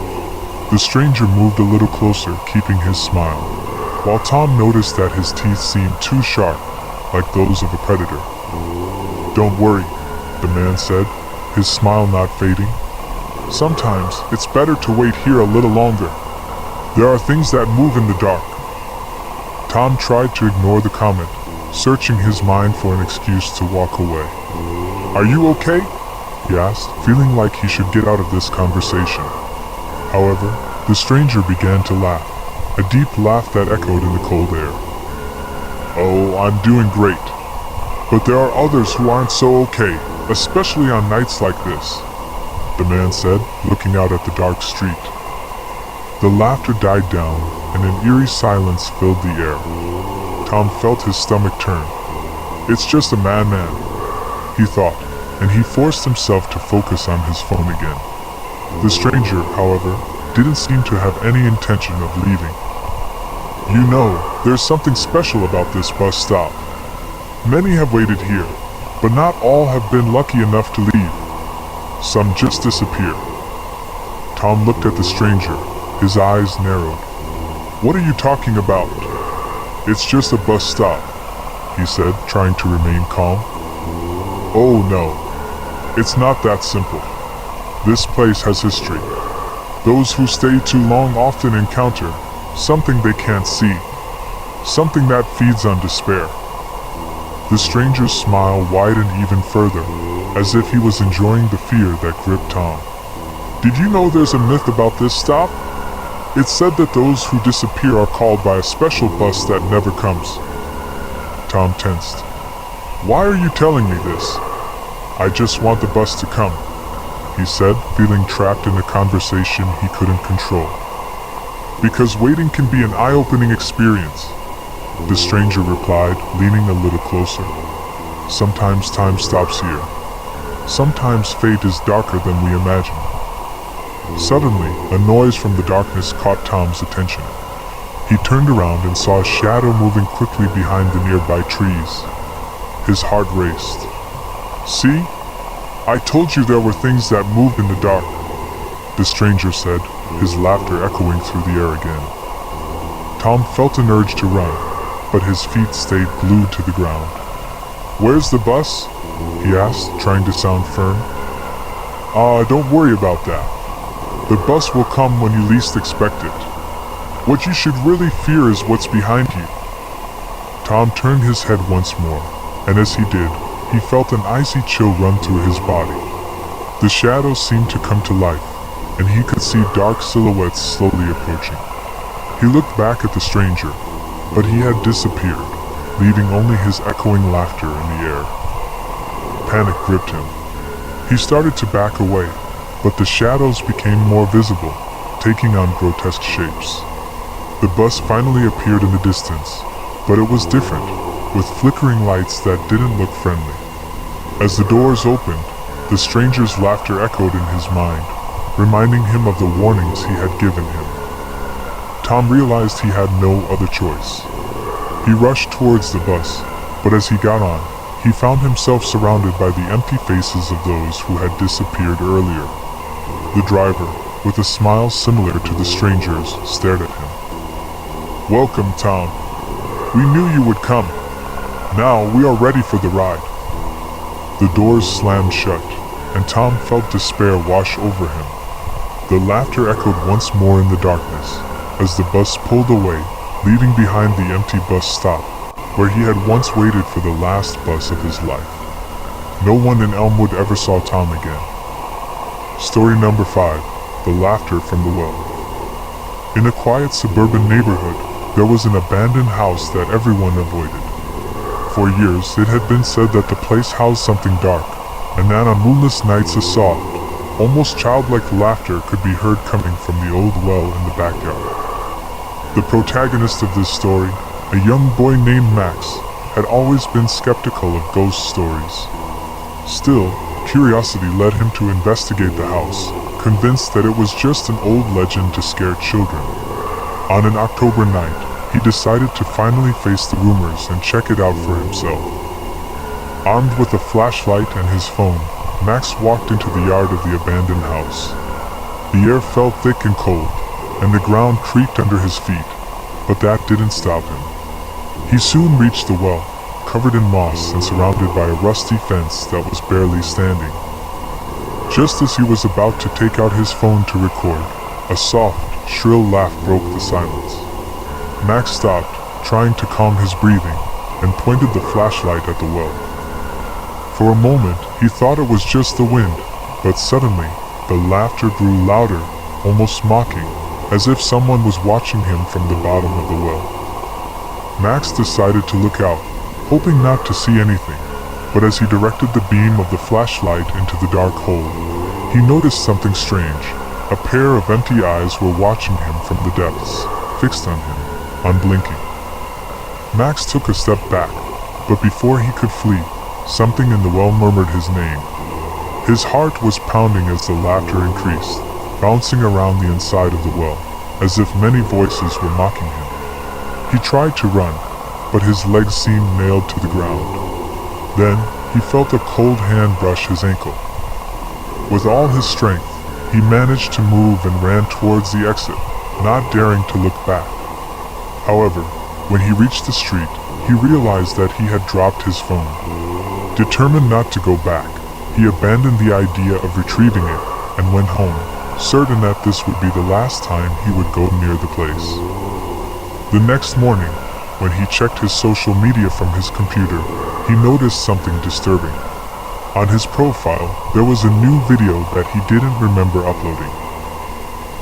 The stranger moved a little closer, keeping his smile, while Tom noticed that his teeth seemed too sharp, like those of a predator. "Don't worry," the man said, his smile not fading. "Sometimes it's better to wait here a little longer. There are things that move in the dark." Tom tried to ignore the comment, searching his mind for an excuse to walk away. "Are you okay?" he asked, feeling like he should get out of this conversation. However, the stranger began to laugh, a deep laugh that echoed in the cold air. "Oh, I'm doing great. But there are others who aren't so okay, especially on nights like this," the man said, looking out at the dark street. The laughter died down, and an eerie silence filled the air. Tom felt his stomach turn. "It's just a madman," he thought, and he forced himself to focus on his phone again. The stranger, however, didn't seem to have any intention of leaving. "You know, there's something special about this bus stop. Many have waited here, but not all have been lucky enough to leave. Some just disappear." Tom looked at the stranger, his eyes narrowed. "What are you talking about?" "It's just a bus stop," he said, trying to remain calm. "Oh no, it's not that simple. This place has history. Those who stay too long often encounter something they can't see, something that feeds on despair." The stranger's smile widened even further, as if he was enjoying the fear that gripped Tom. "Did you know there's a myth about this stop? It's said that those who disappear are called by a special bus that never comes." Tom tensed. "Why are you telling me this?" "I just want the bus to come," he said, feeling trapped in a conversation he couldn't control. "Because waiting can be an eye-opening experience," the stranger replied, leaning a little closer. "Sometimes time stops here. Sometimes fate is darker than we imagine." Suddenly, a noise from the darkness caught Tom's attention. He turned around and saw a shadow moving quickly behind the nearby trees. His heart raced. "See? I told you there were things that moved in the dark," the stranger said, his laughter echoing through the air again. Tom felt an urge to run, but his feet stayed glued to the ground. "Where's the bus?" he asked, trying to sound firm. Don't worry about that. The bus will come when you least expect it. What you should really fear is what's behind you." Tom turned his head once more, and as he did, he felt an icy chill run through his body. The shadows seemed to come to life, and he could see dark silhouettes slowly approaching. He looked back at the stranger, but he had disappeared, leaving only his echoing laughter in the air. Panic gripped him. He started to back away, but the shadows became more visible, taking on grotesque shapes. The bus finally appeared in the distance, but it was different, with flickering lights that didn't look friendly. As the doors opened, the stranger's laughter echoed in his mind, reminding him of the warnings he had given him. Tom realized he had no other choice. He rushed towards the bus, but as he got on, he found himself surrounded by the empty faces of those who had disappeared earlier. The driver, with a smile similar to the stranger's, stared at him. "Welcome, Tom. We knew you would come. Now we are ready for the ride." The doors slammed shut, and Tom felt despair wash over him. The laughter echoed once more in the darkness, as the bus pulled away, leaving behind the empty bus stop, where he had once waited for the last bus of his life. No one in Elmwood ever saw Tom again. Story number 5, The Laughter from the Well. In a quiet suburban neighborhood, there was an abandoned house that everyone avoided. For years, it had been said that the place housed something dark, and that on moonless nights a soft, almost childlike laughter could be heard coming from the old well in the backyard. The protagonist of this story, a young boy named Max, had always been skeptical of ghost stories. Still, curiosity led him to investigate the house, convinced that it was just an old legend to scare children. On an October night, he decided to finally face the rumors and check it out for himself. Armed with a flashlight and his phone, Max walked into the yard of the abandoned house. The air felt thick and cold, and the ground creaked under his feet, but that didn't stop him. He soon reached the well, covered in moss and surrounded by a rusty fence that was barely standing. Just as he was about to take out his phone to record, a soft, shrill laugh broke the silence. Max stopped, trying to calm his breathing, and pointed the flashlight at the well. For a moment, he thought it was just the wind, but suddenly, the laughter grew louder, almost mocking, as if someone was watching him from the bottom of the well. Max decided to look out, hoping not to see anything, but as he directed the beam of the flashlight into the dark hole, he noticed something strange. A pair of empty eyes were watching him from the depths, fixed on him, unblinking. Max took a step back, but before he could flee, something in the well murmured his name. His heart was pounding as the laughter increased, bouncing around the inside of the well, as if many voices were mocking him. He tried to run, but his legs seemed nailed to the ground. Then, he felt a cold hand brush his ankle. With all his strength, he managed to move and ran towards the exit, not daring to look back. However, when he reached the street, he realized that he had dropped his phone. Determined not to go back, he abandoned the idea of retrieving it and went home, certain that this would be the last time he would go near the place. The next morning, when he checked his social media from his computer, he noticed something disturbing. On his profile, there was a new video that he didn't remember uploading.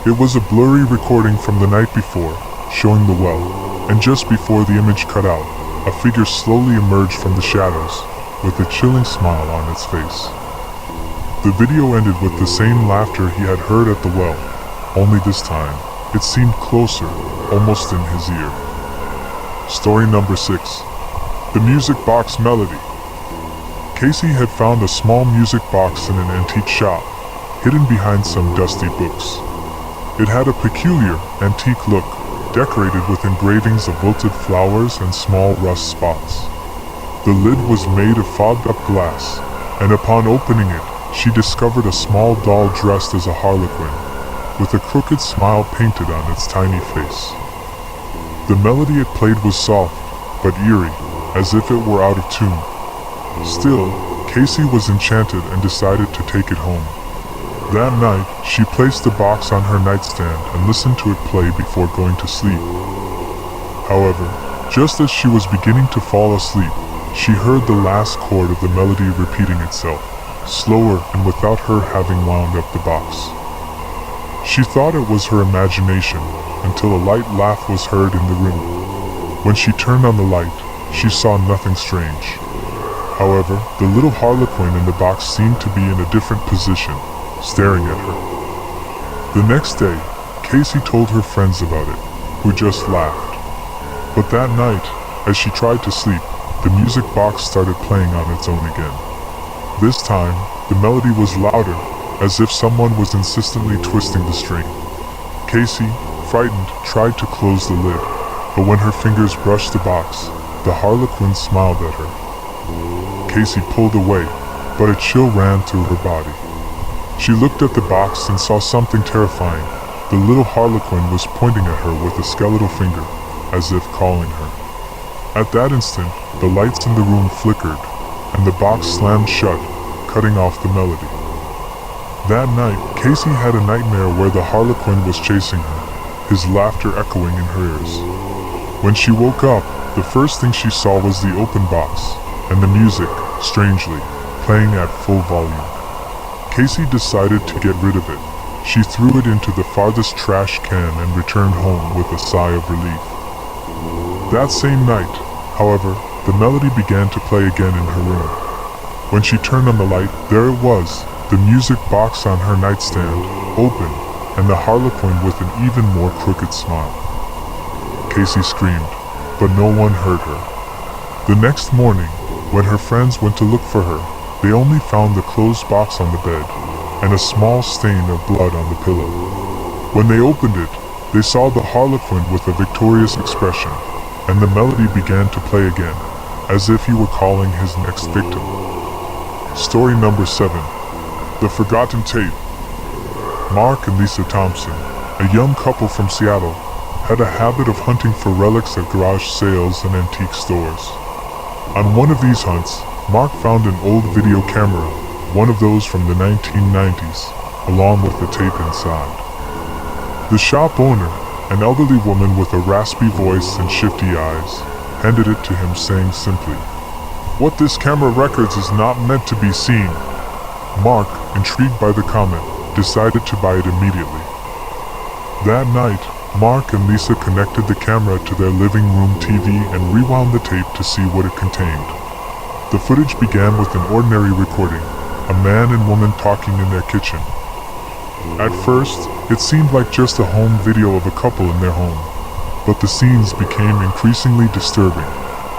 It was a blurry recording from the night before, showing the well, and just before the image cut out, a figure slowly emerged from the shadows, with a chilling smile on its face. The video ended with the same laughter he had heard at the well, only this time, it seemed closer, almost in his ear. Story number 6. The Music Box Melody. Casey had found a small music box in an antique shop, hidden behind some dusty books. It had a peculiar, antique look, decorated with engravings of wilted flowers and small rust spots. The lid was made of fogged-up glass, and upon opening it, she discovered a small doll dressed as a harlequin, with a crooked smile painted on its tiny face. The melody it played was soft, but eerie, as if it were out of tune. Still, Casey was enchanted and decided to take it home. That night, she placed the box on her nightstand and listened to it play before going to sleep. However, just as she was beginning to fall asleep, she heard the last chord of the melody repeating itself, slower and without her having wound up the box. She thought it was her imagination, until a light laugh was heard in the room. When she turned on the light, she saw nothing strange. However, the little harlequin in the box seemed to be in a different position, staring at her. The next day, Casey told her friends about it, who just laughed. But that night, as she tried to sleep, the music box started playing on its own again. This time, the melody was louder, as if someone was insistently twisting the string. Casey, frightened, tried to close the lid, but when her fingers brushed the box, the harlequin smiled at her. Casey pulled away, but a chill ran through her body. She looked at the box and saw something terrifying. The little harlequin was pointing at her with a skeletal finger, as if calling her. At that instant, the lights in the room flickered, and the box slammed shut, cutting off the melody. That night, Casey had a nightmare where the harlequin was chasing her, his laughter echoing in her ears. When she woke up, the first thing she saw was the open box, and the music, strangely, playing at full volume. Casey decided to get rid of it. She threw it into the farthest trash can and returned home with a sigh of relief. That same night, however, the melody began to play again in her room. When she turned on the light, there it was, the music box on her nightstand, open, and the harlequin with an even more crooked smile. Casey screamed, but no one heard her. The next morning, when her friends went to look for her, they only found the closed box on the bed, and a small stain of blood on the pillow. When they opened it, they saw the harlequin with a victorious expression, and the melody began to play again, as if he were calling his next victim. Story number 7. The Forgotten Tape. Mark and Lisa Thompson, a young couple from Seattle, had a habit of hunting for relics at garage sales and antique stores. On one of these hunts, Mark found an old video camera, one of those from the 1990s, along with the tape inside. The shop owner, an elderly woman with a raspy voice and shifty eyes, handed it to him saying simply, "What this camera records is not meant to be seen." Mark, intrigued by the comment, decided to buy it immediately. That night, Mark and Lisa connected the camera to their living room TV and rewound the tape to see what it contained. The footage began with an ordinary recording, a man and woman talking in their kitchen. At first, it seemed like just a home video of a couple in their home, but the scenes became increasingly disturbing.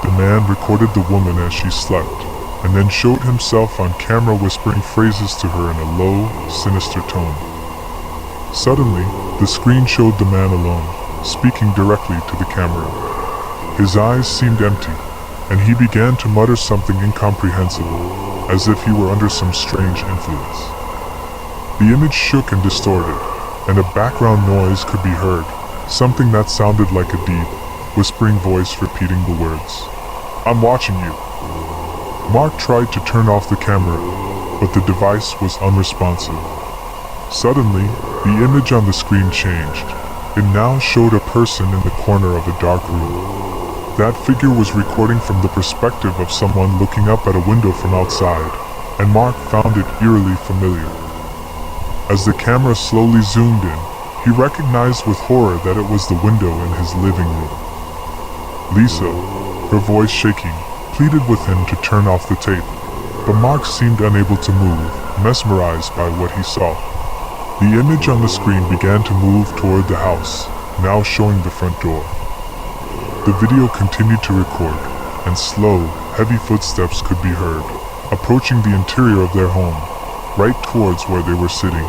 The man recorded the woman as she slept, and then showed himself on camera whispering phrases to her in a low, sinister tone. Suddenly, the screen showed the man alone, speaking directly to the camera. His eyes seemed empty, and he began to mutter something incomprehensible, as if he were under some strange influence. The image shook and distorted, and a background noise could be heard, something that sounded like a deep, whispering voice repeating the words, "I'm watching you." Mark tried to turn off the camera, but the device was unresponsive. Suddenly, the image on the screen changed. It now showed a person in the corner of a dark room. That figure was recording from the perspective of someone looking up at a window from outside, and Mark found it eerily familiar. As the camera slowly zoomed in, he recognized with horror that it was the window in his living room. Lisa, her voice shaking, pleaded with him to turn off the tape, but Mark seemed unable to move, mesmerized by what he saw. The image on the screen began to move toward the house, now showing the front door. The video continued to record, and slow, heavy footsteps could be heard, approaching the interior of their home, right towards where they were sitting.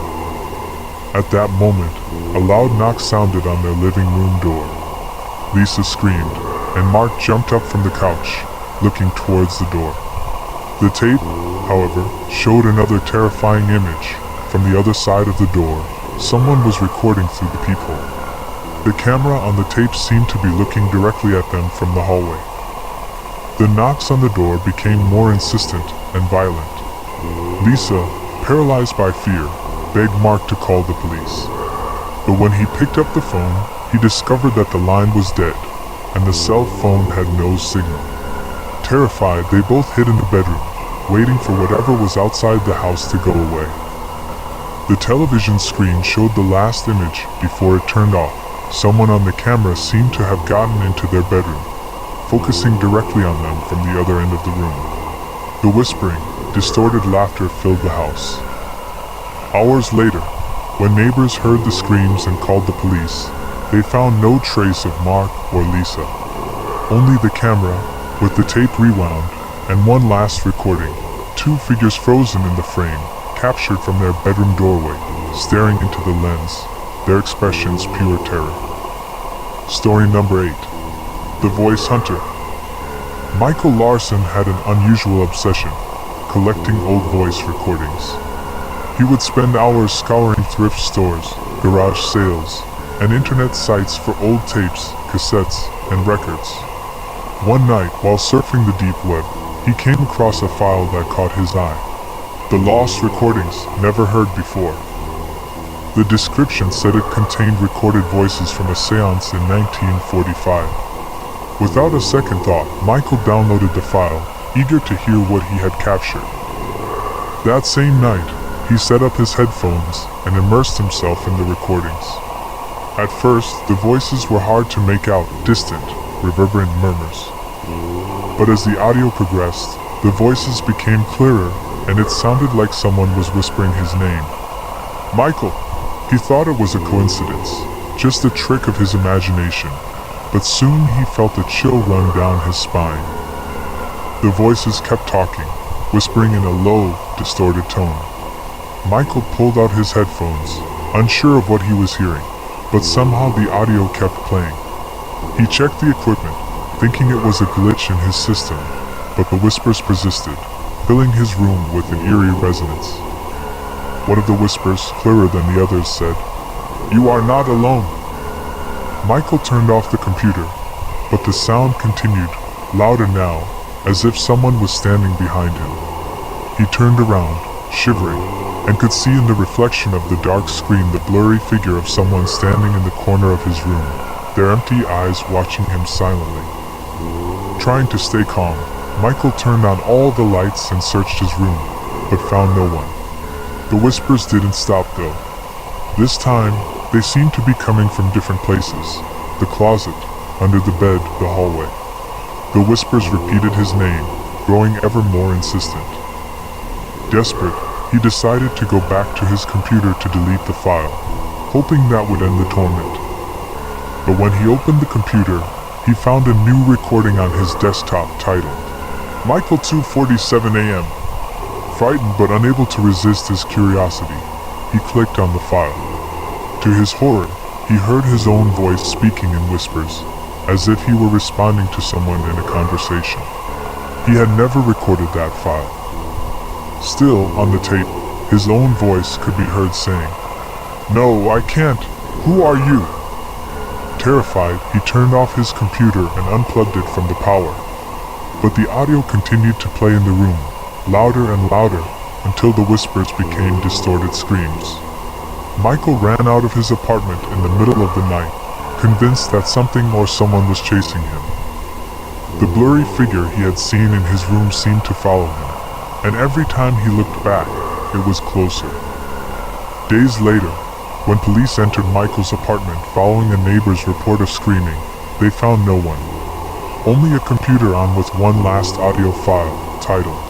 At that moment, a loud knock sounded on their living room door. Lisa screamed, and Mark jumped up from the couch, looking towards the door. The tape, however, showed another terrifying image. From the other side of the door, someone was recording through the peephole. The camera on the tape seemed to be looking directly at them from the hallway. The knocks on the door became more insistent and violent. Lisa, paralyzed by fear, begged Mark to call the police. But when he picked up the phone, he discovered that the line was dead, and the cell phone had no signal. Terrified, they both hid in the bedroom, waiting for whatever was outside the house to go away. The television screen showed the last image before it turned off. Someone on the camera seemed to have gotten into their bedroom, focusing directly on them from the other end of the room. The whispering, distorted laughter filled the house. Hours later, when neighbors heard the screams and called the police, they found no trace of Mark or Lisa. Only the camera, with the tape rewound, and one last recording, two figures frozen in the frame, captured from their bedroom doorway, staring into the lens, their expressions pure terror. Story number 8. The Voice Hunter. Michael Larson had an unusual obsession, collecting old voice recordings. He would spend hours scouring thrift stores, garage sales, and internet sites for old tapes, cassettes, and records. One night, while surfing the deep web, he came across a file that caught his eye. The lost recordings, never heard before. The description said it contained recorded voices from a seance in 1945. Without a second thought, Michael downloaded the file, eager to hear what he had captured. That same night, he set up his headphones and immersed himself in the recordings. At first, the voices were hard to make out, distant, reverberant murmurs. But as the audio progressed, the voices became clearer, and it sounded like someone was whispering his name. Michael! He thought it was a coincidence, just a trick of his imagination, but soon he felt a chill run down his spine. The voices kept talking, whispering in a low, distorted tone. Michael pulled out his headphones, unsure of what he was hearing, but somehow the audio kept playing. He checked the equipment, thinking it was a glitch in his system, but the whispers persisted, filling his room with an eerie resonance. One of the whispers, clearer than the others, said, "You are not alone." Michael turned off the computer, but the sound continued, louder now, as if someone was standing behind him. He turned around, shivering, and could see in the reflection of the dark screen the blurry figure of someone standing in the corner of his room, their empty eyes watching him silently. Trying to stay calm, Michael turned on all the lights and searched his room, but found no one. The whispers didn't stop though. This time, they seemed to be coming from different places: the closet, under the bed, the hallway. The whispers repeated his name, growing ever more insistent. Desperate, he decided to go back to his computer to delete the file, hoping that would end the torment. But when he opened the computer, he found a new recording on his desktop titled, Michael 2:47 a.m. Frightened but unable to resist his curiosity, he clicked on the file. To his horror, he heard his own voice speaking in whispers, as if he were responding to someone in a conversation. He had never recorded that file. Still, on the tape, his own voice could be heard saying, "No, I can't. Who are you?" Terrified, he turned off his computer and unplugged it from the power. But the audio continued to play in the room, louder and louder, until the whispers became distorted screams. Michael ran out of his apartment in the middle of the night, convinced that something or someone was chasing him. The blurry figure he had seen in his room seemed to follow him, and every time he looked back, it was closer. Days later, when police entered Michael's apartment following a neighbor's report of screaming, they found no one. Only a computer on with one last audio file, titled,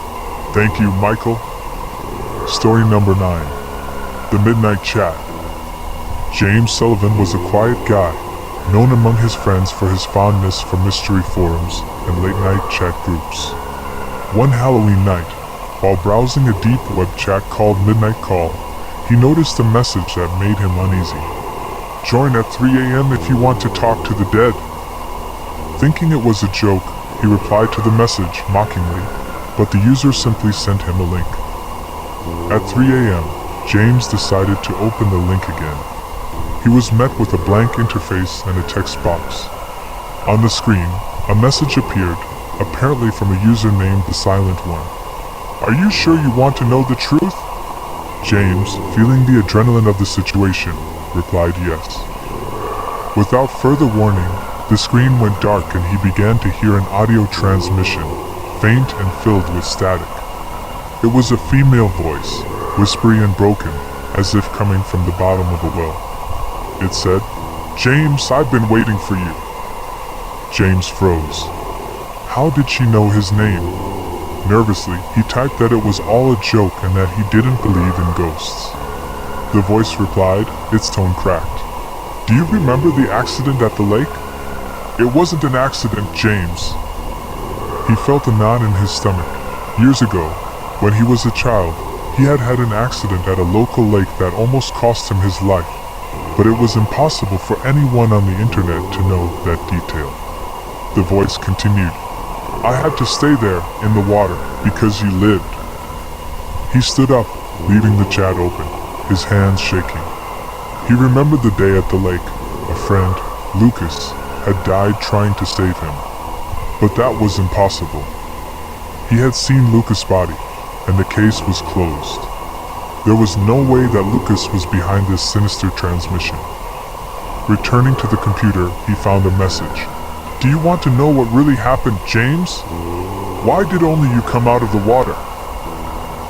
"Thank you, Michael." Story number 9. The Midnight Chat. James Sullivan was a quiet guy, known among his friends for his fondness for mystery forums and late-night chat groups. One Halloween night, while browsing a deep web chat called Midnight Call, he noticed a message that made him uneasy. "Join at 3 a.m. if you want to talk to the dead." Thinking it was a joke, he replied to the message mockingly, but the user simply sent him a link. At 3 a.m., James decided to open the link again. He was met with a blank interface and a text box. On the screen, a message appeared, apparently from a user named The Silent One. "Are you sure you want to know the truth?" James, feeling the adrenaline of the situation, replied yes. Without further warning, the screen went dark and he began to hear an audio transmission, faint and filled with static. It was a female voice, whispery and broken, as if coming from the bottom of a well. It said, "James, I've been waiting for you." James froze. How did she know his name? Nervously, he typed that it was all a joke and that he didn't believe in ghosts. The voice replied, its tone cracked. "Do you remember the accident at the lake?" "It wasn't an accident, James." He felt a knot in his stomach. Years ago, when he was a child, he had had an accident at a local lake that almost cost him his life, but it was impossible for anyone on the internet to know that detail. The voice continued, "I had to stay there, in the water, because you lived." He stood up, leaving the chat open, his hands shaking. He remembered the day at the lake. A friend, Lucas, had died trying to save him. But that was impossible. He had seen Lucas' body, and the case was closed. There was no way that Lucas was behind this sinister transmission. Returning to the computer, he found a message. "Do you want to know what really happened, James? Why did only you come out of the water?"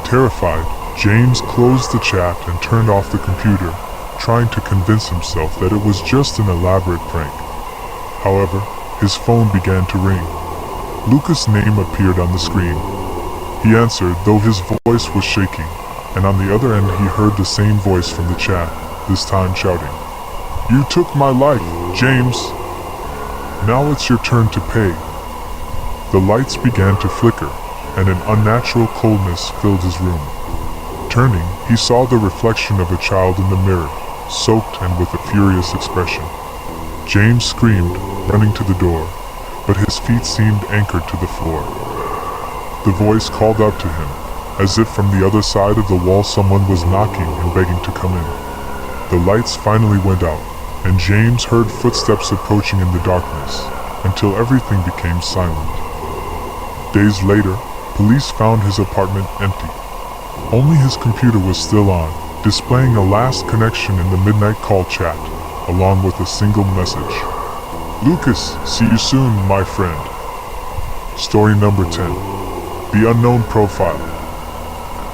Terrified, James closed the chat and turned off the computer, trying to convince himself that it was just an elaborate prank. However, his phone began to ring. Lucas' name appeared on the screen. He answered, though his voice was shaking, and on the other end he heard the same voice from the chat, this time shouting, "You took my life, James. Now it's your turn to pay." The lights began to flicker, and an unnatural coldness filled his room. Turning, he saw the reflection of a child in the mirror, soaked and with a furious expression. James screamed, running to the door, but his feet seemed anchored to the floor. The voice called out to him, as if from the other side of the wall someone was knocking and begging to come in. The lights finally went out, and James heard footsteps approaching in the darkness, until everything became silent. Days later, police found his apartment empty. Only his computer was still on, displaying a last connection in the Midnight Call chat, along with a single message. "Lucas, see you soon, my friend." Story number 10. The Unknown Profile.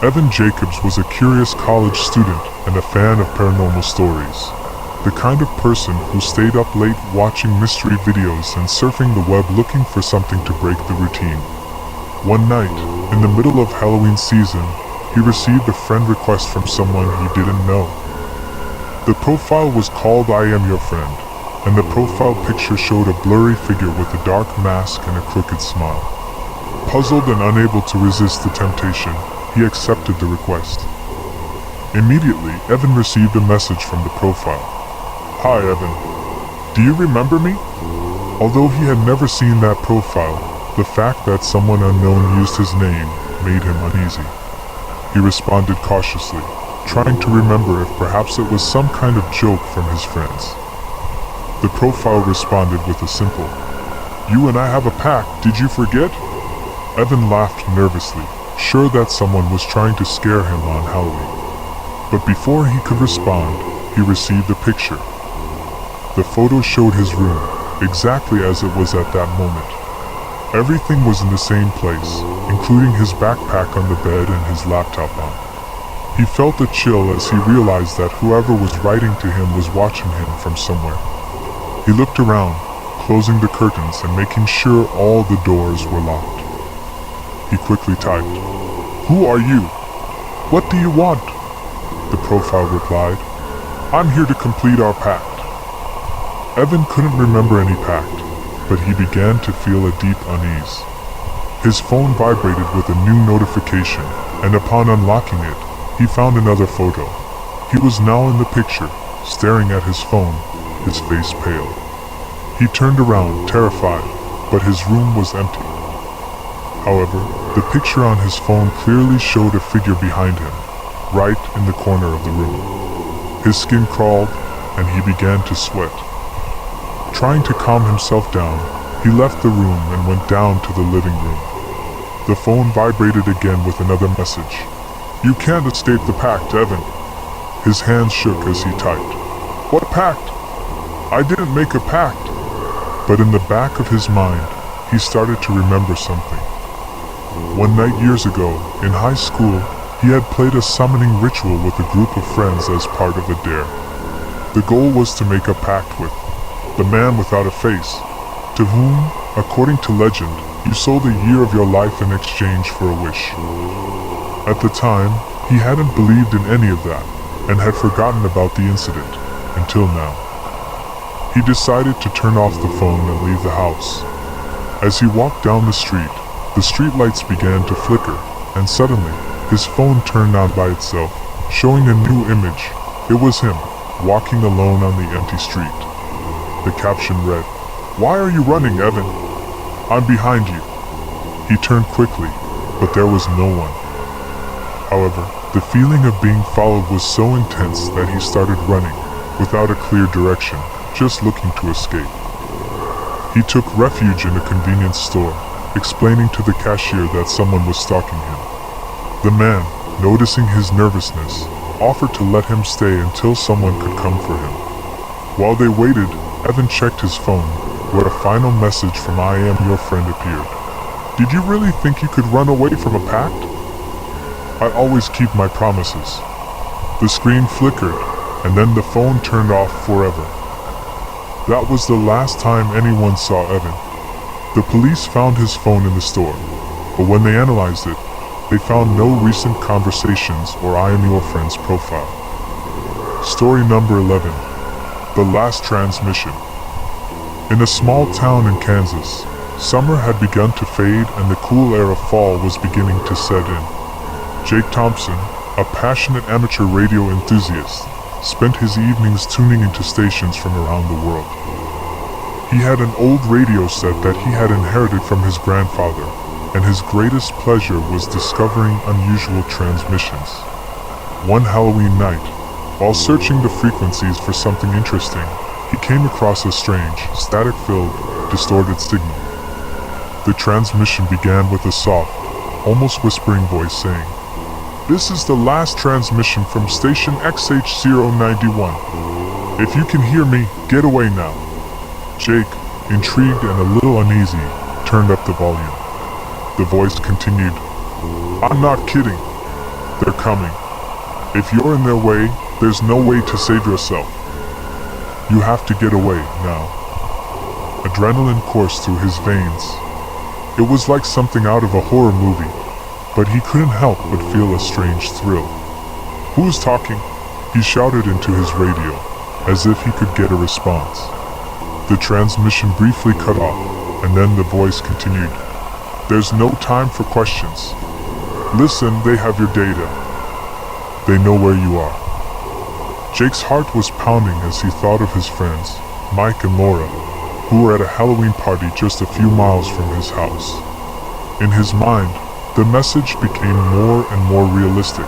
Evan Jacobs was a curious college student and a fan of paranormal stories. The kind of person who stayed up late watching mystery videos and surfing the web looking for something to break the routine. One night, in the middle of Halloween season, he received a friend request from someone he didn't know. The profile was called "I Am Your Friend," and the profile picture showed a blurry figure with a dark mask and a crooked smile. Puzzled and unable to resist the temptation, he accepted the request. Immediately, Evan received a message from the profile. "Hi, Evan. Do you remember me?" Although he had never seen that profile, the fact that someone unknown used his name made him uneasy. He responded cautiously, trying to remember if perhaps it was some kind of joke from his friends. The profile responded with a simple, "You and I have a pact, did you forget?" Evan laughed nervously, sure that someone was trying to scare him on Halloween. But before he could respond, he received a picture. The photo showed his room, exactly as it was at that moment. Everything was in the same place, including his backpack on the bed and his laptop on. He felt a chill as he realized that whoever was writing to him was watching him from somewhere. He looked around, closing the curtains and making sure all the doors were locked. He quickly typed, "Who are you? What do you want?" The profile replied, "I'm here to complete our pact." Evan couldn't remember any pact, but he began to feel a deep unease. His phone vibrated with a new notification, and upon unlocking it, he found another photo. He was now in the picture, staring at his phone, his face pale. He turned around, terrified, but his room was empty. However, the picture on his phone clearly showed a figure behind him, right in the corner of the room. His skin crawled, and he began to sweat. Trying to calm himself down, he left the room and went down to the living room. The phone vibrated again with another message. "You can't escape the pact, Evan." His hands shook as he typed, "What pact? I didn't make a pact." But in the back of his mind, he started to remember something. One night years ago, in high school, he had played a summoning ritual with a group of friends as part of a dare. The goal was to make a pact with the man without a face, to whom, according to legend, you sold a year of your life in exchange for a wish. At the time, he hadn't believed in any of that, and had forgotten about the incident, until now. He decided to turn off the phone and leave the house. As he walked down the street lights began to flicker, and suddenly, his phone turned on by itself, showing a new image. It was him, walking alone on the empty street. The caption read, "Why are you running, Evan? I'm behind you." He turned quickly, but there was no one. However, the feeling of being followed was so intense that he started running, without a clear direction, just looking to escape. He took refuge in a convenience store, explaining to the cashier that someone was stalking him. The man, noticing his nervousness, offered to let him stay until someone could come for him. While they waited, Evan checked his phone, where a final message from "I am your friend" appeared. "Did you really think you could run away from a pact? I always keep my promises." The screen flickered, and then the phone turned off forever. That was the last time anyone saw Evan. The police found his phone in the store, but when they analyzed it, they found no recent conversations or "I am your friend's" profile. Story number 11. The Last Transmission. In a small town in Kansas, summer had begun to fade and the cool air of fall was beginning to set in. Jake Thompson, a passionate amateur radio enthusiast, spent his evenings tuning into stations from around the world. He had an old radio set that he had inherited from his grandfather, and his greatest pleasure was discovering unusual transmissions. One Halloween night, while searching the frequencies for something interesting, he came across a strange, static-filled, distorted signal. The transmission began with a soft, almost whispering voice saying, "This is the last transmission from station XH091. If you can hear me, get away now." Jake, intrigued and a little uneasy, turned up the volume. The voice continued, "I'm not kidding. They're coming. If you're in their way, there's no way to save yourself. You have to get away now." Adrenaline coursed through his veins. It was like something out of a horror movie, but he couldn't help but feel a strange thrill. "Who's talking?" he shouted into his radio, as if he could get a response. The transmission briefly cut off, and then the voice continued, "There's no time for questions. Listen, they have your data. They know where you are." Jake's heart was pounding as he thought of his friends, Mike and Laura, who were at a Halloween party just a few miles from his house. In his mind, the message became more and more realistic.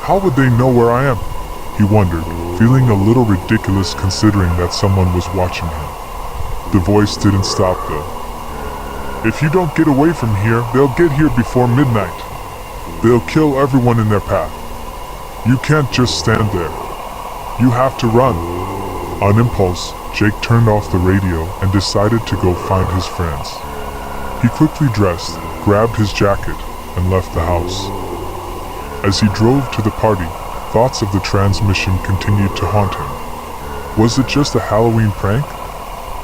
How would they know where I am? He wondered, feeling a little ridiculous considering that someone was watching him. The voice didn't stop though. "If you don't get away from here, they'll get here before midnight. They'll kill everyone in their path. You can't just stand there. You have to run." On impulse, Jake turned off the radio and decided to go find his friends. He quickly dressed, grabbed his jacket, and left the house. As he drove to the party, thoughts of the transmission continued to haunt him. Was it just a Halloween prank?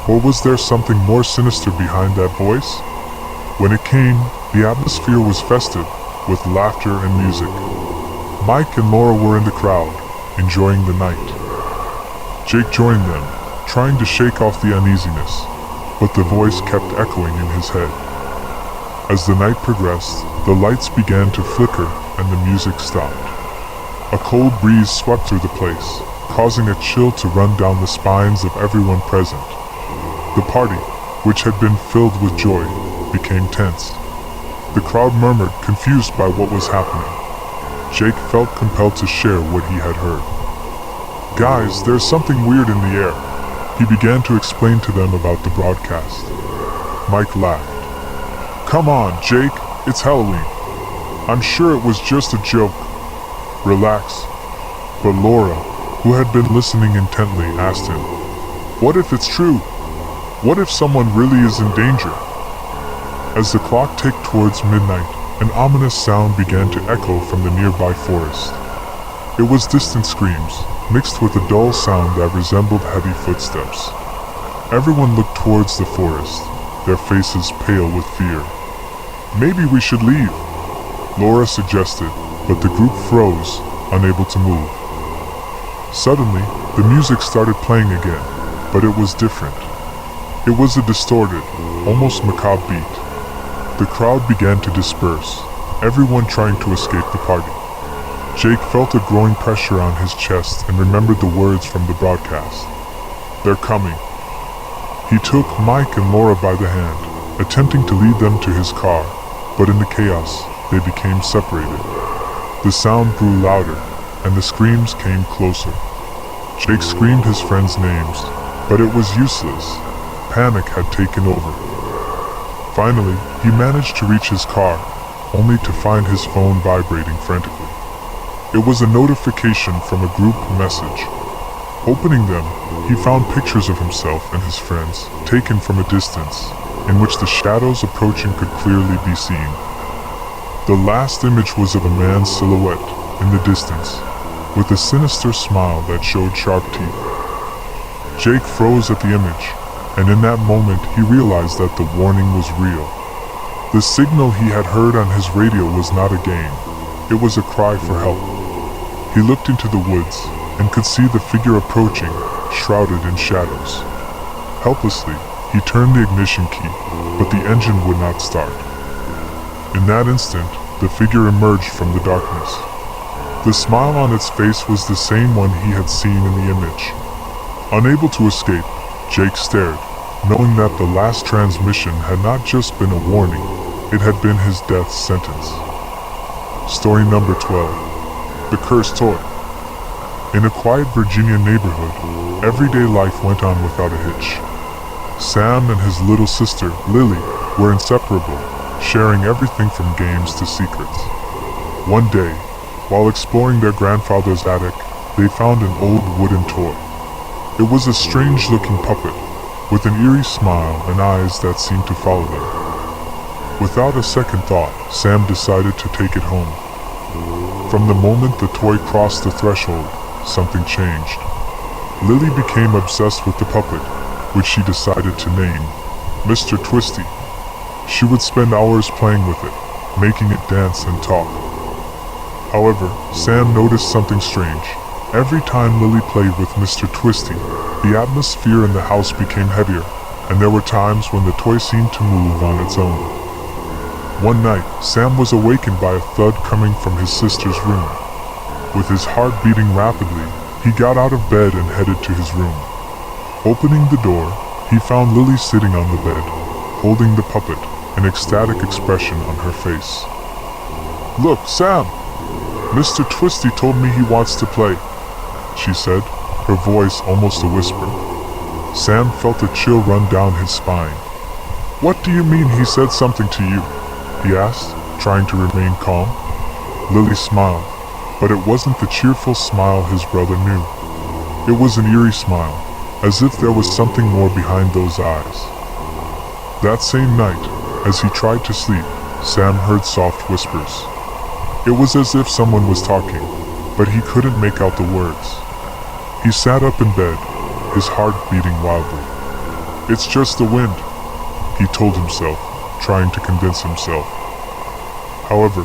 Or was there something more sinister behind that voice? When it came, the atmosphere was festive, with laughter and music. Mike and Laura were in the crowd, enjoying the night. Jake joined them, trying to shake off the uneasiness, but the voice kept echoing in his head. As the night progressed, the lights began to flicker and the music stopped. A cold breeze swept through the place, causing a chill to run down the spines of everyone present. The party, which had been filled with joy, became tense. The crowd murmured, confused by what was happening. Jake felt compelled to share what he had heard. "Guys, there's something weird in the air." He began to explain to them about the broadcast. Mike laughed. "Come on, Jake, it's Halloween. I'm sure it was just a joke. Relax." But Laura, who had been listening intently, asked him, "What if it's true? What if someone really is in danger?" As the clock ticked towards midnight, an ominous sound began to echo from the nearby forest. It was distant screams, mixed with a dull sound that resembled heavy footsteps. Everyone looked towards the forest, their faces pale with fear. "Maybe we should leave," Laura suggested, but the group froze, unable to move. Suddenly, the music started playing again, but it was different. It was a distorted, almost macabre beat. The crowd began to disperse, everyone trying to escape the party. Jake felt a growing pressure on his chest and remembered the words from the broadcast. "They're coming." He took Mike and Laura by the hand, attempting to lead them to his car, but in the chaos, they became separated. The sound grew louder, and the screams came closer. Jake screamed his friends' names, but it was useless. Panic had taken over. Finally, he managed to reach his car, only to find his phone vibrating frantically. It was a notification from a group message. Opening them, he found pictures of himself and his friends, taken from a distance, in which the shadows approaching could clearly be seen. The last image was of a man's silhouette in the distance, with a sinister smile that showed sharp teeth. Jake froze at the image, and in that moment he realized that the warning was real. The signal he had heard on his radio was not a game, it was a cry for help. He looked into the woods, and could see the figure approaching, shrouded in shadows. Helplessly, he turned the ignition key, but the engine would not start. In that instant, the figure emerged from the darkness. The smile on its face was the same one he had seen in the image. Unable to escape, Jake stared, knowing that the last transmission had not just been a warning, it had been his death sentence. Story number 12. The Cursed Toy. In a quiet Virginia neighborhood, everyday life went on without a hitch. Sam and his little sister, Lily, were inseparable, sharing everything from games to secrets. One day, while exploring their grandfather's attic, they found an old wooden toy. It was a strange-looking puppet, with an eerie smile and eyes that seemed to follow them. Without a second thought, Sam decided to take it home. From the moment the toy crossed the threshold, something changed. Lily became obsessed with the puppet, which she decided to name Mr. Twisty. She would spend hours playing with it, making it dance and talk. However, Sam noticed something strange. Every time Lily played with Mr. Twisty, the atmosphere in the house became heavier, and there were times when the toy seemed to move on its own. One night, Sam was awakened by a thud coming from his sister's room. With his heart beating rapidly, he got out of bed and headed to his room. Opening the door, he found Lily sitting on the bed, holding the puppet, an ecstatic expression on her face. "Look, Sam! Mr. Twisty told me he wants to play," she said, her voice almost a whisper. Sam felt a chill run down his spine. "What do you mean he said something to you?" he asked, trying to remain calm. Lily smiled, but it wasn't the cheerful smile his brother knew. It was an eerie smile, as if there was something more behind those eyes. That same night, As he tried to sleep, Sam heard soft whispers. It was as if someone was talking, but he couldn't make out the words. He sat up in bed, his heart beating wildly. "It's just the wind," he told himself, trying to convince himself. However,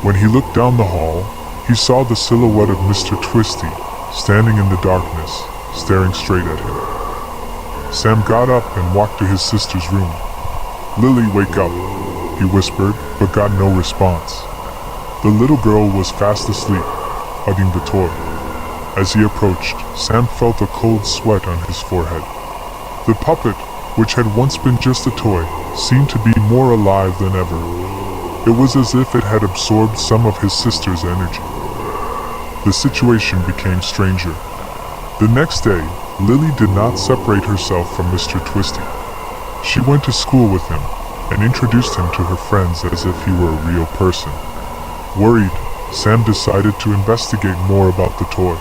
when he looked down the hall, he saw the silhouette of Mr. Twisty, standing in the darkness, staring straight at him. Sam got up and walked to his sister's room. "Lily, wake up," he whispered, but got no response. The little girl was fast asleep, hugging the toy. As he approached, Sam felt a cold sweat on his forehead. The puppet, which had once been just a toy, seemed to be more alive than ever. It was as if it had absorbed some of his sister's energy. The situation became stranger. The next day, Lily did not separate herself from Mr. Twisty. She went to school with him and introduced him to her friends as if he were a real person. Worried, Sam decided to investigate more about the toy.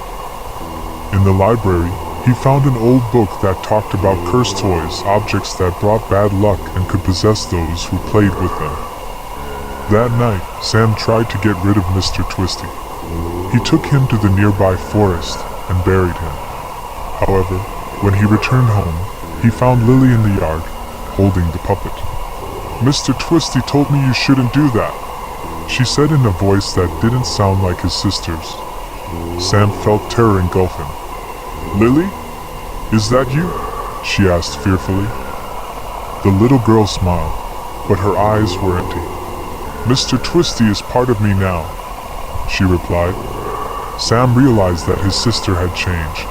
In the library, he found an old book that talked about cursed toys, objects that brought bad luck and could possess those who played with them. That night, Sam tried to get rid of Mr. Twisty. He took him to the nearby forest and buried him. However, when he returned home, he found Lily in the yard, holding the puppet. "Mr. Twisty told me you shouldn't do that," she said in a voice that didn't sound like his sister's. Sam felt terror engulf him. "Lily? Is that you?" she asked fearfully. The little girl smiled, but her eyes were empty. "Mr. Twisty is part of me now," she replied. Sam realized that his sister had changed.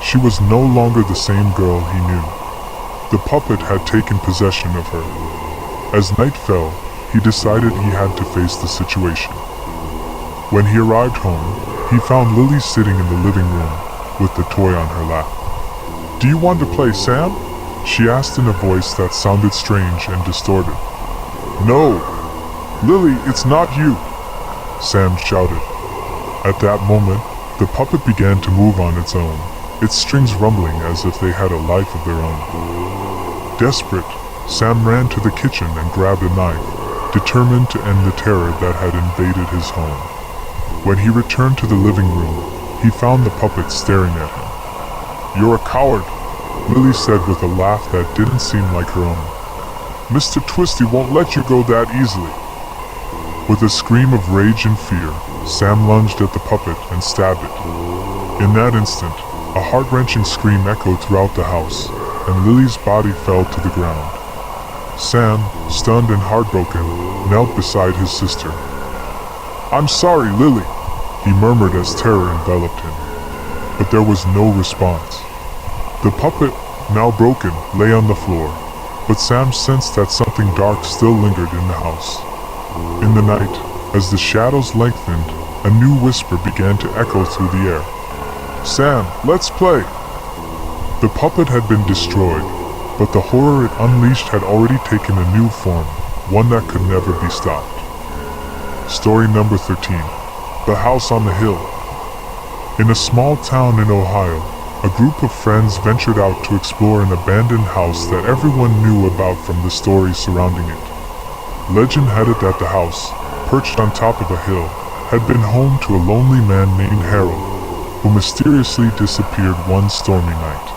She was no longer the same girl he knew. The puppet had taken possession of her. As night fell, he decided he had to face the situation. When he arrived home, he found Lily sitting in the living room with the toy on her lap. "Do you want to play, Sam?" she asked in a voice that sounded strange and distorted. "No! Lily, it's not you!" Sam shouted. At that moment, the puppet began to move on its own, its strings rumbling as if they had a life of their own. Desperate, Sam ran to the kitchen and grabbed a knife, determined to end the terror that had invaded his home. When he returned to the living room, he found the puppet staring at him. "You're a coward," Lily said with a laugh that didn't seem like her own. "Mr. Twisty won't let you go that easily." With a scream of rage and fear, Sam lunged at the puppet and stabbed it. In that instant, a heart-wrenching scream echoed throughout the house, and Lily's body fell to the ground. Sam, stunned and heartbroken, knelt beside his sister. "I'm sorry, Lily," he murmured as terror enveloped him. But there was no response. The puppet, now broken, lay on the floor, but Sam sensed that something dark still lingered in the house. In the night, as the shadows lengthened, a new whisper began to echo through the air. "Sam, let's play!" The puppet had been destroyed, but the horror it unleashed had already taken a new form, one that could never be stopped. Story number 13. The House on the Hill. In a small town in Ohio, a group of friends ventured out to explore an abandoned house that everyone knew about from the stories surrounding it. Legend had it that the house, perched on top of a hill, had been home to a lonely man named Harold, who mysteriously disappeared one stormy night.